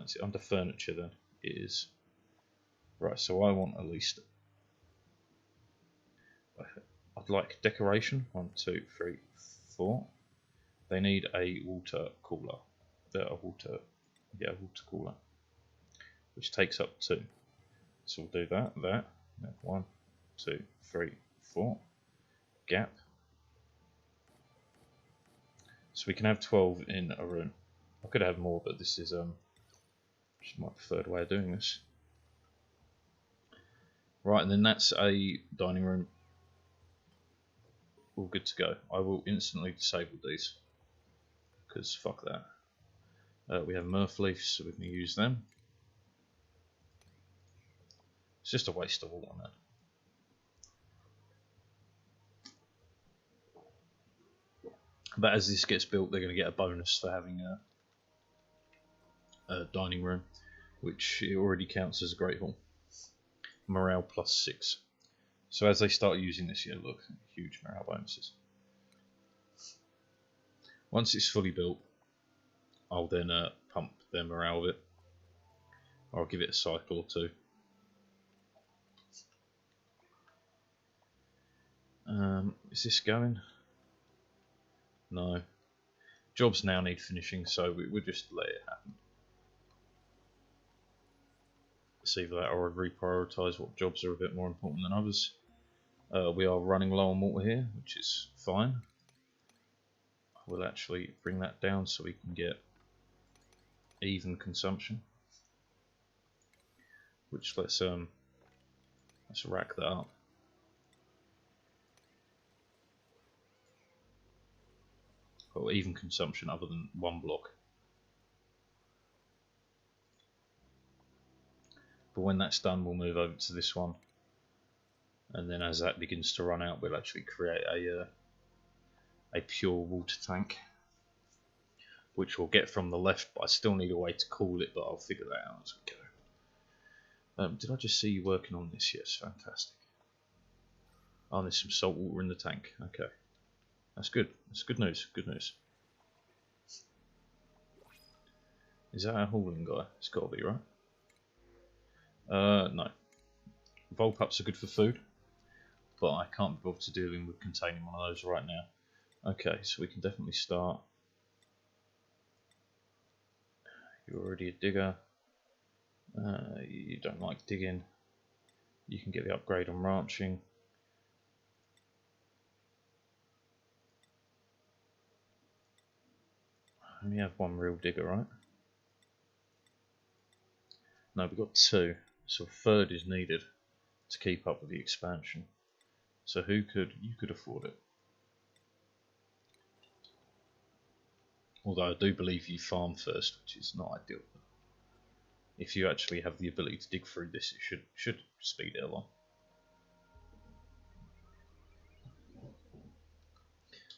Is it under furniture then? It is. Right, so I want at least, I'd like decoration, 1, 2, 3, 4. They need a water cooler. A water cooler, which takes up 2. So we'll do that. 1, 2, 3, 4. Gap. So we can have 12 in a room. I could have more, but this is just my preferred way of doing this. Right, and then that's a dining room. All good to go. I will instantly disable these, because fuck that. We have Murph leaves, so we can use them. It's just a waste of water, man. But as this gets built, they're going to get a bonus for having a dining room, which it already counts as a Great Hall. Morale +6. So as they start using this, yeah, look, huge morale bonuses. Once it's fully built, I'll then pump their morale with it. Or I'll give it a cycle or 2. Is this going? No. Jobs now need finishing, so we'll just let it happen. It's either that or reprioritise what jobs are a bit more important than others. We are running low on water here, which is fine. We'll actually bring that down so we can get even consumption. Which let's rack that up. or even consumption other than 1 block. But when that's done, we'll move over to this one, and then as that begins to run out, we'll actually create a pure water tank, which we'll get from the left, but I still need a way to cool it, but I'll figure that out as we go. Did I just see you working on this? Yes, fantastic. Oh, there's some salt water in the tank. Okay, that's good. That's good news. Good news. Is that our hauling guy? It's got to be, right? No. Volpups are good for food, but I can't be bothered to dealing with containing one of those right now. Okay, so we can definitely start. You're already a digger. You don't like digging. You can get the upgrade on ranching. I only have 1 real digger, right? No, we've got 2, so a 3rd is needed to keep up with the expansion. So you could afford it. Although I do believe you farm first, which is not ideal. If you actually have the ability to dig through this, it should speed it along.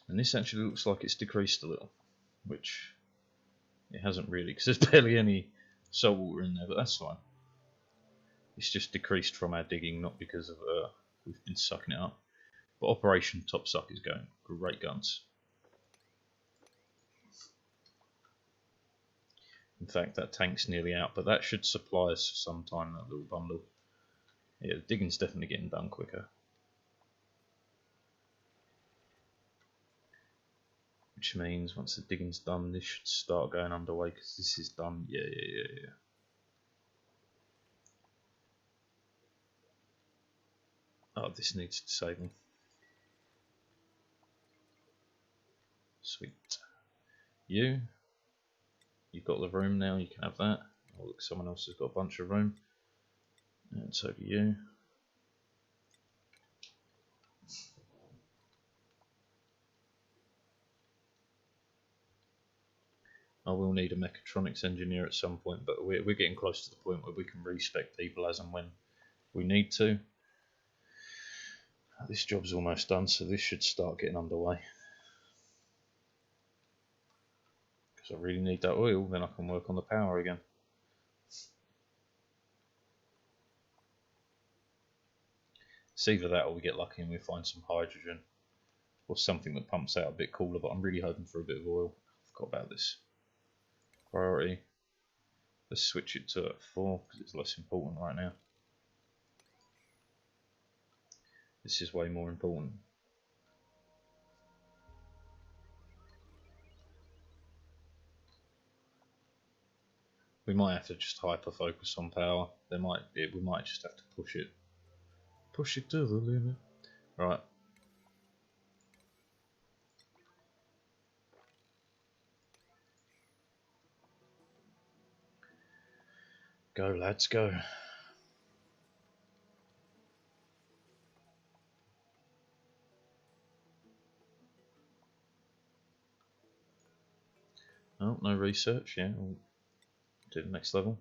And this actually looks like it's decreased a little, which it hasn't really, because there's barely any salt water in there, but that's fine. It's just decreased from our digging, not because of we've been sucking it up. But Operation Top Suck is going great guns. In fact, that tank's nearly out, but that should supply us for some time, that little bundle. Yeah, the digging's definitely getting done quicker. Which means once the digging's done, this should start going underway, because this is done. Yeah. Oh, this needs saving. Sweet. You've got the room now, you can have that. Oh look, someone else has got a bunch of room. And so do you. I will need a mechatronics engineer at some point, but we're getting close to the point where we can respec people as and when we need to. This job's almost done, so this should start getting underway. Because I really need that oil, then I can work on the power again. It's either that or we get lucky and we find some hydrogen or something that pumps out a bit cooler, but I'm really hoping for a bit of oil. I forgot about this. Priority. Let's switch it to 4 because it's less important right now. This is way more important. We might have to just hyper focus on power. We might just have to push it to the limit. Right. Go lads, go. Oh, no research, yeah, we'll do the next level.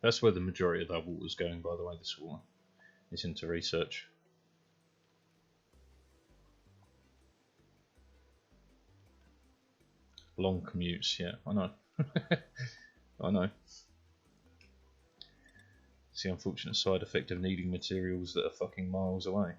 That's where the majority of our water's going, by the way, this water is into research. Long commutes, yeah, I know. I know. It's the unfortunate side effect of needing materials that are fucking miles away.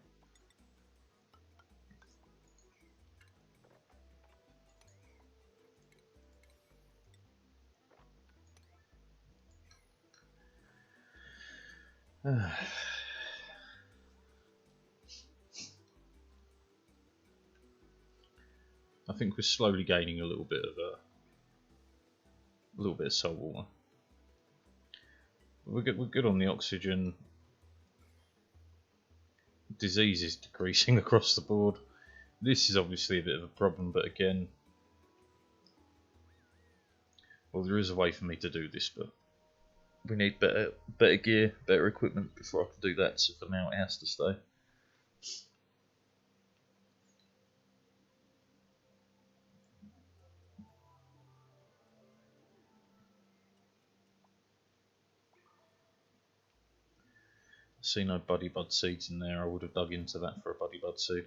I think we're slowly gaining a little bit of salt water. We're good on the oxygen. Disease is decreasing across the board. This is obviously a bit of a problem, but again, well, there is a way for me to do this, but we need better gear, better equipment before I can do that. So for now, it has to stay. see no Buddy Bud seeds in there. I would have dug into that for a Buddy Bud seed.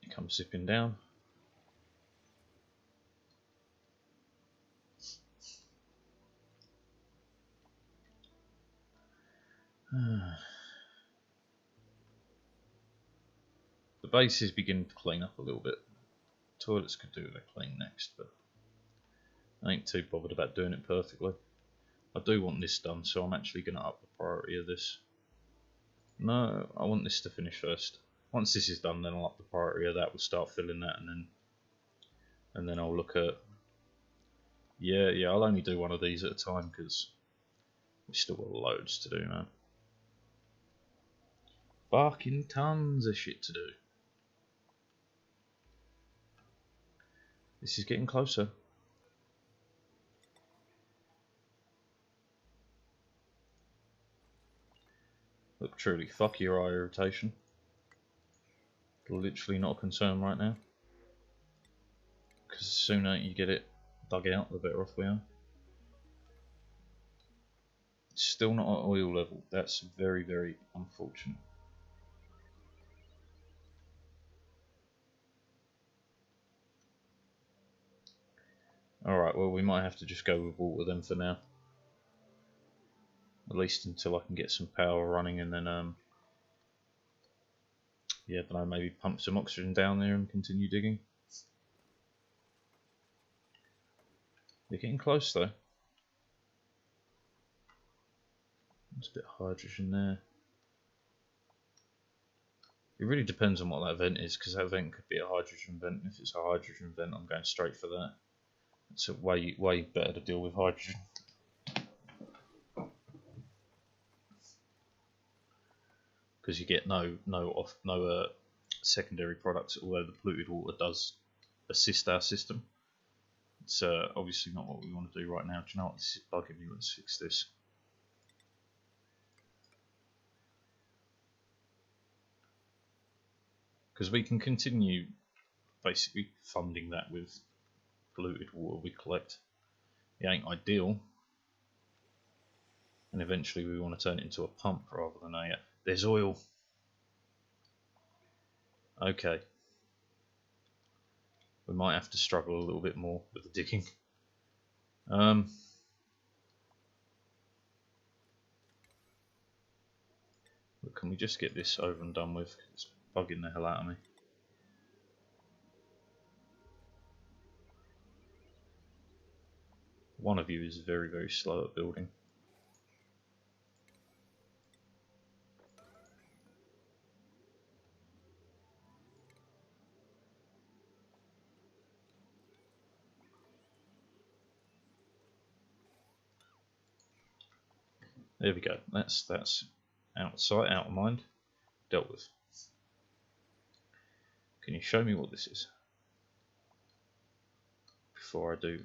It comes zipping down. The base is beginning to clean up a little bit. Toilets could do with a clean next, but I ain't too bothered about doing it perfectly. I do want this done, so I'm actually going to up the priority of this. No, I want this to finish first. Once this is done, then I'll up the priority of that. We'll start filling that, and then I'll look at. Yeah, I'll only do one of these at a time because we've still got loads to do, man. Fucking tons of shit to do. This is getting closer. Look, truly, fuck your eye irritation. Literally not a concern right now. Because the sooner you get it dug out, the better off we are. It's still not at oil level. That's very, very unfortunate. Alright, well we might have to just go with water then for now. At least until I can get some power running, and then yeah, I don't know, maybe pump some oxygen down there and continue digging. They're getting close though. There's a bit of hydrogen there. It really depends on what that vent is, because that vent could be a hydrogen vent. If it's a hydrogen vent, I'm going straight for that. It's a way better to deal with hydrogen. Because you get no secondary products, although the polluted water does assist our system. It's obviously not what we want to do right now. Do you know what? This is bugging me. Let's fix this. Because we can continue basically funding that with polluted water we collect. It ain't ideal. And eventually we want to turn it into a pump rather than a... There's oil. Okay. We might have to struggle a little bit more with the digging. But can we just get this over and done with? It's bugging the hell out of me. One of you is very, very slow at building. There we go. That's out of sight, out of mind. Dealt with. Can you show me what this is? Before I do,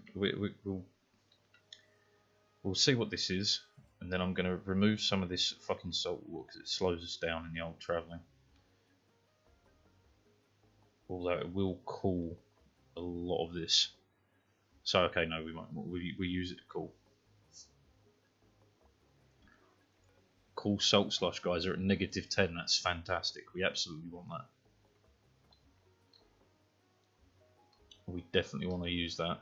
we'll see what this is, and then I'm going to remove some of this fucking salt water because it slows us down in the old travelling. Although it will cool a lot of this. So okay, no, we won't. We use it to cool. Cool salt slush, guys, are at -10. That's fantastic. We absolutely want that. We definitely want to use that.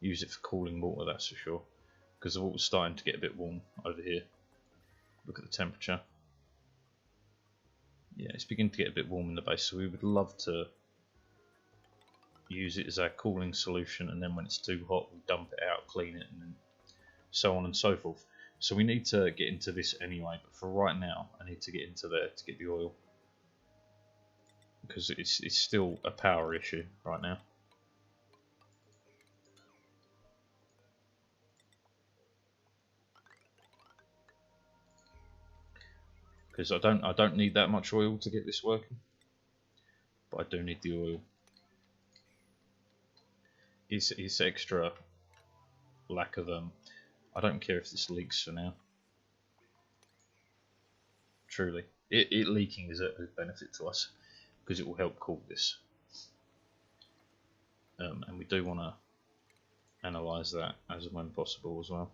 Use it for cooling water, that's for sure. Because the water's starting to get a bit warm over here. Look at the temperature. Yeah, it's beginning to get a bit warm in the base, so we would love to use it as our cooling solution, and then when it's too hot we dump it out, clean it, and then so on and so forth. So we need to get into this anyway, but for right now I need to get into there to get the oil, because it's still a power issue right now. Because I don't need that much oil to get this working, but I do need the oil. It's extra lack of I don't care if this leaks for now. Truly, it leaking is a benefit to us because it will help cool this. And we do want to analyse that as and when possible as well.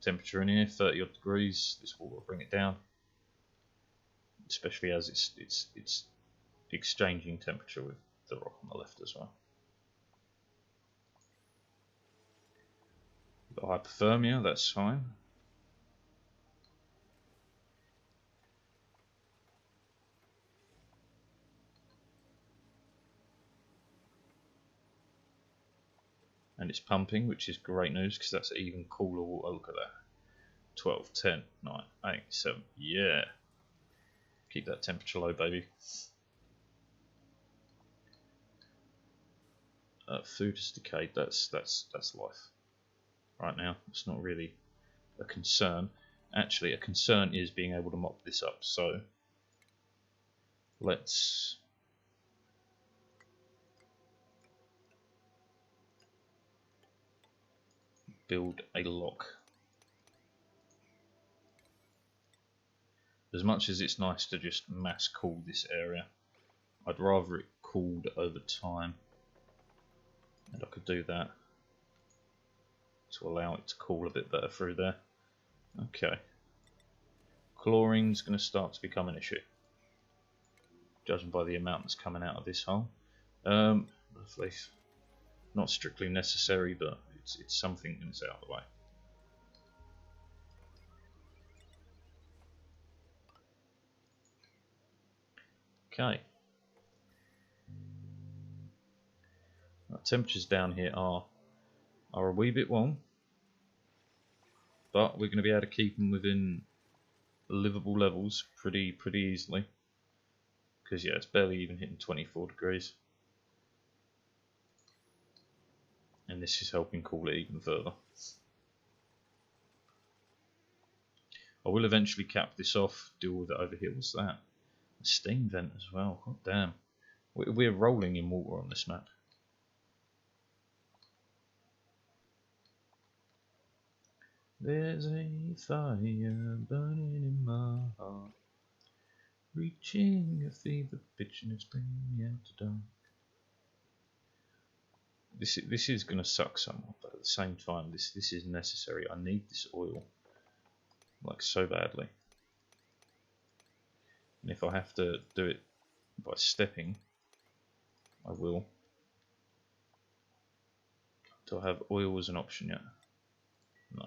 Temperature in here, 30 odd degrees. This will bring it down, especially as it's exchanging temperature with the rock on the left as well. Got hypothermia, that's fine. And it's pumping, which is great news because that's even cooler water. Look at that. 12, 10, 9, 8, 7. Yeah. Keep that temperature low, baby. Food has decayed. That's life. Right now, it's not really a concern. Actually, a concern is being able to mop this up. So let's build a lock. As much as it's nice to just mass cool this area, I'd rather it cooled over time, and I could do that to allow it to cool a bit better through there. Okay, chlorine's going to start to become an issue, judging by the amount that's coming out of this hole. Roughly, not strictly necessary, but it's something that's out of the way. Okay. Our temperatures down here are a wee bit warm, but we're going to be able to keep them within livable levels pretty easily. Because yeah, it's barely even hitting 24 degrees, and this is helping cool it even further. I will eventually cap this off, deal with it over here. What's that? A steam vent as well. God damn. We're rolling in water on this map. There's a fire burning in my heart, reaching a fever pitch and it's bringing me out to dark. This is going to suck somewhat, but at the same time, this is necessary. I need this oil, like, so badly. And if I have to do it by stepping, I will. Do I have oil as an option yet? No.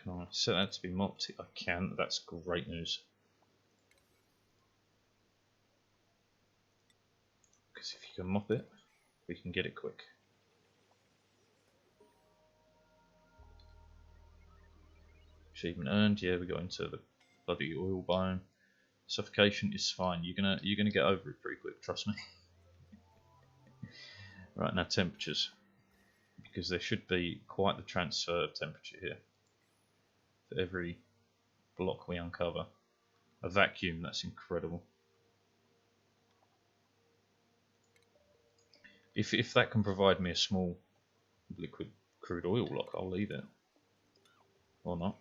Can I set that to be mopped? I can. That's great news. Because if you can mop it, we can get it quick. Achievement earned. Yeah, we got into the bloody oil biome. Suffocation is fine. You're gonna get over it pretty quick. Trust me. Right, now temperatures, because there should be quite the transfer of temperature here for every block we uncover. A vacuum, that's incredible. If that can provide me a small liquid crude oil block, I'll leave it. Or not.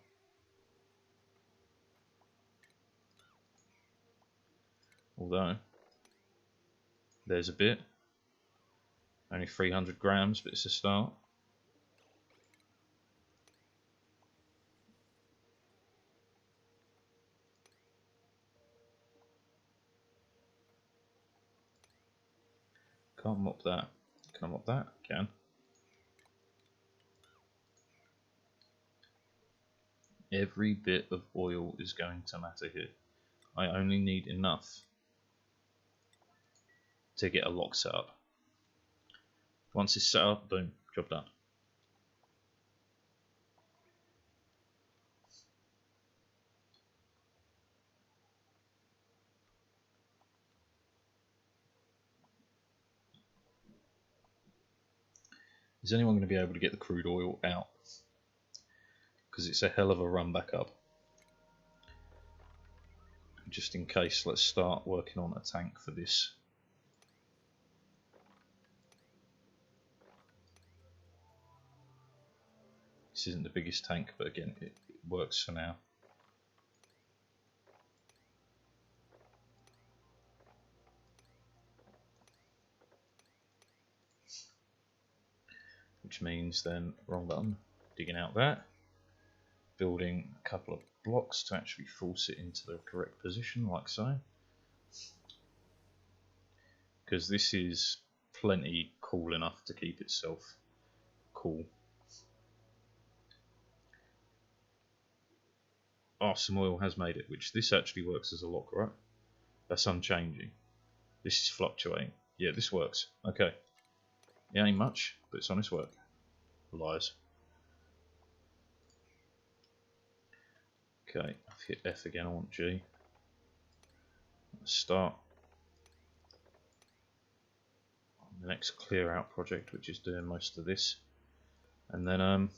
Although, there's a bit. Only 300 grams, but it's a start. Can't mop that. Can I mop that? Can. Every bit of oil is going to matter here. I only need enough to get a lock set up. Once it's set up, boom, job done. Is anyone going to be able to get the crude oil out? Because it's a hell of a run back up. Just in case, let's start working on a tank for this. This isn't the biggest tank, but again, it works for now. which means then, wrong button, digging out that, building a couple of blocks to actually force it into the correct position, like so. Because this is plenty cool enough to keep itself cool. Oh, some oil has made it, which this actually works as a lock, right? That's unchanging. This is fluctuating. Yeah, this works. Okay. It ain't much, but it's honest work. Lies. Okay, I've hit F again, I want G. Let's start the next clear out project, which is doing most of this. And then I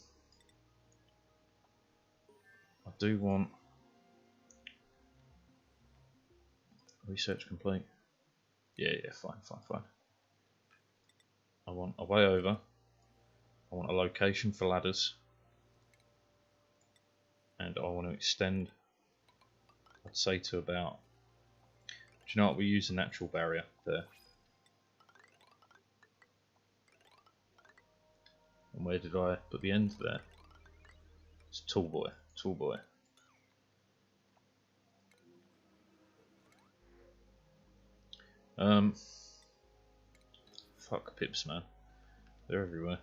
do want research complete. Yeah, fine. I want a way over. I want a location for ladders. And I want to extend, I'd say, to about, do you know what, we use a natural barrier there. And where did I put the end there? It's tall boy. Fuck pips, man. They're everywhere.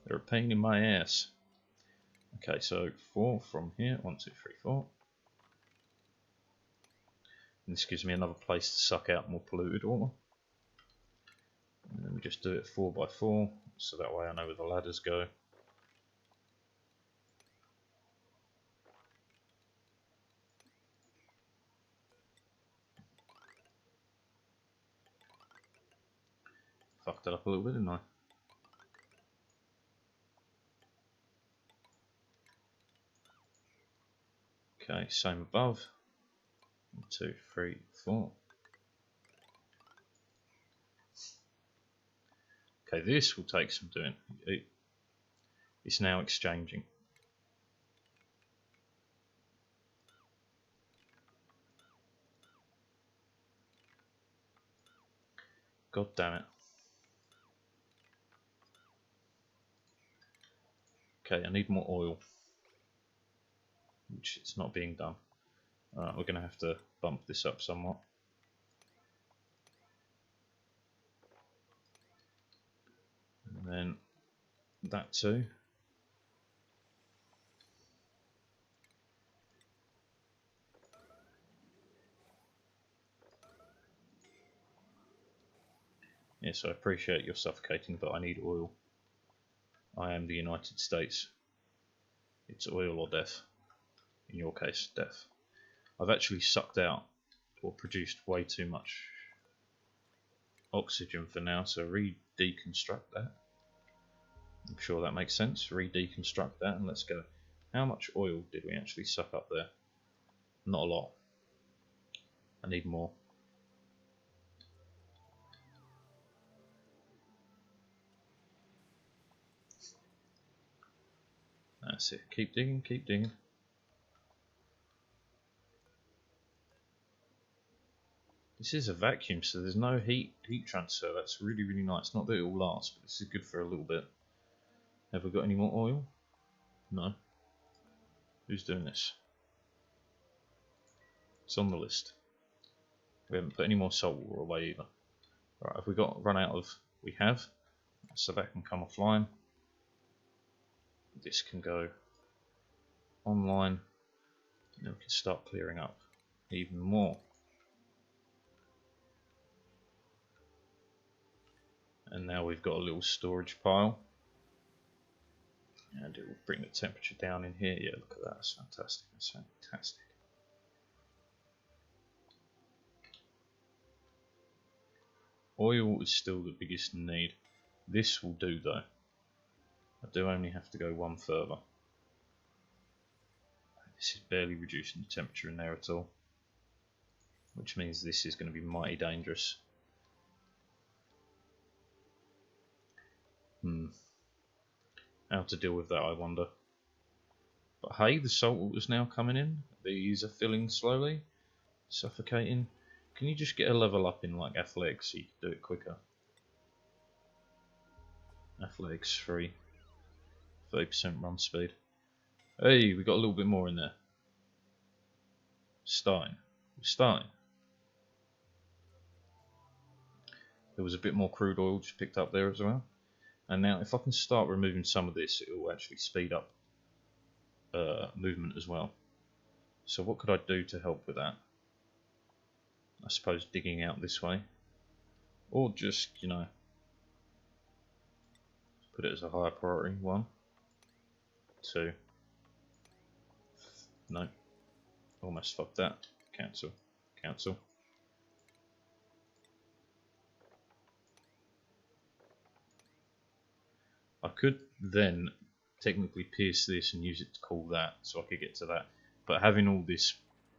They're a pain in my ass. Okay, so 4 from here. 1, 2, 3, 4. And this gives me another place to suck out more polluted water. And then we just do it 4 by 4, so that way I know where the ladders go. Fucked that up a little bit, didn't I? Okay, same above. 1, 2, 3, 4. Okay, this will take some doing. It's now exchanging. God damn it. Okay, I need more oil, which it's not being done. We're going to have to bump this up somewhat. And then that too. Yes, I appreciate you're suffocating, but I need oil. I am the United States. It's oil or death. In your case, death. I've actually sucked out or produced way too much oxygen for now, so re-deconstruct that. I'm sure that makes sense. Re-deconstruct that and let's go. How much oil did we actually suck up there? Not a lot. I need more. That's it. Keep digging, keep digging. This is a vacuum, so there's no heat transfer. That's really, really nice. Not that it will last, but this is good for a little bit. Have we got any more oil? No. Who's doing this? It's on the list. We haven't put any more salt water away either. Right, have we got run out of? We have. So that can come offline. This can go online. And then we can start clearing up even more. And now we've got a little storage pile. And it will bring the temperature down in here. Yeah, look at that. That's fantastic. That's fantastic. Oil is still the biggest need. This will do though. I do only have to go one further. This is barely reducing the temperature in there at all. Which means this is going to be mighty dangerous. How to deal with that, I wonder. But hey, the salt water's now coming in. These are filling slowly. Suffocating. Can you just get a level up in like athletics so you can do it quicker? Athletics 3. 30% run speed. Hey, we got a little bit more in there. Starting. We're starting. There was a bit more crude oil just picked up there as well. And now if I can start removing some of this, it will actually speed up movement as well. So what could I do to help with that? I suppose digging out this way. Or just, you know, put it as a higher priority. 1, 2. No. Almost fucked that. Cancel. Cancel. I could then technically pierce this and use it to cool that, so I could get to that. But having all this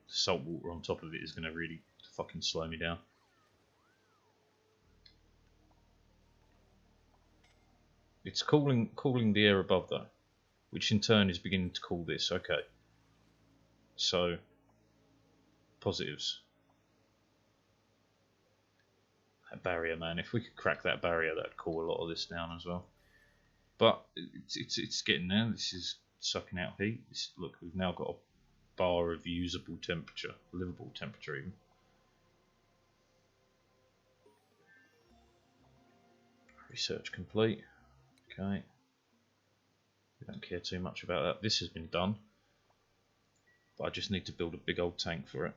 salt water on top of it is going to really fucking slow me down. It's cooling the air above though, which in turn is beginning to cool this. Okay. So, positives. That barrier, man. If we could crack that barrier, that'd cool a lot of this down as well. But it's getting there. This is sucking out heat. Look, we've now got a bar of usable temperature, livable temperature even. Research complete. Okay. We don't care too much about that. This has been done. But I just need to build a big old tank for it.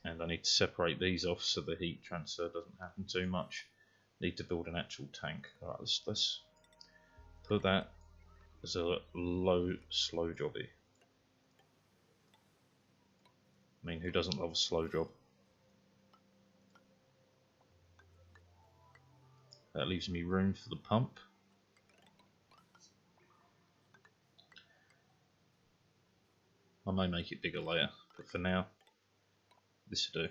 And I need to separate these off so the heat transfer doesn't happen too much. Need to build an actual tank. Alright, let's put that as a low, slow jobby. I mean, who doesn't love a slow job? That leaves me room for the pump. I may make it bigger later, but for now, this will do.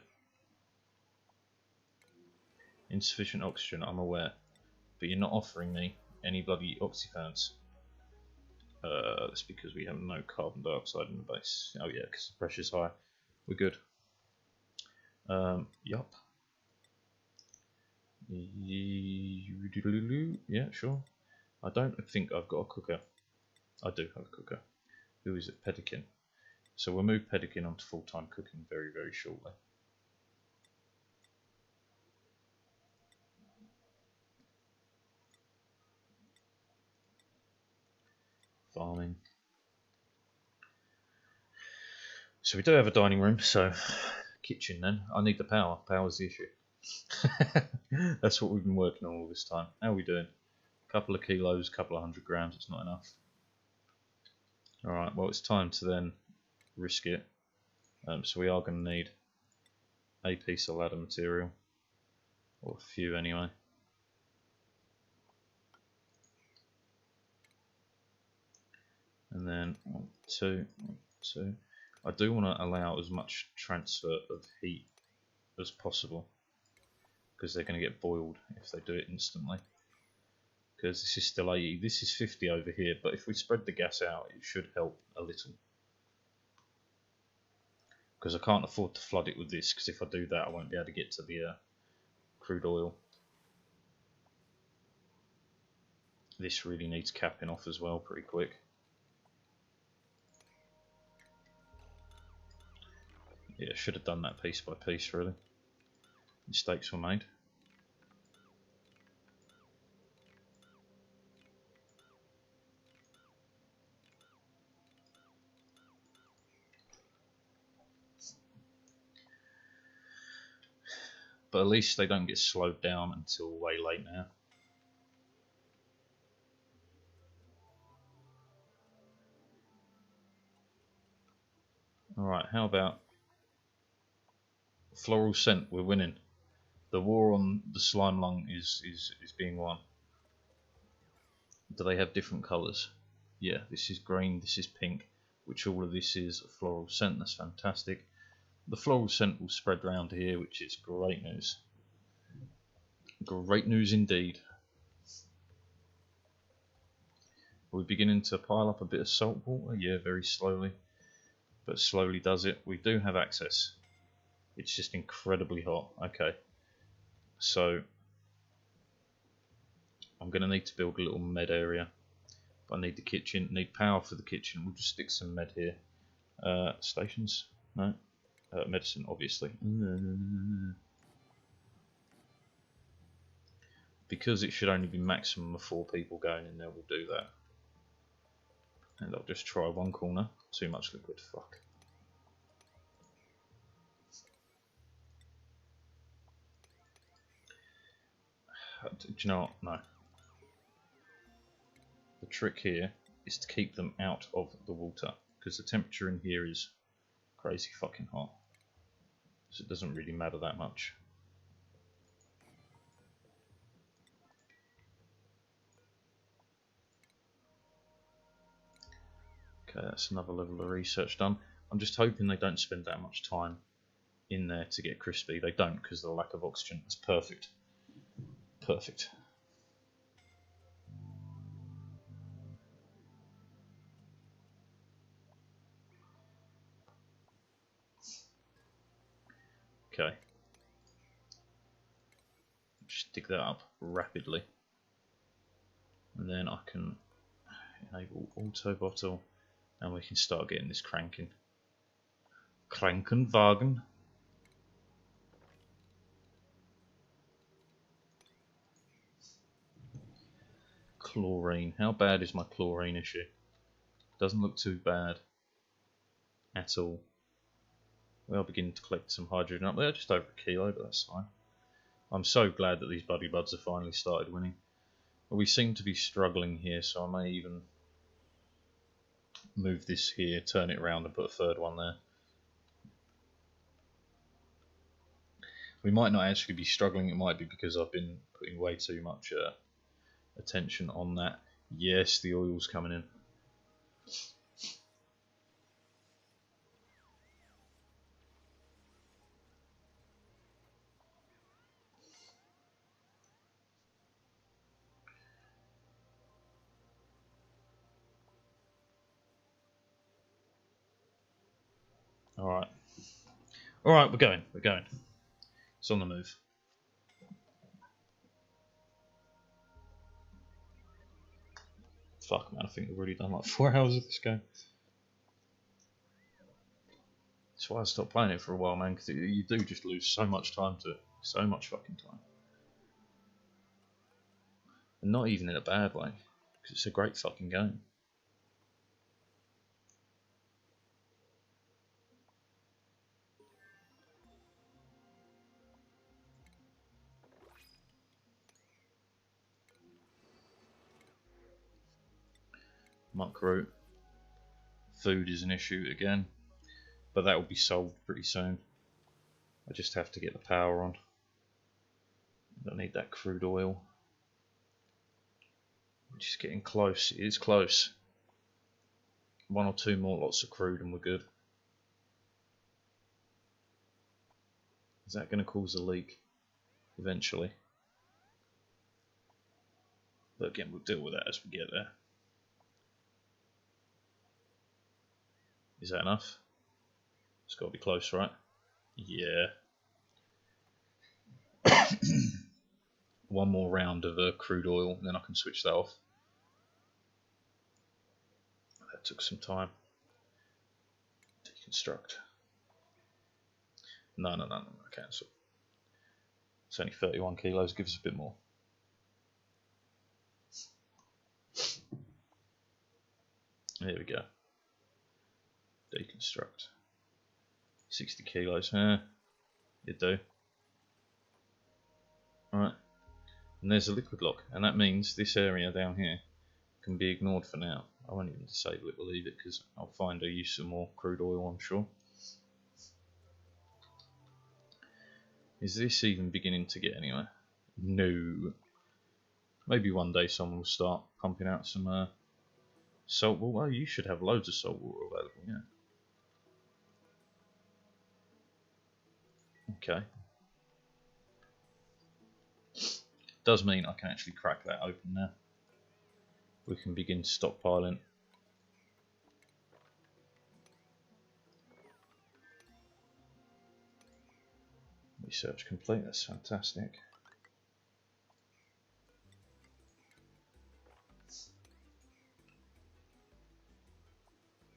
Insufficient oxygen, I'm aware, but you're not offering me any bloody oxyfans. That's because we have no carbon dioxide in the base. Oh yeah, because the pressure's high. We're good. Yup. Yeah, sure. I don't think I've got a cooker. I do have a cooker. Who is it? Pedikin. So we'll move Pedikin onto full-time cooking very, very shortly. Farming. So we do have a dining room, so kitchen then. I need the power. Power's the issue. That's what we've been working on all this time. How are we doing? A couple of kilos, a couple of 100 grams, it's not enough. Alright, well it's time to then risk it. So we are going to need a piece of ladder material, or a few anyway. And then 1, 2, 1, 2. I do want to allow as much transfer of heat as possible, because they're going to get boiled if they do it instantly. Because this is still 80, this is 50 over here, but if we spread the gas out, it should help a little. Because I can't afford to flood it with this, because if I do that, I won't be able to get to the crude oil. This really needs capping off as well, pretty quick. Yeah, should have done that piece by piece, really. Mistakes were made. But at least they don't get slowed down until way late now. Alright, how about floral scent? We're winning. The war on the slime lung is being won. Do they have different colours? Yeah, this is green, this is pink, which all of this is a floral scent. That's fantastic. The floral scent will spread around here, which is great news. Great news indeed. We're beginning to pile up a bit of salt water. Yeah, very slowly, but slowly does it. We do have access. It's just incredibly hot. Okay, so I'm going to need to build a little med area. But I need the kitchen, need power for the kitchen. We'll just stick some med here. Stations? No. Medicine, obviously. Because it should only be maximum of 4 people going in there, we'll do that. And I'll just try one corner. Too much liquid, fuck. Do you know what? No. The trick here is to keep them out of the water, because the temperature in here is crazy fucking hot. So it doesn't really matter that much. Okay, that's another level of research done. I'm just hoping they don't spend that much time in there to get crispy. They don't, because of the lack of oxygen. It's perfect. Perfect. Okay. Just dig that up rapidly. And then I can enable auto bottle and we can start getting this cranking. Krankenwagen. Chlorine. How bad is my chlorine issue? Doesn't look too bad at all. We are beginning to collect some hydrogen up there, just over a kilo, but that's fine. I'm so glad that these Buddy Buds have finally started winning. But we seem to be struggling here, so I may even move this here, turn it around and put a third one there. We might not actually be struggling, it might be because I've been putting way too much attention on that. Yes, the oil's coming in. Alright. Alright, we're going. It's on the move. Fuck man, I think we've already done like 4 hours of this game. That's why I stopped playing it for a while, man, because you do just lose so much time to it. So much fucking time. And not even in a bad way, because it's a great fucking game. Muckroot. Food is an issue again, but that will be solved pretty soon. I just have to get the power on. I don't need that crude oil. We're just getting close. It is close. 1 or 2 more lots of crude and we're good. Is that going to cause a leak eventually? But again, we'll deal with that as we get there. Is that enough? It's got to be close, right? Yeah. 1 more round of crude oil, and then I can switch that off. That took some time. Deconstruct. No, cancel. It's only 31 kilos, give us a bit more. There we go. Deconstruct. 60 kilos, you do. Alright, and there's a liquid lock, and that means this area down here can be ignored for now. I won't even disable it, we'll leave it because I'll find a use of more crude oil, I'm sure. Is this even beginning to get anywhere? No. Maybe one day someone will start pumping out some salt water. Well, you should have loads of salt water available, yeah. Okay. Does mean I can actually crack that open now. We can begin stockpiling. Research complete, that's fantastic.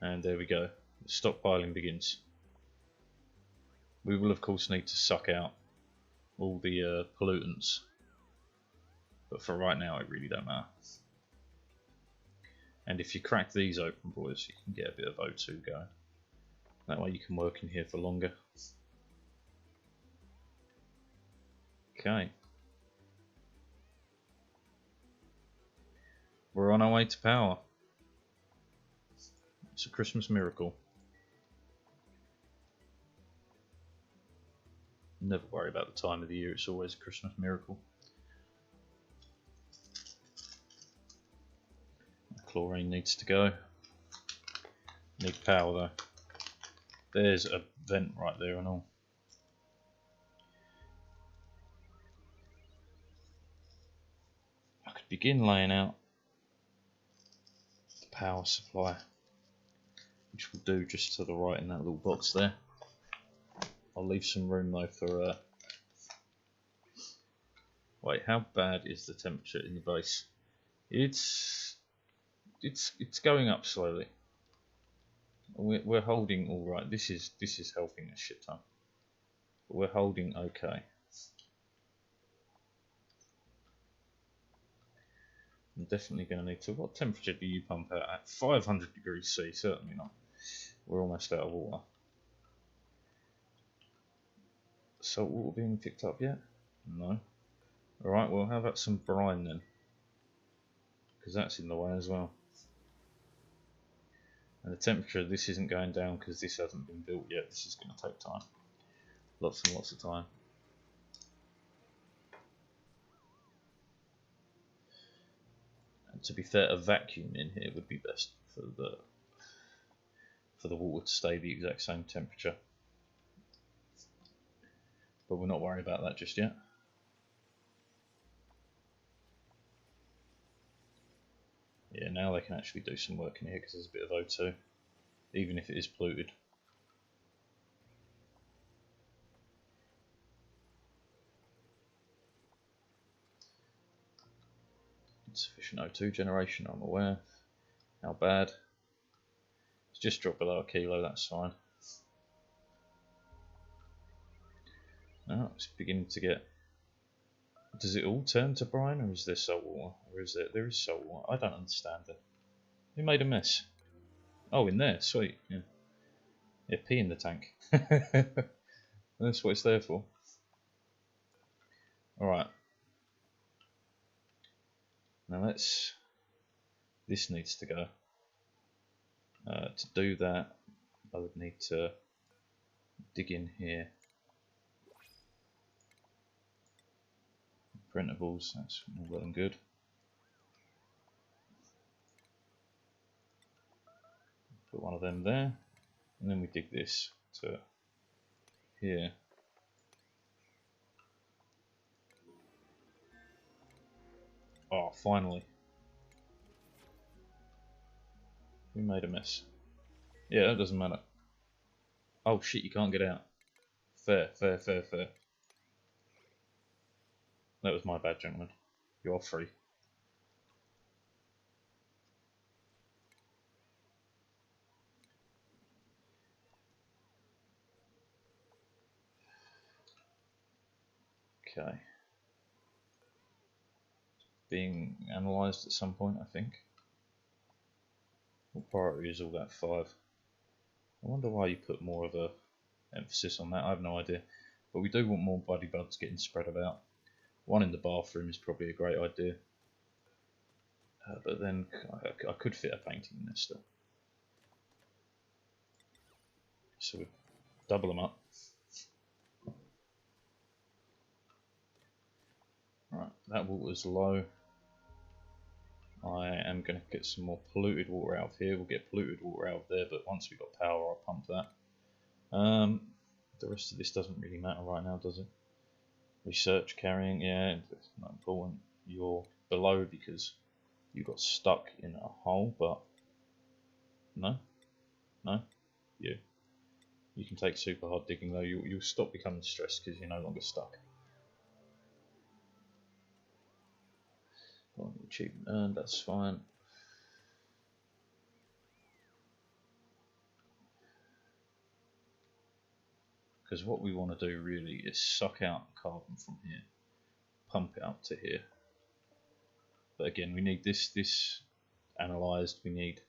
And there we go. The stockpiling begins. We will of course need to suck out all the pollutants, but for right now it really don't matter. And if you crack these open, boys, you can get a bit of O2 going. That way you can work in here for longer. Okay. We're on our way to power. It's a Christmas miracle. Never worry about the time of the year, it's always a Christmas miracle. Chlorine needs to go. Need power though. There's a vent right there and all. I could begin laying out the power supply, which we'll do just to the right in that little box there. I'll leave some room though for wait, how bad is the temperature in the base? It's going up slowly. We're holding all right. This is helping a shit ton. But we're holding okay. I'm definitely going to need to. What temperature do you pump out at? 500 degrees C, certainly not. We're almost out of water. Salt water being picked up yet? No. Alright, well, how about some brine then? Because that's in the way as well. And the temperature of this isn't going down because this hasn't been built yet. This is going to take time. Lots and lots of time. And to be fair, a vacuum in here would be best for the water to stay the exact same temperature. But we're not worried about that just yet. Yeah, now they can actually do some work in here because there's a bit of O2, even if it is polluted. Insufficient O2 generation, I'm aware. How bad? It's just dropped below a kilo, that's fine. Now it's beginning to get... Does it all turn to brine, or is there salt water? Or is there is salt water? I don't understand it. Who made a mess? Oh, in there, sweet. Yeah, yeah, pee in the tank. That's what it's there for. Alright. Now let's... This needs to go. To do that, I would need to dig in here. Printables, that's all well and good. Put one of them there, and then we dig this to here. Oh, finally. We made a mess. Yeah, that doesn't matter. Oh shit, you can't get out. Fair, fair, fair, fair. That was my bad, gentlemen. You're free. Okay. Being analysed at some point, I think. What priority is all that? 5. I wonder why you put more of a emphasis on that. I have no idea. But we do want more buddy buds getting spread about. One in the bathroom is probably a great idea. But then I could fit a painting in there still. So we double them up. Right, that water's low. I am going to get some more polluted water out of here. We'll get polluted water out of there, but once we've got power, I'll pump that. The rest of this doesn't really matter right now, does it? Research carrying, yeah, it's not important. You're below because you got stuck in a hole, but no, you can take super hard digging though. You'll stop becoming stressed because you're no longer stuck. Achievement earned, that's fine. Because what we want to do really is suck out carbon from here, pump it up to here. But again, we need this analysed, we need,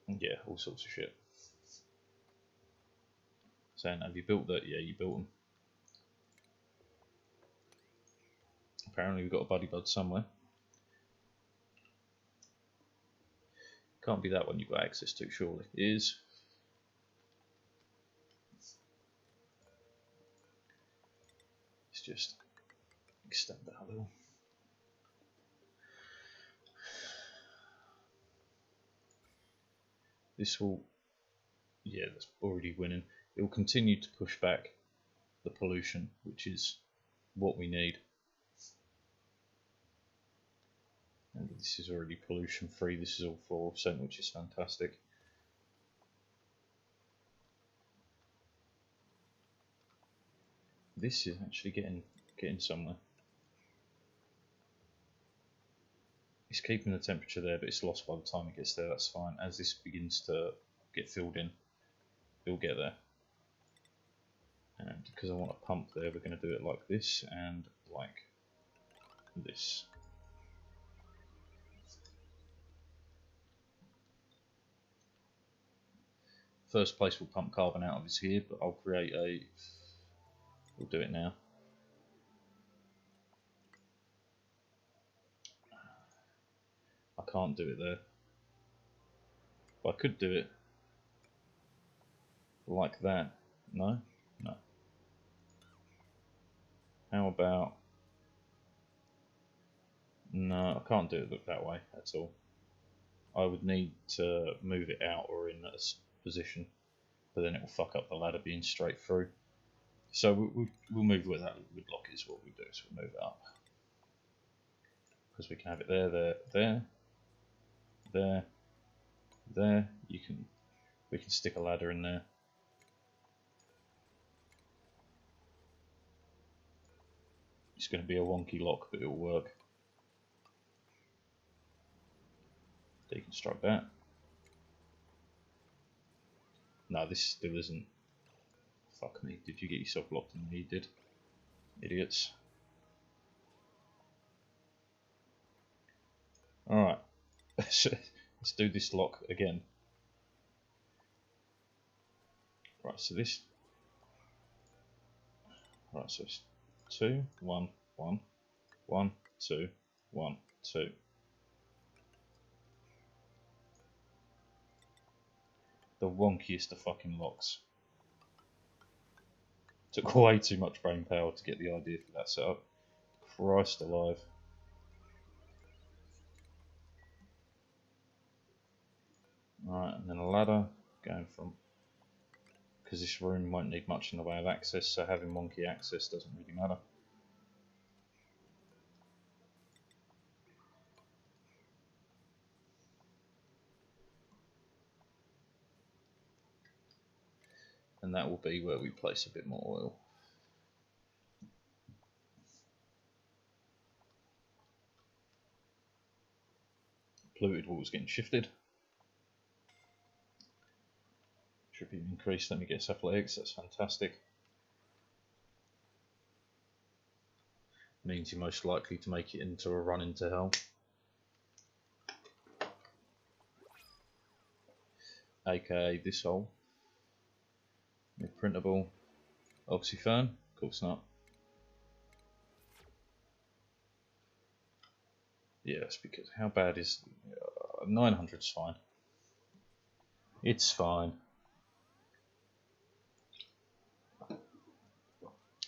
yeah, all sorts of shit. Saying, have you built that? Yeah, you built them. Apparently we've got a buddy bud somewhere. Can't be that one you've got access to, surely. It is. Let's just extend that a little. This will, yeah, that's already winning. It will continue to push back the pollution, which is what we need. And this is already pollution free. This is all 4%, which is fantastic. This is actually getting somewhere. It's keeping the temperature there, but it's lost by the time it gets there. That's fine. As this begins to get filled in, it'll get there. And because I want a pump there, we're going to do it like this and like this. First place we'll pump carbon out of is here, but I'll create a, we'll do it now. I can't do it there. But I could do it like that. No? No. How about, no, I can't do it that way at all. I would need to move it out or in a position, but then it will fuck up the ladder being straight through. So we'll move where that wood block is. What we do is we'll move it up, because we can have it there, there, there, there, there. We can stick a ladder in there. It's going to be a wonky lock, but it will work. Deconstruct that. No, this still isn't. Fuck me. Did you get yourself locked in? You did. Idiots. Alright. Let's do this lock again. Right, so this. Right, so it's 2, 1, 1, 1, 2, 1, 2. The wonkiest of fucking locks. Took way too much brain power to get the idea for that setup. Christ alive. Right, and then a ladder going from, because this room won't need much in the way of access, so having wonky access doesn't really matter. And that will be where we place a bit more oil. Polluted water's getting shifted. Should be increased. Let me get athletics. That's fantastic. Means you're most likely to make it into a run into hell. AKA this hole. Printable oxyfern? Of course not. Yes, because how bad is 900's fine. It's fine.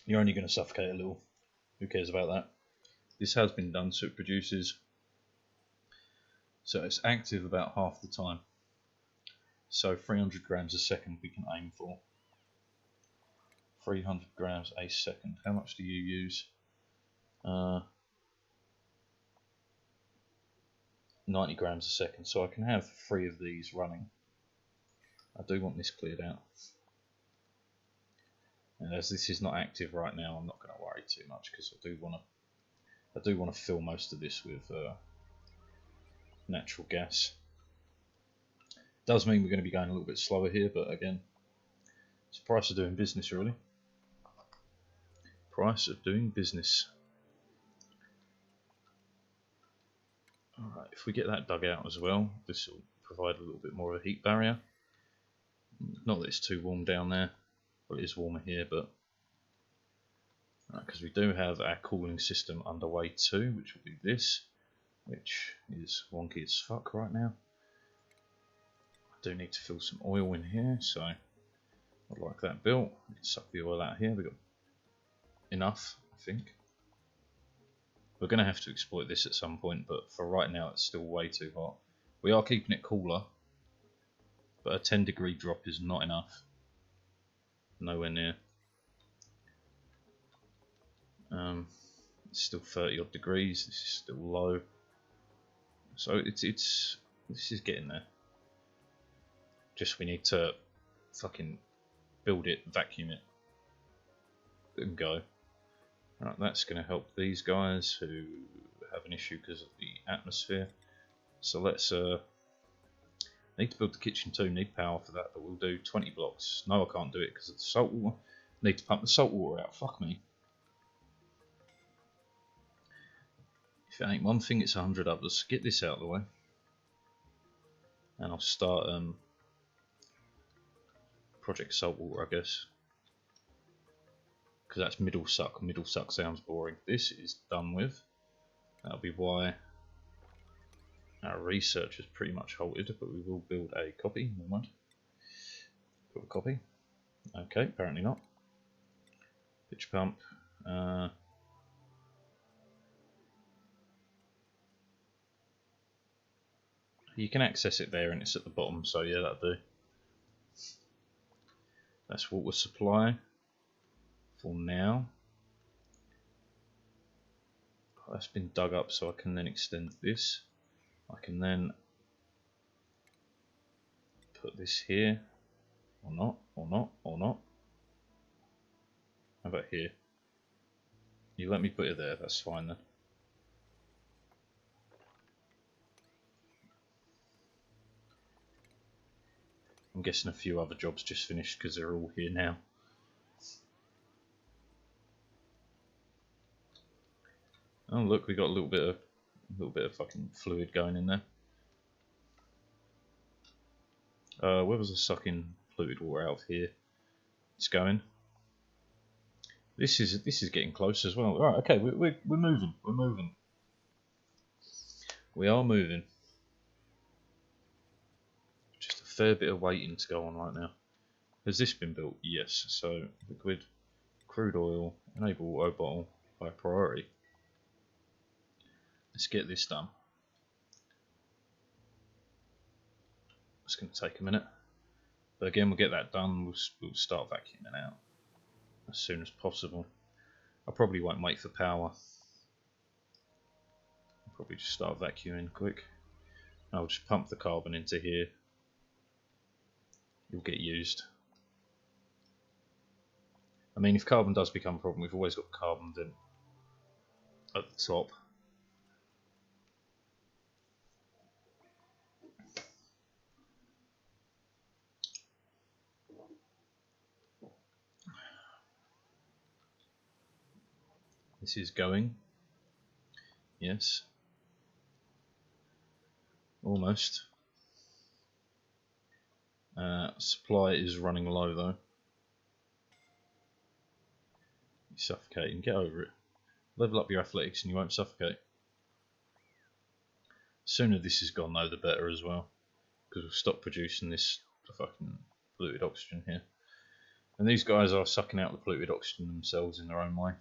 You're only going to suffocate a little. Who cares about that? This has been done, so it produces. So it's active about half the time. So 300 grams a second we can aim for. 300 grams a second. How much do you use? 90 grams a second. So I can have 3 of these running. I do want this cleared out. And as this is not active right now, I'm not going to worry too much, because I do want to fill most of this with natural gas. Does mean we're going to be going a little bit slower here, but again, It's the price of doing business, really. Price of doing business. Alright, if we get that dug out as well, this will provide a little bit more of a heat barrier. Not that it's too warm down there, well it is warmer here, but because we do have our cooling system underway too, which will be this, which is wonky as fuck right now. I do need to fill some oil in here, so I'd like that built. We can suck the oil out here. We've got enough, I think. We're going to have to exploit this at some point, but for right now it's still way too hot. We are keeping it cooler, but a 10-degree drop is not enough. Nowhere near. It's still 30 odd degrees. This is still low. So this is getting there. Just we need to fucking build it, vacuum it, and go. Right, that's going to help these guys who have an issue because of the atmosphere. So let's need to build the kitchen too. Need power for that, but we'll do 20 blocks. No, I can't do it because of the salt water. Need to pump the salt water out. Fuck me. If it ain't one thing, it's 100 others. Get this out of the way, and I'll start Project Saltwater, I guess, because that's middle suck. Middle suck sounds boring. This is done with. That'll be why our research is pretty much halted, but we will build a copy. Never mind. Build a copy. Okay, apparently not. Pitch pump. You can access it there, and it's at the bottom. So yeah, that'll do. That's water supply for now. That's been dug up, so I can then extend this. I can then put this here, or not, or not, or not. How about here? You let me put it there, that's fine then. I'm guessing a few other jobs just finished because they're all here now. Oh look, we got a little bit of fucking fluid going in there. Where was the sucking fluid water out of here? It's going. This is getting close as well. Right, okay, we're moving. We're moving. We are moving. Just a fair bit of waiting to go on right now. Has this been built? Yes. So liquid, crude oil, enable auto bottle by priority. Let's get this done. It's going to take a minute, but again, we'll get that done. We'll start vacuuming out as soon as possible. I probably won't wait for power. I'll probably just start vacuuming quick. I'll just pump the carbon into here. It'll get used. I mean, if carbon does become a problem, we've always got carbon then at the top. This is going. Yes. Almost. Supply is running low though. You're suffocating. Get over it. Level up your athletics and you won't suffocate. Sooner this is gone though, the better as well, because we'll stop producing this fucking polluted oxygen here. And these guys are sucking out the polluted oxygen themselves in their own way.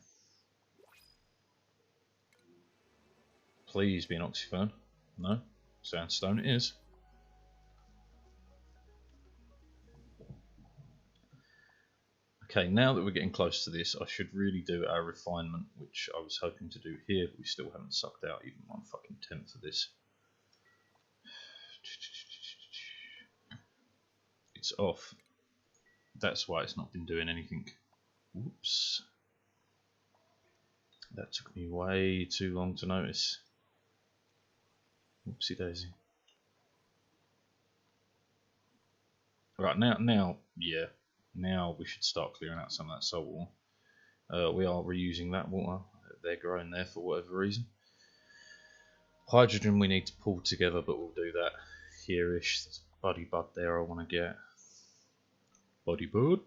Please be an oxyphone. No? Sandstone it is. Okay, now that we're getting close to this, I should really do our refinement, which I was hoping to do here, but we still haven't sucked out even 1/10 of this. It's off. That's why it's not been doing anything. Whoops. That took me way too long to notice. Whoopsie daisy. Right, now, yeah. Now we should start clearing out some of that salt water. We are reusing that water. They're growing there for whatever reason. Hydrogen we need to pull together, but we'll do that here-ish. There's a buddy bud there I want to get. Buddy bud.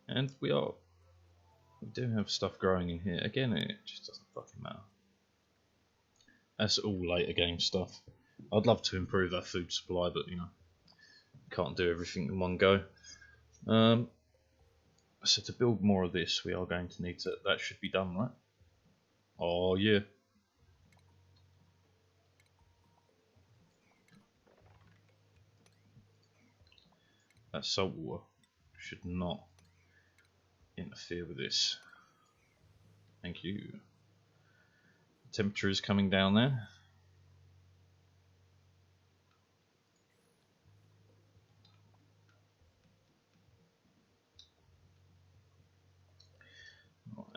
And we do have stuff growing in here. Again, it just doesn't fucking matter. That's all later game stuff. I'd love to improve our food supply, but you know, can't do everything in one go. So to build more of this, we are going to need to. That should be done, right? Oh yeah. That salt water should not interfere with this. Thank you. The temperature is coming down there.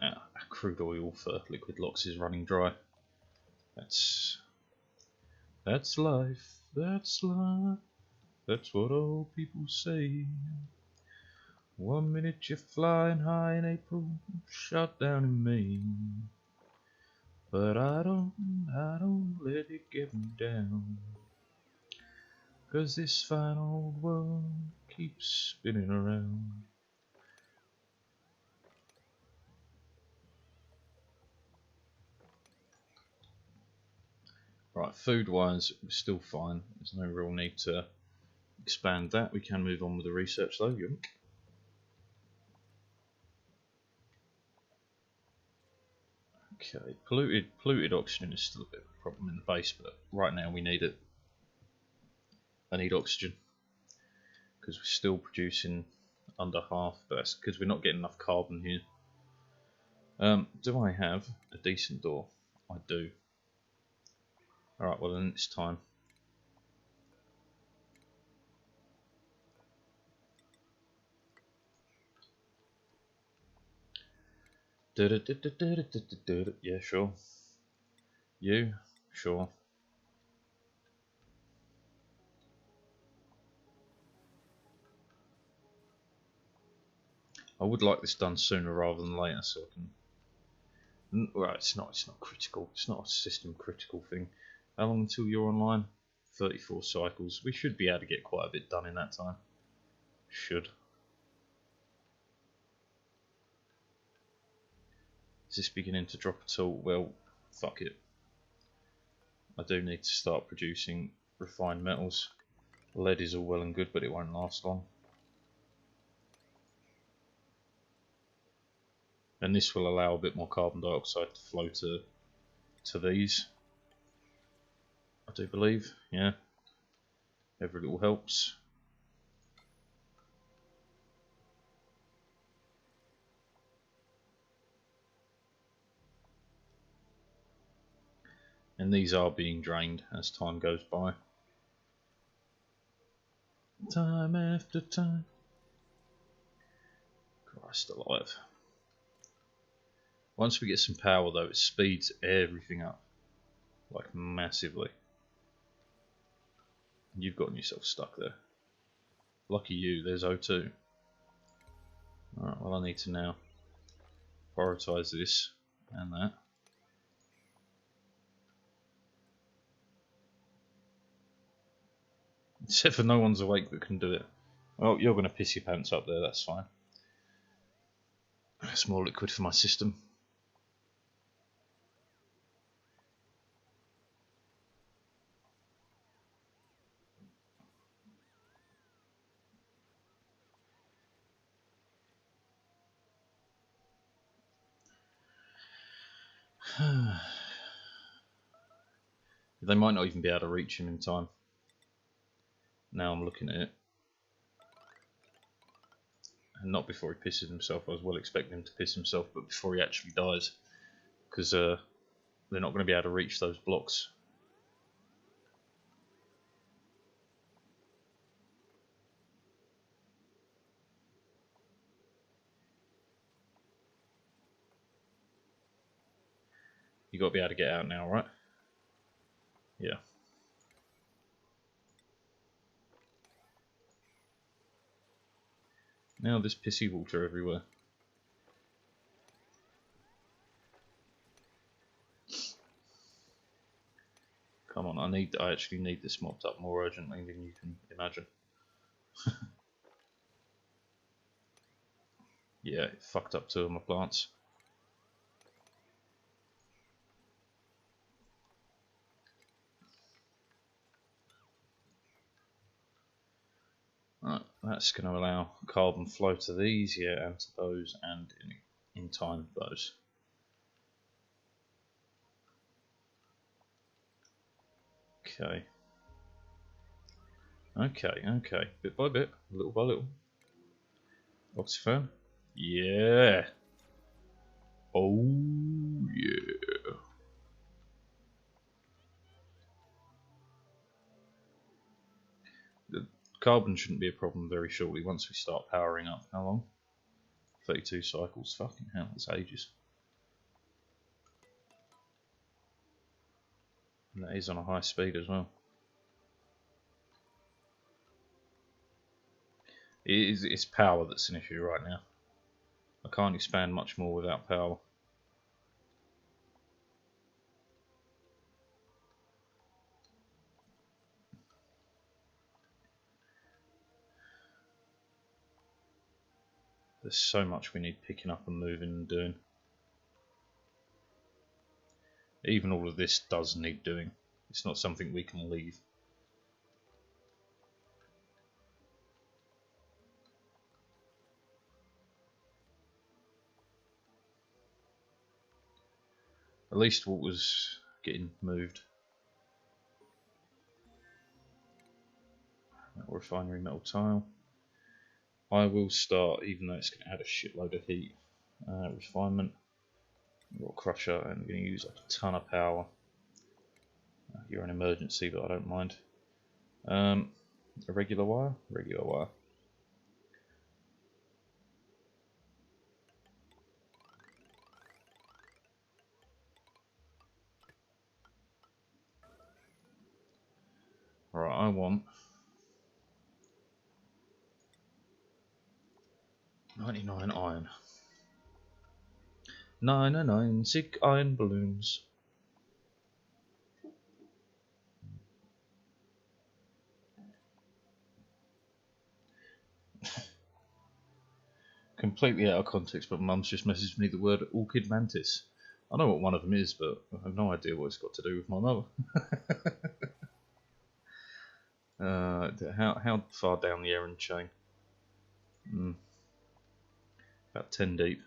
Our crude oil for liquid locks is running dry. That's life. That's life. That's what old people say. 1 minute you're flying high in April, shot down in May. But I don't let it get me down. 'Cause this fine old world keeps spinning around. Right, food wise, we're still fine. There's no real need to expand that. We can move on with the research though. Yoink. Okay, polluted oxygen is still a bit of a problem in the base, but right now we need it. I need oxygen because we're still producing under half, but that's because we're not getting enough carbon here. Do I have a decent door? I do. Alright, well then it's time. Yeah, sure. You? Sure. I would like this done sooner rather than later, so I can. Right, it's not critical. It's not a system critical thing. How long until you're online? 34 cycles. We should be able to get quite a bit done in that time. Should. Is this beginning to drop at all? Well, fuck it. I do need to start producing refined metals. Lead is all well and good, but it won't last long. And this will allow a bit more carbon dioxide to flow to these. I do believe, yeah. Every little helps. And these are being drained as time goes by. Time after time. Christ alive. Once we get some power though, it speeds everything up. Like massively. You've gotten yourself stuck there. Lucky you, there's O2. Alright, well I need to now prioritise this and that. Except for no one's awake that can do it. Well, you're going to piss your pants up there, that's fine. That's more liquid for my system. They might not even be able to reach him in time. Now I'm looking at it. And not before he pisses himself. I was well expecting him to piss himself, but before he actually dies. Because they're not going to be able to reach those blocks. You got to be able to get out now, right? Yeah. Now there's pissy water everywhere. Come on, I actually need this mopped up more urgently than you can imagine. Yeah, it fucked up two of my plants. Right, that's going to allow carbon flow to these, yeah, and to those, and in time those. Okay. Okay. Bit by bit, little by little. Oxyphone. Yeah. Oh, yeah. The carbon shouldn't be a problem very shortly once we start powering up. How long? 32 cycles. Fucking hell, that's ages. And that is on a high speed as well. It's power that's an issue right now. I can't expand much more without power. There's so much we need picking up and moving and doing. Even all of this does need doing. It's not something we can leave. At least what was getting moved. Metal refinery, metal tile. I will start, even though it's going to add a shitload of heat. Refinement. Rock crusher, and we're going to use up a ton of power. You're an emergency, but I don't mind. A regular wire? Regular wire. Right, I want 99 iron. 999 sick iron balloons. Completely out of context, but Mum's just messaged me the word orchid mantis. I know what one of them is, but I have no idea what it's got to do with my mother. How far down the errand chain? About 10 deep.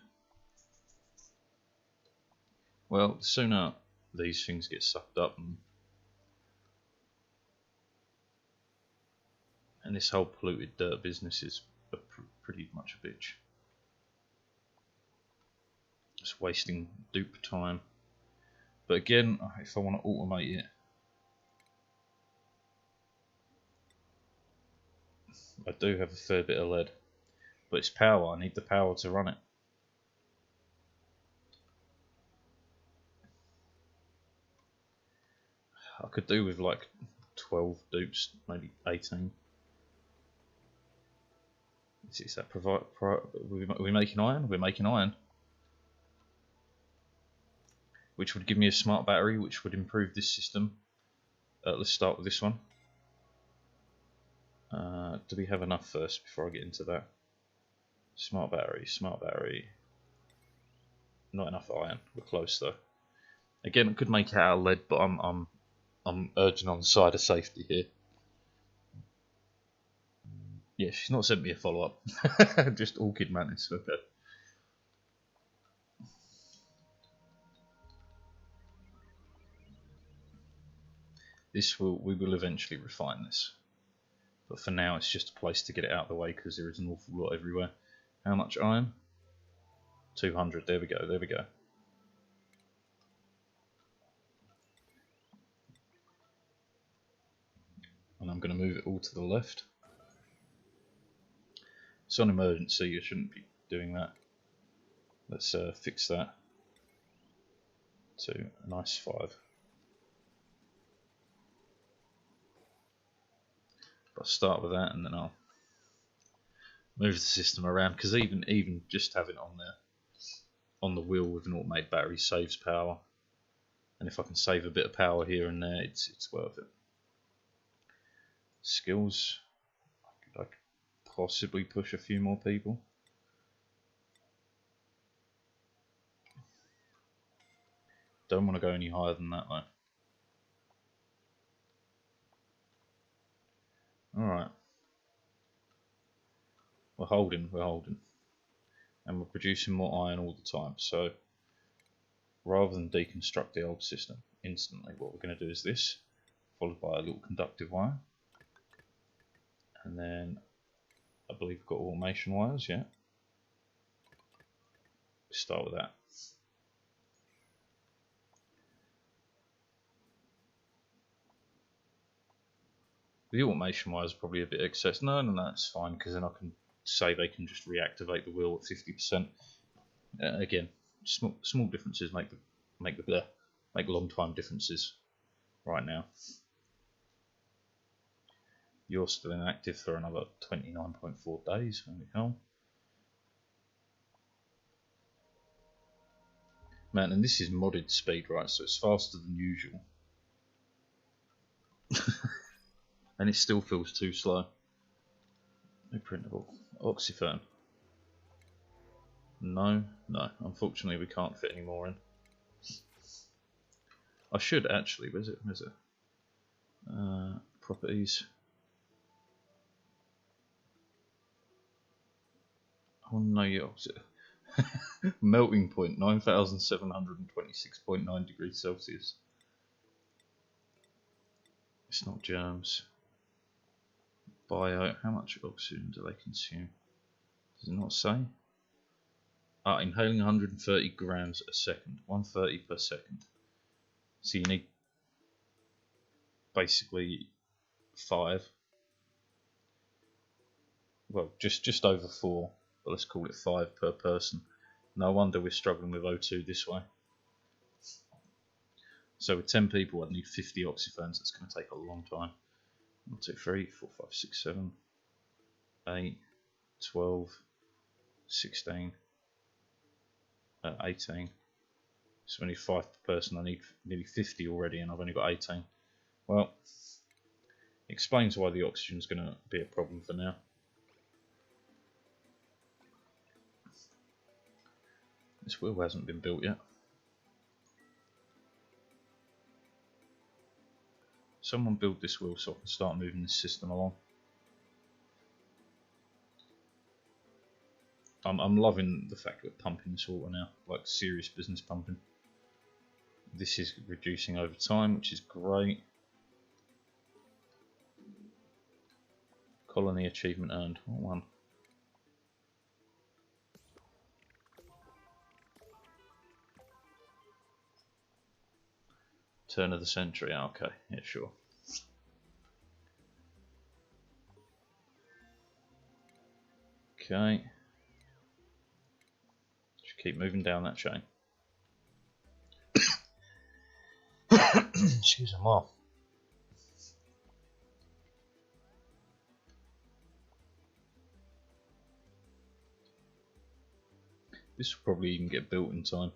Well, the sooner these things get sucked up and this whole polluted dirt business is pretty much a bitch. It's wasting dupe time. But again, if I want to automate it, I do have a fair bit of lead. But it's power, I need the power to run it. I could do with like 12 dupes, maybe 18. Is that we're making iron? We're making iron. Which would give me a smart battery, which would improve this system. Let's start with this one. Do we have enough first before I get into that? Smart battery. Not enough iron. We're close though. Again, I could make it out of lead, but I'm urging on the side of safety here. Yeah, she's not sent me a follow-up. Just orchid mantis. Okay. We will eventually refine this, but for now it's just a place to get it out of the way because there is an awful lot everywhere. How much iron? 200. There we go. There we go. And I'm going to move it all to the left. It's on emergency. You shouldn't be doing that. Let's fix that to a nice 5. I'll start with that and then I'll move the system around, because even just having it on there on the wheel with an automated battery saves power, and if I can save a bit of power here and there, it's worth it. Skills, I could possibly push a few more people. Don't want to go any higher than that though. Alright. We're holding. And we're producing more iron all the time. So rather than deconstruct the old system instantly, what we're going to do is this, followed by a little conductive wire. And then I believe we've got automation wires, yeah. Let's start with that. The automation wires are probably a bit excess. No, it's fine, because then I can say they can just reactivate the wheel at 50%. Again, small differences make long time differences right now. You're still inactive for another 29.4 days. Holy hell. Man, and this is modded speed, right? So it's faster than usual. And it still feels too slow. No printable. Oxyfern. No. Unfortunately, we can't fit any more in. I should actually. Where's it? Properties. Oh no, you opposite. Melting point 9,726.9 degrees Celsius. It's not germs. Bio. How much oxygen do they consume? Does it not say? Inhaling 130 grams a second. 130 per second. So you need basically 5. Well, just over 4. But let's call it 5 per person. No wonder we're struggling with O2 this way. So with 10 people, I'd need 50 oxyferns. That's going to take a long time. 1, 2, 3, 4, 5, 6, 7, 8, 12, 16, 18. So I need 5 per person. I need nearly 50 already, and I've only got 18. Well, explains why the oxygen is going to be a problem for now. This wheel hasn't been built yet. Someone build this wheel so I can start moving this system along. I'm loving the fact that we're pumping this water now, like serious business pumping. This is reducing over time, which is great. Colony achievement earned. What one? Turn of the century. Oh, okay, yeah, sure. Okay. Just keep moving down that chain. Excuse me, more. This will probably even get built in time.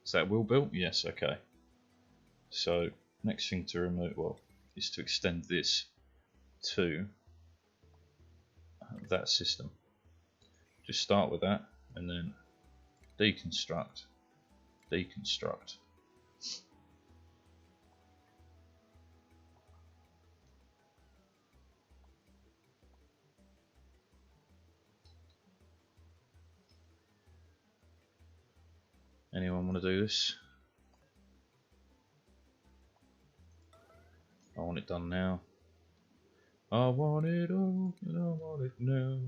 Is that wheel built? Yes, okay. So, next thing to remove, well, is to extend this to that system. Just start with that, and then deconstruct. Anyone want to do this? I want it done now. I want it all, and I want it now.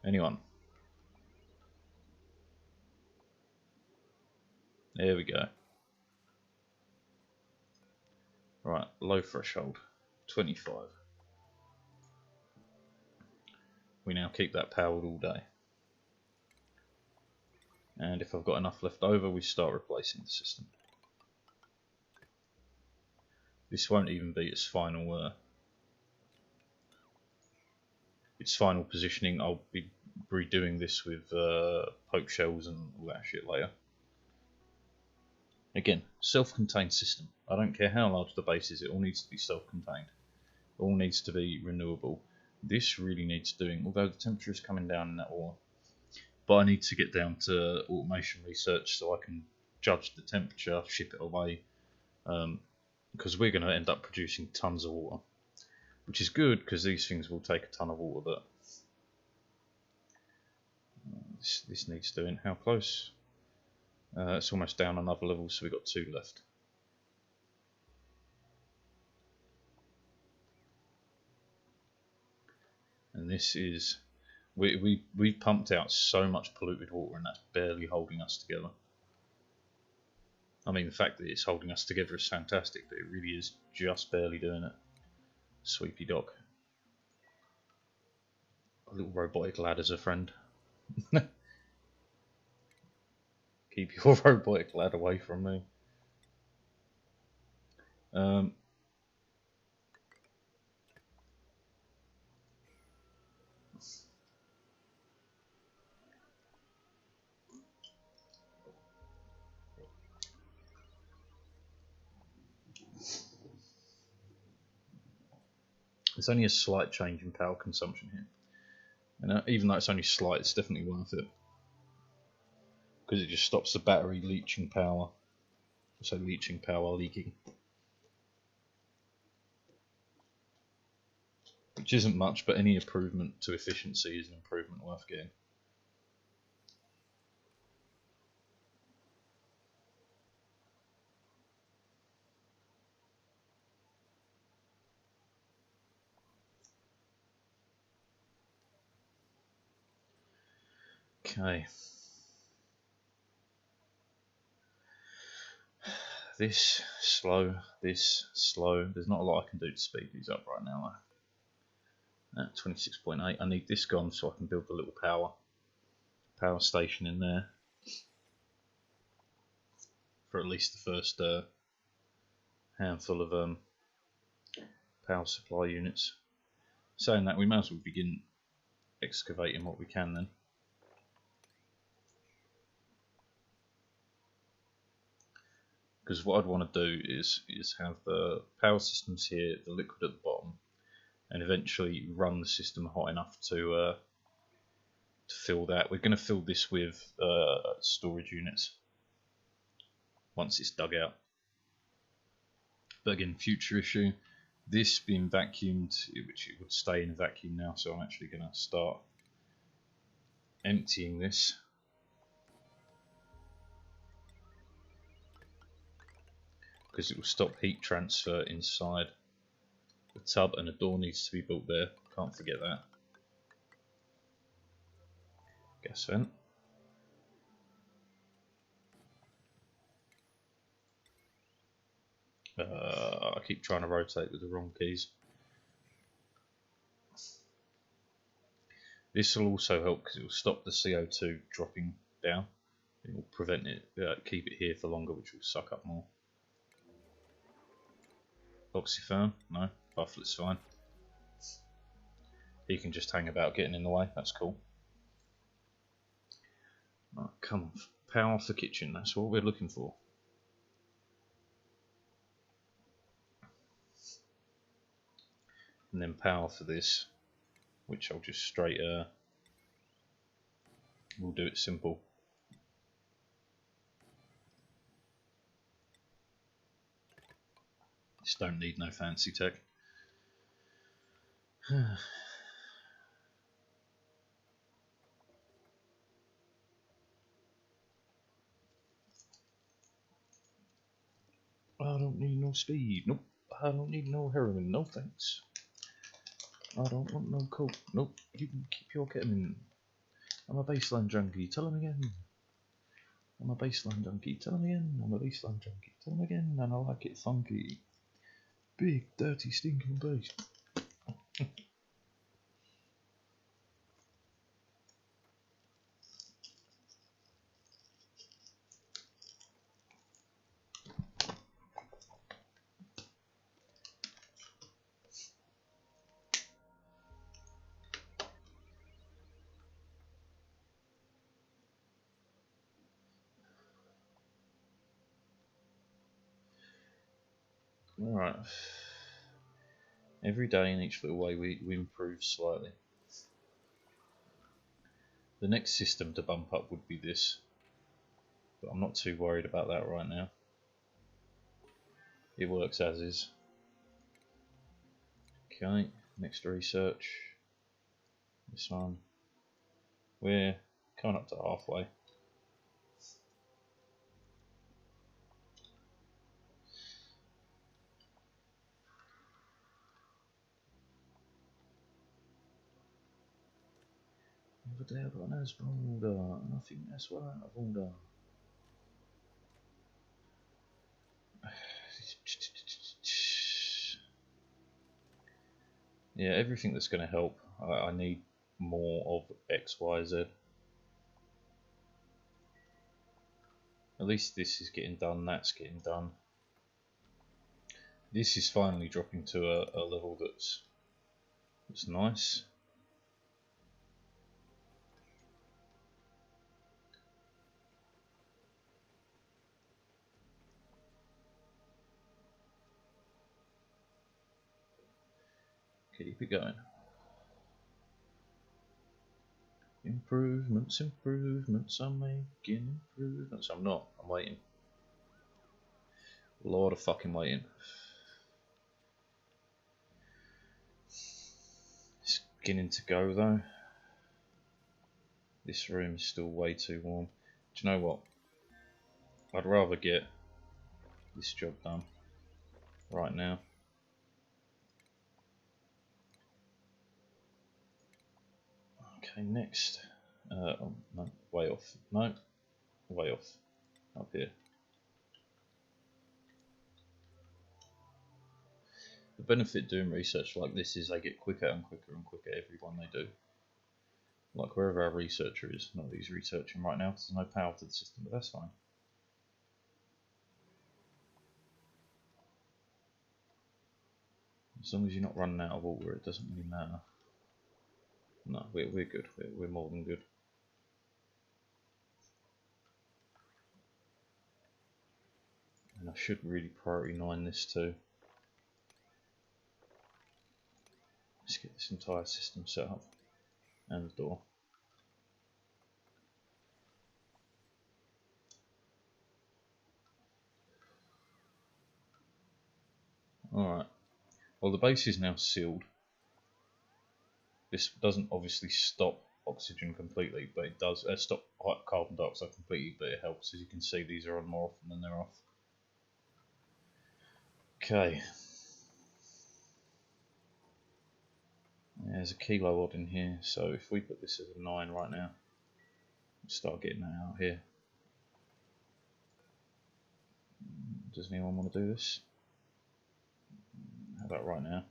Anyone? There we go. Right, low threshold, 25. We now keep that powered all day. And if I've got enough left over, we start replacing the system. This won't even be its final its final positioning. I'll be redoing this with poke shells and all that shit later. Again, self-contained system. I don't care how large the base is, it all needs to be self-contained. It all needs to be renewable. This really needs doing, although the temperature is coming down in that water. But I need to get down to automation research so I can judge the temperature, ship it away, because we're going to end up producing tons of water, which is good because these things will take a ton of water. But this needs doing. How close? It's almost down another level, so we've got 2 left. And this is, we pumped out so much polluted water, and that's barely holding us together. I mean, the fact that it's holding us together is fantastic, but it really is just barely doing it. Sweepy dock. A little robotic lad as a friend. Keep your robotic lad away from me. There's only a slight change in power consumption here. And even though it's only slight, it's definitely worth it. Because it just stops the battery leaching power. So leaching power leaking. Which isn't much, but any improvement to efficiency is an improvement worth getting. Okay. This slow, this slow. There's not a lot I can do to speed these up right now. At 26.8, I need this gone so I can build the little power station in there for at least the first handful of power supply units. Saying that, we might as well begin excavating what we can then. Because what I'd want to do is have the power systems here, the liquid at the bottom, and eventually run the system hot enough to fill that. We're going to fill this with storage units once it's dug out. But again, future issue. This being vacuumed, which it would stay in a vacuum now, so I'm actually going to start emptying this. Because it will stop heat transfer inside the tub, and a door needs to be built there. Can't forget that. Gas vent. I keep trying to rotate with the wrong keys. This will also help because it will stop the CO2 dropping down. It will prevent it, keep it here for longer, which will suck up more. Oxyfern, no, Bufflet's fine. He can just hang about getting in the way, that's cool. Right, come on, power for kitchen, that's what we're looking for. And then power for this, which I'll just straight, we'll do it simple. Just don't need no fancy tech. I don't need no speed. Nope. I don't need no heroin. No thanks. I don't want no coke. Nope. You can keep your ketamine. I'm a baseline junkie. Tell him again. I'm a baseline junkie. Tell him again. I'm a baseline junkie. Tell him again. And I like it funky. Big, dirty, stinking bass. Alright. Every day in each little way we improve slightly. The next system to bump up would be this, but I'm not too worried about that right now. It works as is. Okay, next research. This one. We're coming up to halfway. Over there, but that's Volda. I think that's what Volda. Yeah, everything that's going to help. I need more of X, Y, Z. At least this is getting done, that's getting done. This is finally dropping to a level that's nice. Keep it going. Improvements, improvements, I'm making improvements. I'm not, I'm waiting. A lot of fucking waiting. It's beginning to go though. This room is still way too warm. Do you know what? I'd rather get this job done right now. Okay, next. Oh, no, way off. No, way off. Up here. The benefit doing research like this is they get quicker and quicker and quicker every one they do. Like wherever our researcher is, not that he's researching right now because there's no power to the system, but that's fine. As long as you're not running out of water, it doesn't really matter. No, we're good. We're more than good. And I should really priority 9 this too. Let's get this entire system set up. And the door. Alright. Well, the base is now sealed. This doesn't obviously stop oxygen completely, but it does stop carbon dioxide completely, but it helps. As you can see, these are on more often than they're off. Okay. There's a kilo odd in here, so if we put this as a 9 right now, start getting that out here. Does anyone want to do this? How about right now?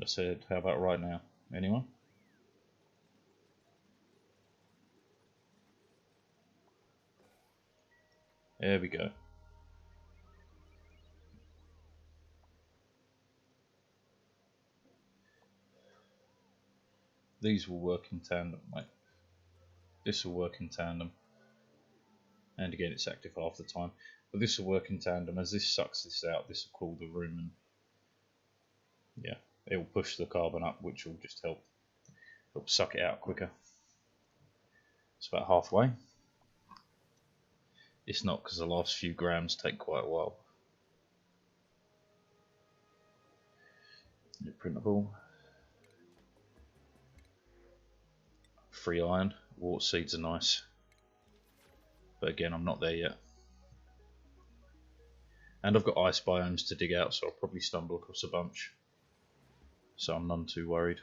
I said, how about right now? Anyone? There we go. These will work in tandem, mate. This will work in tandem. And again, it's active half the time. But this will work in tandem. As this sucks this out, this will cool the room, and yeah, it will push the carbon up, which will just help suck it out quicker. It's about halfway. It's not, because the last few grams take quite a while. Printable. Free iron. Water seeds are nice. But again, I'm not there yet. And I've got ice biomes to dig out, so I'll probably stumble across a bunch. So I'm none too worried.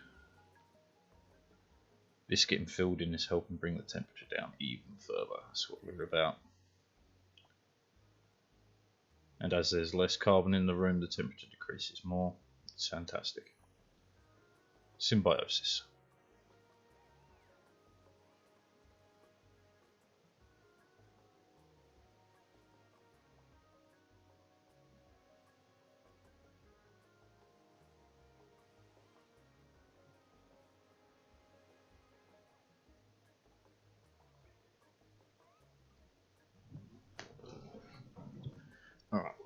This getting filled in is helping bring the temperature down even further. That's what we're about. And as there's less carbon in the room, the temperature decreases more. It's fantastic. Symbiosis.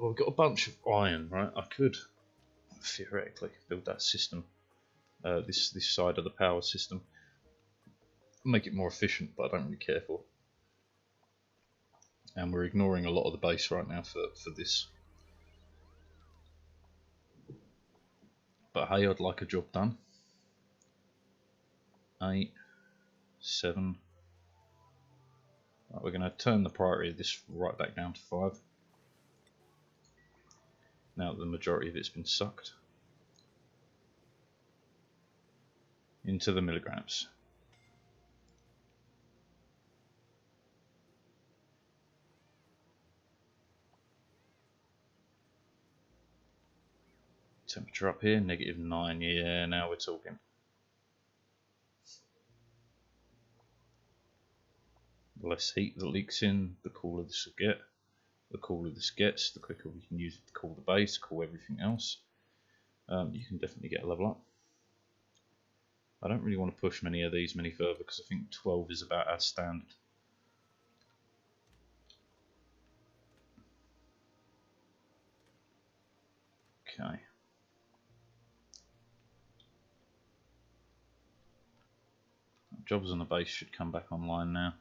Well, we've got a bunch of iron, right? I could theoretically build that system, this side of the power system, make it more efficient, but I don't really care for it. And we're ignoring a lot of the base right now for this. But hey, I'd like a job done. 8, 7. Right, we're going to turn the priority of this right back down to 5. Now that the majority of it's been sucked into the milligrams. Temperature up here, -9. Yeah, now we're talking. The less heat that leaks in, the cooler this will get. The cooler this gets, the quicker we can use it to cool the base, cool everything else. You can definitely get a level up. I don't really want to push many of these any further because I think 12 is about as standard. Okay. Jobs on the base should come back online now.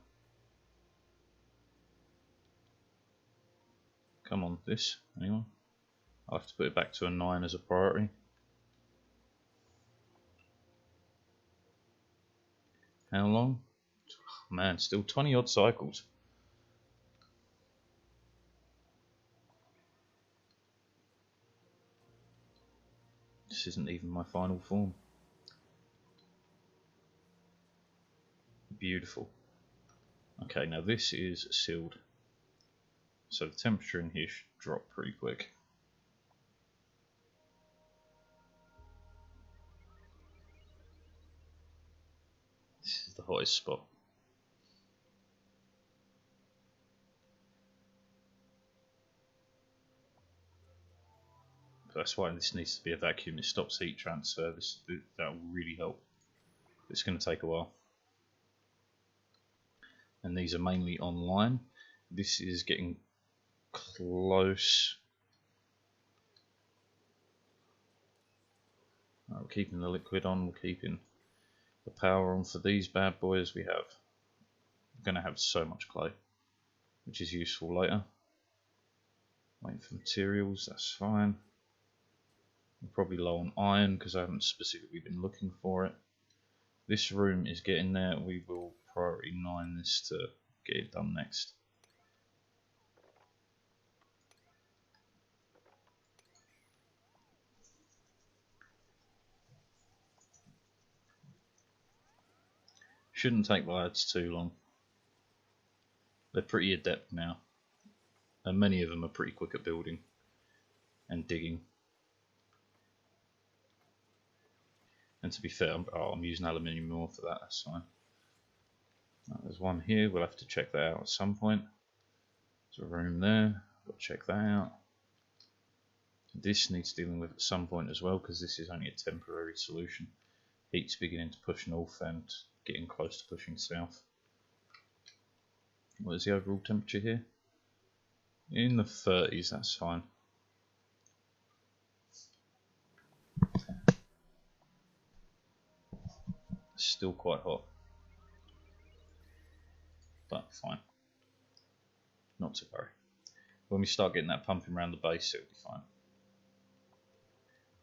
Come on, this, anyone? I'll have to put it back to a 9 as a priority. How long? Oh, man, still 20 odd cycles. This isn't even my final form. Beautiful. Okay, now this is sealed. So the temperature in here should drop pretty quick. This is the hottest spot. That's why this needs to be a vacuum. It stops heat transfer. That will really help. It's going to take a while. And these are mainly online. This is getting close. Right, we're keeping the liquid on. We're keeping the power on for these bad boys. We're going to have so much clay, which is useful later. Waiting for materials. That's fine. I'm probably low on iron because I haven't specifically been looking for it. This room is getting there. We will priority 9 this to get it done next. Shouldn't take the lads too long. They're pretty adept now, and many of them are pretty quick at building and digging. And to be fair, I'm using aluminium ore for that, that's fine. There's one here, we'll have to check that out at some point. There's a room there, got to check that out. This needs dealing with at some point as well, because this is only a temporary solution. Heat's beginning to push north and getting close to pushing south. What is the overall temperature here? In the 30s, that's fine. Still quite hot, but fine. Not to worry. When we start getting that pumping around the base, it'll be fine.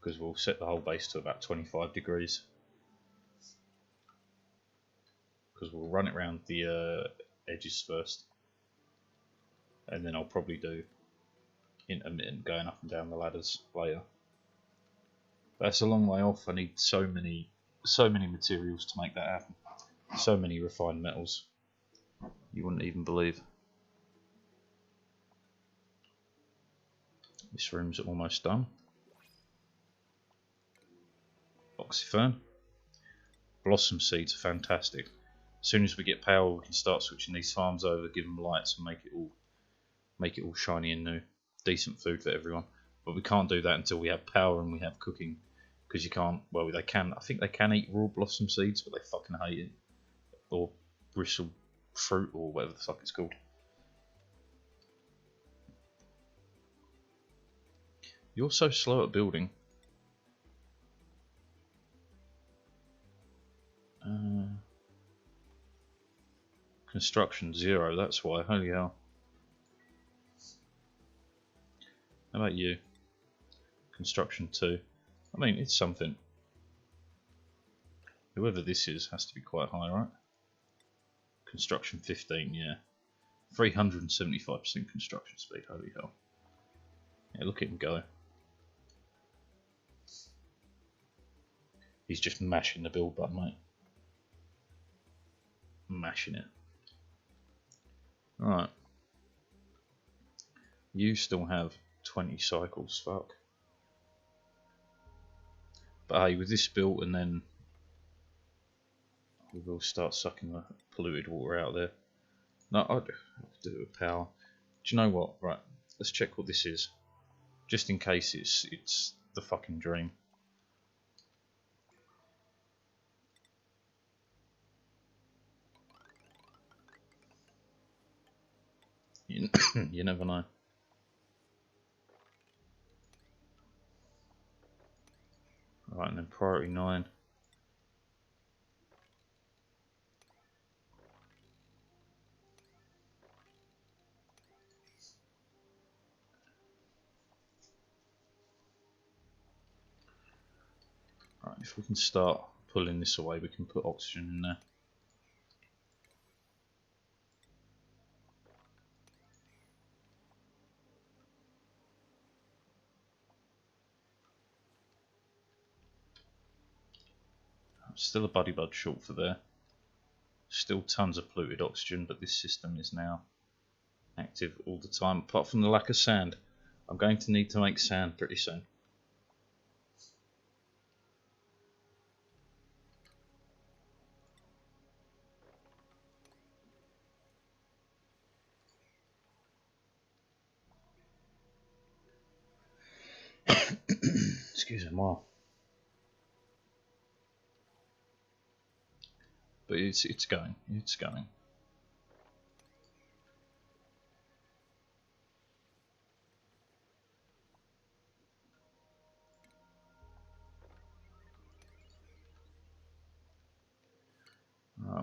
Because we'll set the whole base to about 25 degrees. Because we'll run it around the edges first. And then I'll probably do intermittent going up and down the ladders later. That's a long way off. I need so many materials to make that happen. So many refined metals. You wouldn't even believe. This room's almost done. Oxyfern. Blossom seeds are fantastic. As soon as we get power, we can start switching these farms over, give them lights, and make it all shiny and new. Decent food for everyone. But we can't do that until we have power and we have cooking. Because you can't, well, they can, I think they can eat raw blossom seeds, but they fucking hate it. Or bristle fruit, or whatever the fuck it's called. You're so slow at building. Construction 0, that's why. Holy hell. How about you? Construction 2. I mean, it's something. Whoever this is has to be quite high, right? Construction 15, yeah. 375% construction speed, holy hell. Yeah, look at him go. He's just mashing the build button, mate. Mashing it. Alright. You still have 20 cycles, fuck. But hey, with this built, and then we will start sucking the polluted water out there. No, I'd do it with power. Do you know what? Right, let's check what this is. Just in case it's the fucking dream. You never know. Right, and then priority 9. Right, if we can start pulling this away, we can put oxygen in there. Still a buddy bud short for there. Still tons of polluted oxygen, but this system is now active all the time, apart from the lack of sand. I'm going to need to make sand pretty soon. Excuse me, wow. But it's going. It's going.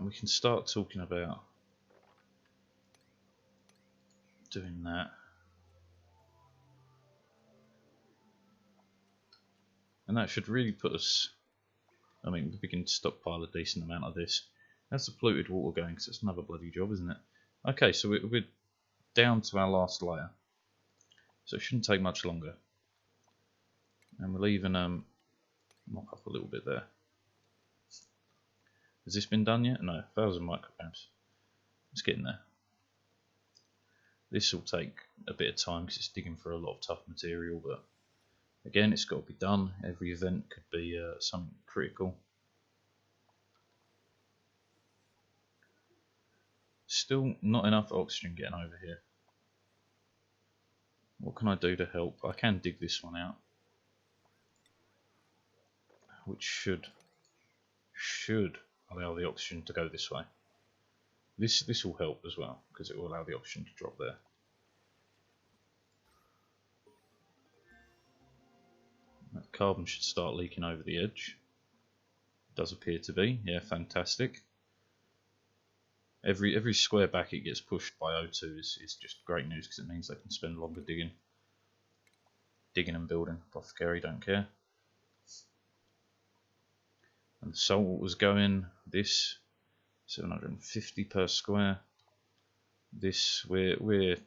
We can start talking about doing that. And that should really put us, I mean, we can stockpile a decent amount of this. That's the polluted water going, because it's another bloody job, isn't it? Okay, so we're down to our last layer. So it shouldn't take much longer. And we'll even mock up a little bit there. Has this been done yet? No, 1000 micrograms. It's getting there. This will take a bit of time because it's digging for a lot of tough material, but again, it's got to be done. Every event could be something critical. Still not enough oxygen getting over here. What can I do to help? I can dig this one out, which should allow the oxygen to go this way. This will help as well, because it will allow the oxygen to drop there. That carbon should start leaking over the edge. It does appear to be. Yeah, fantastic. Every square back it gets pushed by O2 is just great news, because it means they can spend longer digging and building. Apothecary don't care. And the salt was going this 750 per square. This we're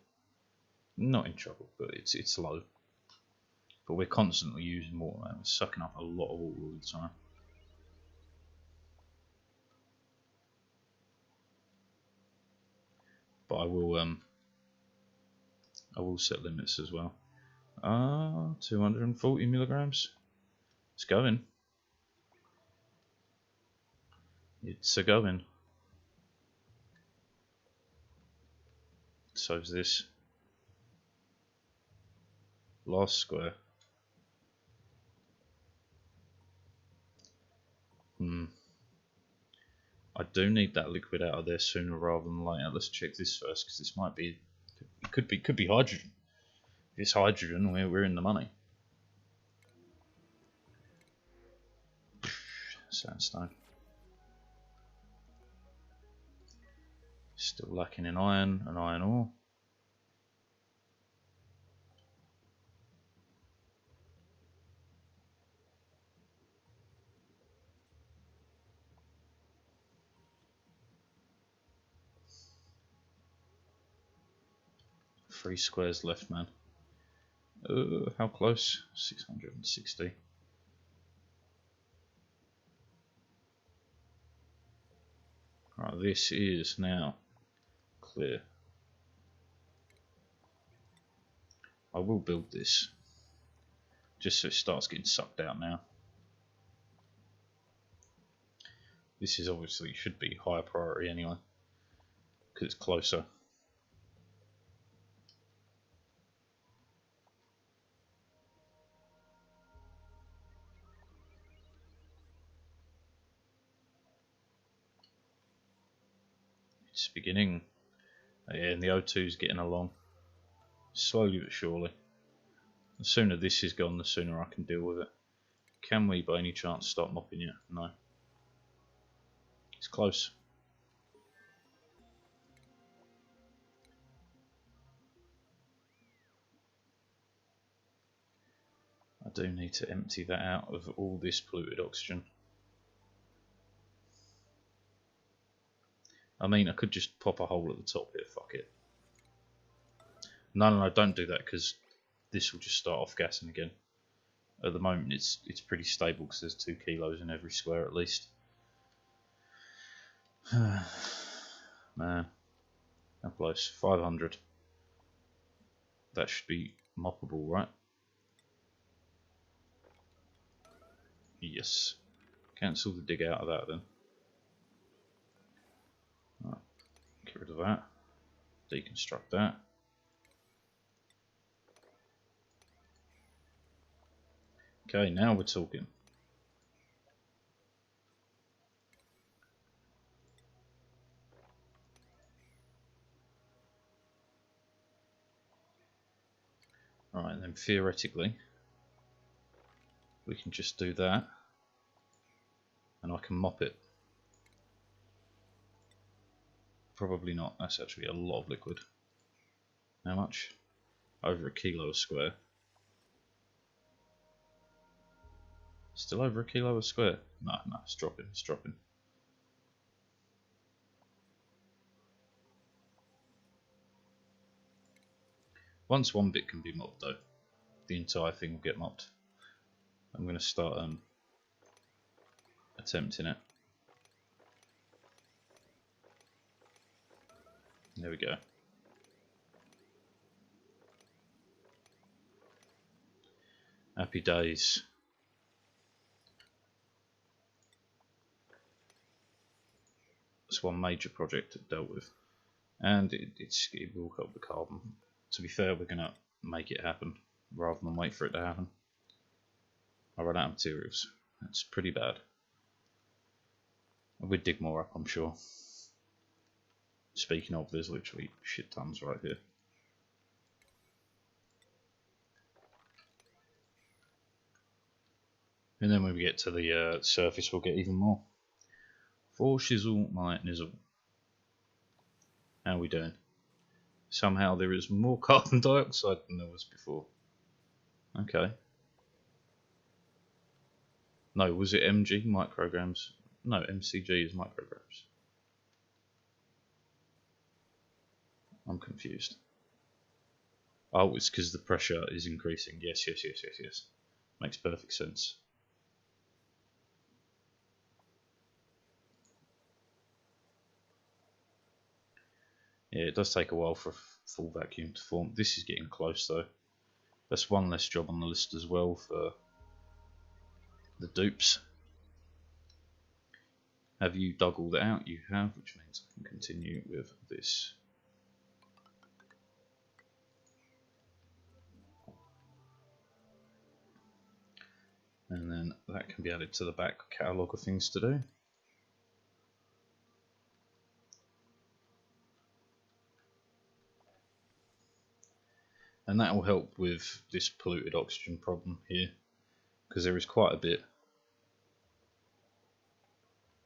not in trouble, but it's low. But we're constantly using water, man. We're sucking up a lot of water all the time. But I will set limits as well. 240 milligrams. It's going. It's a going. So's this. Last square. I do need that liquid out of there sooner rather than later. Let's check this first, because this might be, it could be hydrogen. If it's hydrogen, we're in the money. sandstone. Still lacking in iron and iron ore. Three squares left, man. How close? 660. Right, this is now clear. I will build this just so it starts getting sucked out now. This is obviously should be higher priority anyway because it's closer. It's beginning. Yeah, and the O2 is getting along slowly but surely. The sooner this is gone, the sooner I can deal with it. Can we by any chance start mopping it? No. It's close. I do need to empty that out of all this polluted oxygen. I mean, I could just pop a hole at the top here, fuck it. No, don't do that because this will just start off gassing again. At the moment it's pretty stable because there's 2 kilos in every square at least. Man, how close? 500. That should be moppable, right? Yes. Cancel the dig out of that then. Right. Get rid of that. Deconstruct that. Okay, now we're talking. Alright, and then theoretically we can just do that and I can mop it. Probably not, that's actually a lot of liquid. How much? Over a kilo a square. Still over a kilo a square? No, it's dropping, it's dropping. Once one bit can be mopped though, the entire thing will get mopped. I'm going to start attempting it. There we go. Happy days. That's one major project it dealt with, and it will help the carbon. To be fair, we're going to make it happen rather than wait for it to happen. I ran out of materials. That's pretty bad. We'd dig more up, I'm sure. Speaking of, there's literally shit tons right here. And then when we get to the surface, we'll get even more. For shizzle my nizzle. How are we doing? Somehow there is more carbon dioxide than there was before. Okay. No, was it mg micrograms? No, mcg is micrograms. I'm confused. Oh, it's because the pressure is increasing. Yes. Makes perfect sense. Yeah, it does take a while for a full vacuum to form. This is getting close though. That's one less job on the list as well for the dupes. Have you dug all that out? You have, which means I can continue with this. And then that can be added to the back catalogue of things to do. And that will help with this polluted oxygen problem here, because there is quite a bit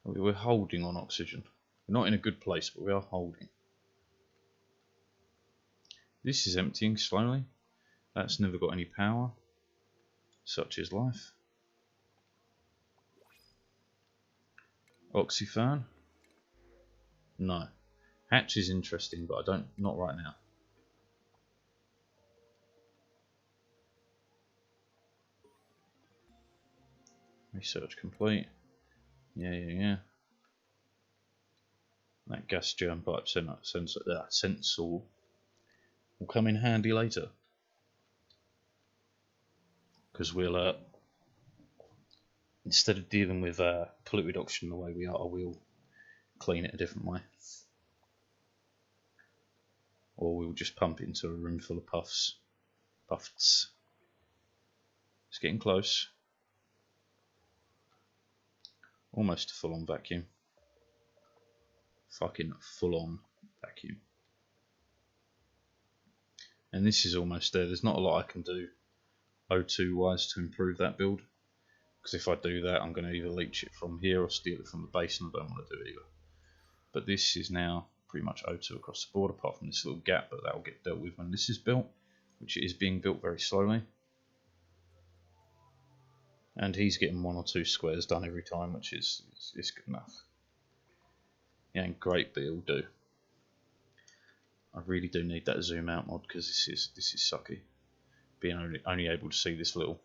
We're holding on oxygen. We're not in a good place, but we are holding. This is emptying slowly. That's never got any power. Such is life. Oxyfern? No. Hatch is interesting, but not right now. Research complete. Yeah. That gas germ pipe sensor will come in handy later. Because we'll, instead of dealing with polluted oxygen the way we are, we'll clean it a different way. Or we'll just pump it into a room full of puffs. It's getting close. Almost a full-on vacuum. Fucking full-on vacuum. And this is almost there. There's not a lot I can do O2 wise to improve that build. Because if I do that, I'm going to either leach it from here or steal it from the base, and I don't want to do either. But this is now pretty much O2 across the board, apart from this little gap, but that will get dealt with when this is built, which it is being built very slowly. And he's getting 1 or 2 squares done every time, which is good enough. It ain't great, but it'll do. I really do need that zoom out mod because this is sucky. Being only able to see this little.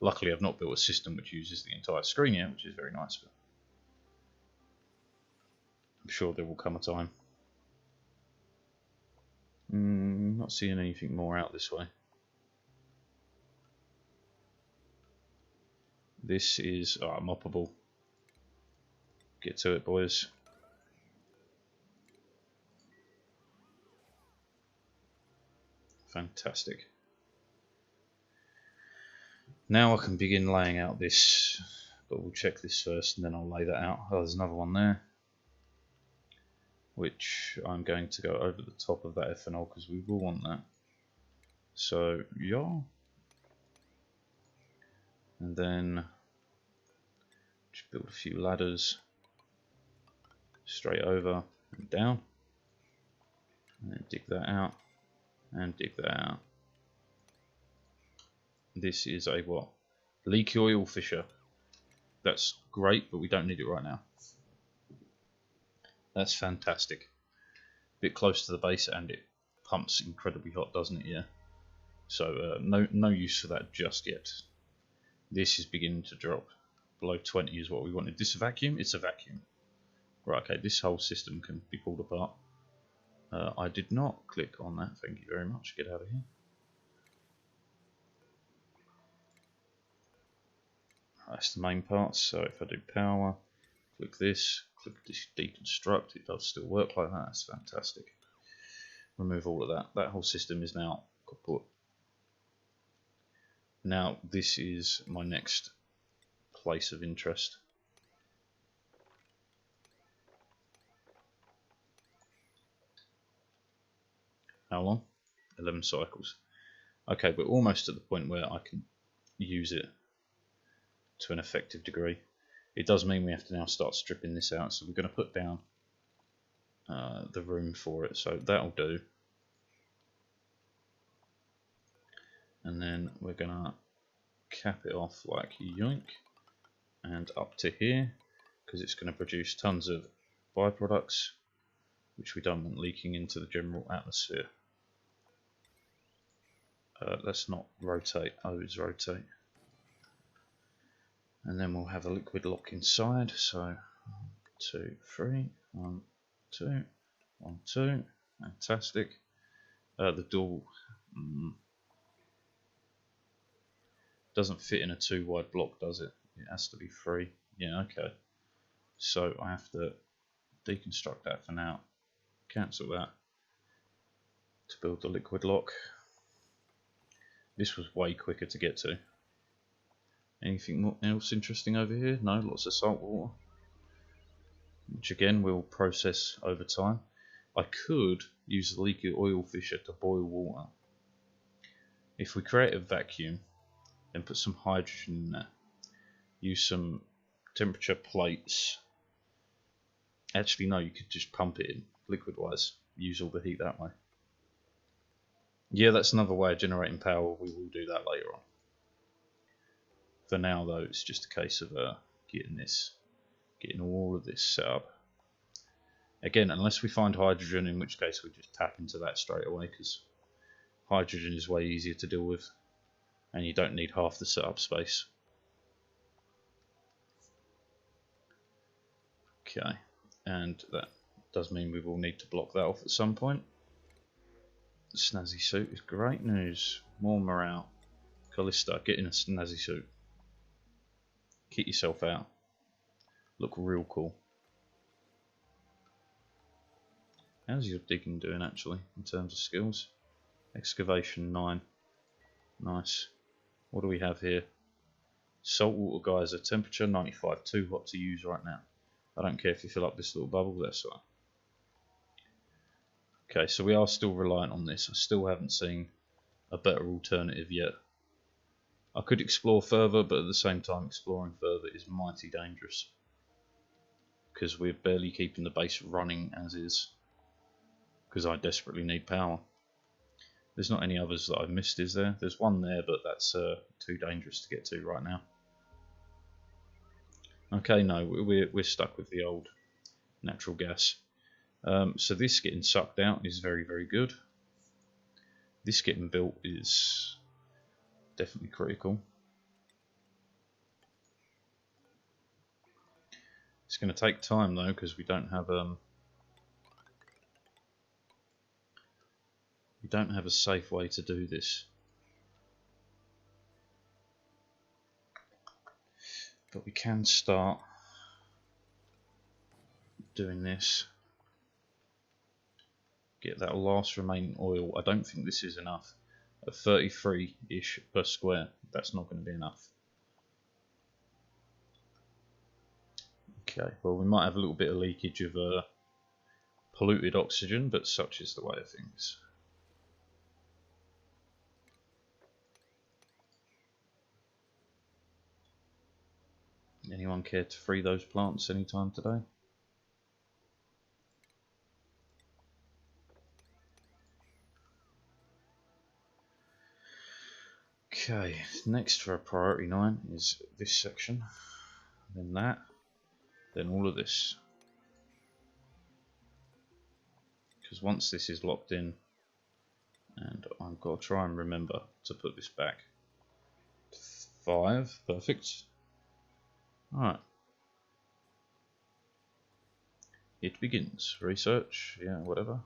Luckily, I've not built a system which uses the entire screen yet, which is very nice. But I'm sure there will come a time. Not seeing anything more out this way. This is moppable. Get to it, boys. Fantastic. Now I can begin laying out this, but we'll check this first and then I'll lay that out. Oh, there's another one there, which I'm going to go over the top of that ethanol because we will want that. So, yeah. And then just build a few ladders straight over and down. And then dig that out and dig that out. This is a what? Leaky oil fisher. That's great, but we don't need it right now. That's fantastic. Bit close to the base and it pumps incredibly hot, doesn't it? Yeah. So no use for that just yet. This is beginning to drop. Below 20 is what we wanted. This a vacuum? It's a vacuum. Right, okay, this whole system can be pulled apart. I did not click on that, thank you very much. Get out of here. That's the main part, so if I do power, click this deconstruct, it does still work like that, that's fantastic. Remove all of that. That whole system is now kaput. Now this is my next place of interest. How long? 11 cycles. Okay, we're almost at the point where I can use it to an effective degree. It does mean we have to now start stripping this out, so we're going to put down the room for it, so that'll do. And then we're going to cap it off like yoink and up to here, because it's going to produce tons of byproducts which we don't want leaking into the general atmosphere. Let's not rotate, O's rotate. And then we'll have a liquid lock inside, so 1, 2, 3, 1, 2, 1, 2, fantastic. The door doesn't fit in a 2 wide block, does it? It has to be 3. Yeah, okay. So I have to deconstruct that for now, cancel that to build the liquid lock. This was way quicker to get to. Anything else interesting over here? No, lots of salt water, which again we'll process over time. I could use the leaky oil fisher to boil water. If we create a vacuum, then put some hydrogen in there, use some temperature plates. Actually, no, you could just pump it in liquid-wise. Use all the heat that way. Yeah, that's another way of generating power. We will do that later on. For now, though, it's just a case of getting all of this set up. Again, unless we find hydrogen, in which case we just tap into that straight away, because hydrogen is way easier to deal with, and you don't need half the setup space. Okay, and that does mean we will need to block that off at some point. The snazzy suit is great news. More morale. Callista, get in a snazzy suit. Kit yourself out. Look real cool. How's your digging doing actually, in terms of skills? Excavation 9. Nice. What do we have here? Saltwater geyser, temperature 95, too hot to use right now. I don't care if you fill up this little bubble, that's fine. Okay, so we are still reliant on this. I still haven't seen a better alternative yet. I could explore further, but at the same time exploring further is mighty dangerous, because we're barely keeping the base running as is, because I desperately need power. There's not any others that I've missed, is there? There's one there, but that's too dangerous to get to right now. Okay, no, we're stuck with the old natural gas. So this getting sucked out is very, very good. This getting built is definitely critical. It's going to take time though, because we don't have a safe way to do this. But we can start doing this. Get that last remaining oil. I don't think this is enough. At 33-ish per square, that's not going to be enough. Okay, well we might have a little bit of leakage of polluted oxygen, but such is the way of things. Anyone care to free those plants anytime today? Okay, next for a priority 9 is this section, then that, then all of this. Because once this is locked in, and I've got to try and remember to put this back. 5, perfect. Alright. It begins. Research, yeah, whatever.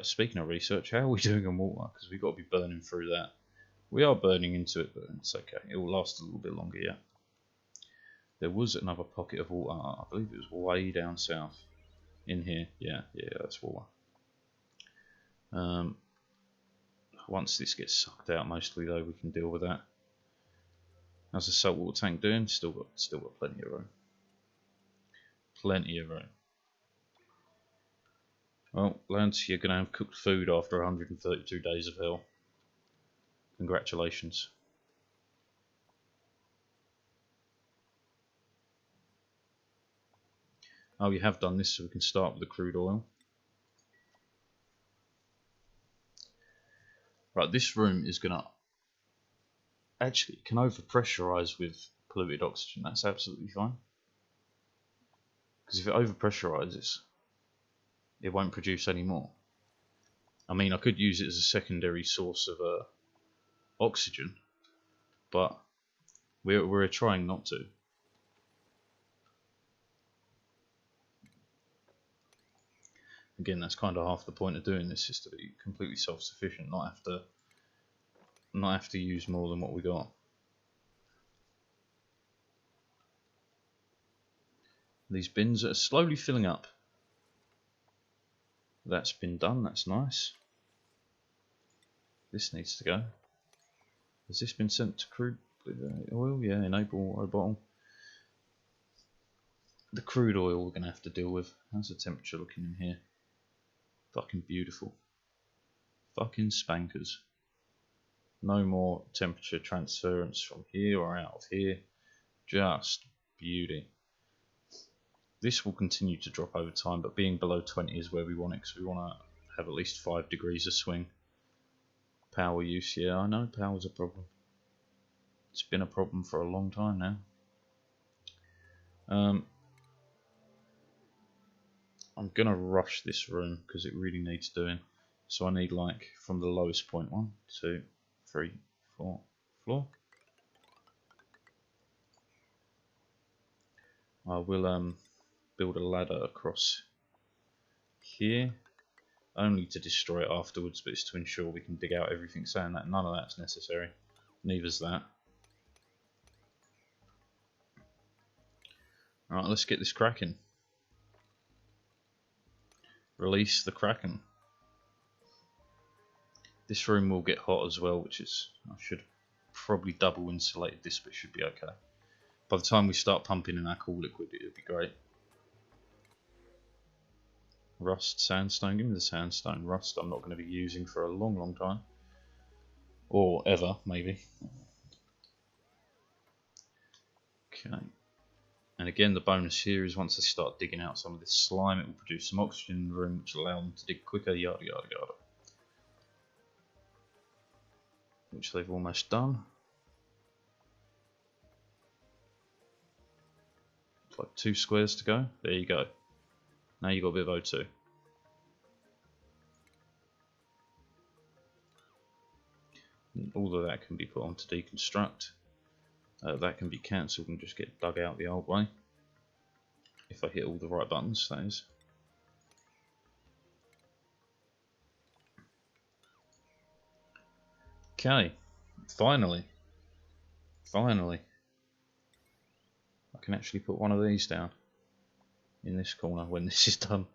Speaking of research, how are we doing on water? Because we've got to be burning through that. We are burning into it, but it's okay. It will last a little bit longer, yeah. There was another pocket of water. I believe it was way down south. In here, yeah, that's water. Once this gets sucked out, mostly though, we can deal with that. How's the saltwater tank doing? Still got plenty of room. Plenty of room. Well, Lance, you're gonna have cooked food after 132 days of hell. Congratulations. Oh, you have done this, so we can start with the crude oil. Right, this room is gonna actually can overpressurize with polluted oxygen. That's absolutely fine. Because if it overpressurizes, it won't produce any more. I mean, I could use it as a secondary source of oxygen, but we're trying not to. Again, that's kind of half the point of doing this, is to be completely self-sufficient, not have to use more than what we got. These bins are slowly filling up. That's been done, that's nice. This needs to go. Has this been sent to crude oil? Yeah, enable oil bottle. The crude oil we're going to have to deal with. How's the temperature looking in here? Fucking beautiful. Fucking spankers. No more temperature transference from here or out of here. Just beauty. This will continue to drop over time, but being below 20 is where we want it, because we want to have at least 5 degrees of swing. Power use, yeah, I know power's a problem. It's been a problem for a long time now. I'm going to rush this room because it really needs doing. So I need, like, from the lowest point, 1, 2, 3, 4, floor. I will build a ladder across here, only to destroy it afterwards, but it's to ensure we can dig out everything. Saying that, none of that's necessary. Neither's that. Alright, let's get this cracking. Release the Kraken. This room will get hot as well, which is, I should probably double insulated this, but it should be okay. By the time we start pumping in our cool liquid, it'll be great. Rust, sandstone, give me the sandstone. Rust I'm not going to be using for a long time. Or ever, maybe. Okay. And again, the bonus here is once they start digging out some of this slime, it will produce some oxygen in the room, which will allow them to dig quicker, yada yada yada. Which they've almost done. It's like 2 squares to go. There you go. Now you've got a bit of O2. And all of that can be put on to deconstruct. That can be cancelled and just get dug out the old way. If I hit all the right buttons, that is. Okay, finally. I can actually put one of these down in this corner when this is done.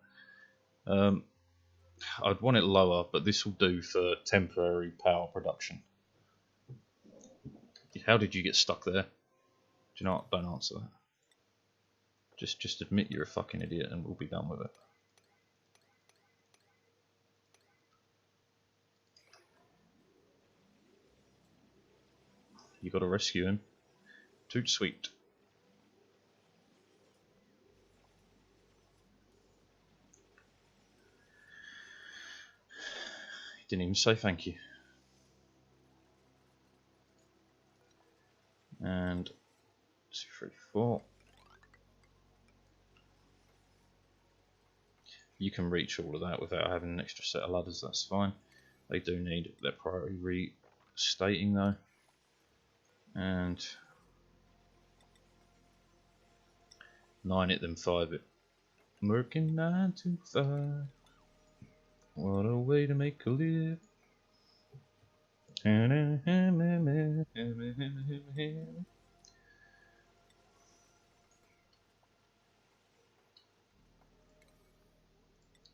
I'd want it lower, but this will do for temporary power production. How did you get stuck there? Do you know what? Don't answer that. Just admit you're a fucking idiot and we'll be done with it. You gotta rescue him. Toot sweet. He didn't even say thank you. And 2, 3, 4. You can reach all of that without having an extra set of ladders, that's fine. They do need their priority restating though. And 9 it, then 5 it. Working 9 to 5. What a way to make a live.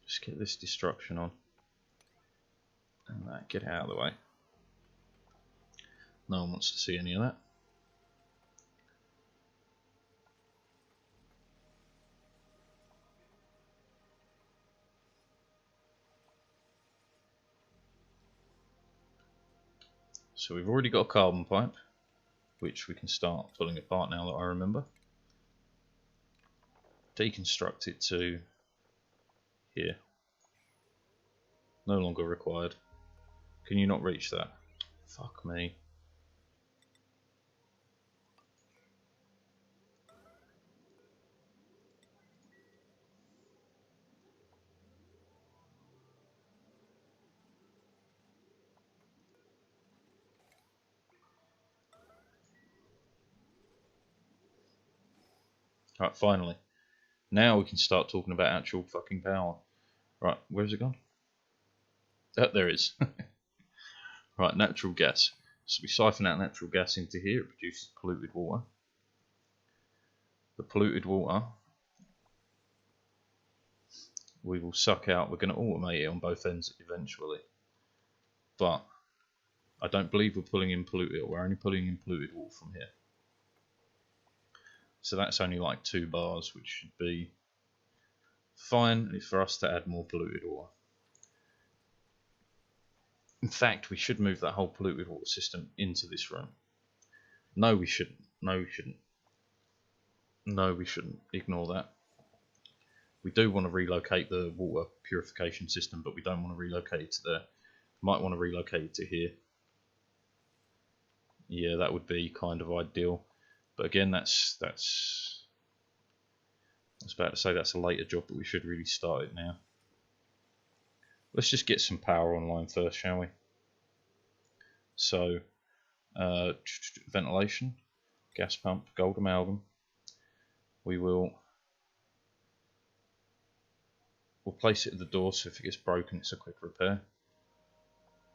Just get this destruction on. And that, get it out of the way. No one wants to see any of that. So we've already got a carbon pipe, which we can start pulling apart now that I remember. Deconstruct it to here. No longer required. Can you not reach that? Fuck me. Right, finally. Now we can start talking about actual fucking power. Right, where's it gone? Oh, there it is. Right, natural gas. So we siphon out natural gas into here, it produces polluted water. The polluted water we will suck out. We're going to automate it on both ends eventually. But I don't believe we're pulling in polluted, we're only pulling in polluted water from here. So that's only like 2 bars, which should be fine for us to add more polluted water. In fact, we should move that whole polluted water system into this room. No, we shouldn't. No, we shouldn't. No, we shouldn't. Ignore that. We do want to relocate the water purification system, but we don't want to relocate it to there. Might want to relocate it to here. Yeah, that would be kind of ideal. But again, I was about to say that's a later job, but we should really start it now. Let's just get some power online first, shall we? So, ventilation, gas pump, gold amalgam. We'll place it at the door, so if it gets broken, it's a quick repair.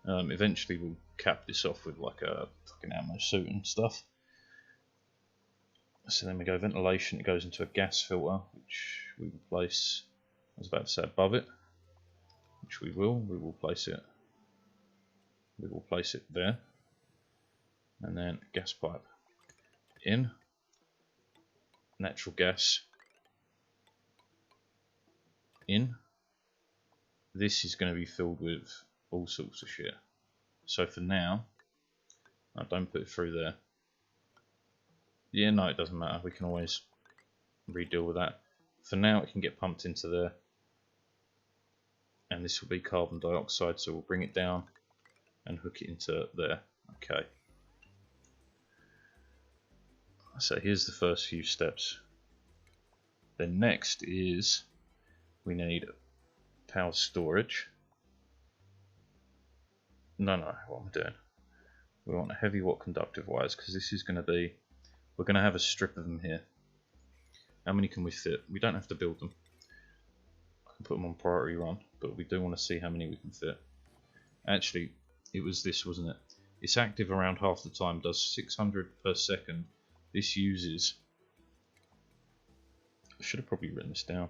Eventually, we'll cap this off with like a fucking ammo suit and stuff. So then we go ventilation. It goes into a gas filter, which we will place. I was about to say above it, which we will. We will place it. We will place it there, and then gas pipe in. Natural gas in. This is going to be filled with all sorts of shit. So for now, I don't put it through there. Yeah, no, it doesn't matter. We can always re-deal with that. For now, it can get pumped into there. And this will be carbon dioxide, so we'll bring it down and hook it into there. Okay. So here's the first few steps. Then next is we need power storage. No, what am I doing? We want a heavy watt conductive wires, because this is going to be, we're going to have a strip of them here. How many can we fit? We don't have to build them. I can put them on priority run, but we do want to see how many we can fit. Actually, it was this, wasn't it? It's active around half the time, does 600 per second. This uses, I should have probably written this down.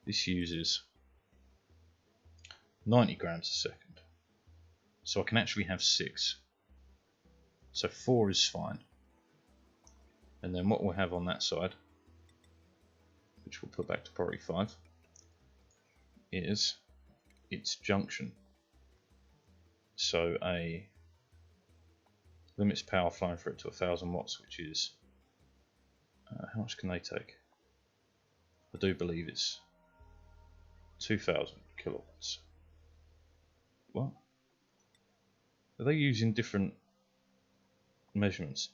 This uses 90 grams a second. So I can actually have 6. So 4 is fine. And then what we'll have on that side, which we'll put back to priority 5, is its junction. So a limits power flowing for it to 1000 watts, which is, how much can they take? I do believe it's 2000 kilowatts. What? Are they using different measurements?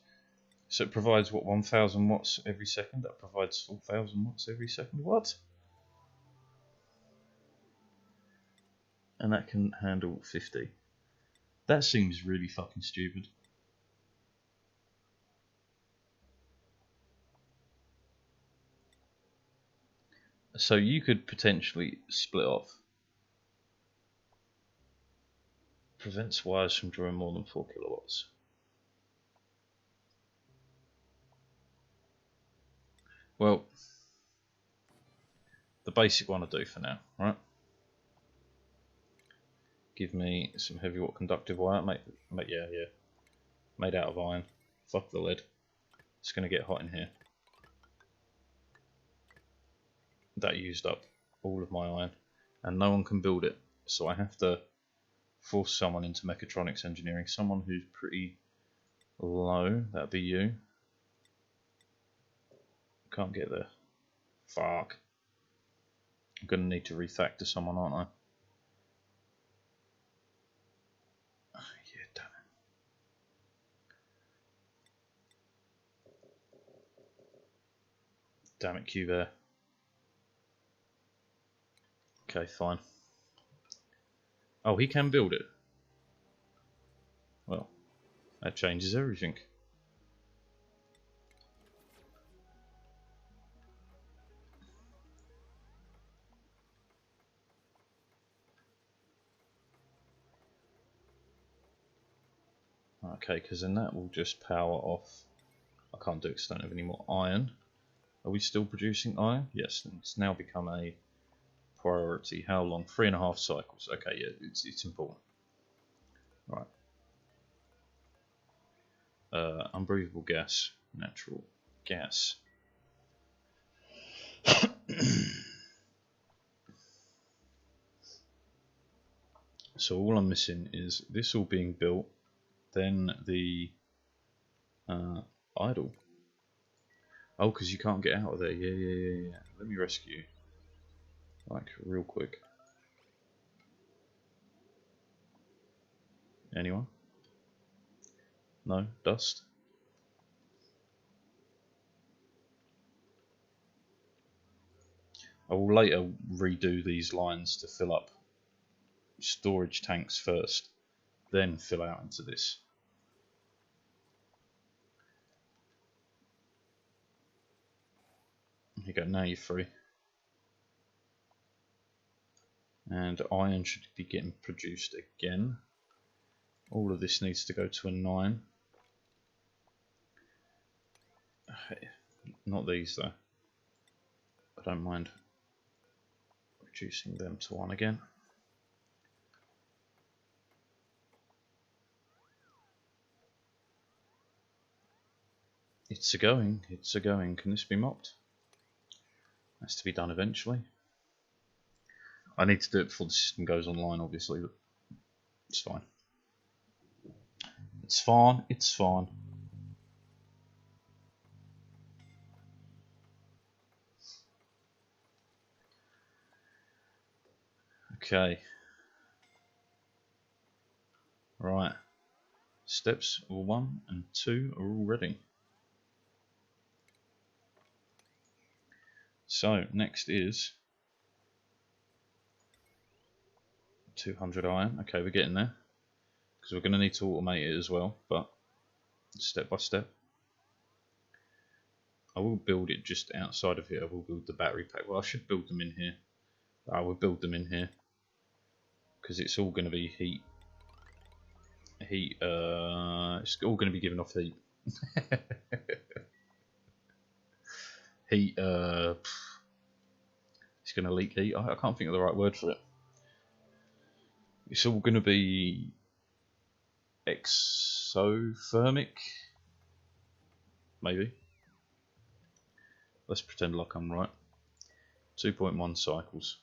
So it provides what, 1000 watts every second? That provides 4000 watts every second? What? And that can handle 50. That seems really fucking stupid. So you could potentially split off. Prevents wires from drawing more than 4 kilowatts. Well, the basic one I do for now, right? Give me some heavy watt conductive wire, yeah, made out of iron. Fuck the lead. It's going to get hot in here. That used up all of my iron, and no one can build it, so I have to force someone into mechatronics engineering, someone who's pretty low. That'd be you. Can't get there. Fuck. I'm gonna need to refactor someone, aren't I? Yeah, damn it. Damn it, Cubair. Okay, fine. Oh, he can build it. Well, that changes everything. Okay, because then that will just power off. I can't do it because I don't have any more iron. Are we still producing iron? Yes, it's now become a priority. How long? 3.5 cycles. Okay, yeah, it's important. Right. Unbreathable gas, natural gas. So all I'm missing is this all being built, then the idle. Oh, because you can't get out of there. Yeah. Let me rescue you. Like, real quick. Anyone? No? Dust? I will later redo these lines to fill up storage tanks first, then fill out into this. There you go, now you're free. And iron should be getting produced again. All of this needs to go to a 9. Not these though. I don't mind reducing them to 1 again. It's a going. Can this be mopped? Has to be done eventually. I need to do it before the system goes online, obviously, but it's fine. It's fine. Okay. Right. Steps 1 and 2 are all ready. So, next is 200 iron. Okay, we're getting there. Because we're going to need to automate it as well, but step by step. I will build it just outside of here. I will build the battery pack. Well, I should build them in here. I will build them in here. Because it's all going to be heat. It's all going to be giving off heat. Heat, it's going to leak heat. I can't think of the right word for it. It's all going to be exothermic, maybe. Let's pretend like I'm right. 2.1 cycles.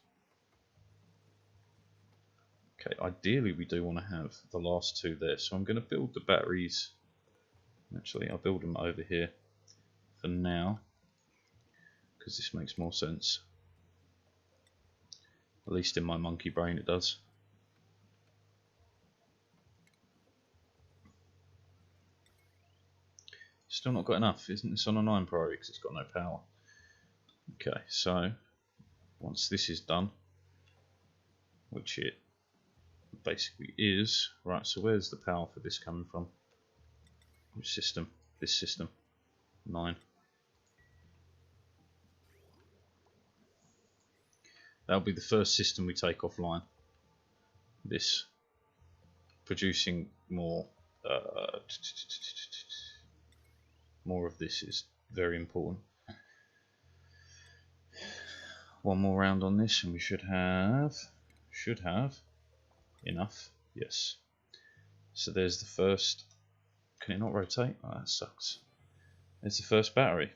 Okay, ideally we do want to have the last 2 there, so I'm going to build the batteries. Actually, I'll build them over here for now, because this makes more sense. At least in my monkey brain it does. Still not got enough. Isn't this on a 9 priority because it's got no power? Okay, so once this is done, which it basically is, right, so where's the power for this coming from? Which system? This system. 9. That'll be the first system we take offline. This. Producing more of this is very important. One more round on this and we should have enough. Yes. So there's the first. Can it not rotate? Oh, that sucks. There's the first battery.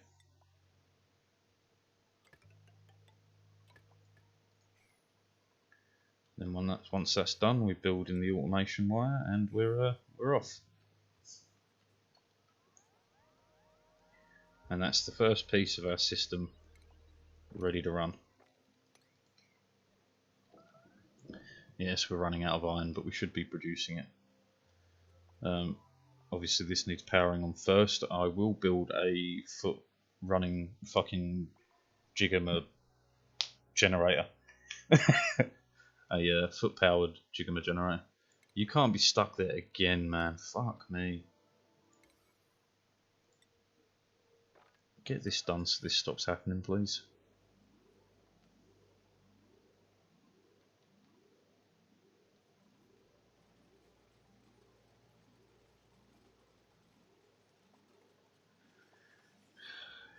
Then once that's done, we build in the automation wire and we're off. And that's the first piece of our system ready to run. Yes, we're running out of iron, but we should be producing it. Obviously this needs powering on first. I will build a foot running fucking Jigama generator. A foot powered Jigama generator. You can't be stuck there again, man. Fuck me. Get this done so this stops happening, please.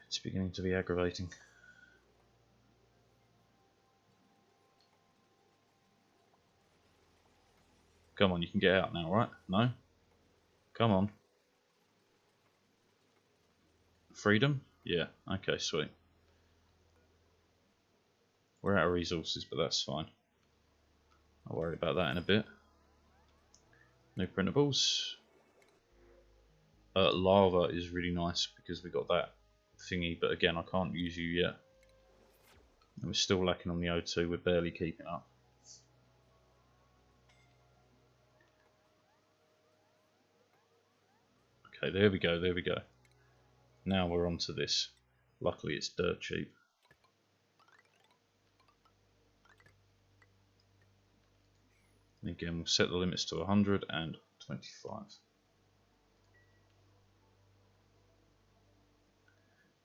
It's beginning to be aggravating. Come on, you can get out now, right? No? Come on. Freedom? Yeah, okay, sweet. We're out of resources, but that's fine. I'll worry about that in a bit. No printables. Lava is really nice because we got that thingy, but again I can't use you yet. And we're still lacking on the O2, we're barely keeping up. Okay, there we go, there we go. Now we're on to this. Luckily it's dirt cheap. And again, we'll set the limits to 100 and 25.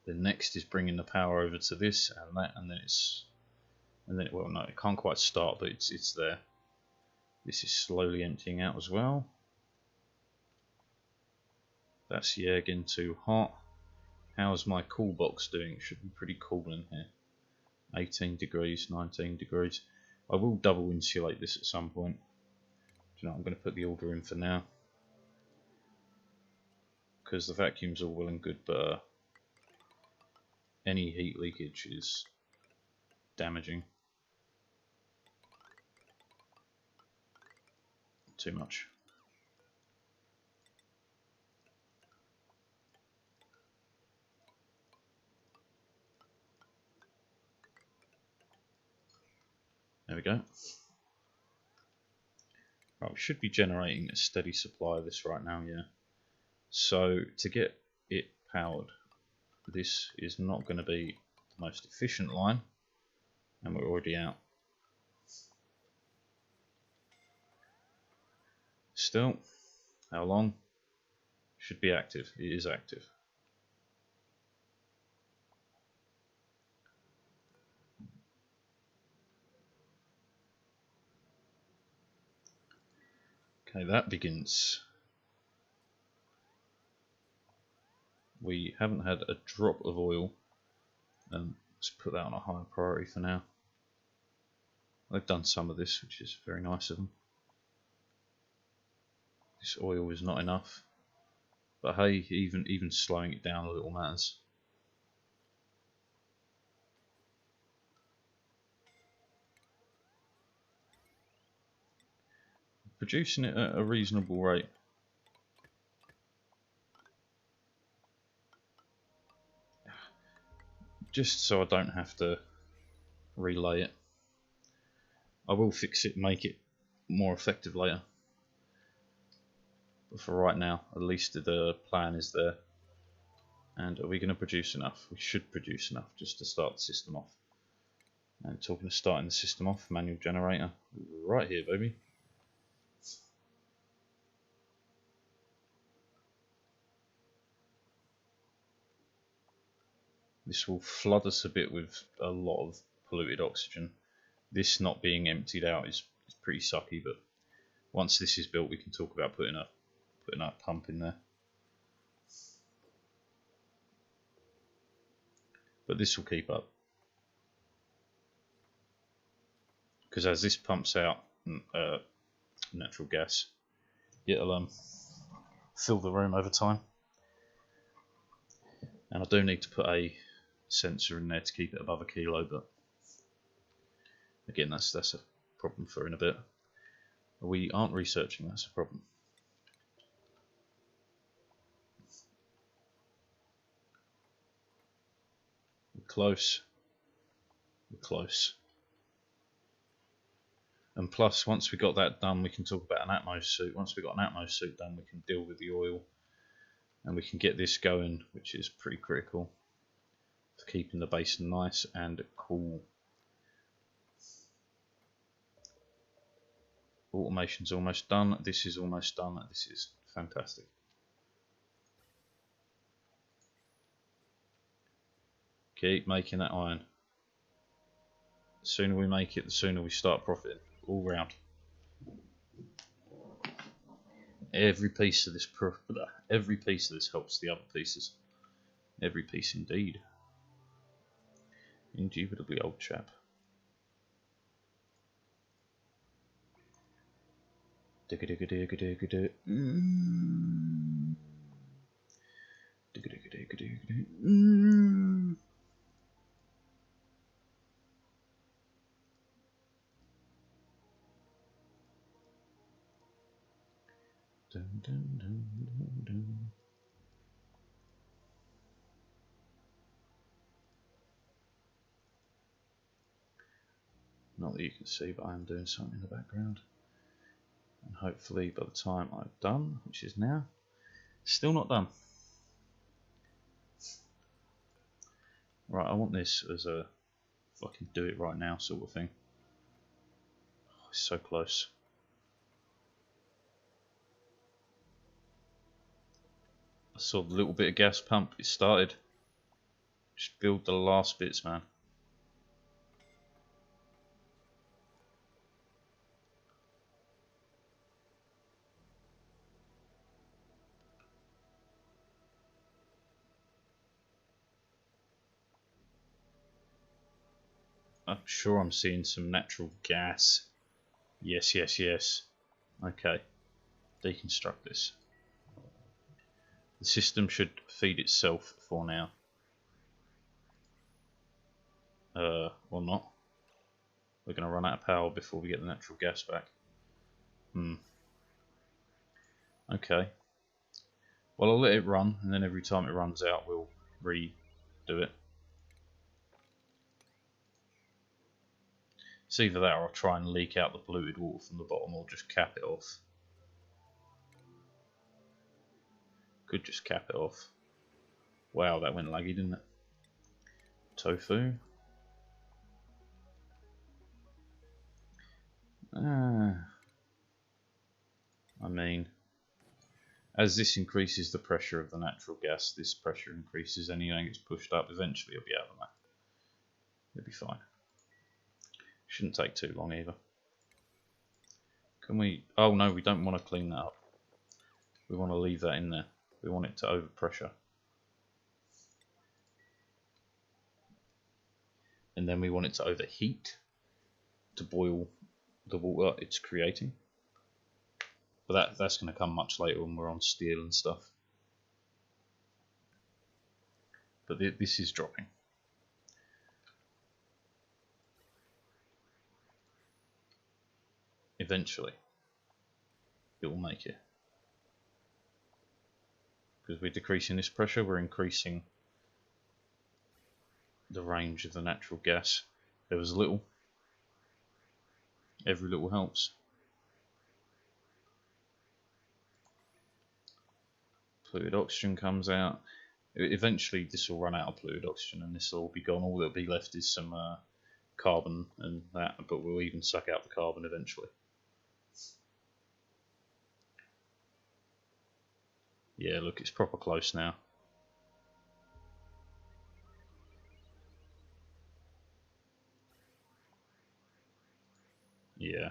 Then next is bringing the power over to this and that, and then well, no, it can't quite start, but it's there. This is slowly emptying out as well. That's, yeah, again too hot. How's my cool box doing? It should be pretty cool in here. 18 degrees, 19 degrees. I will double insulate this at some point. You know, I'm going to put the order in for now, because the vacuum's all well and good, but any heat leakage is damaging. Too much. There we go. Right, we should be generating a steady supply of this right now, yeah. So to get it powered, this is not going to be the most efficient line, and we're already out. Still, how long? Should be active. It is active. Okay, that begins. We haven't had a drop of oil. Let's put that on a higher priority for now. They've done some of this, which is very nice of them. This oil is not enough, but hey, even slowing it down a little matters. Producing it at a reasonable rate. Just so I don't have to relay it. I will fix it, make it more effective later. But for right now, at least the plan is there. And are we going to produce enough? We should produce enough just to start the system off. And talking of starting the system off, manual generator, right here, baby. This will flood us a bit with a lot of polluted oxygen. This not being emptied out is pretty sucky, but once this is built, we can talk about putting a pump in there. But this will keep up, because as this pumps out natural gas, it'll fill the room over time. And I do need to put a sensor in there to keep it above 1 kilo, but again, that's a problem for in a bit. We aren't researching, that's a problem. We're close. We're close. And plus, once we got that done, we can talk about an Atmos suit. Once we got an Atmos suit done, we can deal with the oil, and we can get this going, which is pretty critical for keeping the basin nice and cool. Automation's almost done. This is almost done. This is fantastic. Keep making that iron. The sooner we make it, the sooner we start profiting. All round. Every piece of this helps the other pieces. Every piece indeed. Indubitably, old chap. Digga digga digga digga digga. Digga digga digga digga digga. Dun, dun, dun, dun, dun. Not that you can see, but I am doing something in the background. And hopefully by the time I've done, which is now, still not done. Right, I want this as a fucking do it right now sort of thing. Oh, it's so close. I saw the little bit of gas pump, it started. Just build the last bits, man. I'm sure I'm seeing some natural gas. Yes, yes, yes. Okay, deconstruct this. The system should feed itself for now. Or not. We're going to run out of power before we get the natural gas back. Okay. Well, I'll let it run, and then every time it runs out, we'll redo it. It's either that or I'll try and leak out the polluted water from the bottom, or just cap it off. Could just cap it off. Wow, that went laggy, didn't it? Tofu. I mean, as this increases the pressure of the natural gas, this pressure increases. Anything gets pushed up, eventually it'll be out of that. It'll be fine. Shouldn't take too long either. Can we... Oh no, we don't want to clean that up. We want to leave that in there. We want it to overpressure. And then we want it to overheat to boil the water it's creating. But that's going to come much later when we're on steel and stuff. But this is dropping. Eventually, it will make it. Because we're decreasing this pressure, we're increasing the range of the natural gas. There was a little. Every little helps. Polluted oxygen comes out. Eventually this will run out of polluted oxygen and this will all be gone. All that'll be left is some carbon and that, but we'll even suck out the carbon eventually. Yeah, look, it's proper close now. Yeah.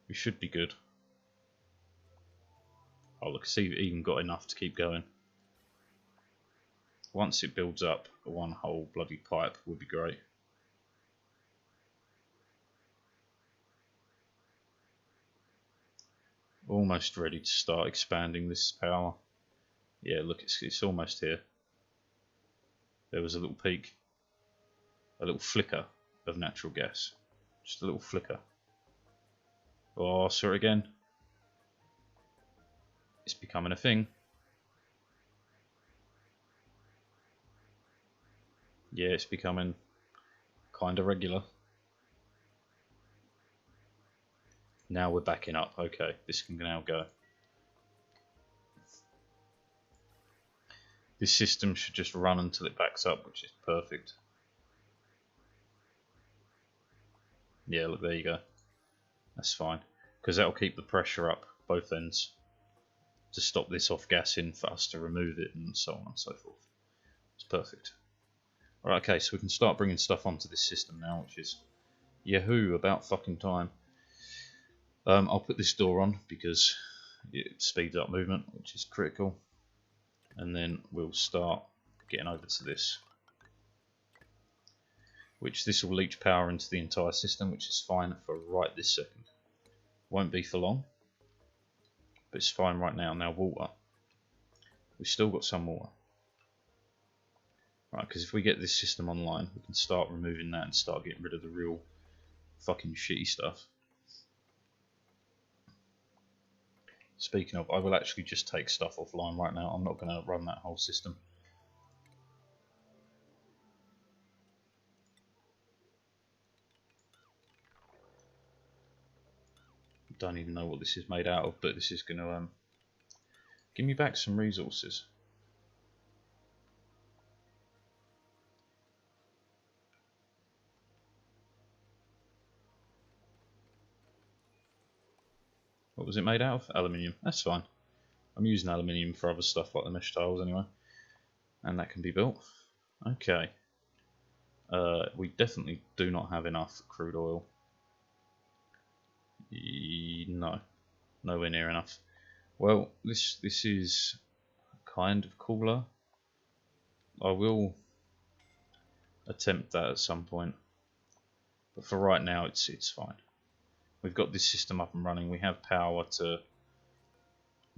We should be good. Oh look, see, it even got enough to keep going. Once it builds up, one whole bloody pipe would be great. Almost ready to start expanding this power. Yeah, look, it's almost here. There was a little peak, a little flicker of natural gas. Just a little flicker. Oh, saw it again. It's becoming a thing. Yeah, it's becoming kind of regular. Now we're backing up. Okay, this can now go. This system should just run until it backs up, which is perfect. Yeah, look, there you go. That's fine, because that'll keep the pressure up both ends to stop this off gassing for us to remove it and so on and so forth. It's perfect. Alright, okay, so we can start bringing stuff onto this system now, which is yahoo, about fucking time. I'll put this door on because it speeds up movement, which is critical. And then we'll start getting over to this. Which this will leach power into the entire system, which is fine for right this second. Won't be for long, but it's fine right now. Now water. We've still got some water. Right, because if we get this system online, we can start removing that and start getting rid of the real fucking shitty stuff. Speaking of, I will actually just take stuff offline right now. I'm not going to run that whole system. Don't even know what this is made out of, but this is going to give me back some resources. What was it made out of? Aluminium. That's fine. I'm using aluminium for other stuff like the mesh tiles anyway, and that can be built. Okay. We definitely do not have enough crude oil. No, nowhere near enough. Well, this is kind of cooler. I will attempt that at some point, but for right now, it's fine. We've got this system up and running. We have power to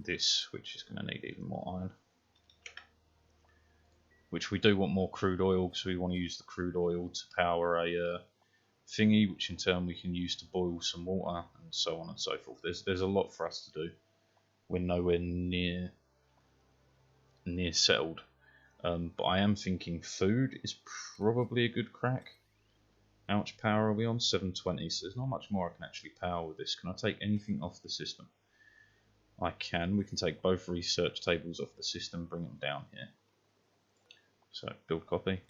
this, which is going to need even more iron. Which we do want more crude oil, because we want to use the crude oil to power a thingy, which in turn we can use to boil some water, and so on and so forth. There's a lot for us to do. We're nowhere near settled. But I am thinking food is probably a good crack. How much power are we on? 720, so there's not much more I can actually power with this. Can I take anything off the system? I can. We can take both research tables off the system, bring them down here. So, build copy.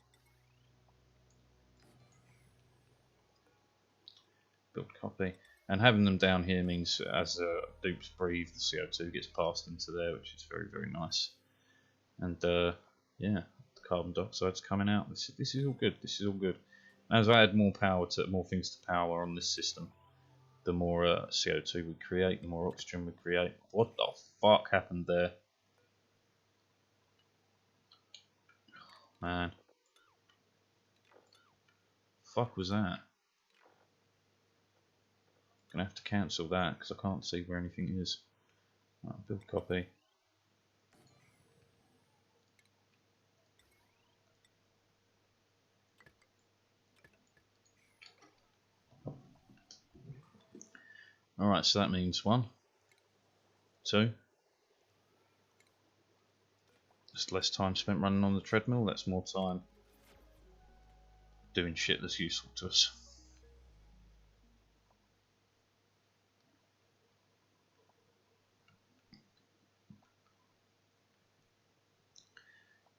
Build copy. And having them down here means as dupes breathe, the CO2 gets passed into there, which is very, very nice. And yeah, the carbon dioxide's coming out. This is all good. This is all good. As I add more things to power on this system, the more CO2 we create, the more oxygen we create. What the fuck happened there? Man. Fuck was that? Gonna have to cancel that because I can't see where anything is. Right, build copy. Alright, so that means 1, 2. Just less time spent running on the treadmill, that's more time doing shit that's useful to us.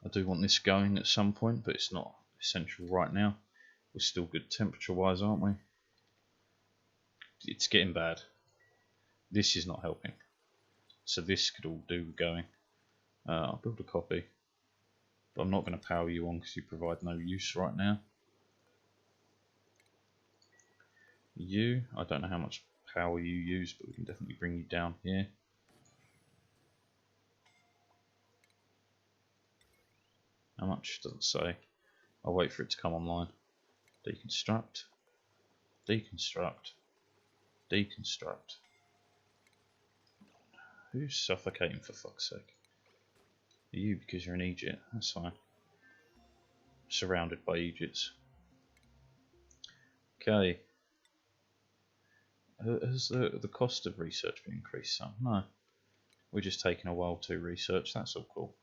I do want this going at some point, but it's not essential right now. We're still good temperature wise, aren't we? It's getting bad. This is not helping. So this could all do going. I'll build a copy. But I'm not going to power you on because you provide no use right now. You, I don't know how much power you use, but we can definitely bring you down here. How much does it say? I'll wait for it to come online. Deconstruct. Deconstruct. Deconstruct. Who's suffocating for fuck's sake? You, because you're an Egypt. That's fine. Surrounded by Egypts. Okay. Has the cost of research been increased some? No. We're just taking a while to research. That's all cool.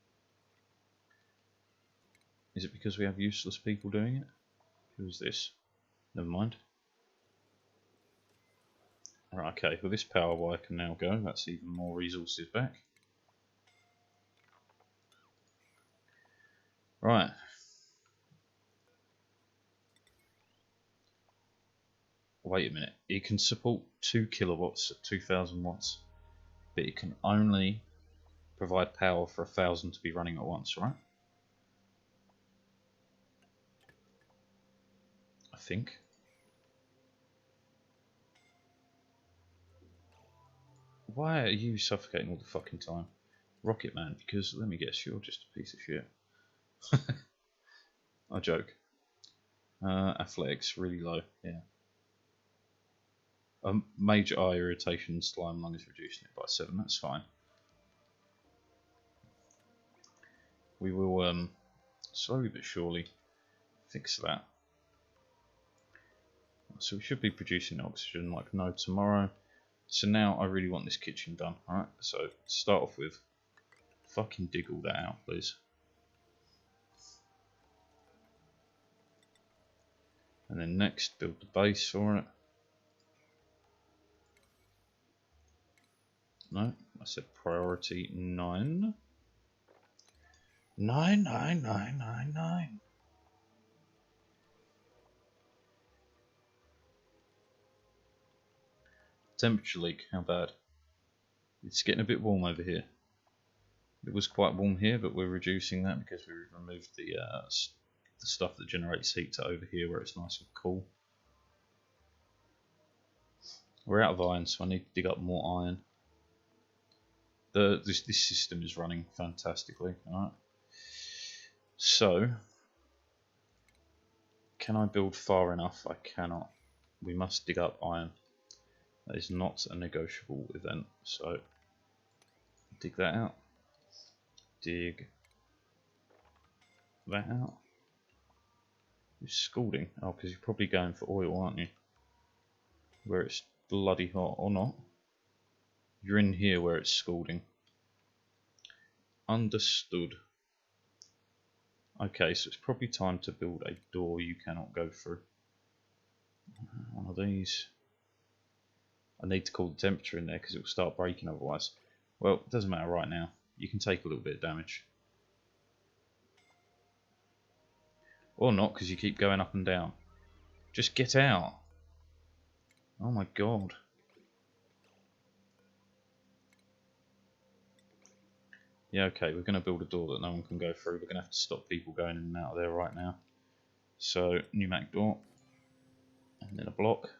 Is it because we have useless people doing it? Who's this? Never mind. Right, okay, well this power wire can now go. That's even more resources back. Right. Wait a minute. It can support 2 kilowatts at 2000 watts, but it can only provide power for 1000 to be running at once, right? I think. Why are you suffocating all the fucking time? Rocket Man, because let me guess, you're just a piece of shit. I joke. Athletics, really low, yeah. Major eye irritation, slime lung is reducing it by 7, that's fine. We will slowly but surely fix that. So we should be producing oxygen like no tomorrow. So now I really want this kitchen done, alright? So to start off with, fucking dig all that out, please. And then next, build the base for it. No, I said priority 9. 9, 9, 9, 9, 9. Temperature leak, how bad? It's getting a bit warm over here. It was quite warm here, but we're reducing that because we removed the stuff that generates heat to over here where it's nice and cool. We're out of iron, so I need to dig up more iron. This system is running fantastically. Alright. So, can I build far enough? I cannot. We must dig up iron. That is not a negotiable event. So, dig that out. Dig that out. You're scalding. Oh, because you're probably going for oil, aren't you? Where it's bloody hot, or not. You're in here where it's scalding. Understood. Okay, so it's probably time to build a door you cannot go through. One of these. I need to call the temperature in there because it will start breaking otherwise. Well, it doesn't matter right now. You can take a little bit of damage. Or not, because you keep going up and down. Just get out. Oh my god. Yeah, okay, we're going to build a door that no one can go through. We're going to have to stop people going in and out of there right now. So, pneumatic door. And then a block.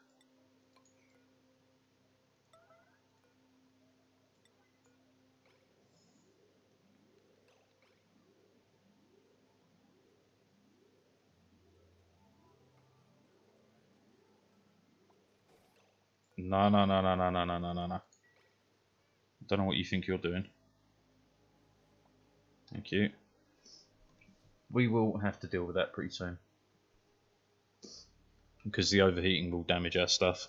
No, no, no, no, no, no, no, no, no, no. Don't know what you think you're doing. Thank you. We will have to deal with that pretty soon. Because the overheating will damage our stuff.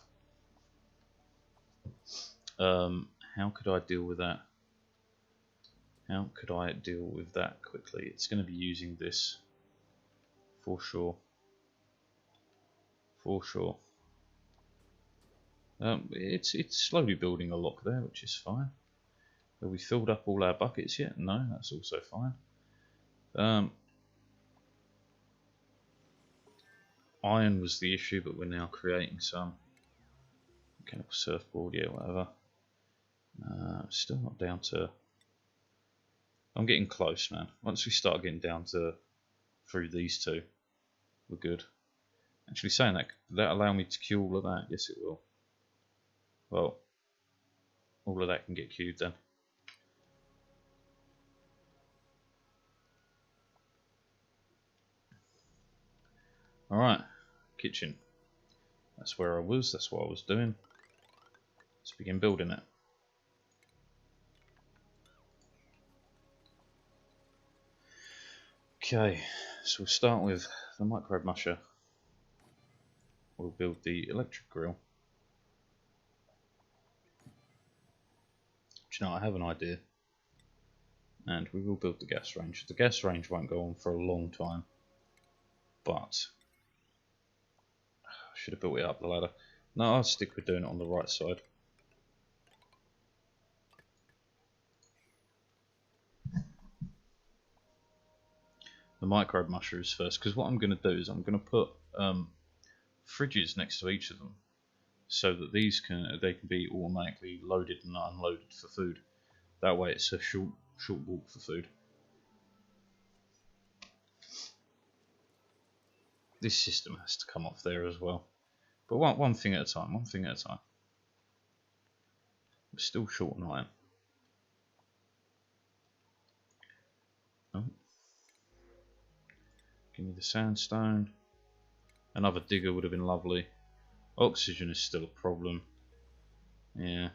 How could I deal with that? How could I deal with that quickly? It's going to be using this. For sure. For sure. It's slowly building a lock there, which is fine. Have we filled up all our buckets yet? No, that's also fine. Iron was the issue, but we're now creating some. Mechanical surfboard, yeah, whatever. Still not down to... I'm getting close, man. Once we start getting down to through these two, we're good. Actually, saying that, will that allow me to queue all of that? Yes, it will. Well, all of that can get queued then. Alright, kitchen. That's where I was, that's what I was doing. Let's begin building it. Okay, so we'll start with the microwave musher. We'll build the electric grill. Do you know, I have an idea. And we will build the gas range. The gas range won't go on for a long time. But I should have built it up the ladder. No, I'll stick with doing it on the right side. The microwave musher is first, because what I'm going to do is I'm going to put fridges next to each of them, so that they can be automatically loaded and unloaded for food. That way, it's a short walk for food. This system has to come off there as well, but one thing at a time. One thing at a time. We're still short on iron. Oh. Give me the sandstone. Another digger would have been lovely. Oxygen is still a problem. Yeah.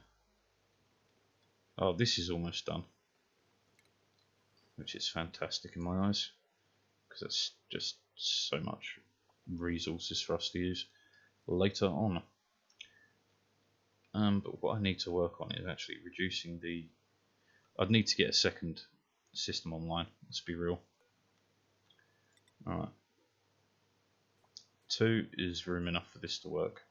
Oh, this is almost done. Which is fantastic in my eyes. Because that's just so much resources for us to use later on. But what I need to work on is actually reducing the... I'd need to get a second system online, let's be real. Alright. 2 is room enough for this to work.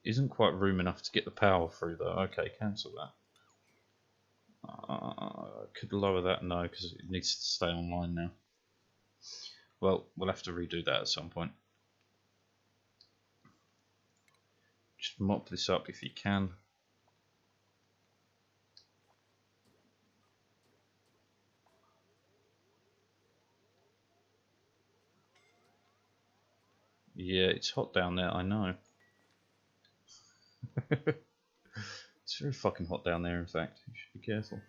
isn't quite room enough to get the power through though. Okay, cancel that. Could lower that, no, because it needs to stay online now. Well, we'll have to redo that at some point. Just mop this up if you can. Yeah, it's hot down there, I know. It's very fucking hot down there, in fact. You should be careful.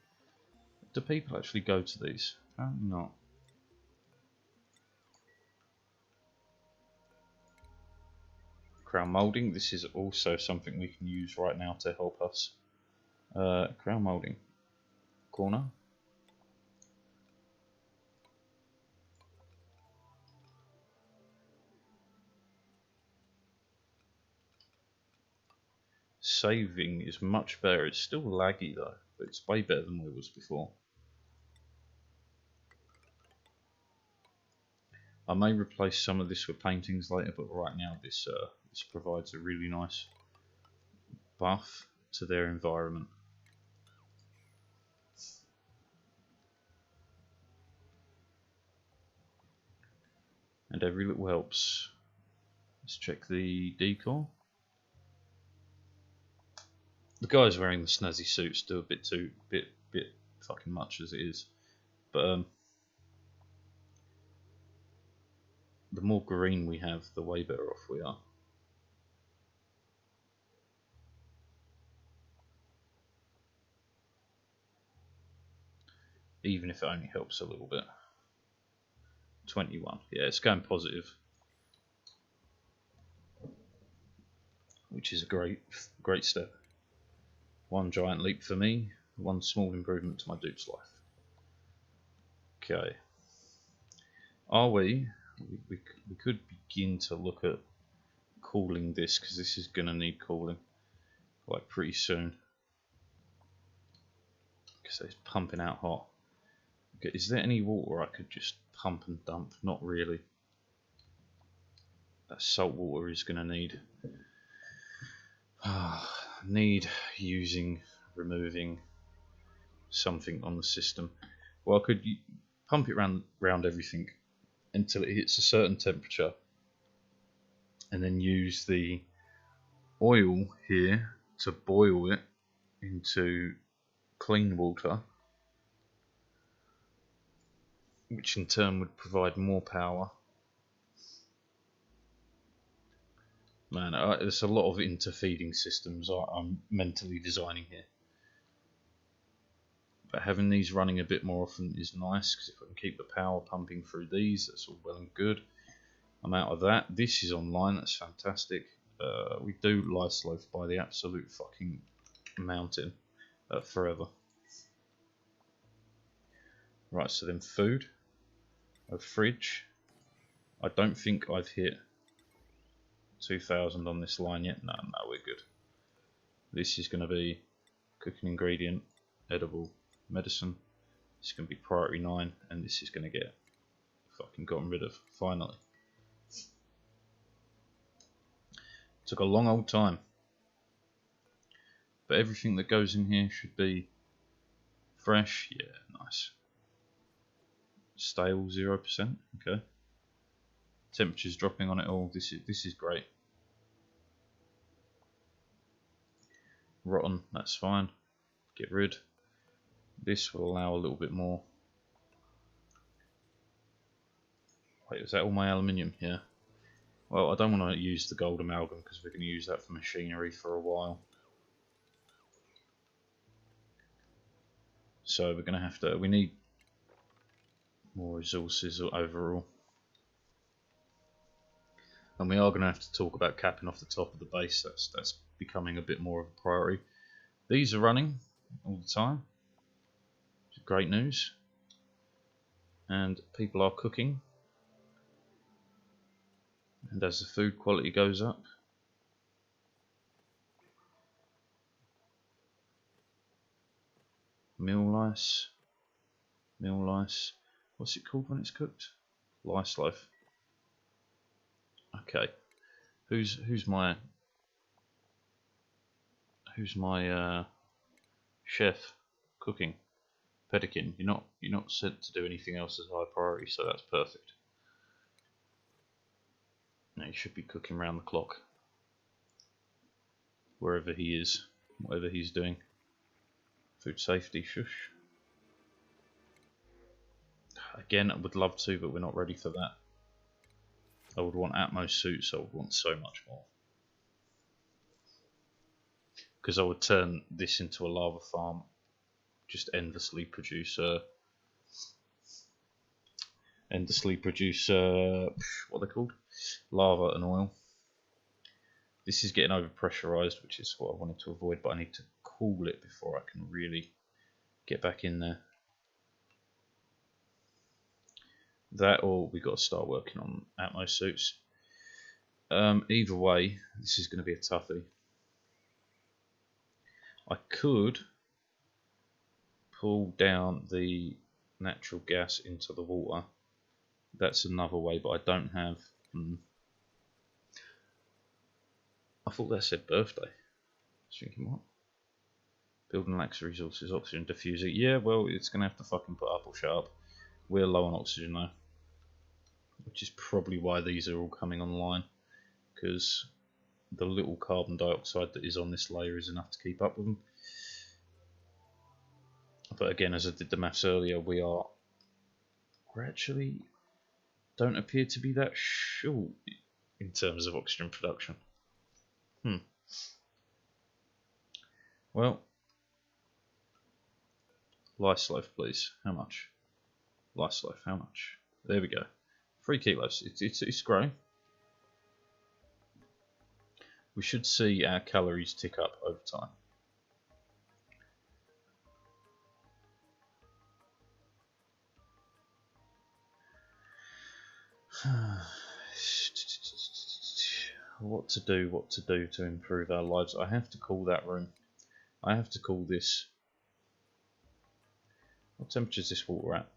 Do people actually go to these? Apparently not. Crown moulding, this is also something we can use right now to help us. Crown moulding. Corner. Saving is much better. It's still laggy though, but it's way better than it was before. I may replace some of this with paintings later, but right now this provides a really nice buff to their environment. And every little helps. Let's check the decor. The guys wearing the snazzy suits do a bit fucking much as it is, but the more green we have, the way better off we are. Even if it only helps a little bit. 21, yeah, it's going positive, which is a great step. One giant leap for me, one small improvement to my dude's life. Okay. Are we could begin to look at cooling this, because this is going to need cooling like pretty soon, because it's pumping out hot. Okay, is there any water I could just pump and dump? Not really. That salt water is going to need removing something on the system. Well, I could pump it round everything until it hits a certain temperature, and then use the oil here to boil it into clean water, which in turn would provide more power. Man, there's a lot of interfeeding systems I'm mentally designing here. But having these running a bit more often is nice, because if I can keep the power pumping through these, that's all well and good. I'm out of that. This is online, that's fantastic. We do Lice Loaf by the absolute fucking mountain forever. Right, so then food. A fridge. I don't think I've hit 2000 on this line yet. No, we're good. This is going to be cooking ingredient, edible, medicine. This is going to be priority 9, and this is going to get fucking gotten rid of, finally. Took a long old time. But everything that goes in here should be fresh. Yeah, nice. Stale 0%. Okay. Temperature's dropping on it all. This is great. Rotten, that's fine. Get rid. This will allow a little bit more. Wait, is that all my aluminium here? Well, I don't want to use the gold amalgam because we're going to use that for machinery for a while. So we're going to have to, we need more resources overall. And we are going to have to talk about capping off the top of the base. That's becoming a bit more of a priority. These are running all the time. Great news. And people are cooking. And as the food quality goes up, meal lice. What's it called when it's cooked? Lice loaf. Okay. Who's my Who's my chef? Cooking. Pedikin. You're not sent to do anything else as high priority, so that's perfect. Now he should be cooking round the clock. Wherever he is, whatever he's doing. Food safety, shush. Again, I would love to, but we're not ready for that. I would want Atmos suits, I would want so much more. Because I would turn this into a lava farm, just endlessly produce what are they called? Lava and oil. This is getting over pressurized, which is what I wanted to avoid, but I need to cool it before I can really get back in there. That, or we got to start working on Atmos suits. Either way, this is going to be a toughie. I could pull down the natural gas into the water. That's another way, but I don't have. I thought that said birthday. I was thinking, what? Building lacks resources, oxygen diffuser. Yeah, well, it's going to have to fucking put up or shut up. We're low on oxygen though, which is probably why these are all coming online, because the little carbon dioxide that is on this layer is enough to keep up with them. But again, as I did the maths earlier, we're actually don't appear to be that short in terms of oxygen production. Well, lice loaf, please. How much? Lice loaf, how much? There we go. 3 kilos. It's growing. We should see our calories tick up over time. What to do to improve our lives. I have to cool that room. I have to cool this. What temperature is this water at?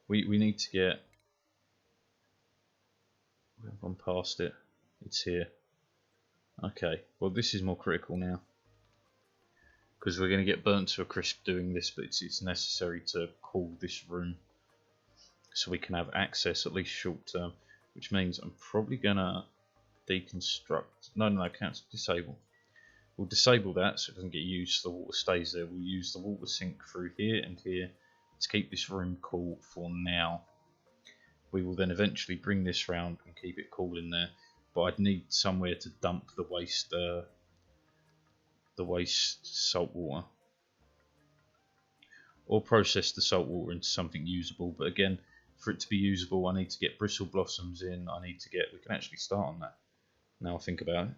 We need to get. We've gone past it. It's here. Okay, well this is more critical now, because we're going to get burnt to a crisp doing this, but it's necessary to cool this room so we can have access, at least short term, which means I'm probably going to deconstruct. No, cancel, disable. We'll disable that so it doesn't get used, so the water stays there. We'll use the water sink through here and here to keep this room cool for now. We will then eventually bring this round and keep it cool in there, but I'd need somewhere to dump the waste salt water, or process the salt water into something usable. But again, for it to be usable, I need to get bristle blossoms in. We can actually start on that now I think about it.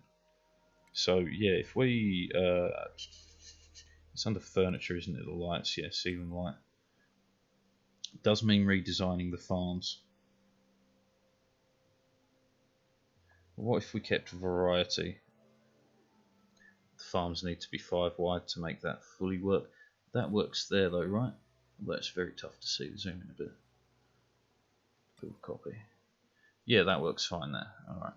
So yeah, if we it's under furniture, isn't it? The lights, yeah, ceiling light. It does mean redesigning the farms. What if we kept variety? The farms need to be 5 wide to make that fully work. That works there though, right? Well, that's very tough to see. Zoom in a bit. Build copy. Yeah, that works fine there. Alright.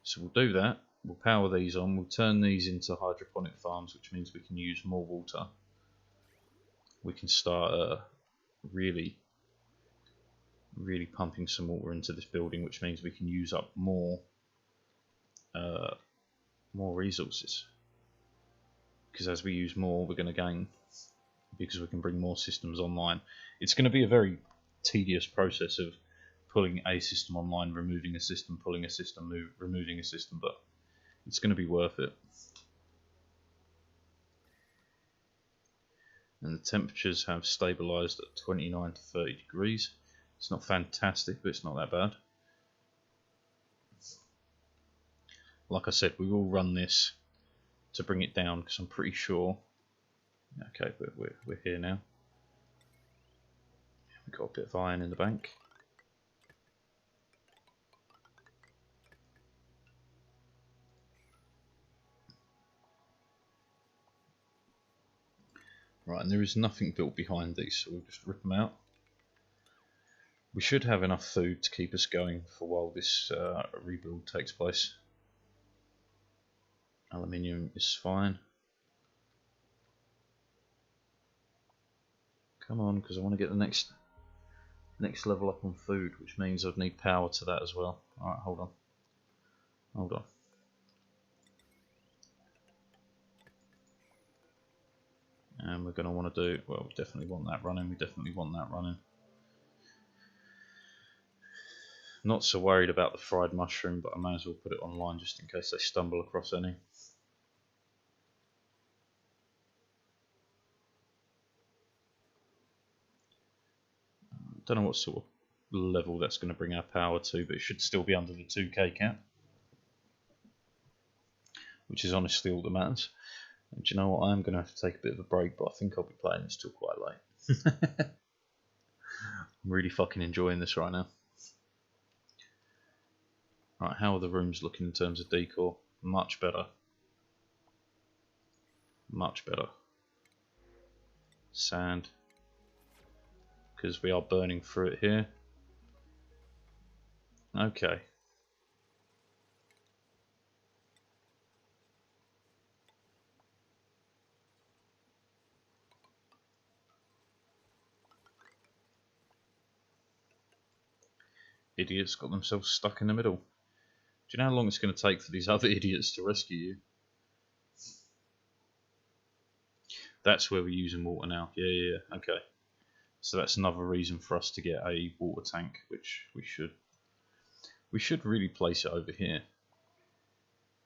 So we'll do that. We'll power these on. We'll turn these into hydroponic farms, which means we can use more water. We can start really pumping some water into this building, which means we can use up more resources. Because as we use more, we're going to gain, because we can bring more systems online. It's going to be a very tedious process of pulling a system online, removing a system, pulling a system, removing a system, but it's going to be worth it. And the temperatures have stabilized at 29 to 30 degrees. It's not fantastic, but it's not that bad. Like I said, we will run this to bring it down, because I'm pretty sure. Okay, we're here now. We've got a bit of iron in the bank. Right, and there is nothing built behind these, so we'll just rip them out. We should have enough food to keep us going for while this rebuild takes place. Aluminium is fine. Come on, because I want to get the next level up on food, which means I'd need power to that as well. Alright, hold on. Hold on. And we're going to want to do, well, we definitely want that running, we definitely want that running. Not so worried about the fried mushroom, but I may as well put it online just in case they stumble across any. Don't know what sort of level that's going to bring our power to, but it should still be under the 2k cap, which is honestly all that matters. And do you know what? I am going to have to take a bit of a break, but I think I'll be playing this till quite late. I'm really fucking enjoying this right now. Right, how are the rooms looking in terms of decor? Much better. Much better. Sand. Because we are burning through it here. Okay. Idiots got themselves stuck in the middle. Do you know how long it's going to take for these other idiots to rescue you? That's where we're using water now. Yeah, okay. So that's another reason for us to get a water tank, which we should. We should really place it over here.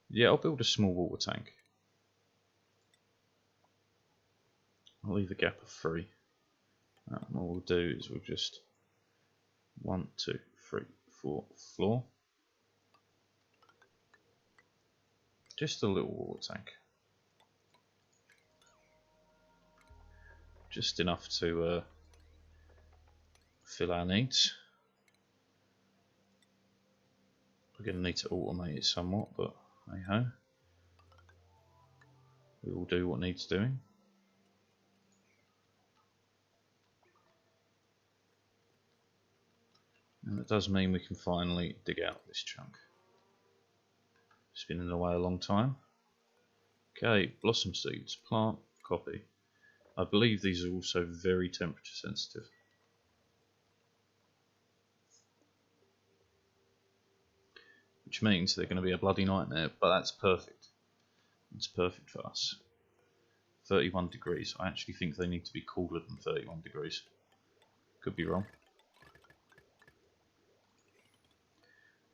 Yeah, I'll build a small water tank. I'll leave a gap of 3. What we'll do is we'll just 1, 2, 3, 4 floor. Just a little water tank. Just enough to fill our needs. We're going to need to automate it somewhat, but hey ho. We will do what needs doing. And it does mean we can finally dig out this chunk. It's been in the way a long time. Okay, blossom seeds, plant, copy. I believe these are also very temperature sensitive. Which means they're going to be a bloody nightmare, but that's perfect. It's perfect for us. 31 degrees. I actually think they need to be cooler than 31 degrees. Could be wrong.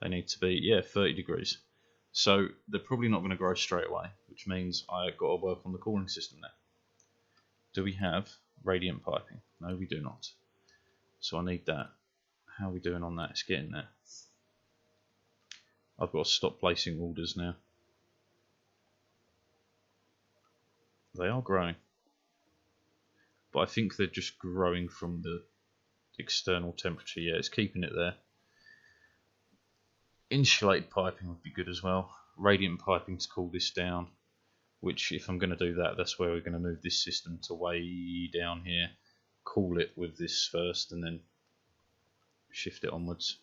They need to be, yeah, 30 degrees. So they're probably not going to grow straight away, which means I've got to work on the cooling system now. Do we have radiant piping? No, we do not. So I need that. How are we doing on that? It's getting there. I've got to stop placing orders now. They are growing. But I think they're just growing from the external temperature. Yeah, it's keeping it there. Insulated piping would be good as well. Radiant piping to cool this down. Which, if I'm going to do that, that's where we're going to move this system to way down here. Cool it with this first and then shift it onwards.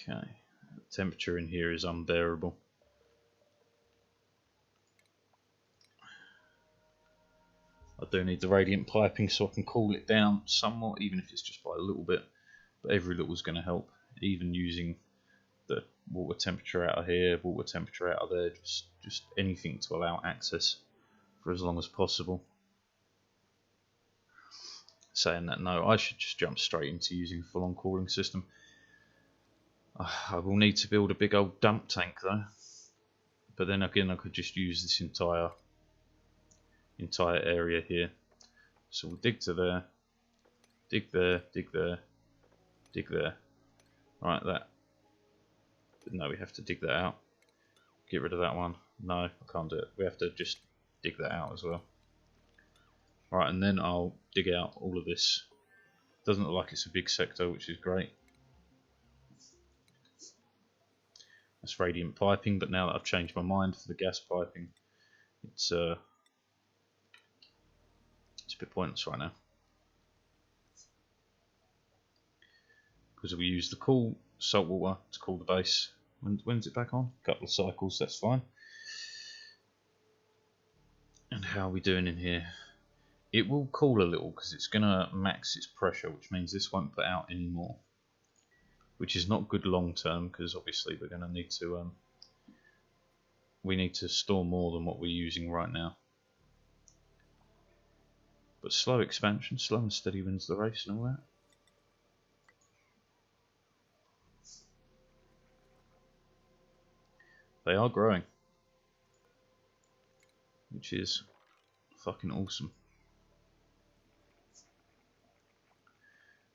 Okay, the temperature in here is unbearable. I do need the radiant piping so I can cool it down somewhat, even if it's just by a little bit. But every little is going to help, even using the water temperature out of here, water temperature out of there, just anything to allow access for as long as possible. Saying that, no, I should just jump straight into using a full-on cooling system. I will need to build a big old dump tank though. But then again, I could just use this entire area here. So we'll dig to there, dig there, dig there, dig there. Alright, that. No, we have to dig that out. Get rid of that one. No, I can't do it. We have to just dig that out as well. Alright, and then I'll dig out all of this. Doesn't look like it's a big sector, which is great. That's radiant piping, but now that I've changed my mind for the gas piping, it's a bit pointless right now. because we use the cool salt water to cool the base. When's it back on? A couple of cycles, that's fine. And how are we doing in here? It will cool a little because it's going to max its pressure, which means this won't put out anymore, which is not good long term because obviously we're going to need to we need to store more than what we're using right now. But slow expansion, slow and steady wins the race and all that. They are growing, which is fucking awesome.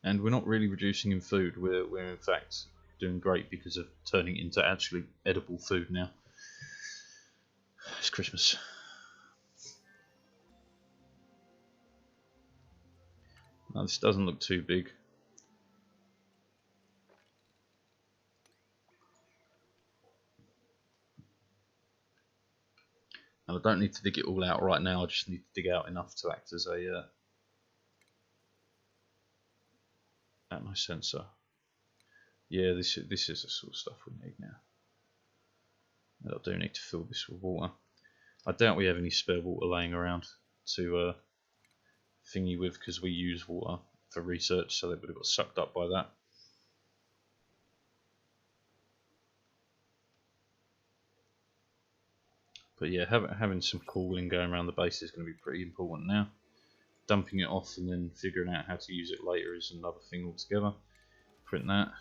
And we're not really reducing in food, we're in fact doing great because of turning it into actually edible food now. It's Christmas. Now this doesn't look too big. And I don't need to dig it all out right now, I just need to dig out enough to act as a atmo sensor. Yeah, this is the sort of stuff we need now. I do need to fill this with water. I doubt we have any spare water laying around to thingy with, because we use water for research, so they would have got sucked up by that. But yeah, having some cooling going around the base is going to be pretty important now. Dumping it off and then figuring out how to use it later is another thing altogether. Print that.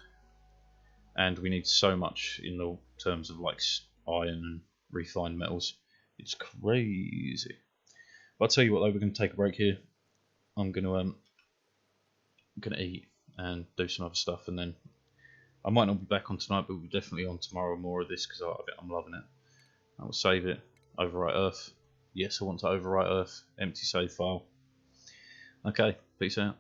And we need so much in the terms of like iron and refined metals. It's crazy. But I'll tell you what though, we're going to take a break here. I'm going to eat and do some other stuff, and then I might not be back on tonight, but we'll be definitely on tomorrow more of this because I'm loving it. I will save it. Overwrite Earth. Yes, I want to overwrite Earth. Empty save file. Okay, peace out.